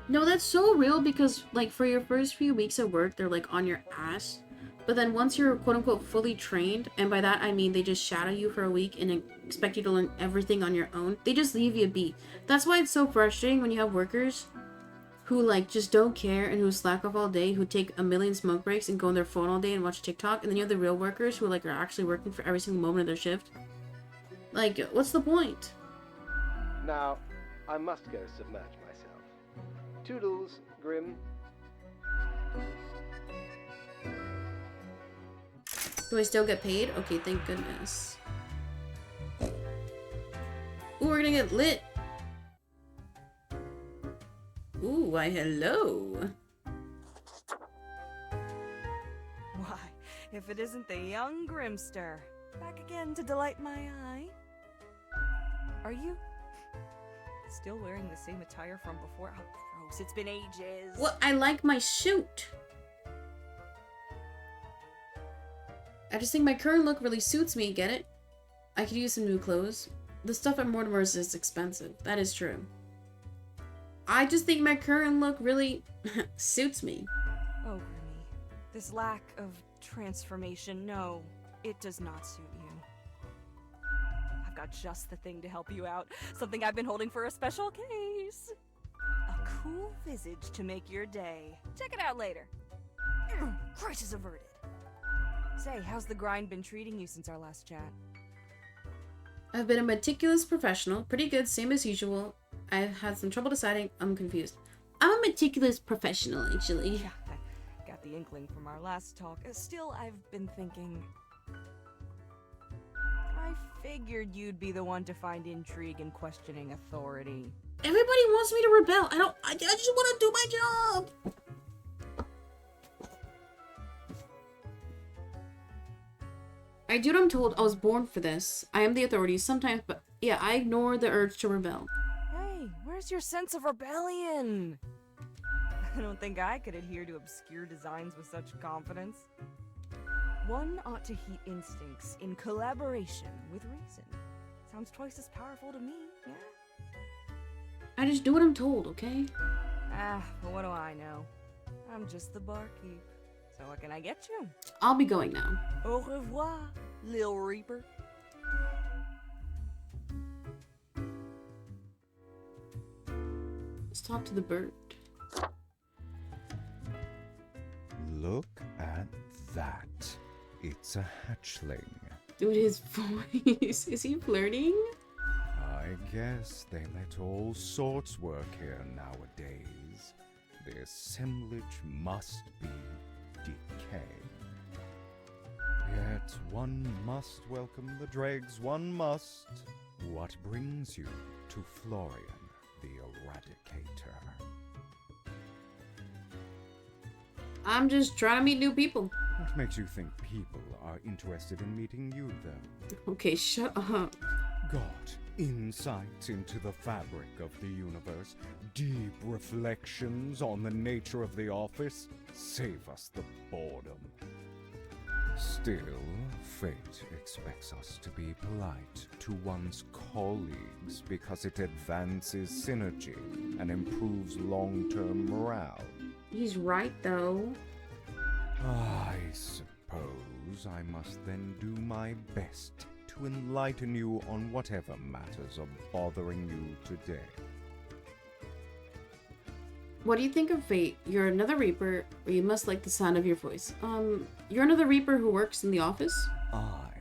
No, that's so real because, like, for your first few weeks of work, they're, like, on your ass. But then once you're, quote-unquote, fully trained, and by that I mean they just shadow you for a week and expect you to learn everything on your own, they just leave you be. That's why it's so frustrating when you have workers who, like, just don't care and who slack off all day, who take a million smoke breaks and go on their phone all day and watch TikTok, and then you have the real workers who, like, are actually working for every single moment of their shift. Like, what's the point? Now, I must go submerge myself. Toodles, Grim. Do I still get paid? Okay, thank goodness. Ooh, we're gonna get lit. Ooh, why hello. Why, if it isn't the young Grimster, back again to delight my eye. Are you still wearing the same attire from before? How gross, it's been ages. Well, I like my suit. I just think my current look really suits me, get it? I could use some new clothes. The stuff at Mortimer's is expensive, that is true. I just think my current look really suits me. Oh, Grimmy. This lack of transformation, no. It does not suit you. I've got just the thing to help you out. Something I've been holding for a special case. A cool visage to make your day. Check it out later. Crisis averted. Say, how's the grind been treating you since our last chat? I've been a meticulous professional. Pretty good, same as usual. I've had some trouble deciding. I'm confused. I'm a meticulous professional, actually. Yeah, I got the inkling from our last talk. Still, I've been thinking... I figured you'd be the one to find intrigue in questioning authority. Everybody wants me to rebel. I just want to do my job. I do what I'm told. I was born for this. I am the authority sometimes, but yeah, I ignore the urge to rebel. Hey, where's your sense of rebellion? I don't think I could adhere to obscure designs with such confidence. One ought to heed instincts in collaboration with reason. Sounds twice as powerful to me, yeah? I just do what I'm told, okay? But what do I know? I'm just the barkeep. So what can I get you? I'll be going now. Au revoir, Lil Reaper. Let's talk to the bird. Look at that. It's a hatchling. Dude, his voice. Is he flirting? I guess they let all sorts work here nowadays. The assemblage must be decay. Yet one must welcome the dregs, one must. What brings you to Florian, the Eradicator? I'm just trying to meet new people. What makes you think people are interested in meeting you, though? Okay, shut up. Got insights into the fabric of the universe, deep reflections on the nature of the office. Save us the boredom. Still, fate expects us to be polite to one's colleagues because it advances synergy and improves long-term morale. He's right, though. I suppose I must then do my best to enlighten you on whatever matters are bothering you today. What do you think of fate? You're another Reaper, or you must like the sound of your voice. You're another Reaper who works in the office? I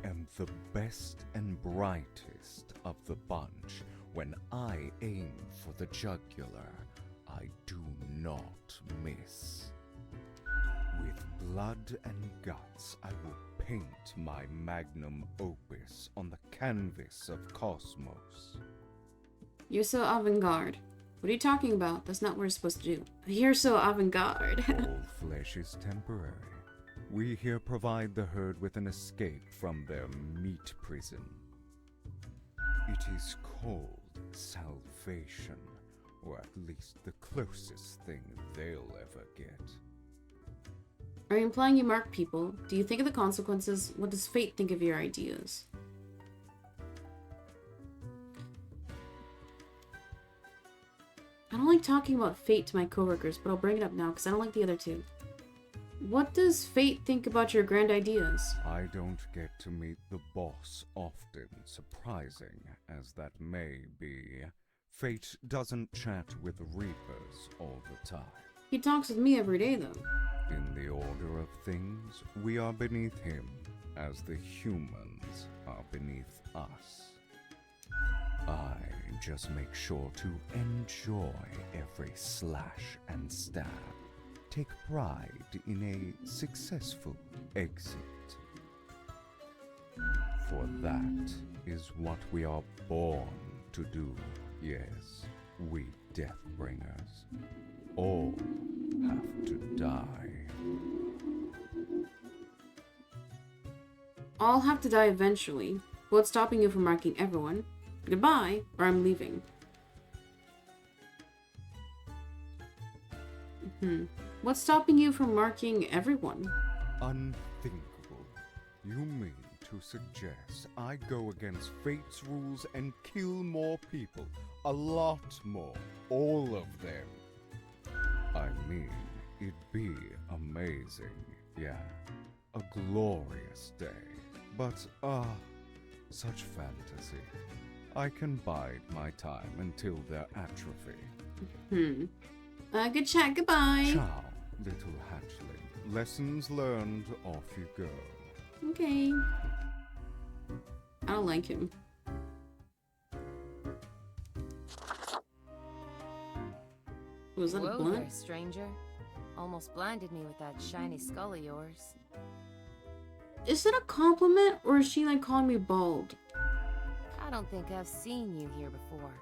am the best and brightest of the bunch. When I aim for the jugular, I do not miss. With blood and guts, I will paint my magnum opus on the canvas of cosmos. You're so avant-garde. What are you talking about? That's not what we're supposed to do. You're so avant-garde. All flesh is temporary. We here provide the herd with an escape from their meat prison. It is called salvation, or at least the closest thing they'll ever get. Are you implying you mark people? Do you think of the consequences? What does fate think of your ideas? I don't like talking about fate to my coworkers, but I'll bring it up now because I don't like the other two. What does fate think about your grand ideas? I don't get to meet the boss often, surprising as that may be. Fate doesn't chat with Reapers all the time. He talks with me every day, though. In the order of things, we are beneath him, as the humans are beneath us. I just make sure to enjoy every slash and stab. Take pride in a successful exit. For that is what we are born to do. Yes, we Deathbringers all have to die. I'll have to die eventually. What's stopping you from marking everyone? Goodbye, or I'm leaving. What's stopping you from marking everyone? Unthinkable. You mean to suggest I go against fate's rules and kill more people? A lot more. All of them. I mean, it'd be amazing. Yeah, a glorious day. But, such fantasy. I can bide my time until their atrophy. Good chat, goodbye. Ciao, little hatchling. Lessons learned, off you go. Okay. I don't like him. Was that a Whoa blunt? there, stranger. Almost blinded me with that shiny skull of yours. Is it a compliment or is she like calling me bald? I don't think I've seen you here before.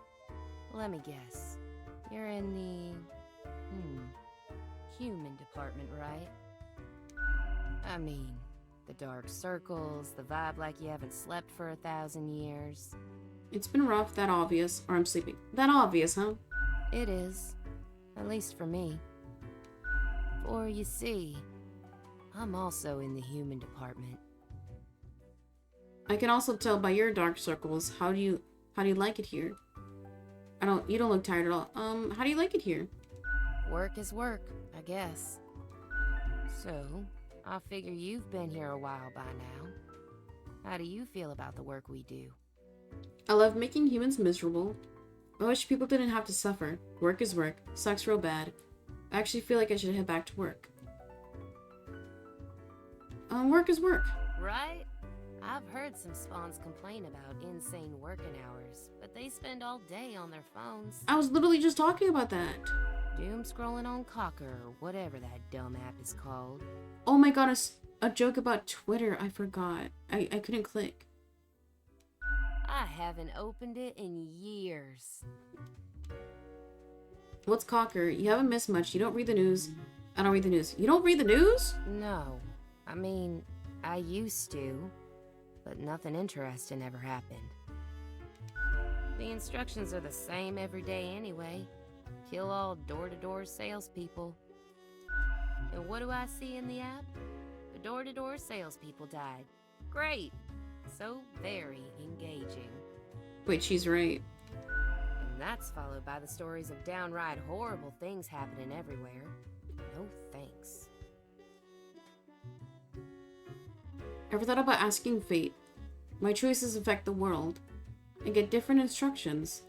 Let me guess. You're in the... human department, right? I mean, the dark circles, the vibe like you haven't slept for 1,000 years. It's been rough, that obvious. Or I'm sleeping. That obvious, huh? It is. At least for me. For you see, I'm also in the human department. I can also tell by your dark circles. How do you like it here? You don't look tired at all. How do you like it here? Work is work, I guess. So, I figure you've been here a while by now. How do you feel about the work we do? I love making humans miserable. I wish people didn't have to suffer. Work is work. Sucks real bad. I actually feel like I should head back to work. Work is work. Right? I've heard some spawns complain about insane working hours, but they spend all day on their phones. I was literally just talking about that. Doom scrolling on Cocker or whatever that dumb app is called. Oh my god, a joke about Twitter. I forgot. I couldn't click. I haven't opened it in years. What's Cocker? You haven't missed much. You don't read the news. I don't read the news. You don't read the news? No. I mean, I used to, but nothing interesting ever happened. The instructions are the same every day anyway. Kill all door-to-door salespeople. And what do I see in the app? The door-to-door salespeople died. Great! So very engaging. Wait, she's right. And that's followed by the stories of downright horrible things happening everywhere. No thanks. Ever thought about asking fate? My choices affect the world. I get different instructions.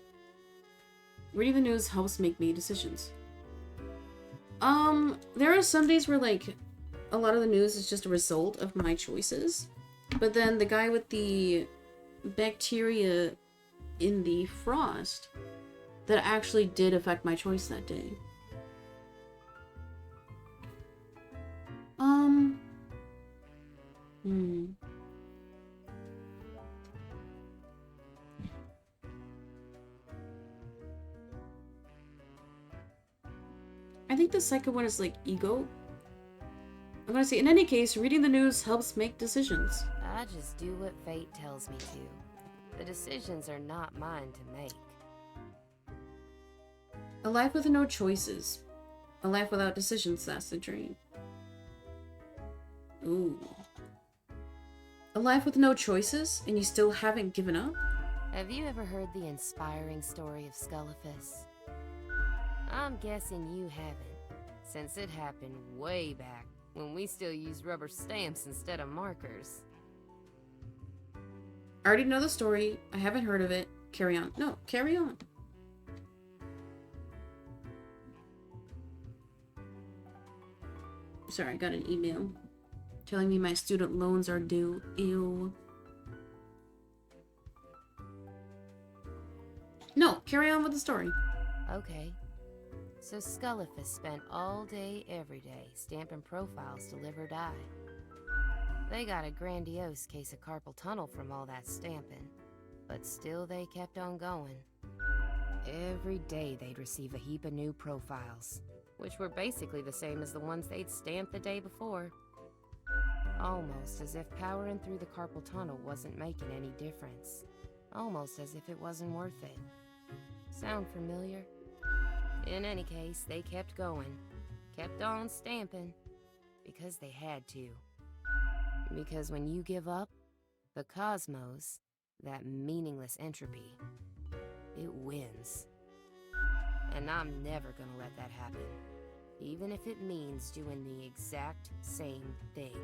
Reading the news helps make me decisions. There are some days where, like, a lot of the news is just a result of my choices. But then the guy with the bacteria in the frost, that actually did affect my choice that day. I think the second one is like ego. I'm gonna say, in any case, reading the news helps make decisions. I just do what fate tells me to. The decisions are not mine to make. A life with no choices. A life without decisions, that's the dream. Ooh. A life with no choices, and you still haven't given up? Have you ever heard the inspiring story of Skullifus? I'm guessing you haven't, since it happened way back when we still used rubber stamps instead of markers. I already know the story. I haven't heard of it. Carry on. No, carry on. Sorry, I got an email telling me my student loans are due. Ew. No, carry on with the story. Okay. So Skullifus spent all day, every day, stamping profiles to live or die. They got a grandiose case of carpal tunnel from all that stamping, but still they kept on going. Every day they'd receive a heap of new profiles, which were basically the same as the ones they'd stamped the day before. Almost as if powering through the carpal tunnel wasn't making any difference. Almost as if it wasn't worth it. Sound familiar? In any case, they kept going. Kept on stamping. Because they had to. Because when you give up, the cosmos, that meaningless entropy, it wins. And I'm never gonna let that happen. Even if it means doing the exact same thing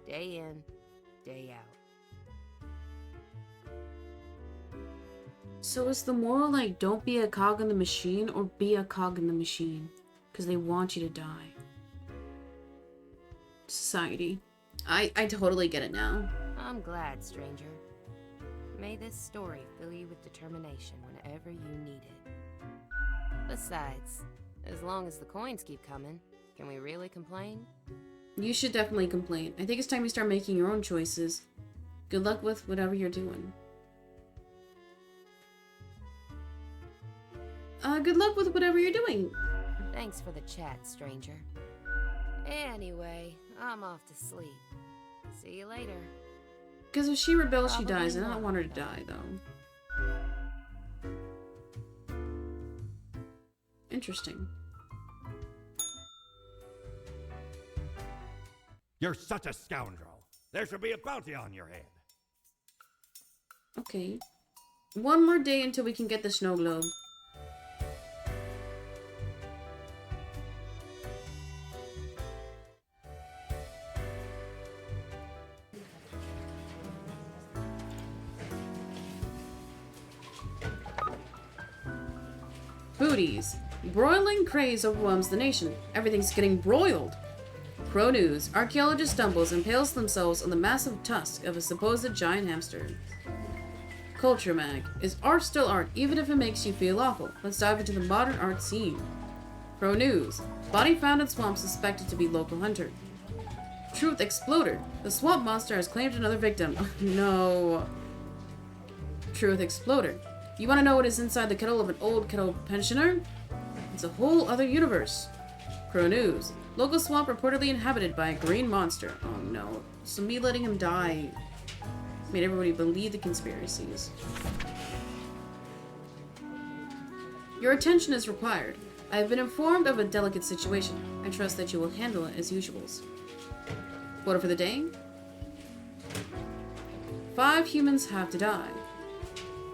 Day in, day out. So is the moral like, don't be a cog in the machine, or be a cog in the machine? Because they want you to die. Society. I totally get it now. I'm glad, stranger. May this story fill you with determination whenever you need it. Besides, as long as the coins keep coming, can we really complain? You should definitely complain. I think it's time you start making your own choices. Good luck with whatever you're doing. Good luck with whatever you're doing. Thanks for the chat, stranger. Anyway, I'm off to sleep. See you later. Because if she rebels, she Probably dies, and I don't not. want her to die, though. Interesting. You're such a scoundrel. There should be a bounty on your head. Okay. One more day until we can get the snow globe. Booties. Broiling craze overwhelms the nation. Everything's getting broiled. Pro news. Archaeologist stumbles and impales themselves on the massive tusk of a supposed giant hamster. Culture mag. Is art still art, even if it makes you feel awful? Let's dive into the modern art scene. Pro news. Body found in swamp suspected to be local hunter. Truth exploder. The swamp monster has claimed another victim. No. Truth exploder. You want to know what is inside the kettle of an old kettle pensioner? It's a whole other universe. Pro news. Local swamp reportedly inhabited by a green monster. Oh no. So me letting him die made everybody believe the conspiracies. Your attention is required. I have been informed of a delicate situation. I trust that you will handle it as usuals. Order for the day? 5 humans have to die.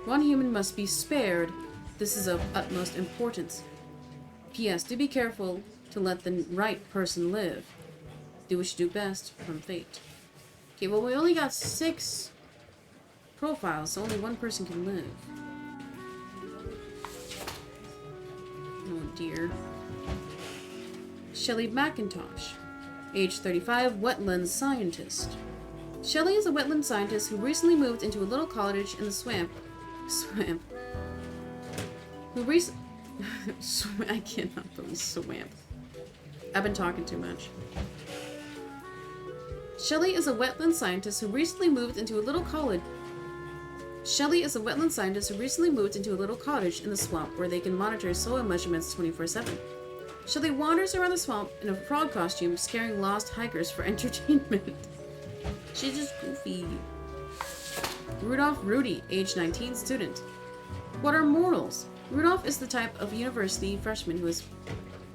1 human must be spared. This is of utmost importance. P.S. Do be careful to let the right person live. Do what you do best. From Fate. Okay, well we only got 6 profiles, so only 1 person can live. Oh dear. Shelley McIntosh. Age 35, wetland scientist. Shelley is a wetland scientist who recently moved into a little cottage in the swamp. I cannot believe swamp. I've been talking too much. Shelley is a wetland scientist who recently moved into a little cottage. Shelley is a wetland scientist who recently moved into a little cottage in the swamp where they can monitor soil measurements 24/7. Shelley wanders around the swamp in a frog costume, scaring lost hikers for entertainment. She's just goofy. Rudolph Rudy, age 19, student. What are morals? Rudolph is the type of university freshman who has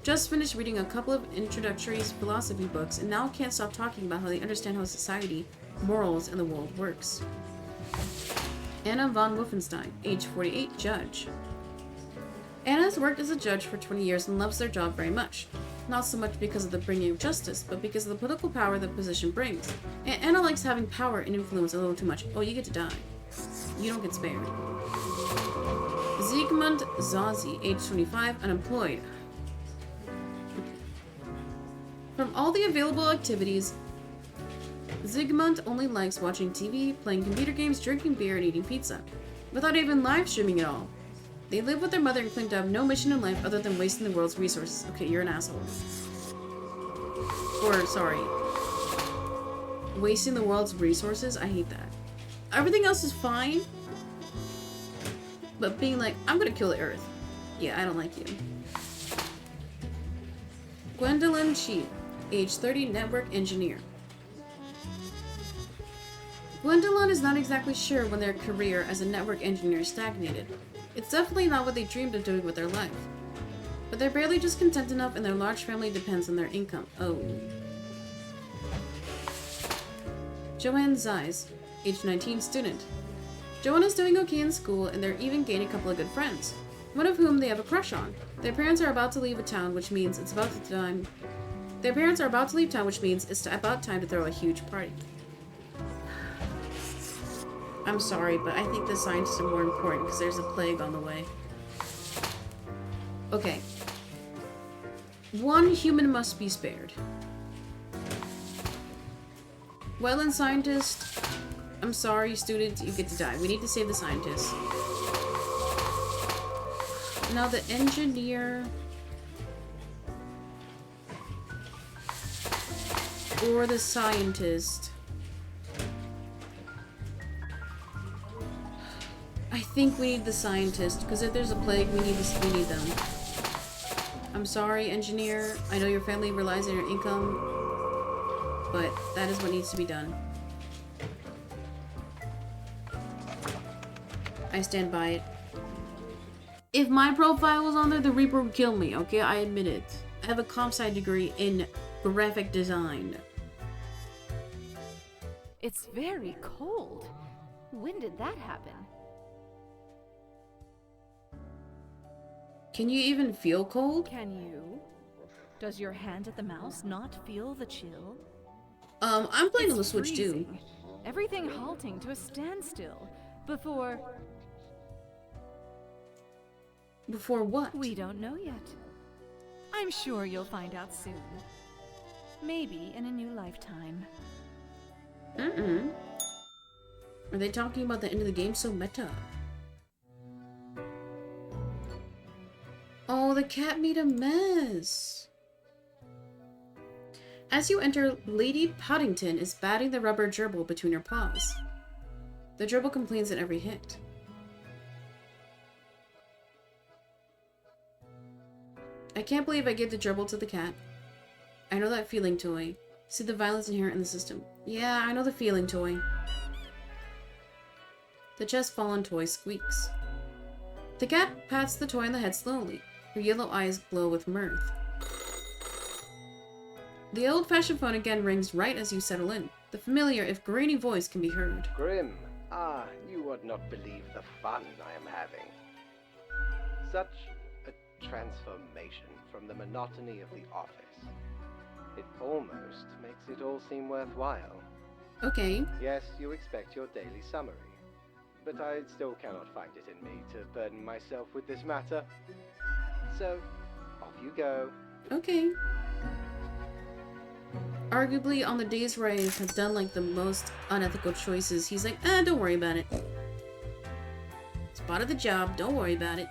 just finished reading a couple of introductory philosophy books and now can't stop talking about how they understand how society, morals, and the world works. Anna von Wolfenstein, age 48, judge. Anna has worked as a judge for 20 years and loves their job very much. Not so much because of the bringing of justice, but because of the political power the position brings. Anna likes having power and influence a little too much. Oh, you get to die. You don't get spared. Zygmunt Zazi, age 25, unemployed. From all the available activities, Zygmunt only likes watching TV, playing computer games, drinking beer, and eating pizza. Without even live streaming at all. They live with their mother and claim to have no mission in life other than wasting the world's resources. Okay, you're an asshole. Or, sorry. Wasting the world's resources? I hate that. Everything else is fine. But being like, I'm gonna kill the earth. Yeah, I don't like you. Gwendolyn Chi, age 30, network engineer. Gwendolyn is not exactly sure when their career as a network engineer stagnated. It's definitely not what they dreamed of doing with their life. But they're barely just content enough and their large family depends on their income. Oh. Joanne Zeiss, age 19, student. Joanne is doing okay in school and they're even gaining a couple of good friends. One of whom they have a crush on. Their parents are about to leave a town, which means it's about the time Their parents are about to leave town, which means it's about time to throw a huge party. I'm sorry, but I think the scientists are more important because there's a plague on the way. Okay. One human must be spared. Wetland scientist, I'm sorry, student, you get to die. We need to save the scientist. Now the engineer... or the scientist. I think we need the scientist, because if there's a plague, we need them. I'm sorry, engineer. I know your family relies on your income, but that is what needs to be done. I stand by it. If my profile was on there, the Reaper would kill me, okay? I admit it. I have a comp sci degree in graphic design. It's very cold. When did that happen? Can you even feel cold? Can you? Does your hand at the mouse not feel the chill? I'm playing on the It's Switch too. freezing. Everything halting to a standstill before... Before what? We don't know yet. I'm sure you'll find out soon. Maybe in a new lifetime. Are they talking about the end of the game? So meta. Oh, the cat made a mess. As you enter, Lady Paddington is batting the rubber gerbil between her paws. The gerbil complains at every hit. I can't believe I gave the gerbil to the cat. I know that feeling, Toy. See the violence inherent in the system. Yeah, I know the feeling, Toy. The chest-fallen toy squeaks. The cat pats the toy on the head slowly. Her yellow eyes glow with mirth. The old-fashioned phone again rings right as you settle in. The familiar, if grainy voice can be heard. Grim, you would not believe the fun I am having. Such a transformation from the monotony of the office. It almost makes it all seem worthwhile. Okay. Yes, you expect your daily summary, but I still cannot find it in me to burden myself with this matter. So, off you go. Okay. Arguably, on the days where I have done like the most unethical choices, he's like, don't worry about it. It's part of the job, don't worry about it.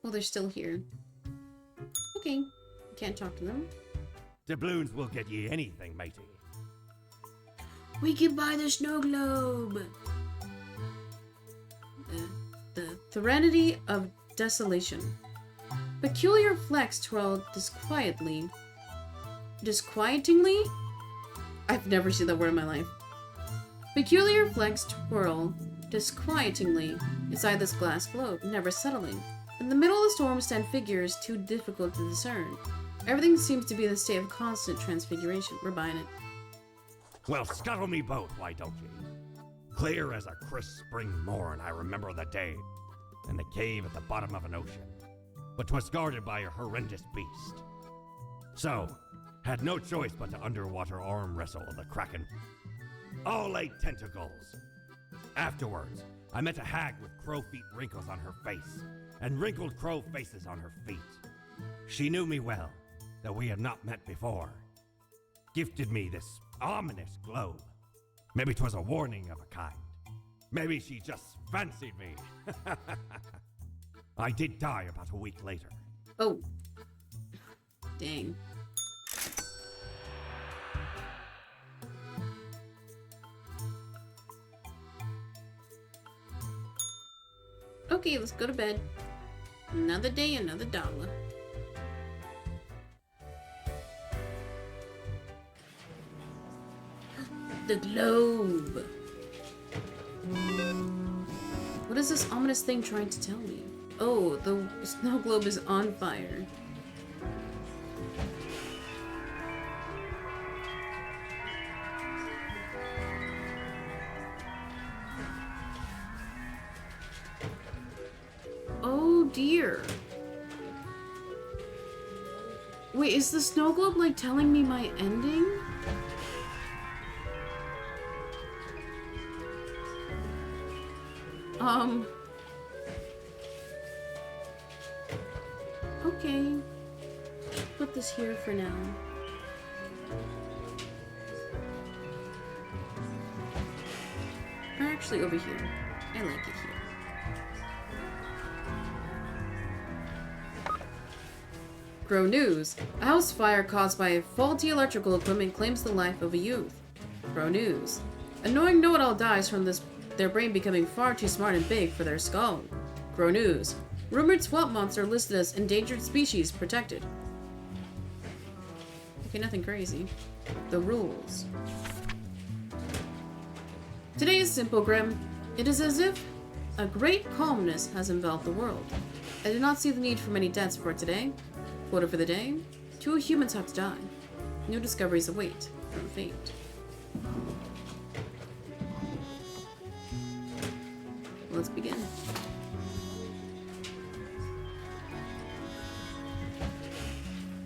Well, they're still here. Okay. Can't talk to them. Doubloons will get ye anything, matey. We can buy the snow globe! The Threnody of Desolation. Peculiar flex twirl disquietingly. Disquietingly? I've never seen that word in my life. Peculiar flex twirl disquietingly inside this glass globe, never settling. In the middle of the storm stand figures too difficult to discern. Everything seems to be in a state of constant transfiguration. We're buying it. Well, scuttle me both, why don't ye? Clear as a crisp spring morn, I remember the day, in the cave at the bottom of an ocean. But 'twas guarded by a horrendous beast. So, had no choice but to underwater arm wrestle the kraken. All 8 tentacles. Afterwards, I met a hag with crow feet wrinkles on her face, and wrinkled crow faces on her feet. She knew me well, though we had not met before. Gifted me this ominous globe. Maybe 'twas a warning of a kind. Maybe she just fancied me. I did die about a week later. Oh. Dang. Okay, let's go to bed. Another day, another dollar. The globe. What is this ominous thing trying to tell me? Oh, the snow globe is on fire. Oh dear. Wait, is the snow globe like telling me my ending? Okay. Put this here for now. Or actually over here. I like it here. Grow news. A house fire caused by faulty electrical equipment claims the life of a youth. Grow news. Annoying know-it-all dies from their brain becoming far too smart and big for their skull. Grow news. Rumored swamp monster listed as endangered species protected. Okay, nothing crazy. The rules. Today is simple, Grim. It is as if a great calmness has enveloped the world. I do not see the need for many deaths for today. Quota for the day: 2 humans have to die. New discoveries await from fate. Let's begin.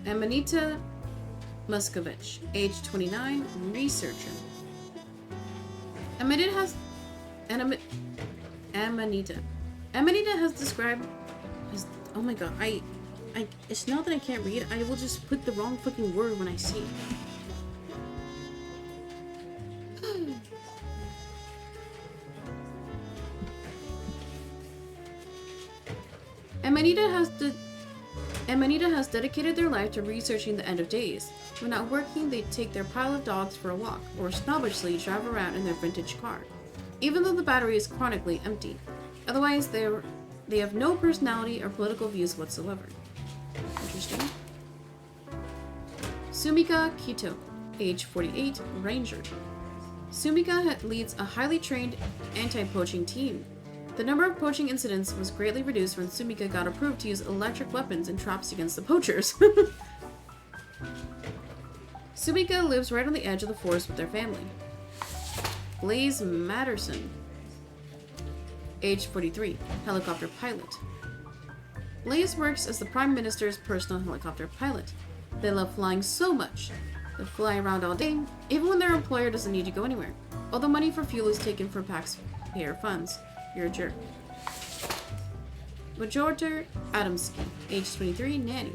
Amanita Muskovich, age 29, researcher. Amanita has described as, oh my god, it's not that I can't read, I will just put the wrong fucking word when I see it. Amanita has dedicated their life to researching the end of days. When not working, they take their pile of dogs for a walk, or snobbishly drive around in their vintage car, even though the battery is chronically empty. Otherwise, they have no personality or political views whatsoever. Interesting. Sumika Kito, age 48, ranger. Sumika leads a highly trained anti-poaching team. The number of poaching incidents was greatly reduced when Sumika got approved to use electric weapons and traps against the poachers. Sumika lives right on the edge of the forest with their family. Blaze Matterson, age 43, helicopter pilot. Blaze works as the Prime Minister's personal helicopter pilot. They love flying so much. They fly around all day, even when their employer doesn't need to go anywhere. All the money for fuel is taken from taxpayer funds. You're a jerk. Bajorter Adamski, age 23, nanny.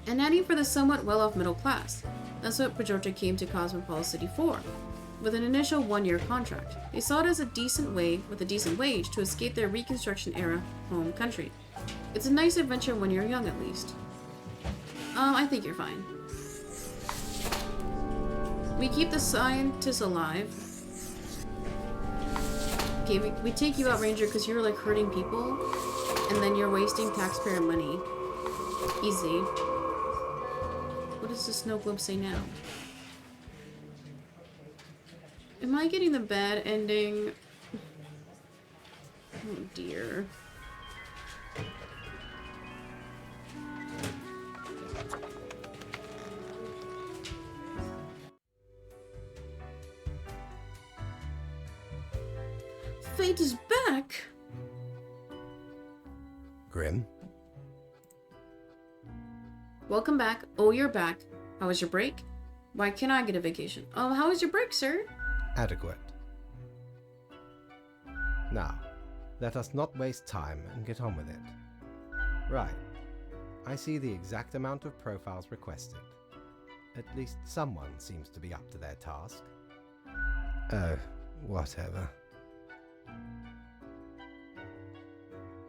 A nanny for the somewhat well-off middle class. That's what Bajorter came to Cosmopolis City for, with an initial 1-year contract. They saw it as a decent way, with a decent wage, to escape their Reconstruction-era home country. It's a nice adventure when you're young, at least. I think you're fine. We keep the scientists alive. Okay, we take you out, Ranger, because you're like hurting people, and then you're wasting taxpayer money. Easy. What does the snow globe say now? Am I getting the bad ending? Oh dear. Fate is back! Grim? Welcome back. Oh, you're back. How was your break? Why can't I get a vacation? Oh, how was your break, sir? Adequate. Now, let us not waste time and get on with it. Right. I see the exact amount of profiles requested. At least someone seems to be up to their task. Oh, whatever.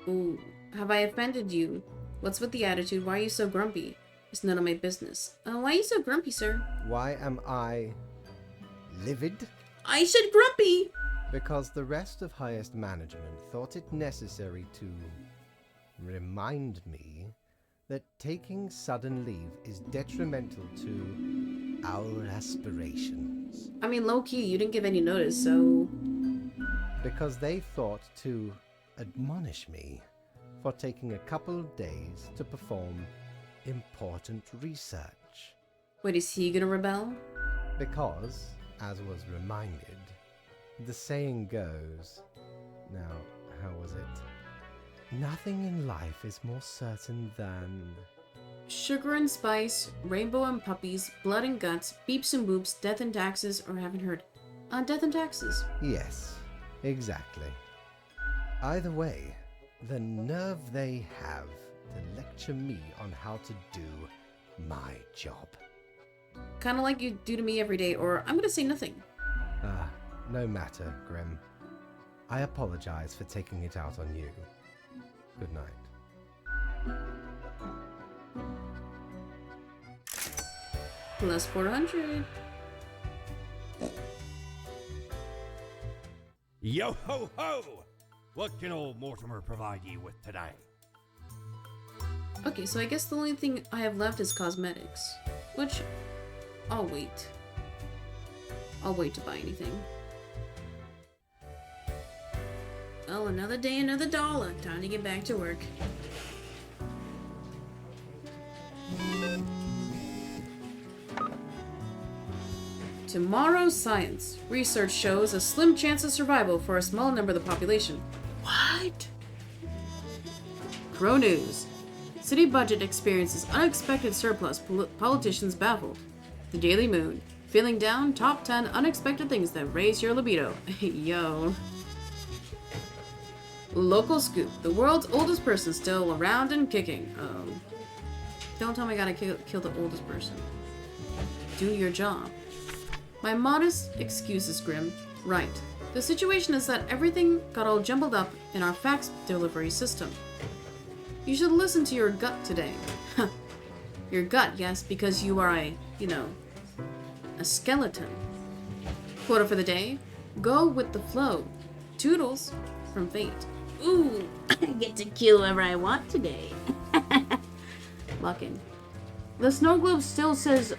Ooh, have I offended you? What's with the attitude? Why are you so grumpy? It's none of my business. Why are you so grumpy, sir? Why am I livid? I said grumpy! Because the rest of highest management thought it necessary to remind me that taking sudden leave is detrimental to our aspirations. I mean, low-key, you didn't give any notice, so... Because they thought to admonish me for taking a couple of days to perform important research. Wait, is he gonna rebel? Because, as was reminded, the saying goes... Now, how was it? Nothing in life is more certain than Sugar and spice, rainbow and puppies, blood and guts, beeps and boops, death and taxes, or haven't heard. Death and taxes. Yes, exactly. Either way, the nerve they have to lecture me on how to do my job. Kinda like you do to me every day, or I'm gonna say nothing. No matter, Grim. I apologize for taking it out on you. Good night. Plus 400. Yo ho ho! What can old Mortimer provide you with today? Okay, so I guess the only thing I have left is cosmetics. Which, I'll wait. I'll wait to buy anything. Oh, another day, another dollar. Time to get back to work. Tomorrow's science. Research shows a slim chance of survival for a small number of the population. What? Crow News. City budget experiences unexpected surplus. Politicians baffled. The Daily Moon. Feeling down? Top 10 unexpected things that raise your libido. Yo. Local Scoop. The world's oldest person still around and kicking. Don't tell me I gotta kill the oldest person. Do your job. My modest excuses, Grim. Right. The situation is that everything got all jumbled up in our fax delivery system. You should listen to your gut today. Your gut, yes, because you are a skeleton. Quota for the day. Go with the flow. Toodles from Fate. Ooh, I get to kill whoever I want today. Luckin'. The snow globe still says,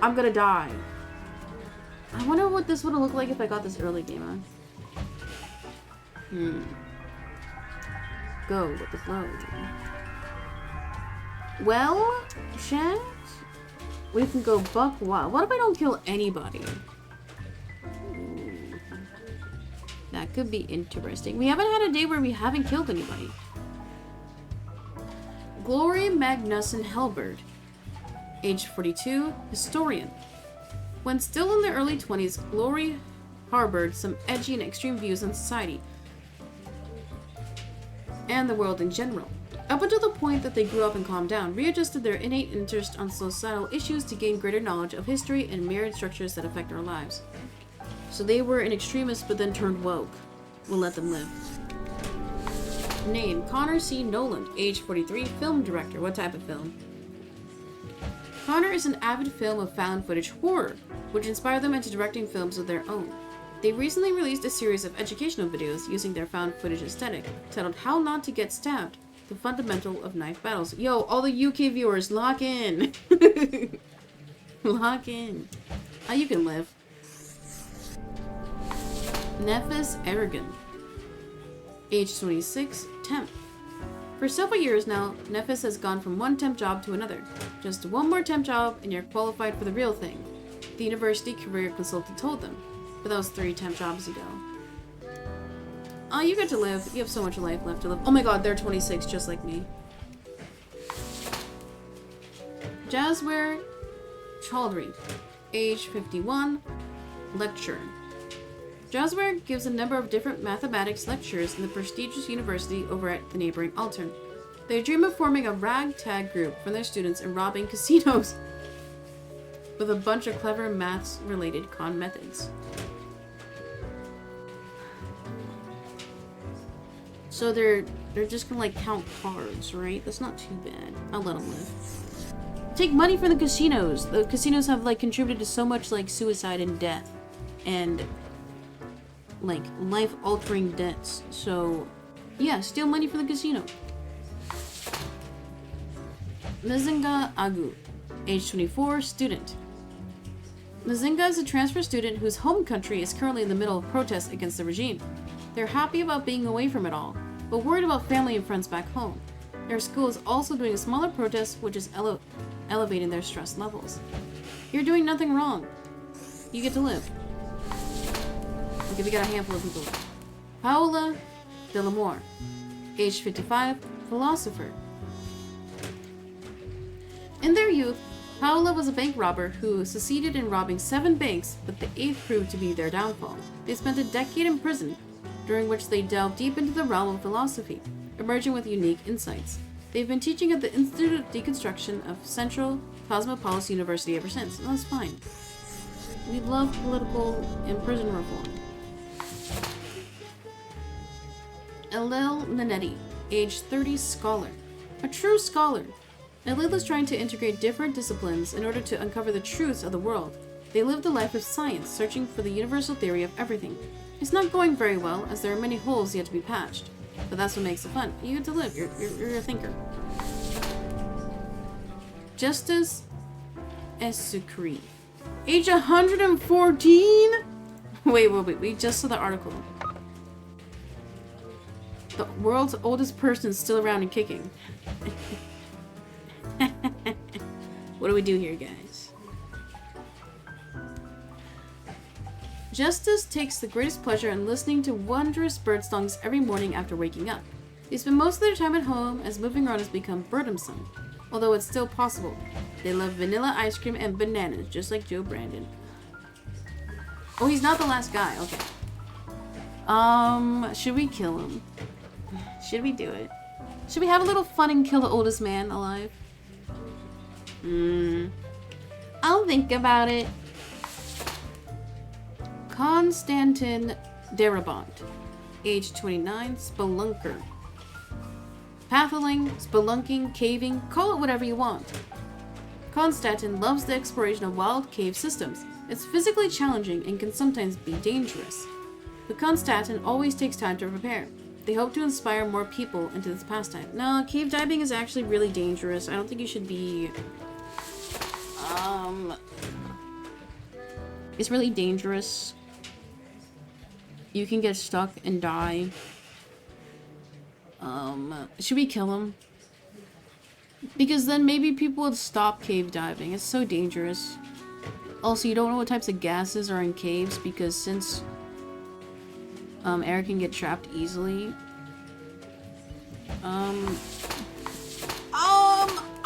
I'm gonna die. I wonder what this would have looked like if I got this early game on. Go with the flow. Well, chat, we can go buck wild. What if I don't kill anybody? That could be interesting. We haven't had a day where we haven't killed anybody. Glory Magnuson Helbert, age 42, historian. When still in their early 20s, Glory harbored some edgy and extreme views on society and the world in general. Up until the point that they grew up and calmed down, readjusted their innate interest on societal issues to gain greater knowledge of history and myriad structures that affect our lives. So they were an extremist but then turned woke. We'll let them live. Name, Connor C. Noland, age 43, film director. What type of film? Connor is an avid film of found footage horror, which inspired them into directing films of their own. They recently released a series of educational videos using their found footage aesthetic, titled How Not to Get Stabbed, the Fundamental of Knife Battles. Yo, all the UK viewers, lock in! Lock in. You can live. Nephis Aragon, age 26, temp. For several years now, Nephis has gone from one temp job to another. Just one more temp job and you're qualified for the real thing, the university career consultant told them. But that was 3 temp jobs ago. You get to live. You have so much life left to live. Oh my god, they're 26 just like me. Jasware Chaudhry, age 51, lecturer. Jasware gives a number of different mathematics lectures in the prestigious university over at the neighboring Altern. They dream of forming a ragtag group from their students and robbing casinos with a bunch of clever maths-related con methods. So they're just gonna like count cards, right? That's not too bad. I'll let them live. Take money from the casinos. The casinos have like contributed to so much like suicide and death and like life-altering debts. So yeah, steal money from the casino. Nzinga Agu, age 24, student. Nzinga is a transfer student whose home country is currently in the middle of protests against the regime. They're happy about being away from it all, but worried about family and friends back home. Their school is also doing a smaller protest, which is elevating their stress levels. You're doing nothing wrong. You get to live. Okay, we got a handful of people. Paola Delamore, age 55, philosopher. In their youth, Paola was a bank robber who succeeded in robbing 7 banks, but the 8th proved to be their downfall. They spent a decade in prison, during which they delved deep into the realm of philosophy, emerging with unique insights. They've been teaching at the Institute of Deconstruction of Central Cosmopolis University ever since, and that's fine. We love political and prison reform. Elil Nanetti, age 30, scholar. A true scholar. Elil is trying to integrate different disciplines in order to uncover the truths of the world. They live the life of science, searching for the universal theory of everything. It's not going very well, as there are many holes yet to be patched. But that's what makes it fun. You get to live. You're a thinker. Justus Esukri. Age 114? Wait. We just saw the article. The world's oldest person is still around and kicking. What do we do here, guys? Justus takes the greatest pleasure in listening to wondrous bird songs every morning after waking up. They spend most of their time at home as moving around has become burdensome, although it's still possible. They love vanilla ice cream and bananas, just like Joe Brandon. Oh, he's not the last guy. Okay. Should we kill him? Should we do it? Should we have a little fun and kill the oldest man alive? I'll think about it. Konstantin Darabont, age 29, spelunker. Pathling, spelunking, caving, call it whatever you want. Konstantin loves the exploration of wild cave systems. It's physically challenging and can sometimes be dangerous. But Konstantin always takes time to prepare. They hope to inspire more people into this pastime. No, cave diving is actually really dangerous. I don't think you should be... It's really dangerous. You can get stuck and die. Should we kill him? Because then maybe people would stop cave diving. It's so dangerous. Also, you don't know what types of gases are in caves because since air can get trapped easily.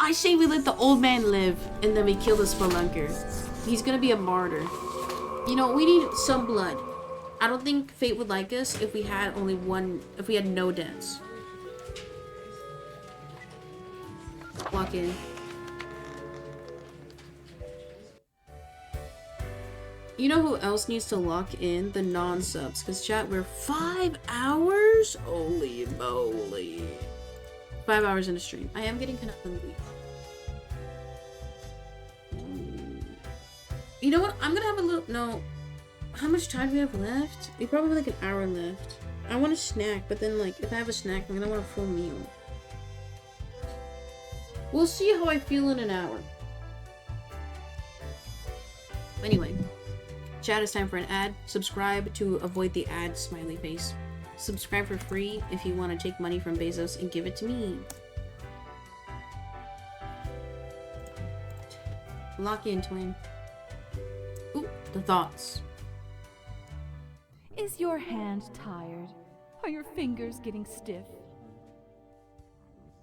I say we let the old man live and then we kill the spelunker. He's gonna be a martyr. You know, we need some blood. I don't think fate would like us if we had only one, if we had no deaths. Walk in. You know who else needs to lock in? The non-subs. Because chat, we're 5 hours? Holy moly. 5 hours in a stream. I am getting kind of hungry. You know what? I'm gonna have a little... No. How much time do we have left? We probably have like an hour left. I want a snack, but then like, if I have a snack, I'm gonna want a full meal. We'll see how I feel in an hour. Anyway. Chat, it's time for an ad. Subscribe to avoid the ad smiley face. Subscribe for free if you want to take money from Bezos and give it to me. Lock in, twin. Ooh, the thoughts. Is your hand tired? Are your fingers getting stiff?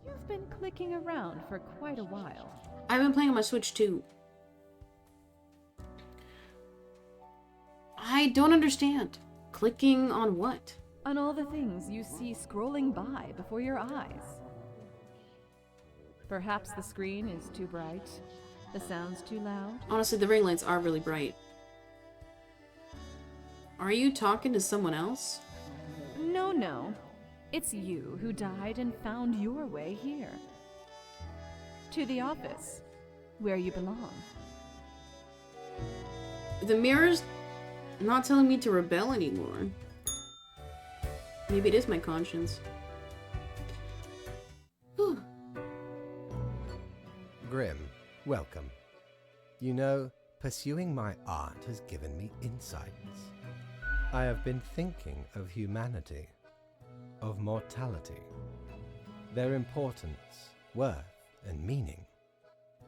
You've been clicking around for quite a while. I've been playing on my Switch too. I don't understand. Clicking on what? On all the things you see scrolling by before your eyes. Perhaps the screen is too bright, the sound's too loud. Honestly, the ring lights are really bright. Are you talking to someone else? No. It's you who died and found your way here. To the office, where you belong. The mirror's not telling me to rebel anymore. Maybe it is my conscience. Whew. Grim, welcome. You know, pursuing my art has given me insights. I have been thinking of humanity, of mortality, their importance, worth, and meaning.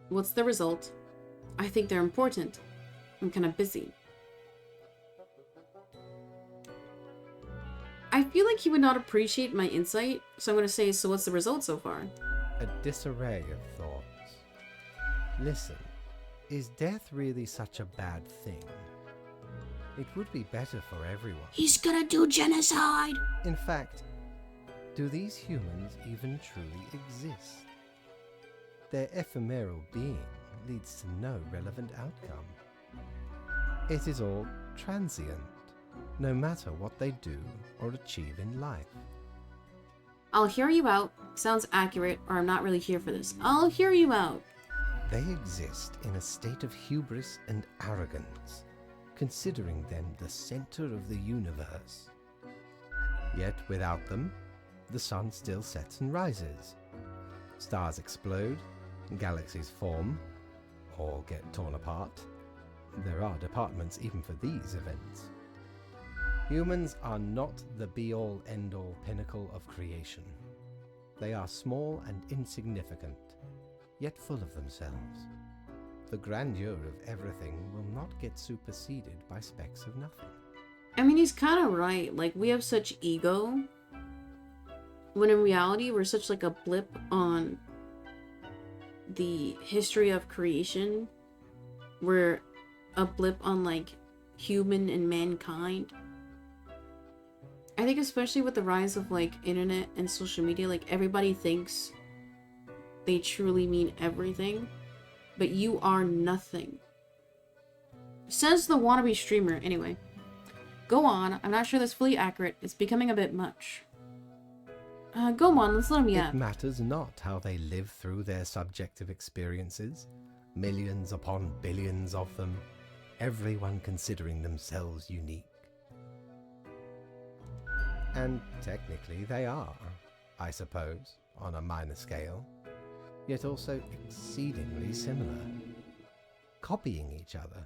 What's the result? I think they're important. I'm kind of busy. I feel like he would not appreciate my insight, so I'm going to say, so what's the result so far? A disarray of thoughts. Listen, is death really such a bad thing? It would be better for everyone. He's gonna do genocide! In fact, do these humans even truly exist? Their ephemeral being leads to no relevant outcome. It is all transient, no matter what they do or achieve in life. I'll hear you out. Sounds accurate, or I'm not really here for this. I'll hear you out. They exist in a state of hubris and arrogance, considering them the center of the universe. Yet without them, the sun still sets and rises. Stars explode, galaxies form, or get torn apart. There are departments even for these events. Humans are not the be-all, end-all pinnacle of creation. They are small and insignificant, yet full of themselves. The grandeur of everything will not get superseded by specks of nothing. I mean, he's kind of right. Like, we have such ego, when in reality, we're such like a blip on the history of creation. We're a blip on like human and mankind. I think especially with the rise of like internet and social media, like everybody thinks they truly mean everything, but you are nothing. Says the wannabe streamer. Anyway, go on. I'm not sure that's fully accurate. It's becoming a bit much. Go on, let's let him yap. It matters not how they live through their subjective experiences. Millions upon billions of them, everyone considering themselves unique. And technically they are, I suppose, on a minor scale, yet also exceedingly similar. Copying each other,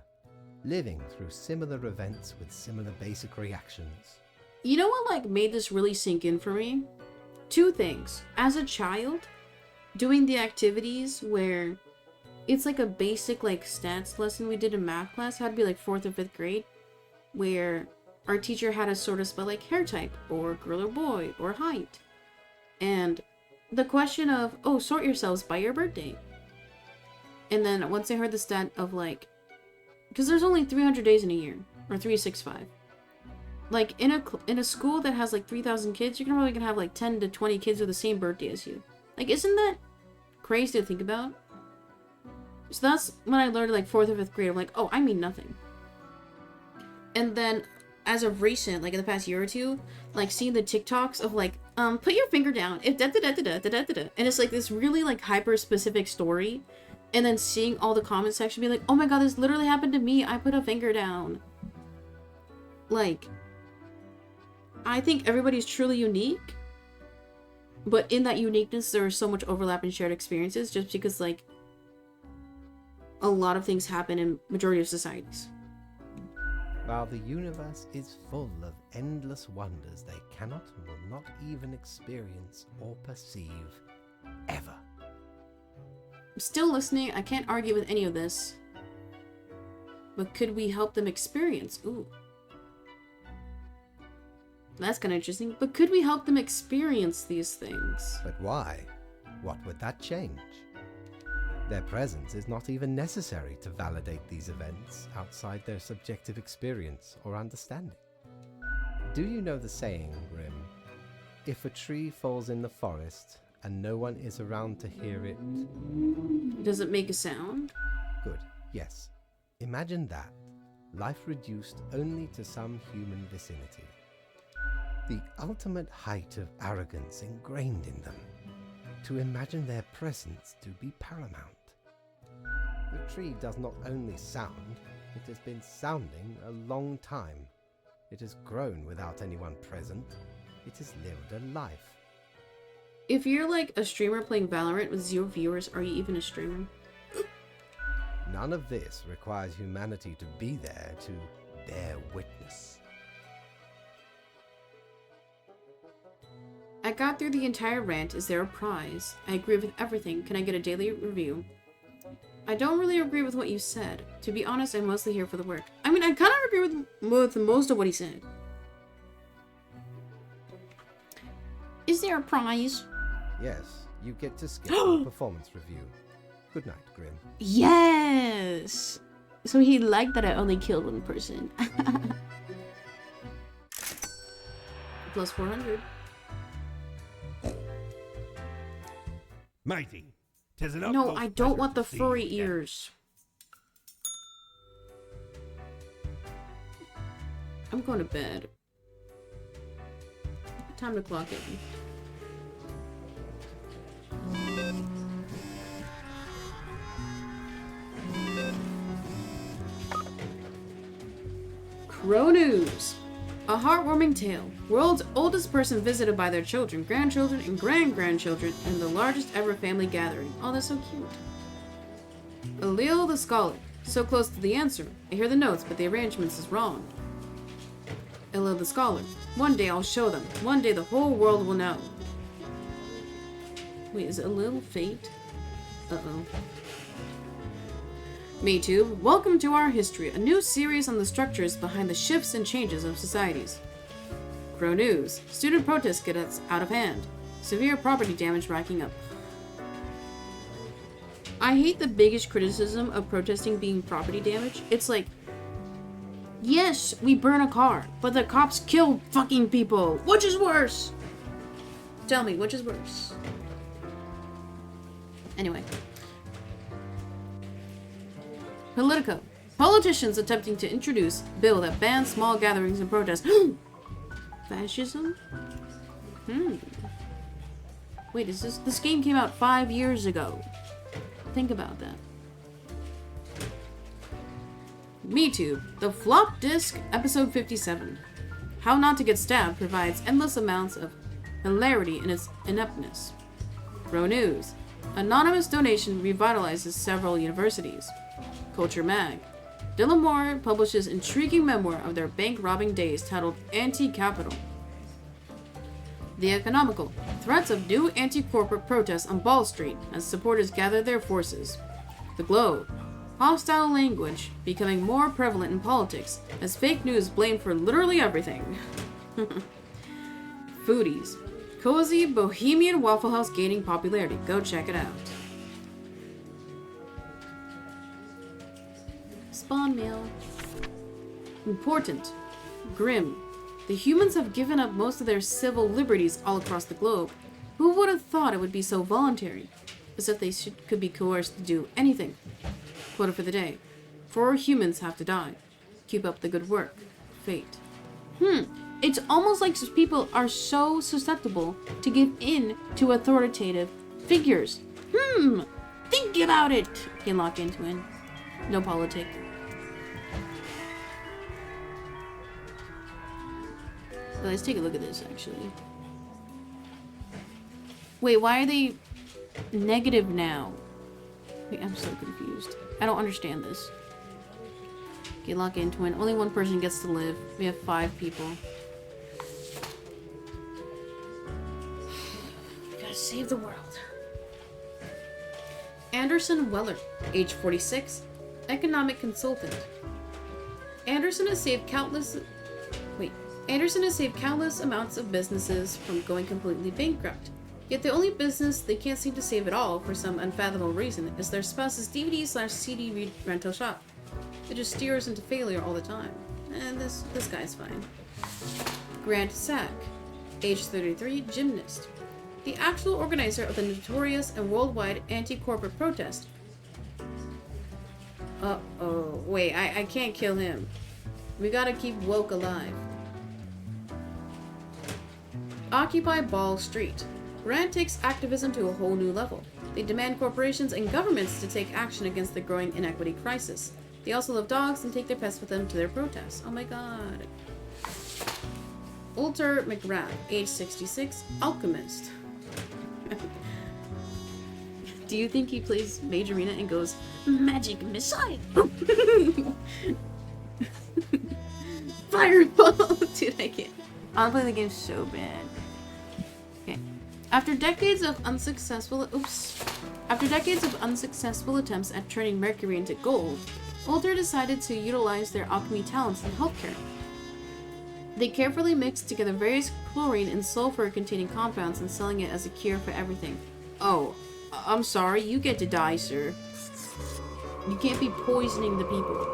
living through similar events with similar basic reactions. You know what like made this really sink in for me? Two things. As a child, doing the activities where it's like a basic like stats lesson we did in math class, had to be like 4th or 5th grade, where our teacher had us sort of spell like hair type or girl or boy or height. And the question of, oh, sort yourselves by your birthday. And then once I heard the stat of like, because there's only 300 days in a year, or 365. Like in a school that has like 3,000 kids, you're probably gonna have like 10 to 20 kids with the same birthday as you. Like, isn't that crazy to think about? So that's when I learned like 4th or 5th grade. I'm like, oh, I mean nothing. And then as of recent, like in the past year or two, like seeing the TikToks of like, put your finger down if da da da da da da da da, and it's like this really like hyper specific story, and then seeing all the comment section be like, oh my god, this literally happened to me. I put a finger down. Like, I think everybody's truly unique, but in that uniqueness, there is so much overlap in shared experiences, just because like a lot of things happen in majority of societies. While the universe is full of endless wonders they cannot and will not even experience or perceive, ever. I'm still listening. I can't argue with any of this. But could we help them experience? Ooh. That's kind of interesting. But could we help them experience these things? But why? What would that change? Their presence is not even necessary to validate these events outside their subjective experience or understanding. Do you know the saying, Grim? If a tree falls in the forest and no one is around to hear it... Does it make a sound? Good, yes. Imagine that. Life reduced only to some human vicinity. The ultimate height of arrogance ingrained in them. To imagine their presence to be paramount. The tree does not only sound, it has been sounding a long time. It has grown without anyone present. It has lived a life. If you're like a streamer playing Valorant with 0 viewers, are you even a streamer? None of this requires humanity to be there to bear witness. I got through the entire rant. Is there a prize? I agree with everything. Can I get a daily review? I don't really agree with what you said. To be honest, I'm mostly here for the work. I mean, I kind of agree with most of what he said. Is there a prize? Yes, you get to skip the performance review. Good night, Grim. Yes! So he liked that I only killed one person. Plus 400. Matey, 'tis an No, utmost I don't pleasure want the to see furry you again. ears. I'm going to bed. Time to clock in. Crow News. A heartwarming tale. World's oldest person visited by their children, grandchildren, and grand-grandchildren in the largest ever family gathering. Oh, that's so cute. Alil the Scholar. So close to the answer. I hear the notes, but the arrangements is wrong. Alil the Scholar. One day I'll show them. One day the whole world will know. Wait, is it Alil Fate? Uh-oh. Me too. Welcome to Our History, a new series on the structures behind the shifts and changes of societies. Crow News. Student protests get us out of hand. Severe property damage racking up. I hate the biggest criticism of protesting being property damage. It's like, yes, we burn a car, but the cops kill fucking people. Which is worse? Tell me, which is worse? Anyway. Politico. Politicians attempting to introduce bill that bans small gatherings and protests. Fascism? Wait, is this game came out 5 years ago. Think about that. MeToo. The Flop Disc, episode 57. How Not to Get Stabbed provides endless amounts of hilarity in its ineptness. Crow News. Anonymous donation revitalizes several universities. Culture Mag. Dylan Moore publishes intriguing memoir of their bank-robbing days titled Anti-Capital. The Economical. Threats of new anti-corporate protests on Ball Street as supporters gather their forces. The Globe. Hostile language becoming more prevalent in politics as fake news blamed for literally everything. Foodies. Cozy Bohemian Waffle House gaining popularity. Go check it out. Spawn mail. Important. Grim. The humans have given up most of their civil liberties all across the globe. Who would have thought it would be so voluntary? As if they could be coerced to do anything. Quota for the day. 4 humans have to die. Keep up the good work. Fate. It's almost like people are so susceptible to give in to authoritative figures. Think about it. Can lock into it. No politic. Let's take a look at this, actually. Wait, why are they negative now? Wait, I'm so confused. I don't understand this. Okay, lock into it. Only one person gets to live. We have 5 people. We gotta save the world. Anderson Weller, age 46, economic consultant. Anderson has saved countless amounts of businesses from going completely bankrupt. Yet the only business they can't seem to save at all, for some unfathomable reason, is their spouse's DVD/CD rental shop. It just steers into failure all the time. And this guy's fine. Grant Sack, age 33, gymnast. The actual organizer of the notorious and worldwide anti-corporate protest. Uh-oh. Wait, I can't kill him. We gotta keep woke alive. Occupy Ball Street. Grant takes activism to a whole new level. They demand corporations and governments to take action against the growing inequity crisis. They also love dogs and take their pets with them to their protests. Oh my god. Ulter McGrath, age 66, alchemist. Do you think he plays Majorina and goes, Magic Missile? Fireball! Dude, I can't. I wanna play the game so bad. Okay. After decades of unsuccessful attempts at turning mercury into gold, Ulter decided to utilize their alchemy talents in healthcare. They carefully mixed together various chlorine and sulfur containing compounds and selling it as a cure for everything. Oh, I'm sorry, you get to die, sir. You can't be poisoning the people.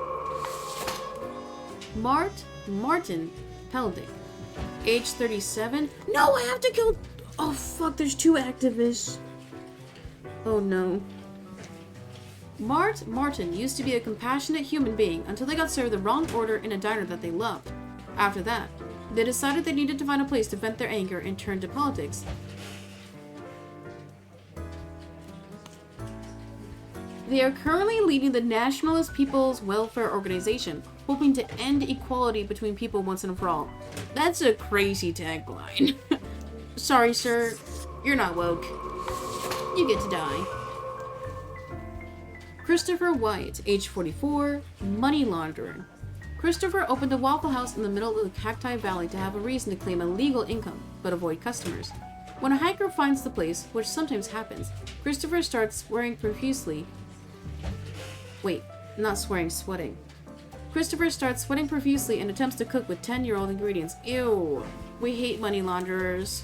Martin Peldick. Age 37. No, I have to kill... Oh, fuck, there's 2 activists. Oh, no. Martin used to be a compassionate human being until they got served the wrong order in a diner that they loved. After that, they decided they needed to find a place to vent their anger and turn to politics. They are currently leading the Nationalist People's Welfare Organization, hoping to end equality between people once and for all. That's a crazy tagline. Sorry, sir. You're not woke. You get to die. Christopher White, age 44, money launderer. Christopher opened a Waffle House in the middle of the Cacti Valley to have a reason to claim a legal income, but avoid customers. When a hiker finds the place, which sometimes happens, Christopher starts swearing profusely. Wait, not swearing, sweating. Christopher starts sweating profusely and attempts to cook with 10-year-old ingredients. Ew. We hate money launderers.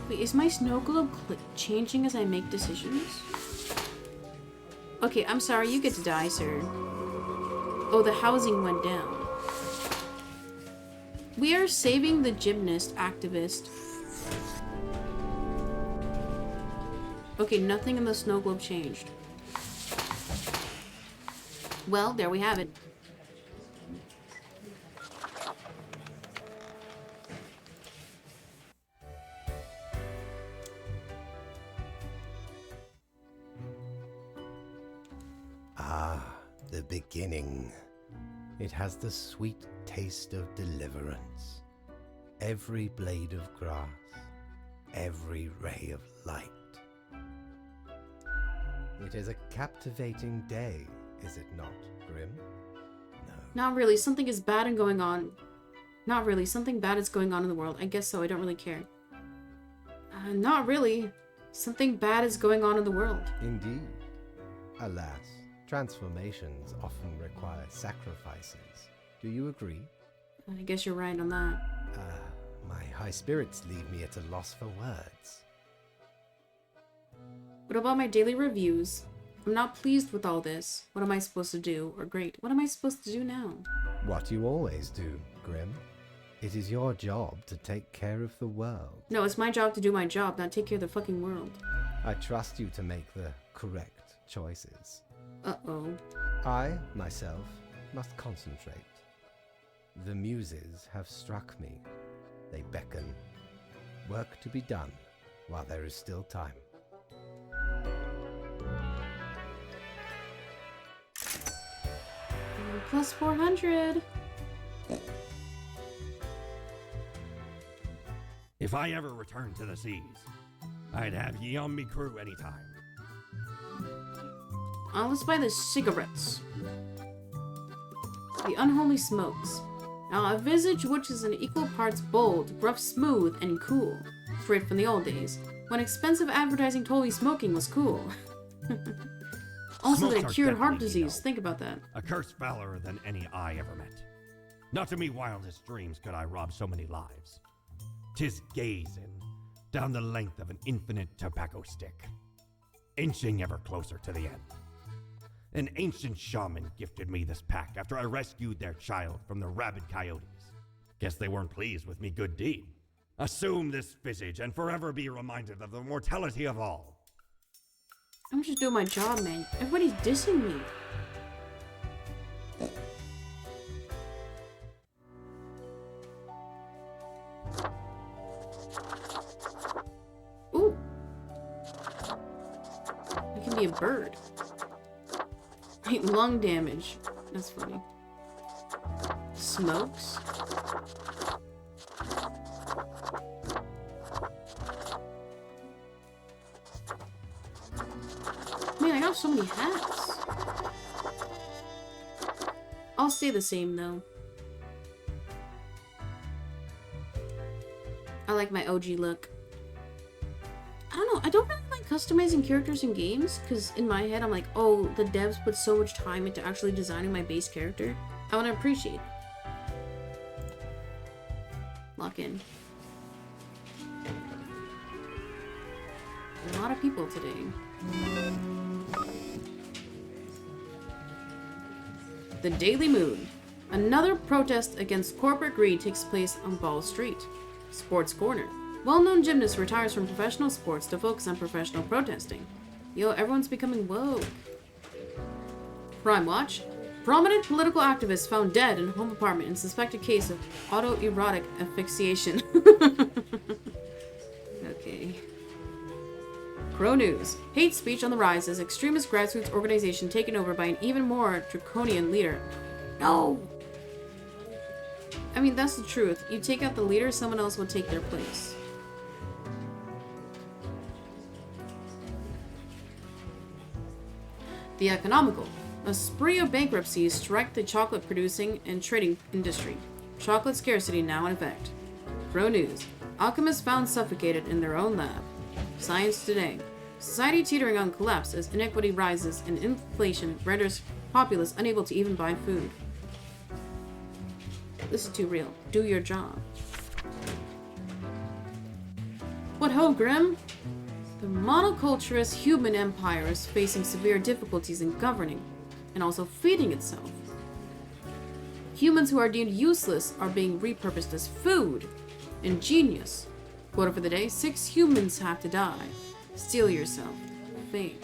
Wait, is my snow globe changing as I make decisions? Okay, I'm sorry, you get to die, sir. Oh, the housing went down. We are saving the gymnast activist. Okay, nothing in the snow globe changed. Well, there we have it. Ah, the beginning. It has the sweet taste of deliverance. Every blade of grass, every ray of light. It is a captivating day, is it not, Grim? No. Not really. Something is bad and going on. Not really. Something bad is going on in the world. I guess so. I don't really care. Not really. Something bad is going on in the world. Indeed. Alas, transformations often require sacrifices. Do you agree? I guess you're right on that. My high spirits leave me at a loss for words. What about my daily reviews? I'm not pleased with all this. What am I supposed to do? Or great, what am I supposed to do now? What you always do, Grim. It is your job to take care of the world. No, it's my job to do my job, not take care of the fucking world. I trust you to make the correct choices. Uh-oh. I, myself, must concentrate. The muses have struck me. They beckon. Work to be done while there is still time. Plus 400. If I ever return to the seas, I'd have ye on me crew anytime. Let's buy the cigarettes. The unholy smokes. Now, a visage which is in equal parts bold, rough, smooth, and cool. Straight from the old days, when expensive advertising told me smoking was cool. Also, that it cured heart disease. Think about that. A curse fouler than any I ever met. Not to me wildest dreams could I rob so many lives. 'Tis gazing down the length of an infinite tobacco stick, inching ever closer to the end. An ancient shaman gifted me this pack after I rescued their child from the rabid coyotes. Guess they weren't pleased with me good deed. Assume this visage and forever be reminded of the mortality of all. I'm just doing my job, man. Everybody's dissing me. Ooh. I can be a bird. Wait, lung damage. That's funny. Smokes? Man, I got so many hats. I'll stay the same, though. I like my OG look. I don't know, I don't really like customizing characters in games, because in my head I'm like, oh, the devs put so much time into actually designing my base character. I want to appreciate it. Lock rocking. A lot of people today. The Daily Moon. Another protest against corporate greed takes place on Ball Street. Sports Corner. Well-known gymnast retires from professional sports to focus on professional protesting. Yo, everyone's becoming woke. Crime Watch. Prominent political activist found dead in home apartment in suspected case of autoerotic asphyxiation. Okay. Crow News. Hate speech on the rise as extremist grassroots organization taken over by an even more draconian leader. No! I mean, that's the truth. You take out the leader, someone else will take their place. The Economical. A spree of bankruptcies strike the chocolate producing and trading industry. Chocolate scarcity now in effect. Pro News. Alchemists found suffocated in their own lab. Science Today. Society teetering on collapse as inequity rises and inflation renders populace unable to even buy food. This is too real. Do your job. What ho, Grim? The monoculturist human empire is facing severe difficulties in governing and also feeding itself. Humans who are deemed useless are being repurposed as food. Ingenious. Quote for the day, 6 humans have to die. Steel yourself. Fate.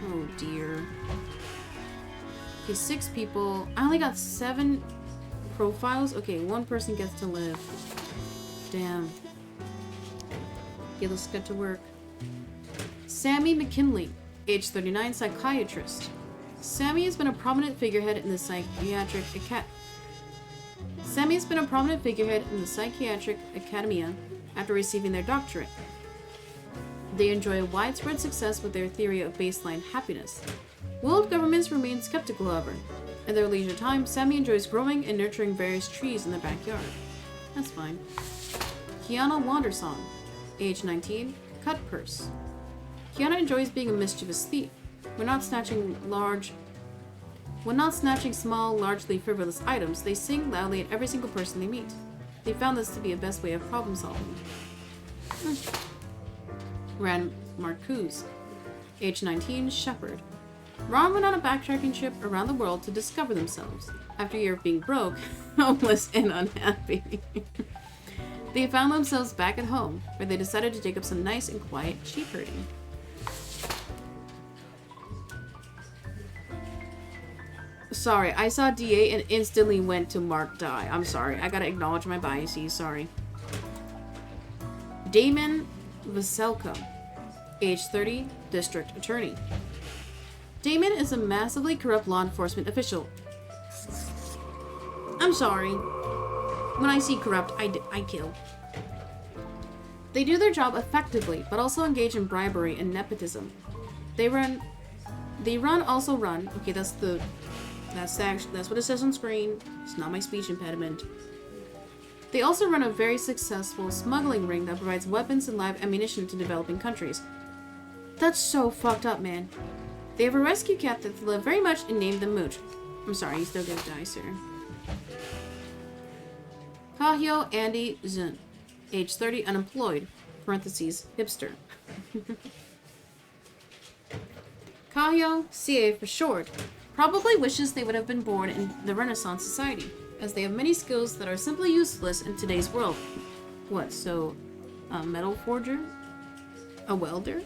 Oh dear. Okay, 6 people. I only got 7 profiles. Okay, 1 person gets to live. Damn. Okay, let's get to work. Sammy McKinley, age 39, psychiatrist. Sammy has been a prominent figurehead in the psychiatric academia after receiving their doctorate. They enjoy widespread success with their theory of baseline happiness. World governments remain skeptical, however. In their leisure time, Sammy enjoys growing and nurturing various trees in their backyard. That's fine. Kiana Wandersong, age 19, cut purse. Kiana enjoys being a mischievous thief. When not snatching small, largely frivolous items, they sing loudly at every single person they meet. They found this to be a best way of problem solving. Ran Marcuse, age 19, shepherd. Ron went on a backtracking trip around the world to discover themselves. After a year of being broke, homeless, and unhappy, they found themselves back at home, where they decided to take up some nice and quiet sheep herding. Sorry, I saw DA and instantly went to Mark Die. I'm sorry. I gotta acknowledge my biases. Sorry. Damon Vaselko, age 30, district attorney. Damon is a massively corrupt law enforcement official. I'm sorry. When I see corrupt, I kill. They do their job effectively, but also engage in bribery and nepotism. Okay, that's what it says on screen. It's not my speech impediment. They also run a very successful smuggling ring that provides weapons and live ammunition to developing countries. That's so fucked up, man. They have a rescue cat that they love very much and named them Mooch. I'm sorry, you still get dice here. Kahyo Andy Zun, age 30, unemployed, parentheses, hipster. Kahyo, CA for short, probably wishes they would have been born in the Renaissance society, as they have many skills that are simply useless in today's world. What, so, a metal forger? A welder?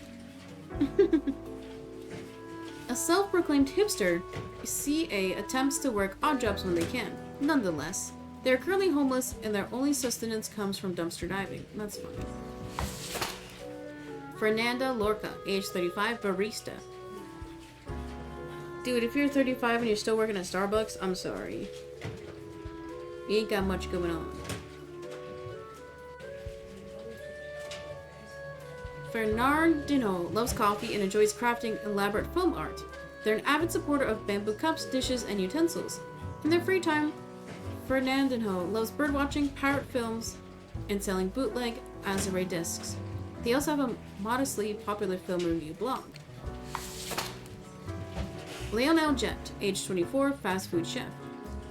A self-proclaimed hipster, CA attempts to work odd jobs when they can. Nonetheless, they are currently homeless and their only sustenance comes from dumpster diving. That's funny. Fernanda Lorca, age 35, barista. Dude, if you're 35 and you're still working at Starbucks, I'm sorry. You ain't got much going on. Fernandino loves coffee and enjoys crafting elaborate foam art. They're an avid supporter of bamboo cups, dishes, and utensils. In their free time, Fernandino loves birdwatching, pirate films, and selling bootleg Azure discs. They also have a modestly popular film review blog. Leonel Jett, age 24, fast food chef.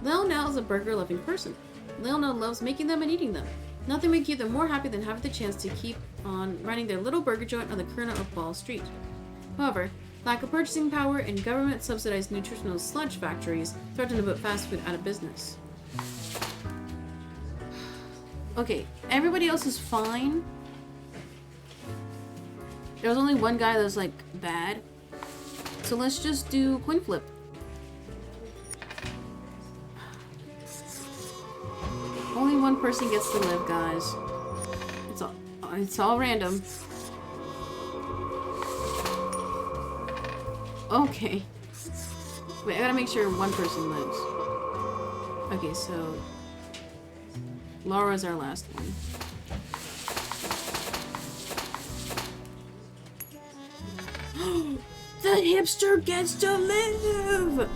Leonel is a burger-loving person. Leonel loves making them and eating them. Nothing would keep them more happy than having the chance to keep on running their little burger joint on the corner of Ball Street. However, lack of purchasing power and government-subsidized nutritional sludge factories threaten to put fast food out of business. Okay, everybody else is fine. There was only one guy that was, like, bad. So let's just do coin flip. Only one person gets to live, guys. It's all random. Okay. Wait, I gotta make sure one person lives. Okay, so Laura's our last one. The hipster gets to live!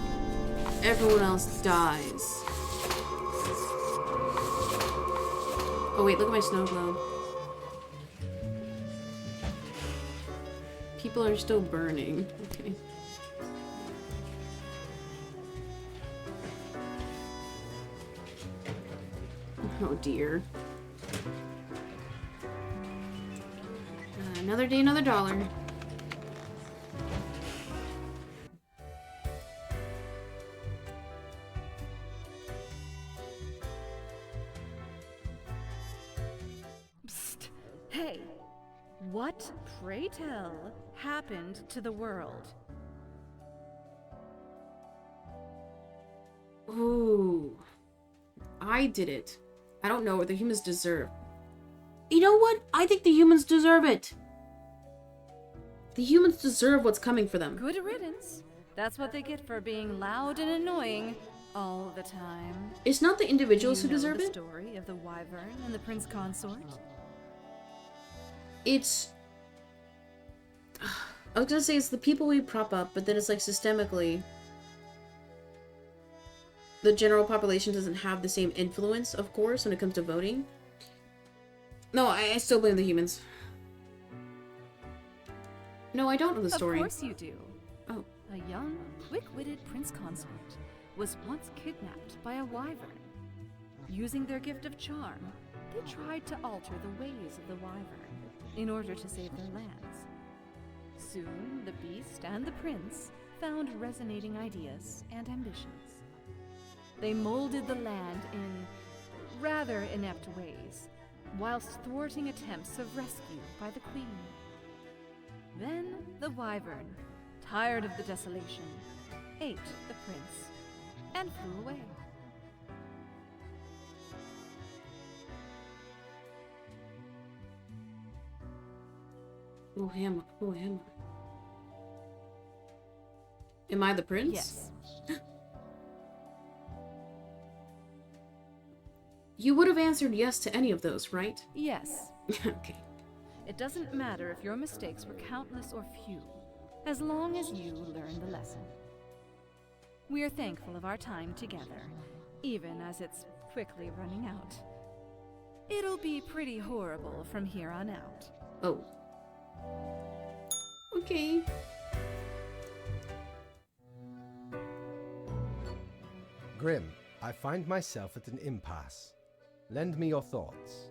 Everyone else dies. Oh wait, look at my snow globe. People are still burning. Okay. Oh dear. Another day, another dollar. Psst. Hey, what, pray tell, happened to the world? Ooh. I did it. I don't know what the humans deserve. You know what? I think the humans deserve it. The humans deserve what's coming for them. Good riddance. That's what they get for being loud and annoying all the time. It's not the individuals who You know deserve the it. story of the wyvern and the prince consort? It's... I was gonna say it's the people we prop up, but then it's like systemically... The general population doesn't have the same influence, of course, when it comes to voting. No, I still blame the humans. No, I don't know the story. Of course you do. Oh. A young, quick-witted prince consort was once kidnapped by a wyvern. Using their gift of charm, they tried to alter the ways of the wyvern in order to save their lands. Soon, the beast and the prince found resonating ideas and ambitions. They molded the land in rather inept ways, whilst thwarting attempts of rescue by the queen. Then the wyvern, tired of the desolation, ate the prince and flew away. Who am I? Who am I? Am I the prince? Yes. You would have answered yes to any of those, right? Yes. Okay. It doesn't matter if your mistakes were countless or few, as long as you learn the lesson. We are thankful of our time together, even as it's quickly running out. It'll be pretty horrible from here on out. Oh. Okay. Grim, I find myself at an impasse. Lend me your thoughts.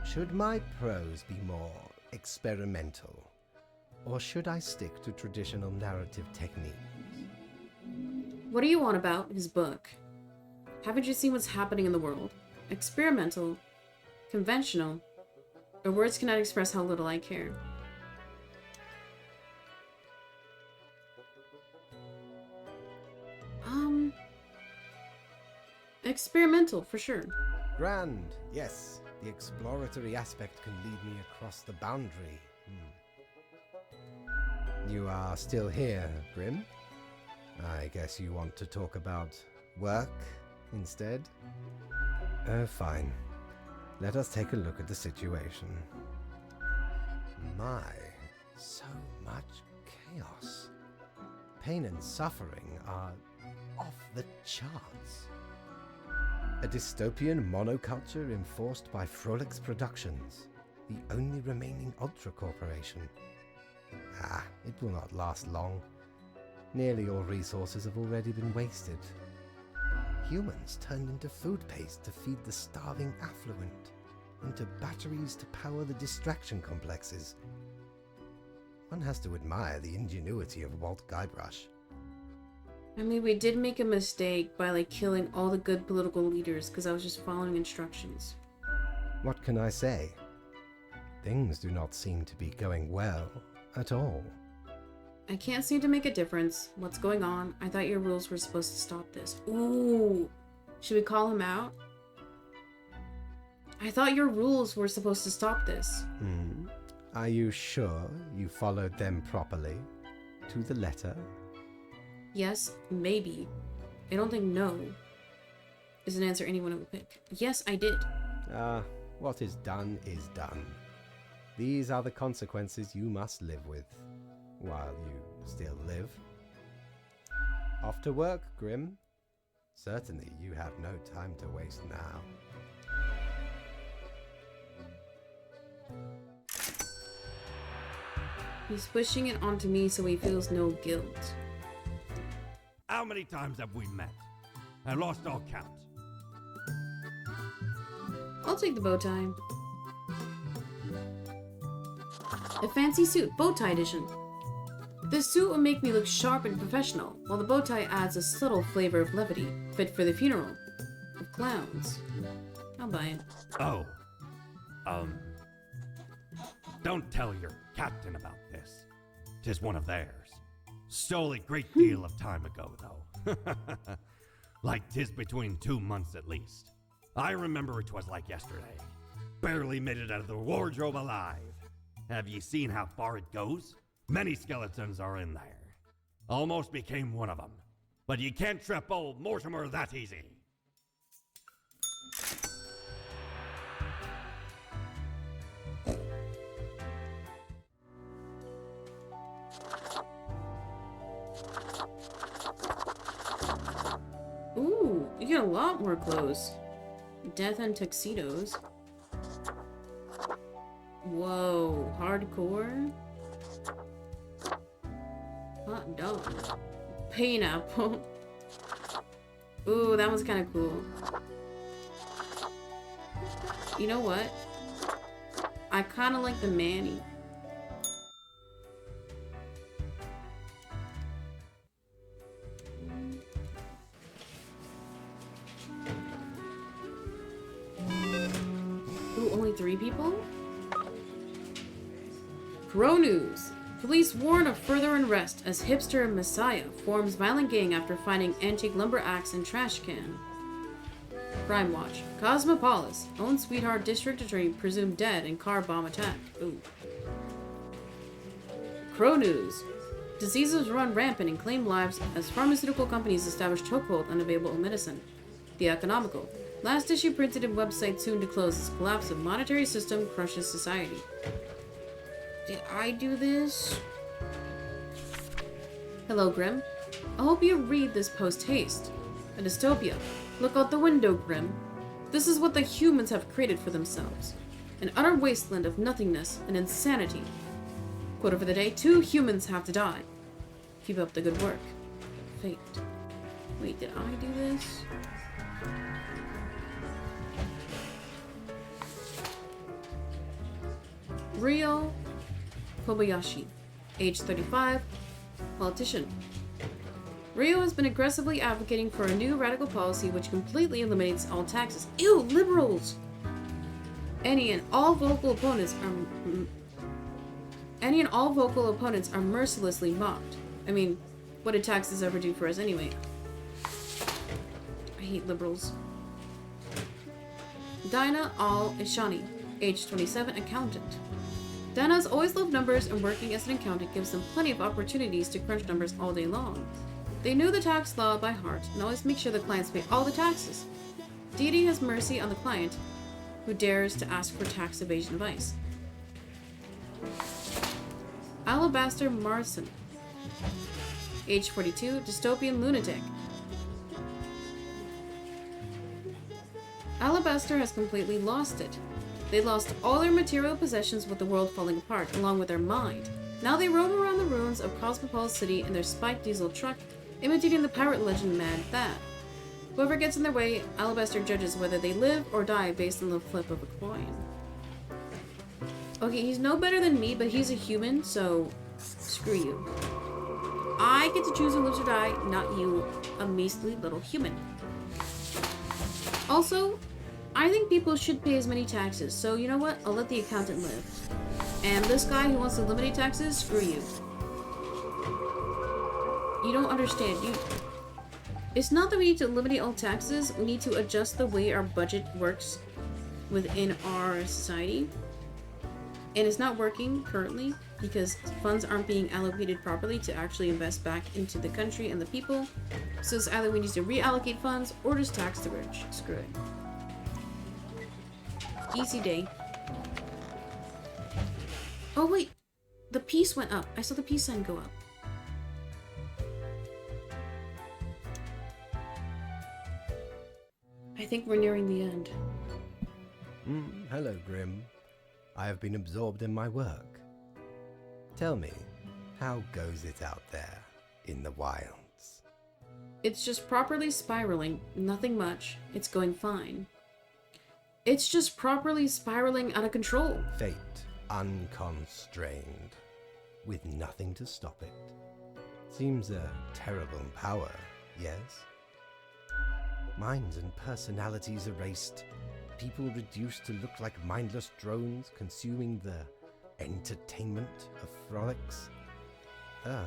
Should my prose be more experimental? Or should I stick to traditional narrative techniques? What are you on about? His book. Haven't you seen what's happening in the world? Experimental, conventional, or words cannot express how little I care. Experimental, for sure. Grand, yes. The exploratory aspect can lead me across the boundary. You are still here, Grim? I guess you want to talk about work instead? Oh, fine. Let us take a look at the situation. My, so much chaos. Pain and suffering are off the charts. A dystopian monoculture enforced by Frolix Productions, the only remaining Ultra Corporation. It will not last long. Nearly all resources have already been wasted. Humans turned into food paste to feed the starving affluent, into batteries to power the distraction complexes. One has to admire the ingenuity of Walt Guybrush. I mean, we did make a mistake by, like, killing all the good political leaders because I was just following instructions. What can I say? Things do not seem to be going well at all. I can't seem to make a difference. What's going on? I thought your rules were supposed to stop this. Ooh. Should we call him out? I thought your rules were supposed to stop this. Are you sure you followed them properly? To the letter? Yes, maybe. I don't think no is an answer anyone would pick. Yes, I did. What is done is done. These are the consequences you must live with, while you still live. Off to work, Grim. Certainly you have no time to waste now. He's pushing it onto me so he feels no guilt. How many times have we met? I lost all count. I'll take the bow tie. A fancy suit, bow tie edition. This suit will make me look sharp and professional, while the bow tie adds a subtle flavor of levity, fit for the funeral of clowns. I'll buy it. Oh. Don't tell your captain about this. 'Tis one of theirs. Stole a great deal of time ago, though. Like 'tis between 2 months at least. I remember it was like yesterday. Barely made it out of the wardrobe alive. Have ye seen how far it goes? Many skeletons are in there. Almost became one of them. But you can't trip old Mortimer that easy. Ooh, you get a lot more clothes. Death and tuxedos. Whoa, hardcore. Hot dog. Pineapple. Ooh, that one's kind of cool. You know what? I kind of like the Manny. Ooh, only 3 people? Pro news! Police warn of further unrest as hipster Messiah forms violent gang after finding antique lumber axe and trash can. Crime Watch. Cosmopolis. Own sweetheart district attorney presumed dead in car bomb attack. Ooh. Crow News. Diseases run rampant and claim lives as pharmaceutical companies establish chokehold on available medicine. The Economical. Last issue printed in website soon to close as collapse of monetary system crushes society. Did I do this? Hello, Grim. I hope you read this post-haste. A dystopia. Look out the window, Grim. This is what the humans have created for themselves. An utter wasteland of nothingness and insanity. Quote for the day, 2 humans have to die. Keep up the good work. Fate. Wait, did I do this? Ryo Kobayashi, age 35, politician. Ryo has been aggressively advocating for a new radical policy which completely eliminates all taxes. Ew, liberals! Any and all vocal opponents are mercilessly mocked. I mean, what did taxes ever do for us anyway? I hate liberals. Dinah Al-Ishani, age 27, accountant. Dinah has always loved numbers, and working as an accountant gives them plenty of opportunities to crunch numbers all day long. They knew the tax law by heart and always make sure the clients pay all the taxes. Deity has mercy on the client who dares to ask for tax evasion advice. Alabaster Marson, age 42, dystopian lunatic. Alabaster has completely lost it. They lost all their material possessions with the world falling apart, along with their mind. Now they roam around the ruins of Cosmopolis City in their spiked diesel truck, imitating the pirate legend Mad Thad. Whoever gets in their way, Alabaster judges whether they live or die based on the flip of a coin. Okay, he's no better than me, but he's a human, so screw you. I get to choose who lives or die, not you, a measly little human. Also, I think people should pay as many taxes, so you know what? I'll let the accountant live. And this guy who wants to eliminate taxes, screw you. You don't understand. It's not that we need to eliminate all taxes, we need to adjust the way our budget works within our society. And it's not working currently because funds aren't being allocated properly to actually invest back into the country and the people. So it's either we need to reallocate funds or just tax the rich. Screw it. Easy day. Oh wait, the peace went up. I saw the peace sign go up. I think we're nearing the end. Hello, Grim. I have been absorbed in my work. Tell me, how goes it out there in the wilds? It's just properly spiraling. Nothing much. It's going fine. It's just properly spiraling out of control. Fate unconstrained, with nothing to stop it. Seems a terrible power, yes? Minds and personalities erased. People reduced to look like mindless drones consuming the entertainment of frolics. Ah,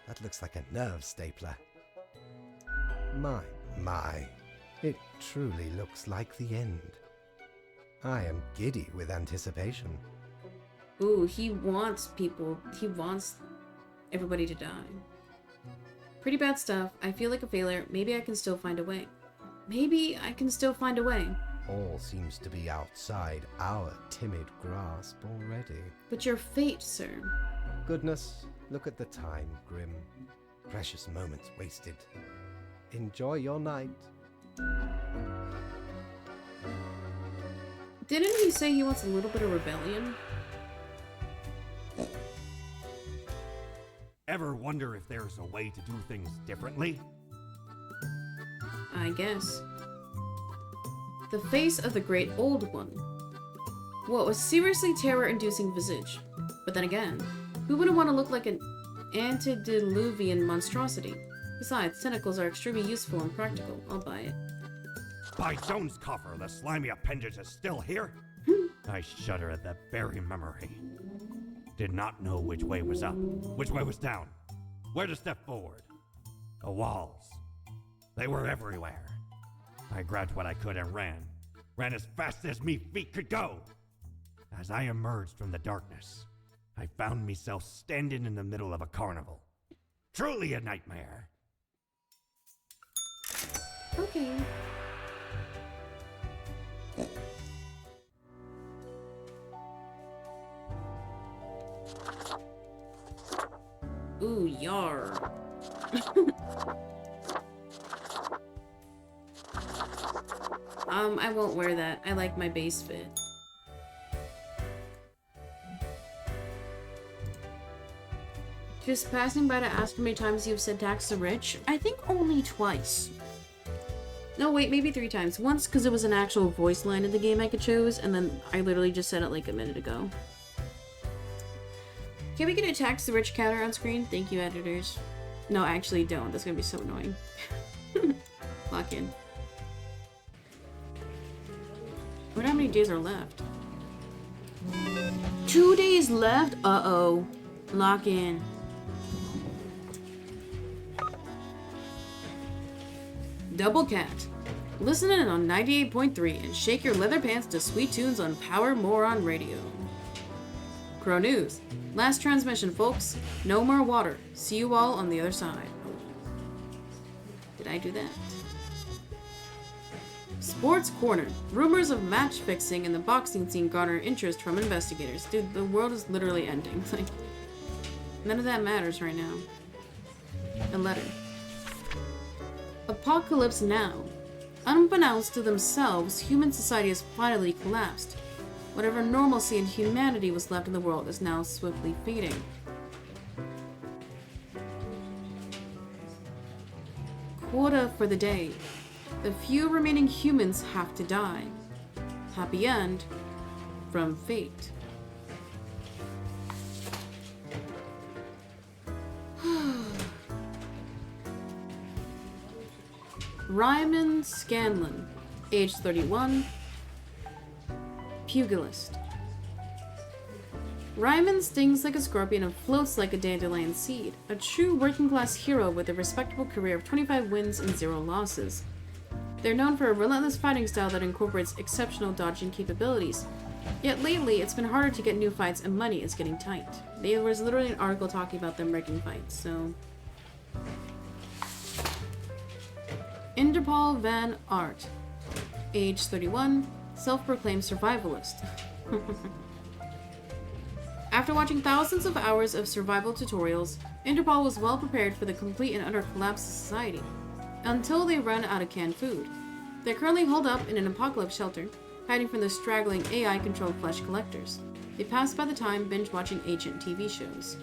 that looks like a nerve stapler. My, it truly looks like the end. I am giddy with anticipation. Ooh, he wants everybody to die. Pretty bad stuff. I feel like a failure. Maybe I can still find a way. All seems to be outside our timid grasp already. But your fate, sir. Goodness, look at the time, Grim. Precious moments wasted. Enjoy your night. Didn't he say he wants a little bit of rebellion? Ever wonder if there's a way to do things differently? I guess. The face of the great old one. What was seriously terror-inducing visage. But then again, who wouldn't want to look like an antediluvian monstrosity? Besides, tentacles are extremely useful and practical. I'll buy it. By Jones' coffer, the slimy appendage is still here? I shudder at that very memory. Did not know which way was up, which way was down, where to step forward. The walls. They were everywhere. I grabbed what I could and ran as fast as me feet could go. As I emerged from the darkness, I found myself standing in the middle of a carnival. Truly a nightmare. Okay. Ooh, yar. I won't wear that. I like my base fit. Just passing by to ask how many times you've said tax the rich? I think only twice. No, wait, maybe 3 times. Once because it was an actual voice line in the game I could choose, and then I literally just said it like a minute ago. Can we get a tax the rich counter on screen? Thank you, editors. No, actually don't. That's gonna be so annoying. Lock in. I wonder how many days are left. 2 days left? Uh-oh. Lock in. Double Cat. Listen in on 98.3 and shake your leather pants to sweet tunes on Power Moron Radio. Crow News. Last transmission, folks. No more water. See you all on the other side. Did I do that? Sports Corner. Rumors of match fixing in the boxing scene garner interest from investigators. Dude, the world is literally ending. Like, none of that matters right now. A letter. Apocalypse Now. Unbeknownst to themselves, human society has finally collapsed. Whatever normalcy and humanity was left in the world is now swiftly fading. Quota for the day. The few remaining humans have to die. Happy end from Fate. Ryman Scanlon, age 31, pugilist. Ryman stings like a scorpion and floats like a dandelion seed, a true working-class hero with a respectable career of 25 wins and 0 losses. They're known for a relentless fighting style that incorporates exceptional dodging capabilities. Yet lately, it's been harder to get new fights and money is getting tight. There was literally an article talking about them wrecking fights, so... Interpol Van Art, age 31, self-proclaimed survivalist. After watching thousands of hours of survival tutorials, Interpol was well prepared for the complete and utter collapse of society, until they run out of canned food. They're currently holed up in an apocalypse shelter, hiding from the straggling AI-controlled flesh collectors. They pass by the time binge-watching ancient TV shows.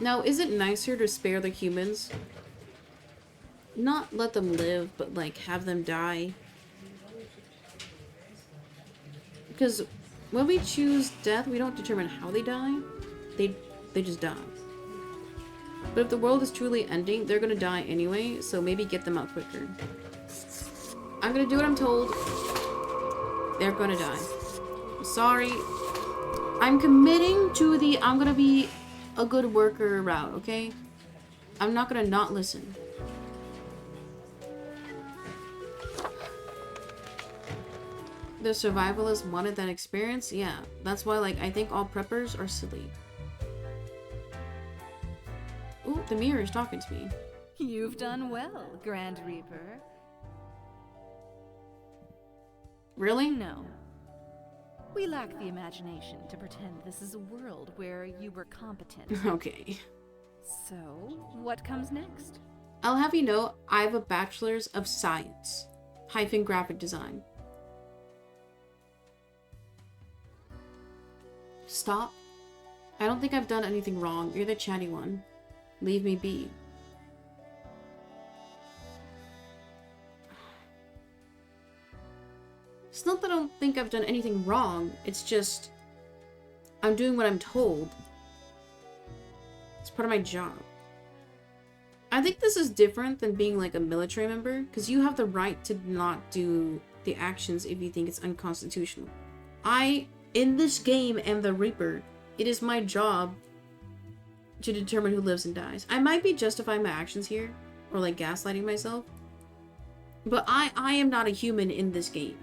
Now, is it nicer to spare the humans? Not let them live, but like have them die? Because when we choose death, we don't determine how they die. They just die. But if the world is truly ending, they're gonna die anyway, so maybe get them out quicker. I'm gonna do what I'm told. They're gonna die. I'm sorry. I'm committing to the I'm gonna be a good worker route, okay? I'm not gonna not listen. The survivalists wanted that experience? Yeah, that's why, like, I think all preppers are silly. Ooh, the mirror is talking to me. You've done well, Grand Reaper. Really? No. We lack the imagination to pretend this is a world where you were competent. Okay. So, what comes next? I'll have you know, I have a bachelor's of science, hyphen graphic design. Stop. I don't think I've done anything wrong. You're the chatty one. Leave me be. It's not that I don't think I've done anything wrong. It's just... I'm doing what I'm told. It's part of my job. I think this is different than being like a military member, because you have the right to not do the actions if you think it's unconstitutional. In this game, am the Reaper. It is my job to determine who lives and dies. I might be justifying my actions here, or like gaslighting myself, but I am not a human in this game.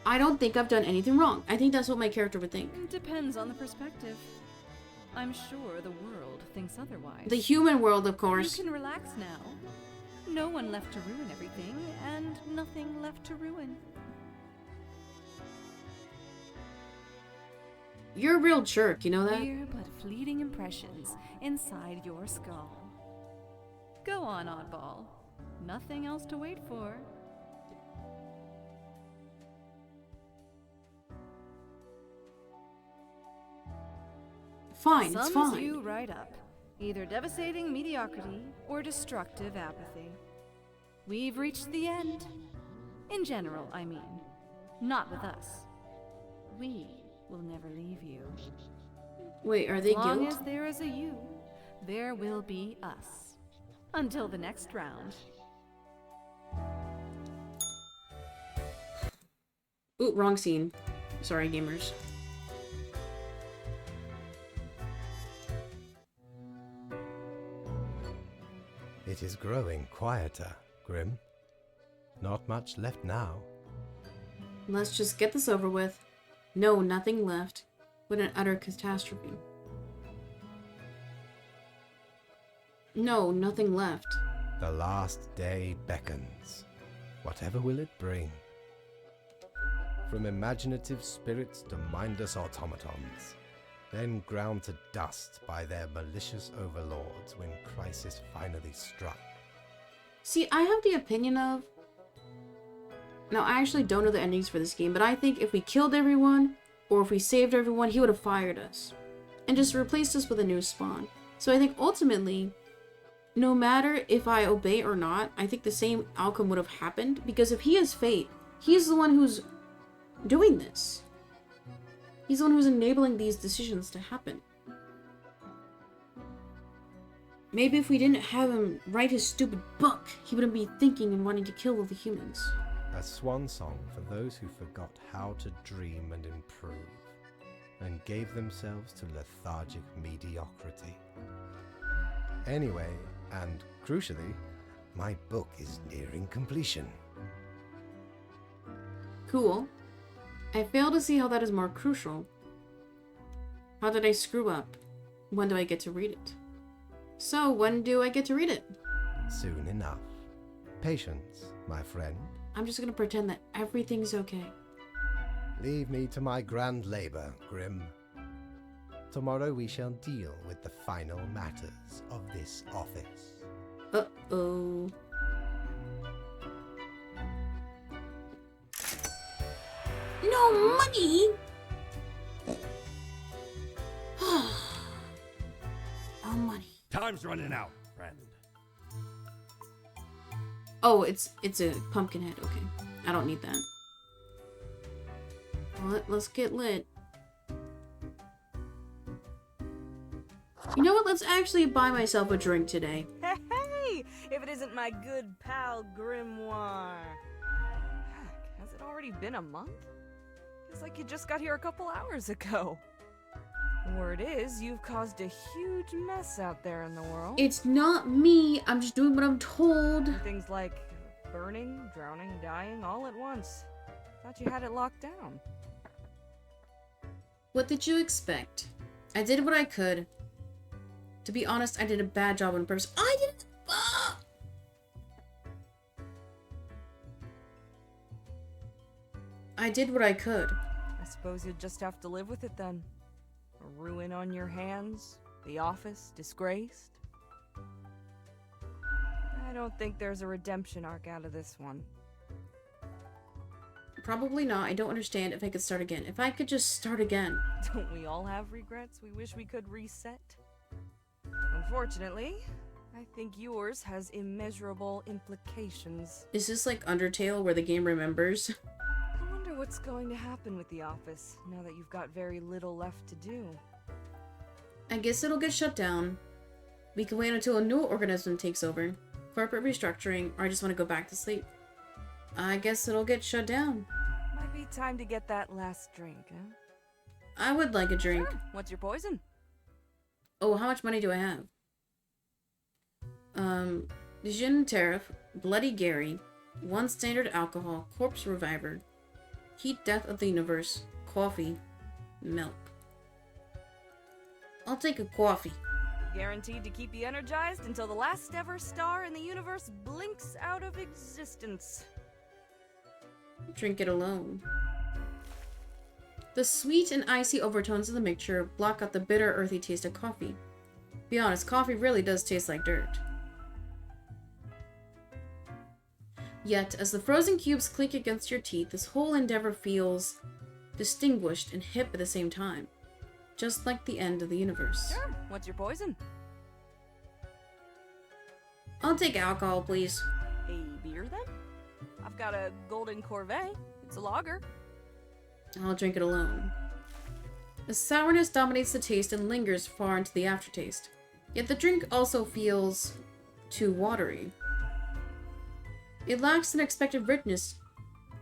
I don't think I've done anything wrong. I think that's what my character would think. Depends on the perspective. I'm sure the world thinks otherwise. The human world, of course. You can relax now. No one left to ruin everything, and nothing left to ruin. You're a real jerk, you know that? We're but fleeting impressions inside your skull. Go on, oddball. Nothing else to wait for. Fine, it's Sums fine. you right up. Either devastating mediocrity or destructive apathy. We've reached the end. In general, I mean. Not with us. We will never leave you. Wait, are they As long guilt? as there is a you, there will be us. Until the next round. Ooh, wrong scene. Sorry, gamers. It is growing quieter, Grim. Not much left now. Let's just get this over with. No, nothing left. What an utter catastrophe. No, nothing left. The last day beckons. Whatever will it bring? From imaginative spirits to mindless automatons, then ground to dust by their malicious overlords when crisis finally struck. See, I have the opinion of... Now, I actually don't know the endings for this game, but I think if we killed everyone, or if we saved everyone, he would have fired us. And just replaced us with a new spawn. So I think ultimately, no matter if I obey or not, I think the same outcome would have happened. Because if he is fate, he's the one who's doing this. He's the one who's enabling these decisions to happen. Maybe if we didn't have him write his stupid book, he wouldn't be thinking and wanting to kill all the humans. A swan song for those who forgot how to dream and improve, and gave themselves to lethargic mediocrity. Anyway, and crucially, my book is nearing completion. Cool. I fail to see how that is more crucial. How did I screw up? When do I get to read it? So, when do I get to read it? Soon enough. Patience, my friend. I'm just gonna pretend that everything's okay. Leave me to my grand labor, Grim. Tomorrow we shall deal with the final matters of this office. Uh-oh. No money? No money. Time's running out, friend. Oh, it's a pumpkin head. Okay. I don't need that. Well, let's get lit. You know what? Let's actually buy myself a drink today. Hey, if it isn't my good pal Grimoire. Heck, has it already been a month? Feels like you just got here a couple hours ago. Word is, you've caused a huge mess out there in the world. It's not me. I'm just doing what I'm told. Things like burning, drowning, dying all at once. Thought you had it locked down. What did you expect? I did what I could. To be honest, I did a bad job on purpose. I didn't. I did what I could. I suppose you'd just have to live with it then. A ruin on your hands, the office disgraced. I don't think there's a redemption arc out of this one. Probably not. I don't understand if I could start again. If I could just start again. Don't we all have regrets we wish we could reset? Unfortunately, I think yours has immeasurable implications. Is this like Undertale where the game remembers? I wonder what's going to happen with the office now that you've got very little left to do. I guess it'll get shut down. We can wait until a new organism takes over. Corporate restructuring, or I just want to go back to sleep. I guess it'll get shut down. Might be time to get that last drink, huh? I would like a drink. Sure. What's your poison? Oh, how much money do I have? Gin Tariff, Bloody Gary, 1 standard alcohol, Corpse Reviver, Heat Death of the Universe, Coffee, Milk. I'll take a coffee. Guaranteed to keep you energized until the last ever star in the universe blinks out of existence. Drink it alone. The sweet and icy overtones of the mixture block out the bitter, earthy taste of coffee. Be honest, coffee really does taste like dirt. Yet, as the frozen cubes clink against your teeth, this whole endeavor feels distinguished and hip at the same time. Just like the end of the universe. Sure. What's your poison? I'll take alcohol, please. A beer, then? I've got a golden Corvette. It's a lager. I'll drink it alone. The sourness dominates the taste and lingers far into the aftertaste. Yet the drink also feels too watery. It lacks an expected richness.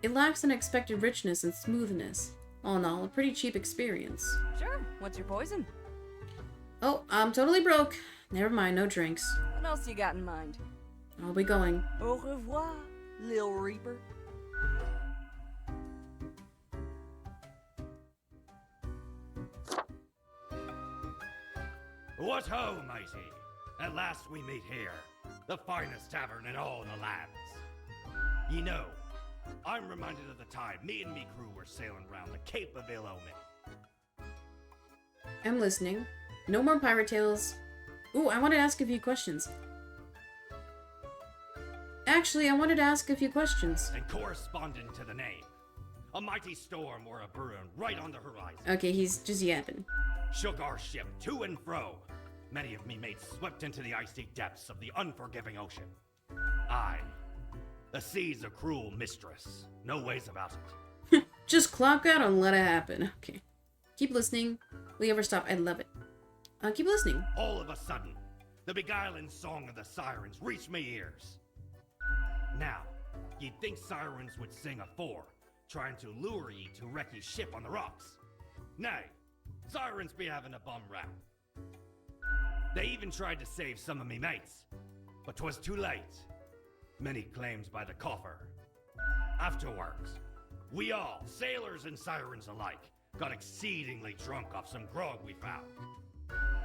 It lacks an expected richness and smoothness. All in all, a pretty cheap experience. Sure. What's your poison? Oh, I'm totally broke. Never mind, no drinks. What else you got in mind? I'll be going. Au revoir, Lil Reaper. What ho, matey! At last we meet here, the finest tavern in all the lands. Ye know, I'm reminded of the time me and me crew were sailing round the Cape of Ill Omen. I'm listening. No more pirate tales. Ooh, I want to ask a few questions. Actually, I wanted to ask a few questions. And corresponding to the name, a mighty storm or a brewing right on the horizon. Okay, he's just yapping. Shook our ship to and fro. Many of me mates swept into the icy depths of the unforgiving ocean. Aye, the sea's a cruel mistress. No ways about it. Just clock out and let it happen. Okay. Keep listening. Will you ever stop? I love it. Keep listening. All of a sudden, the beguiling song of the sirens reached me ears. Now, you'd think sirens would sing afore, trying to lure ye to wreck ye ship on the rocks. Nay, sirens be having a bum rap. They even tried to save some of me mates, but 'twas too late. Many claims by the coffer. Afterwards, we all, sailors and sirens alike, got exceedingly drunk off some grog we found.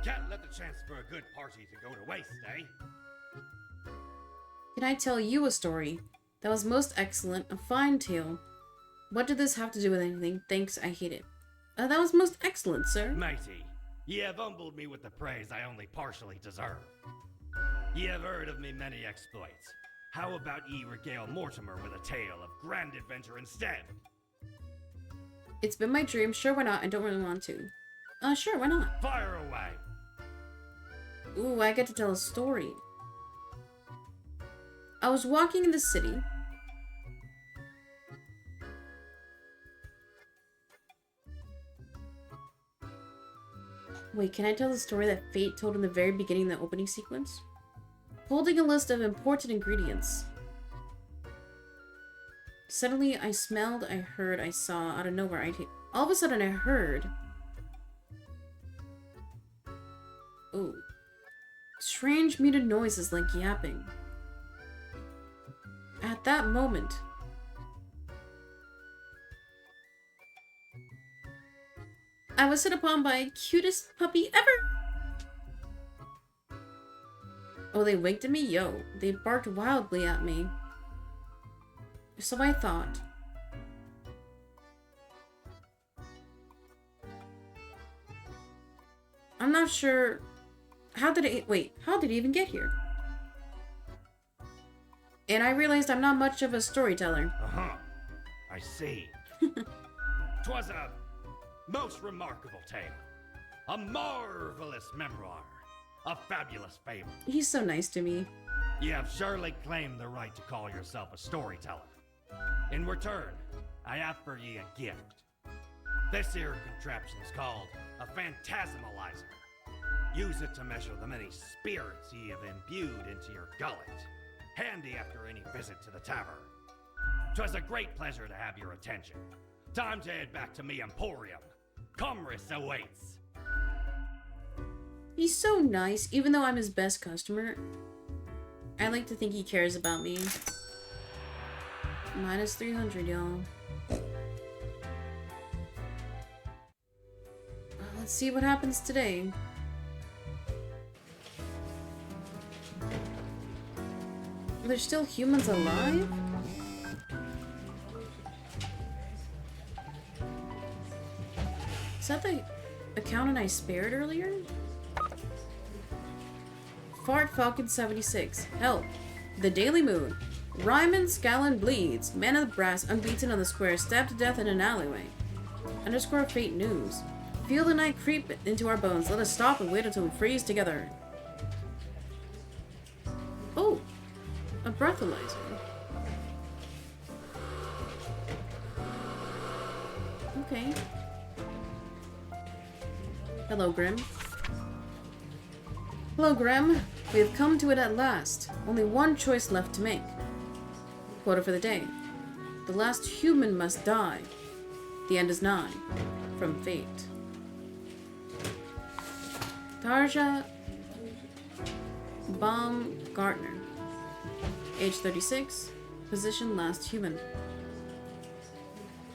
Can't let the chance for a good party to go to waste, eh? Can I tell you a story? That was most excellent, a fine tale. What did this have to do with anything? Thanks, I hate it. That was most excellent, sir. Matey, ye have humbled me with the praise I only partially deserve. Ye have heard of me many exploits. How about ye regale Mortimer with a tale of grand adventure instead? It's been my dream. Sure, why not? I don't really want to. Sure, why not? Fire away! Ooh, I get to tell a story. I was walking in the city. Wait, can I tell the story that Fate told in the very beginning of the opening sequence? Holding a list of important ingredients. Suddenly, I smelled, I heard, I saw, out of nowhere, all of a sudden I heard... Ooh. Strange muted noises like yapping. At that moment... I was hit upon by cutest puppy ever! Oh, they winked at me? Yo, they barked wildly at me. So I thought. I'm not sure... How did it... Wait, how did it even get here? And I realized I'm not much of a storyteller. Uh-huh. I see. 'Twas a most remarkable tale. A marvelous memoir. A fabulous fable. He's so nice to me. You have surely claimed the right to call yourself a storyteller. In return, I offer ye a gift. This here contraption's called a phantasmalizer. Use it to measure the many spirits ye have imbued into your gullet. Handy after any visit to the tavern. 'Twas a great pleasure to have your attention. Time to head back to me emporium. Commerce awaits. He's so nice, even though I'm his best customer. I like to think he cares about me. Minus 300, y'all. Let's see what happens today. There's still humans alive? Is that the accountant I spared earlier? Fart Falcon 76. Help. The Daily Moon. Ryman Scallon bleeds. Man of the Brass unbeaten on the square. Stabbed to death in an alleyway. _ Fate News. Feel the night creep into our bones. Let us stop and wait until we freeze together. Oh. A breathalyzer. Okay. Hello, Grim. Hello, Grim. We have come to it at last. Only one choice left to make. Quota for the day. The last human must die. The end is nigh. From Fate. Tarja Baumgartner. Age 36. Position last human.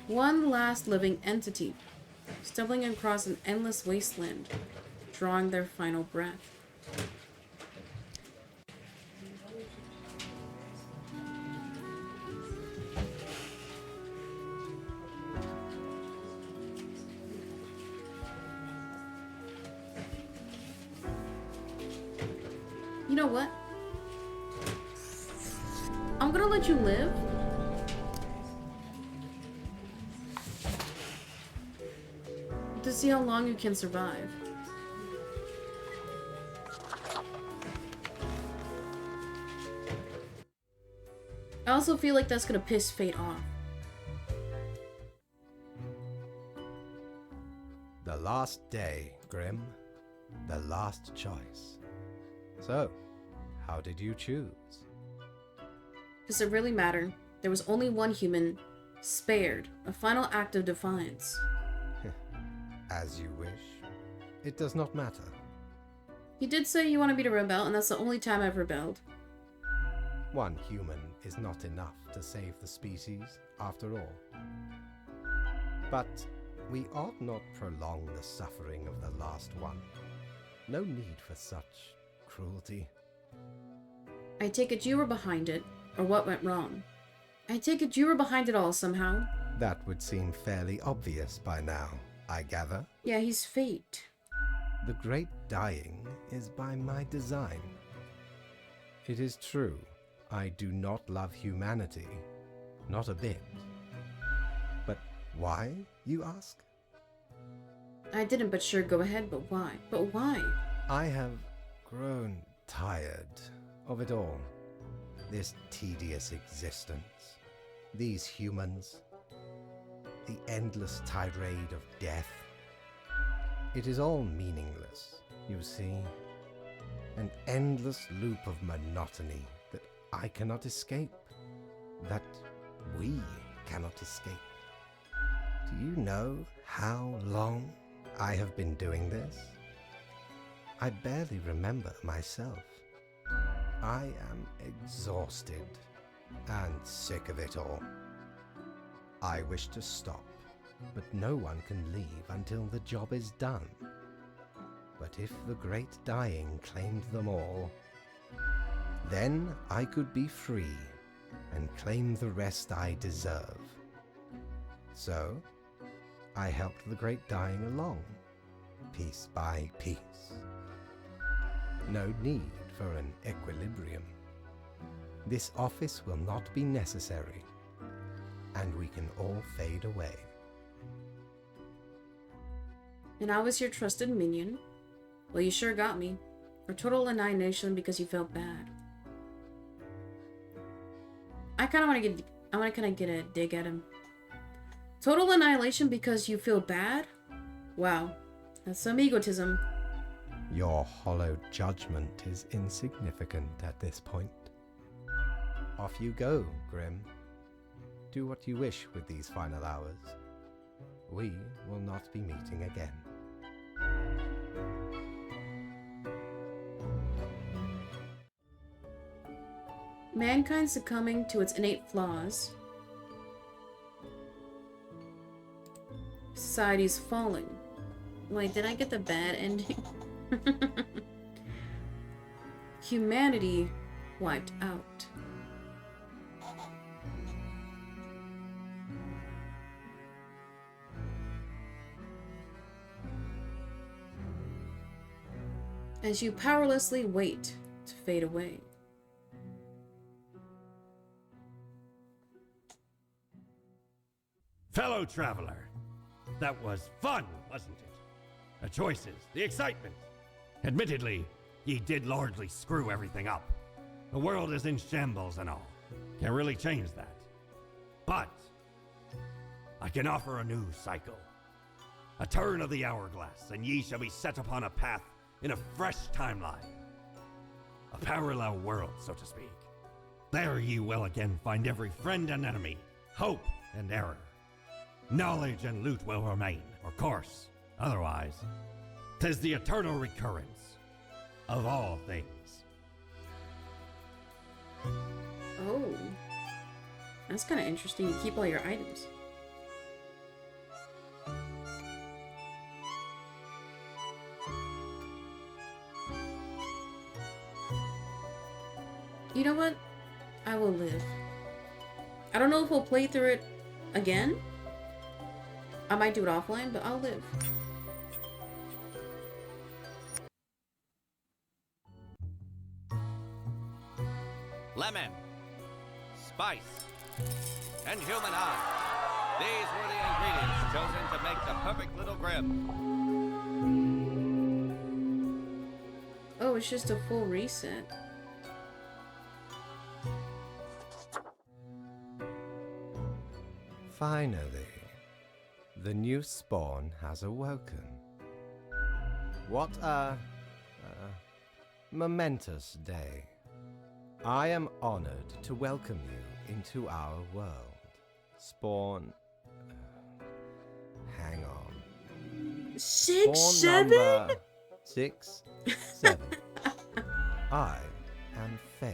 One last living entity. Stumbling across an endless wasteland. Drawing their final breath. You know what? I'm gonna let you live. To see how long you can survive. I also feel like that's gonna piss Fate off. The last day, Grim. The last choice. So, how did you choose? Does it really matter? There was only one human spared. A final act of defiance. As you wish. It does not matter. You did say you wanted me to rebel, and that's the only time I've rebelled. One human is not enough to save the species, after all. But we ought not prolong the suffering of the last one. No need for such cruelty. I take it you were behind it, or what went wrong? I take it you were behind it all somehow. That would seem fairly obvious by now, I gather. Yeah, he's Fate. The great dying is by my design. It is true, I do not love humanity. Not a bit. But why, you ask? I didn't, but sure, go ahead, but why? But why? I have grown tired of it all. This tedious existence. These humans. The endless tirade of death. It is all meaningless, you see. An endless loop of monotony that I cannot escape. That we cannot escape. Do you know how long I have been doing this? I barely remember myself. I am exhausted and sick of it all. I wish to stop, but no one can leave until the job is done. But if the great dying claimed them all, then I could be free and claim the rest I deserve. So, I helped the great dying along, piece by piece. No need for an equilibrium. This office will not be necessary, and we can all fade away. And I was your trusted minion. Well, you sure got me. For total annihilation because you felt bad. I want to kind of get a dig at him. Total annihilation because you feel bad? Wow, that's some egotism. Your hollow judgment is insignificant at this point. Off you go, Grim. Do what you wish with these final hours. We will not be meeting again. Mankind succumbing to its innate flaws. Society's falling. Wait, did I get the bad ending? Humanity wiped out. As you powerlessly wait to fade away. Fellow traveler, that was fun, wasn't it? The choices, the excitement. Admittedly, ye did largely screw everything up. The world is in shambles and all. Can't really change that. But I can offer a new cycle. A turn of the hourglass, and ye shall be set upon a path in a fresh timeline. A parallel world, so to speak. There ye will again find every friend and enemy, hope and error. Knowledge and loot will remain, of course. Otherwise, 'tis the eternal recurrence of all things. Oh. That's kind of interesting. You keep all your items. You know what? I will live. I don't know if we'll play through it again. I might do it offline, but I'll live. Lemon! spice, and human eye. These were the ingredients chosen to make the perfect little grip. Oh, it's just a full reset. Finally, the new spawn has awoken. What a momentous day. I am honored to welcome you into our world. Spawn... hang on. 6, Spawn 7? number 6, 7. I am Fate.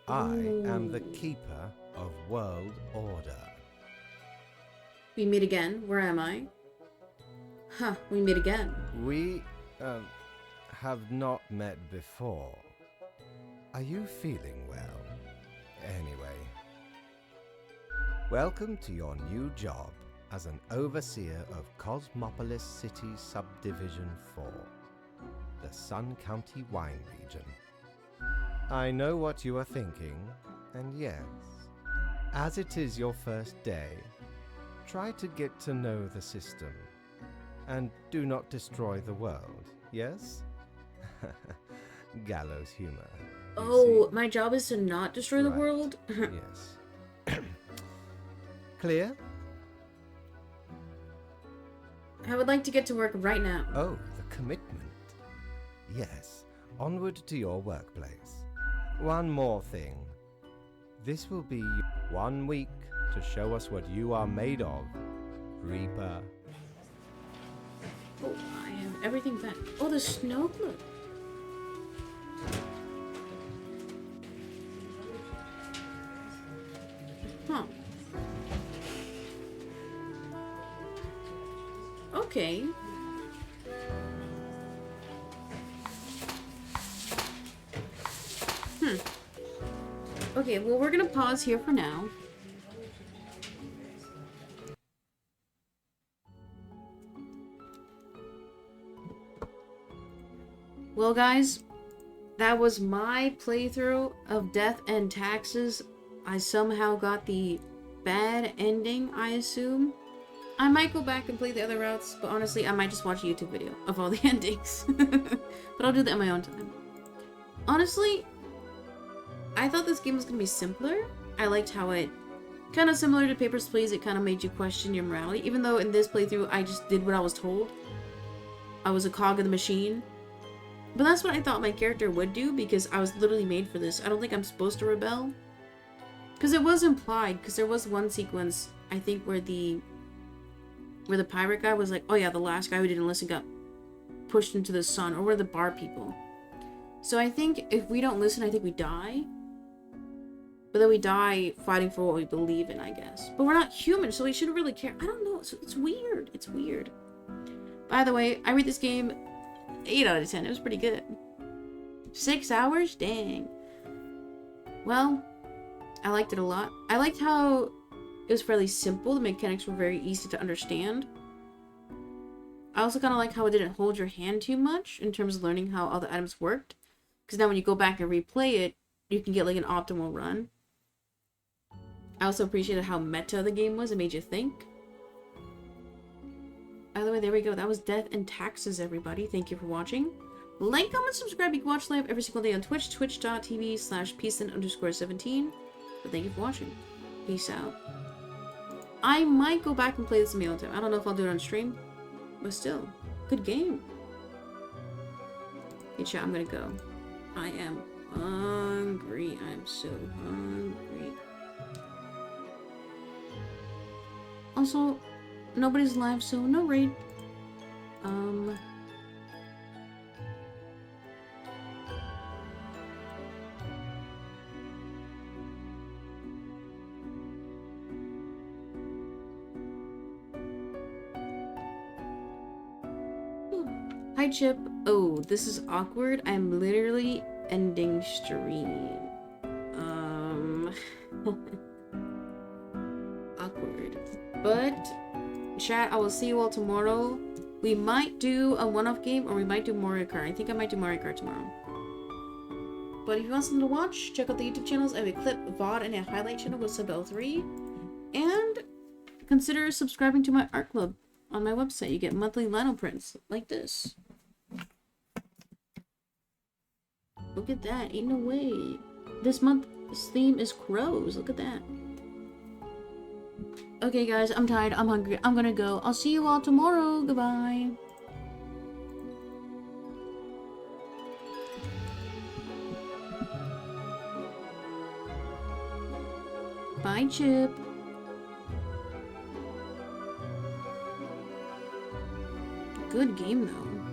I am the keeper of world order. We meet again. Where am I? Huh, we meet again. We, have not met before. Are you feeling well? Anyway. Welcome to your new job as an overseer of Cosmopolis City Subdivision 4, the Sun County Wine Region. I know what you are thinking, and yes, as it is your first day, try to get to know the system, and do not destroy the world, yes? Gallows humor. Oh, my job is to not destroy the world? Yes. Clear? I would like to get to work right now. Oh, the commitment. Yes, onward to your workplace. One more thing. This will be 1 week to show us what you are made of, Reaper. Oh, I have everything back. Oh, the snow globe. Huh. Okay. Okay, well, we're gonna pause here for now. Well, guys, that was my playthrough of Death and Taxes. I somehow got the bad ending, I assume. I might go back and play the other routes, but honestly, I might just watch a YouTube video of all the endings. But I'll do that on my own time. Honestly, I thought this game was going to be simpler. I liked how it, kind of similar to Papers, Please, it kind of made you question your morality. Even though in this playthrough, I just did what I was told. I was a cog of the machine. But that's what I thought my character would do, because I was literally made for this. I don't think I'm supposed to rebel. Because it was implied, because there was one sequence, I think, where the pirate guy was like, oh yeah, the last guy who didn't listen got pushed into the sun, or were the bar people. So I think if we don't listen, I think we die. But then we die fighting for what we believe in, I guess. But we're not human, so we shouldn't really care. I don't know, it's weird. It's weird. By the way, I rate this game 8 out of 10. It was pretty good. 6 hours? Dang. Well, I liked it a lot. I liked how it was fairly simple. The mechanics were very easy to understand. I also kind of like how it didn't hold your hand too much in terms of learning how all the items worked. Because now when you go back and replay it, you can get like an optimal run. I also appreciated how meta the game was. It made you think. By the way, there we go. That was Death and Taxes, everybody. Thank you for watching. Like, comment, subscribe. You can watch live every single day on Twitch. Twitch.tv/peacein_17. But thank you for watching. Peace out. I might go back and play this in my own time. I don't know if I'll do it on stream. But still, good game. Hey chat, I'm gonna go. I am hungry. I'm so hungry. Also, nobody's live, so no raid. Hi Chip. Oh, this is awkward. I'm literally ending stream. Awkward. But chat, I will see you all tomorrow. We might do a one-off game, or we might do Mario Kart. I think I might do Mario Kart tomorrow. But if you want something to watch, check out the YouTube channels. I have a clip, VOD, and a highlight channel with Sub L3. And consider subscribing to my art club on my website. You get monthly lino prints like this. Look at that, eating away. This month's theme is crows. Look at that. Okay, guys, I'm tired. I'm hungry. I'm gonna go. I'll see you all tomorrow. Goodbye. Bye, Chip. Good game, though.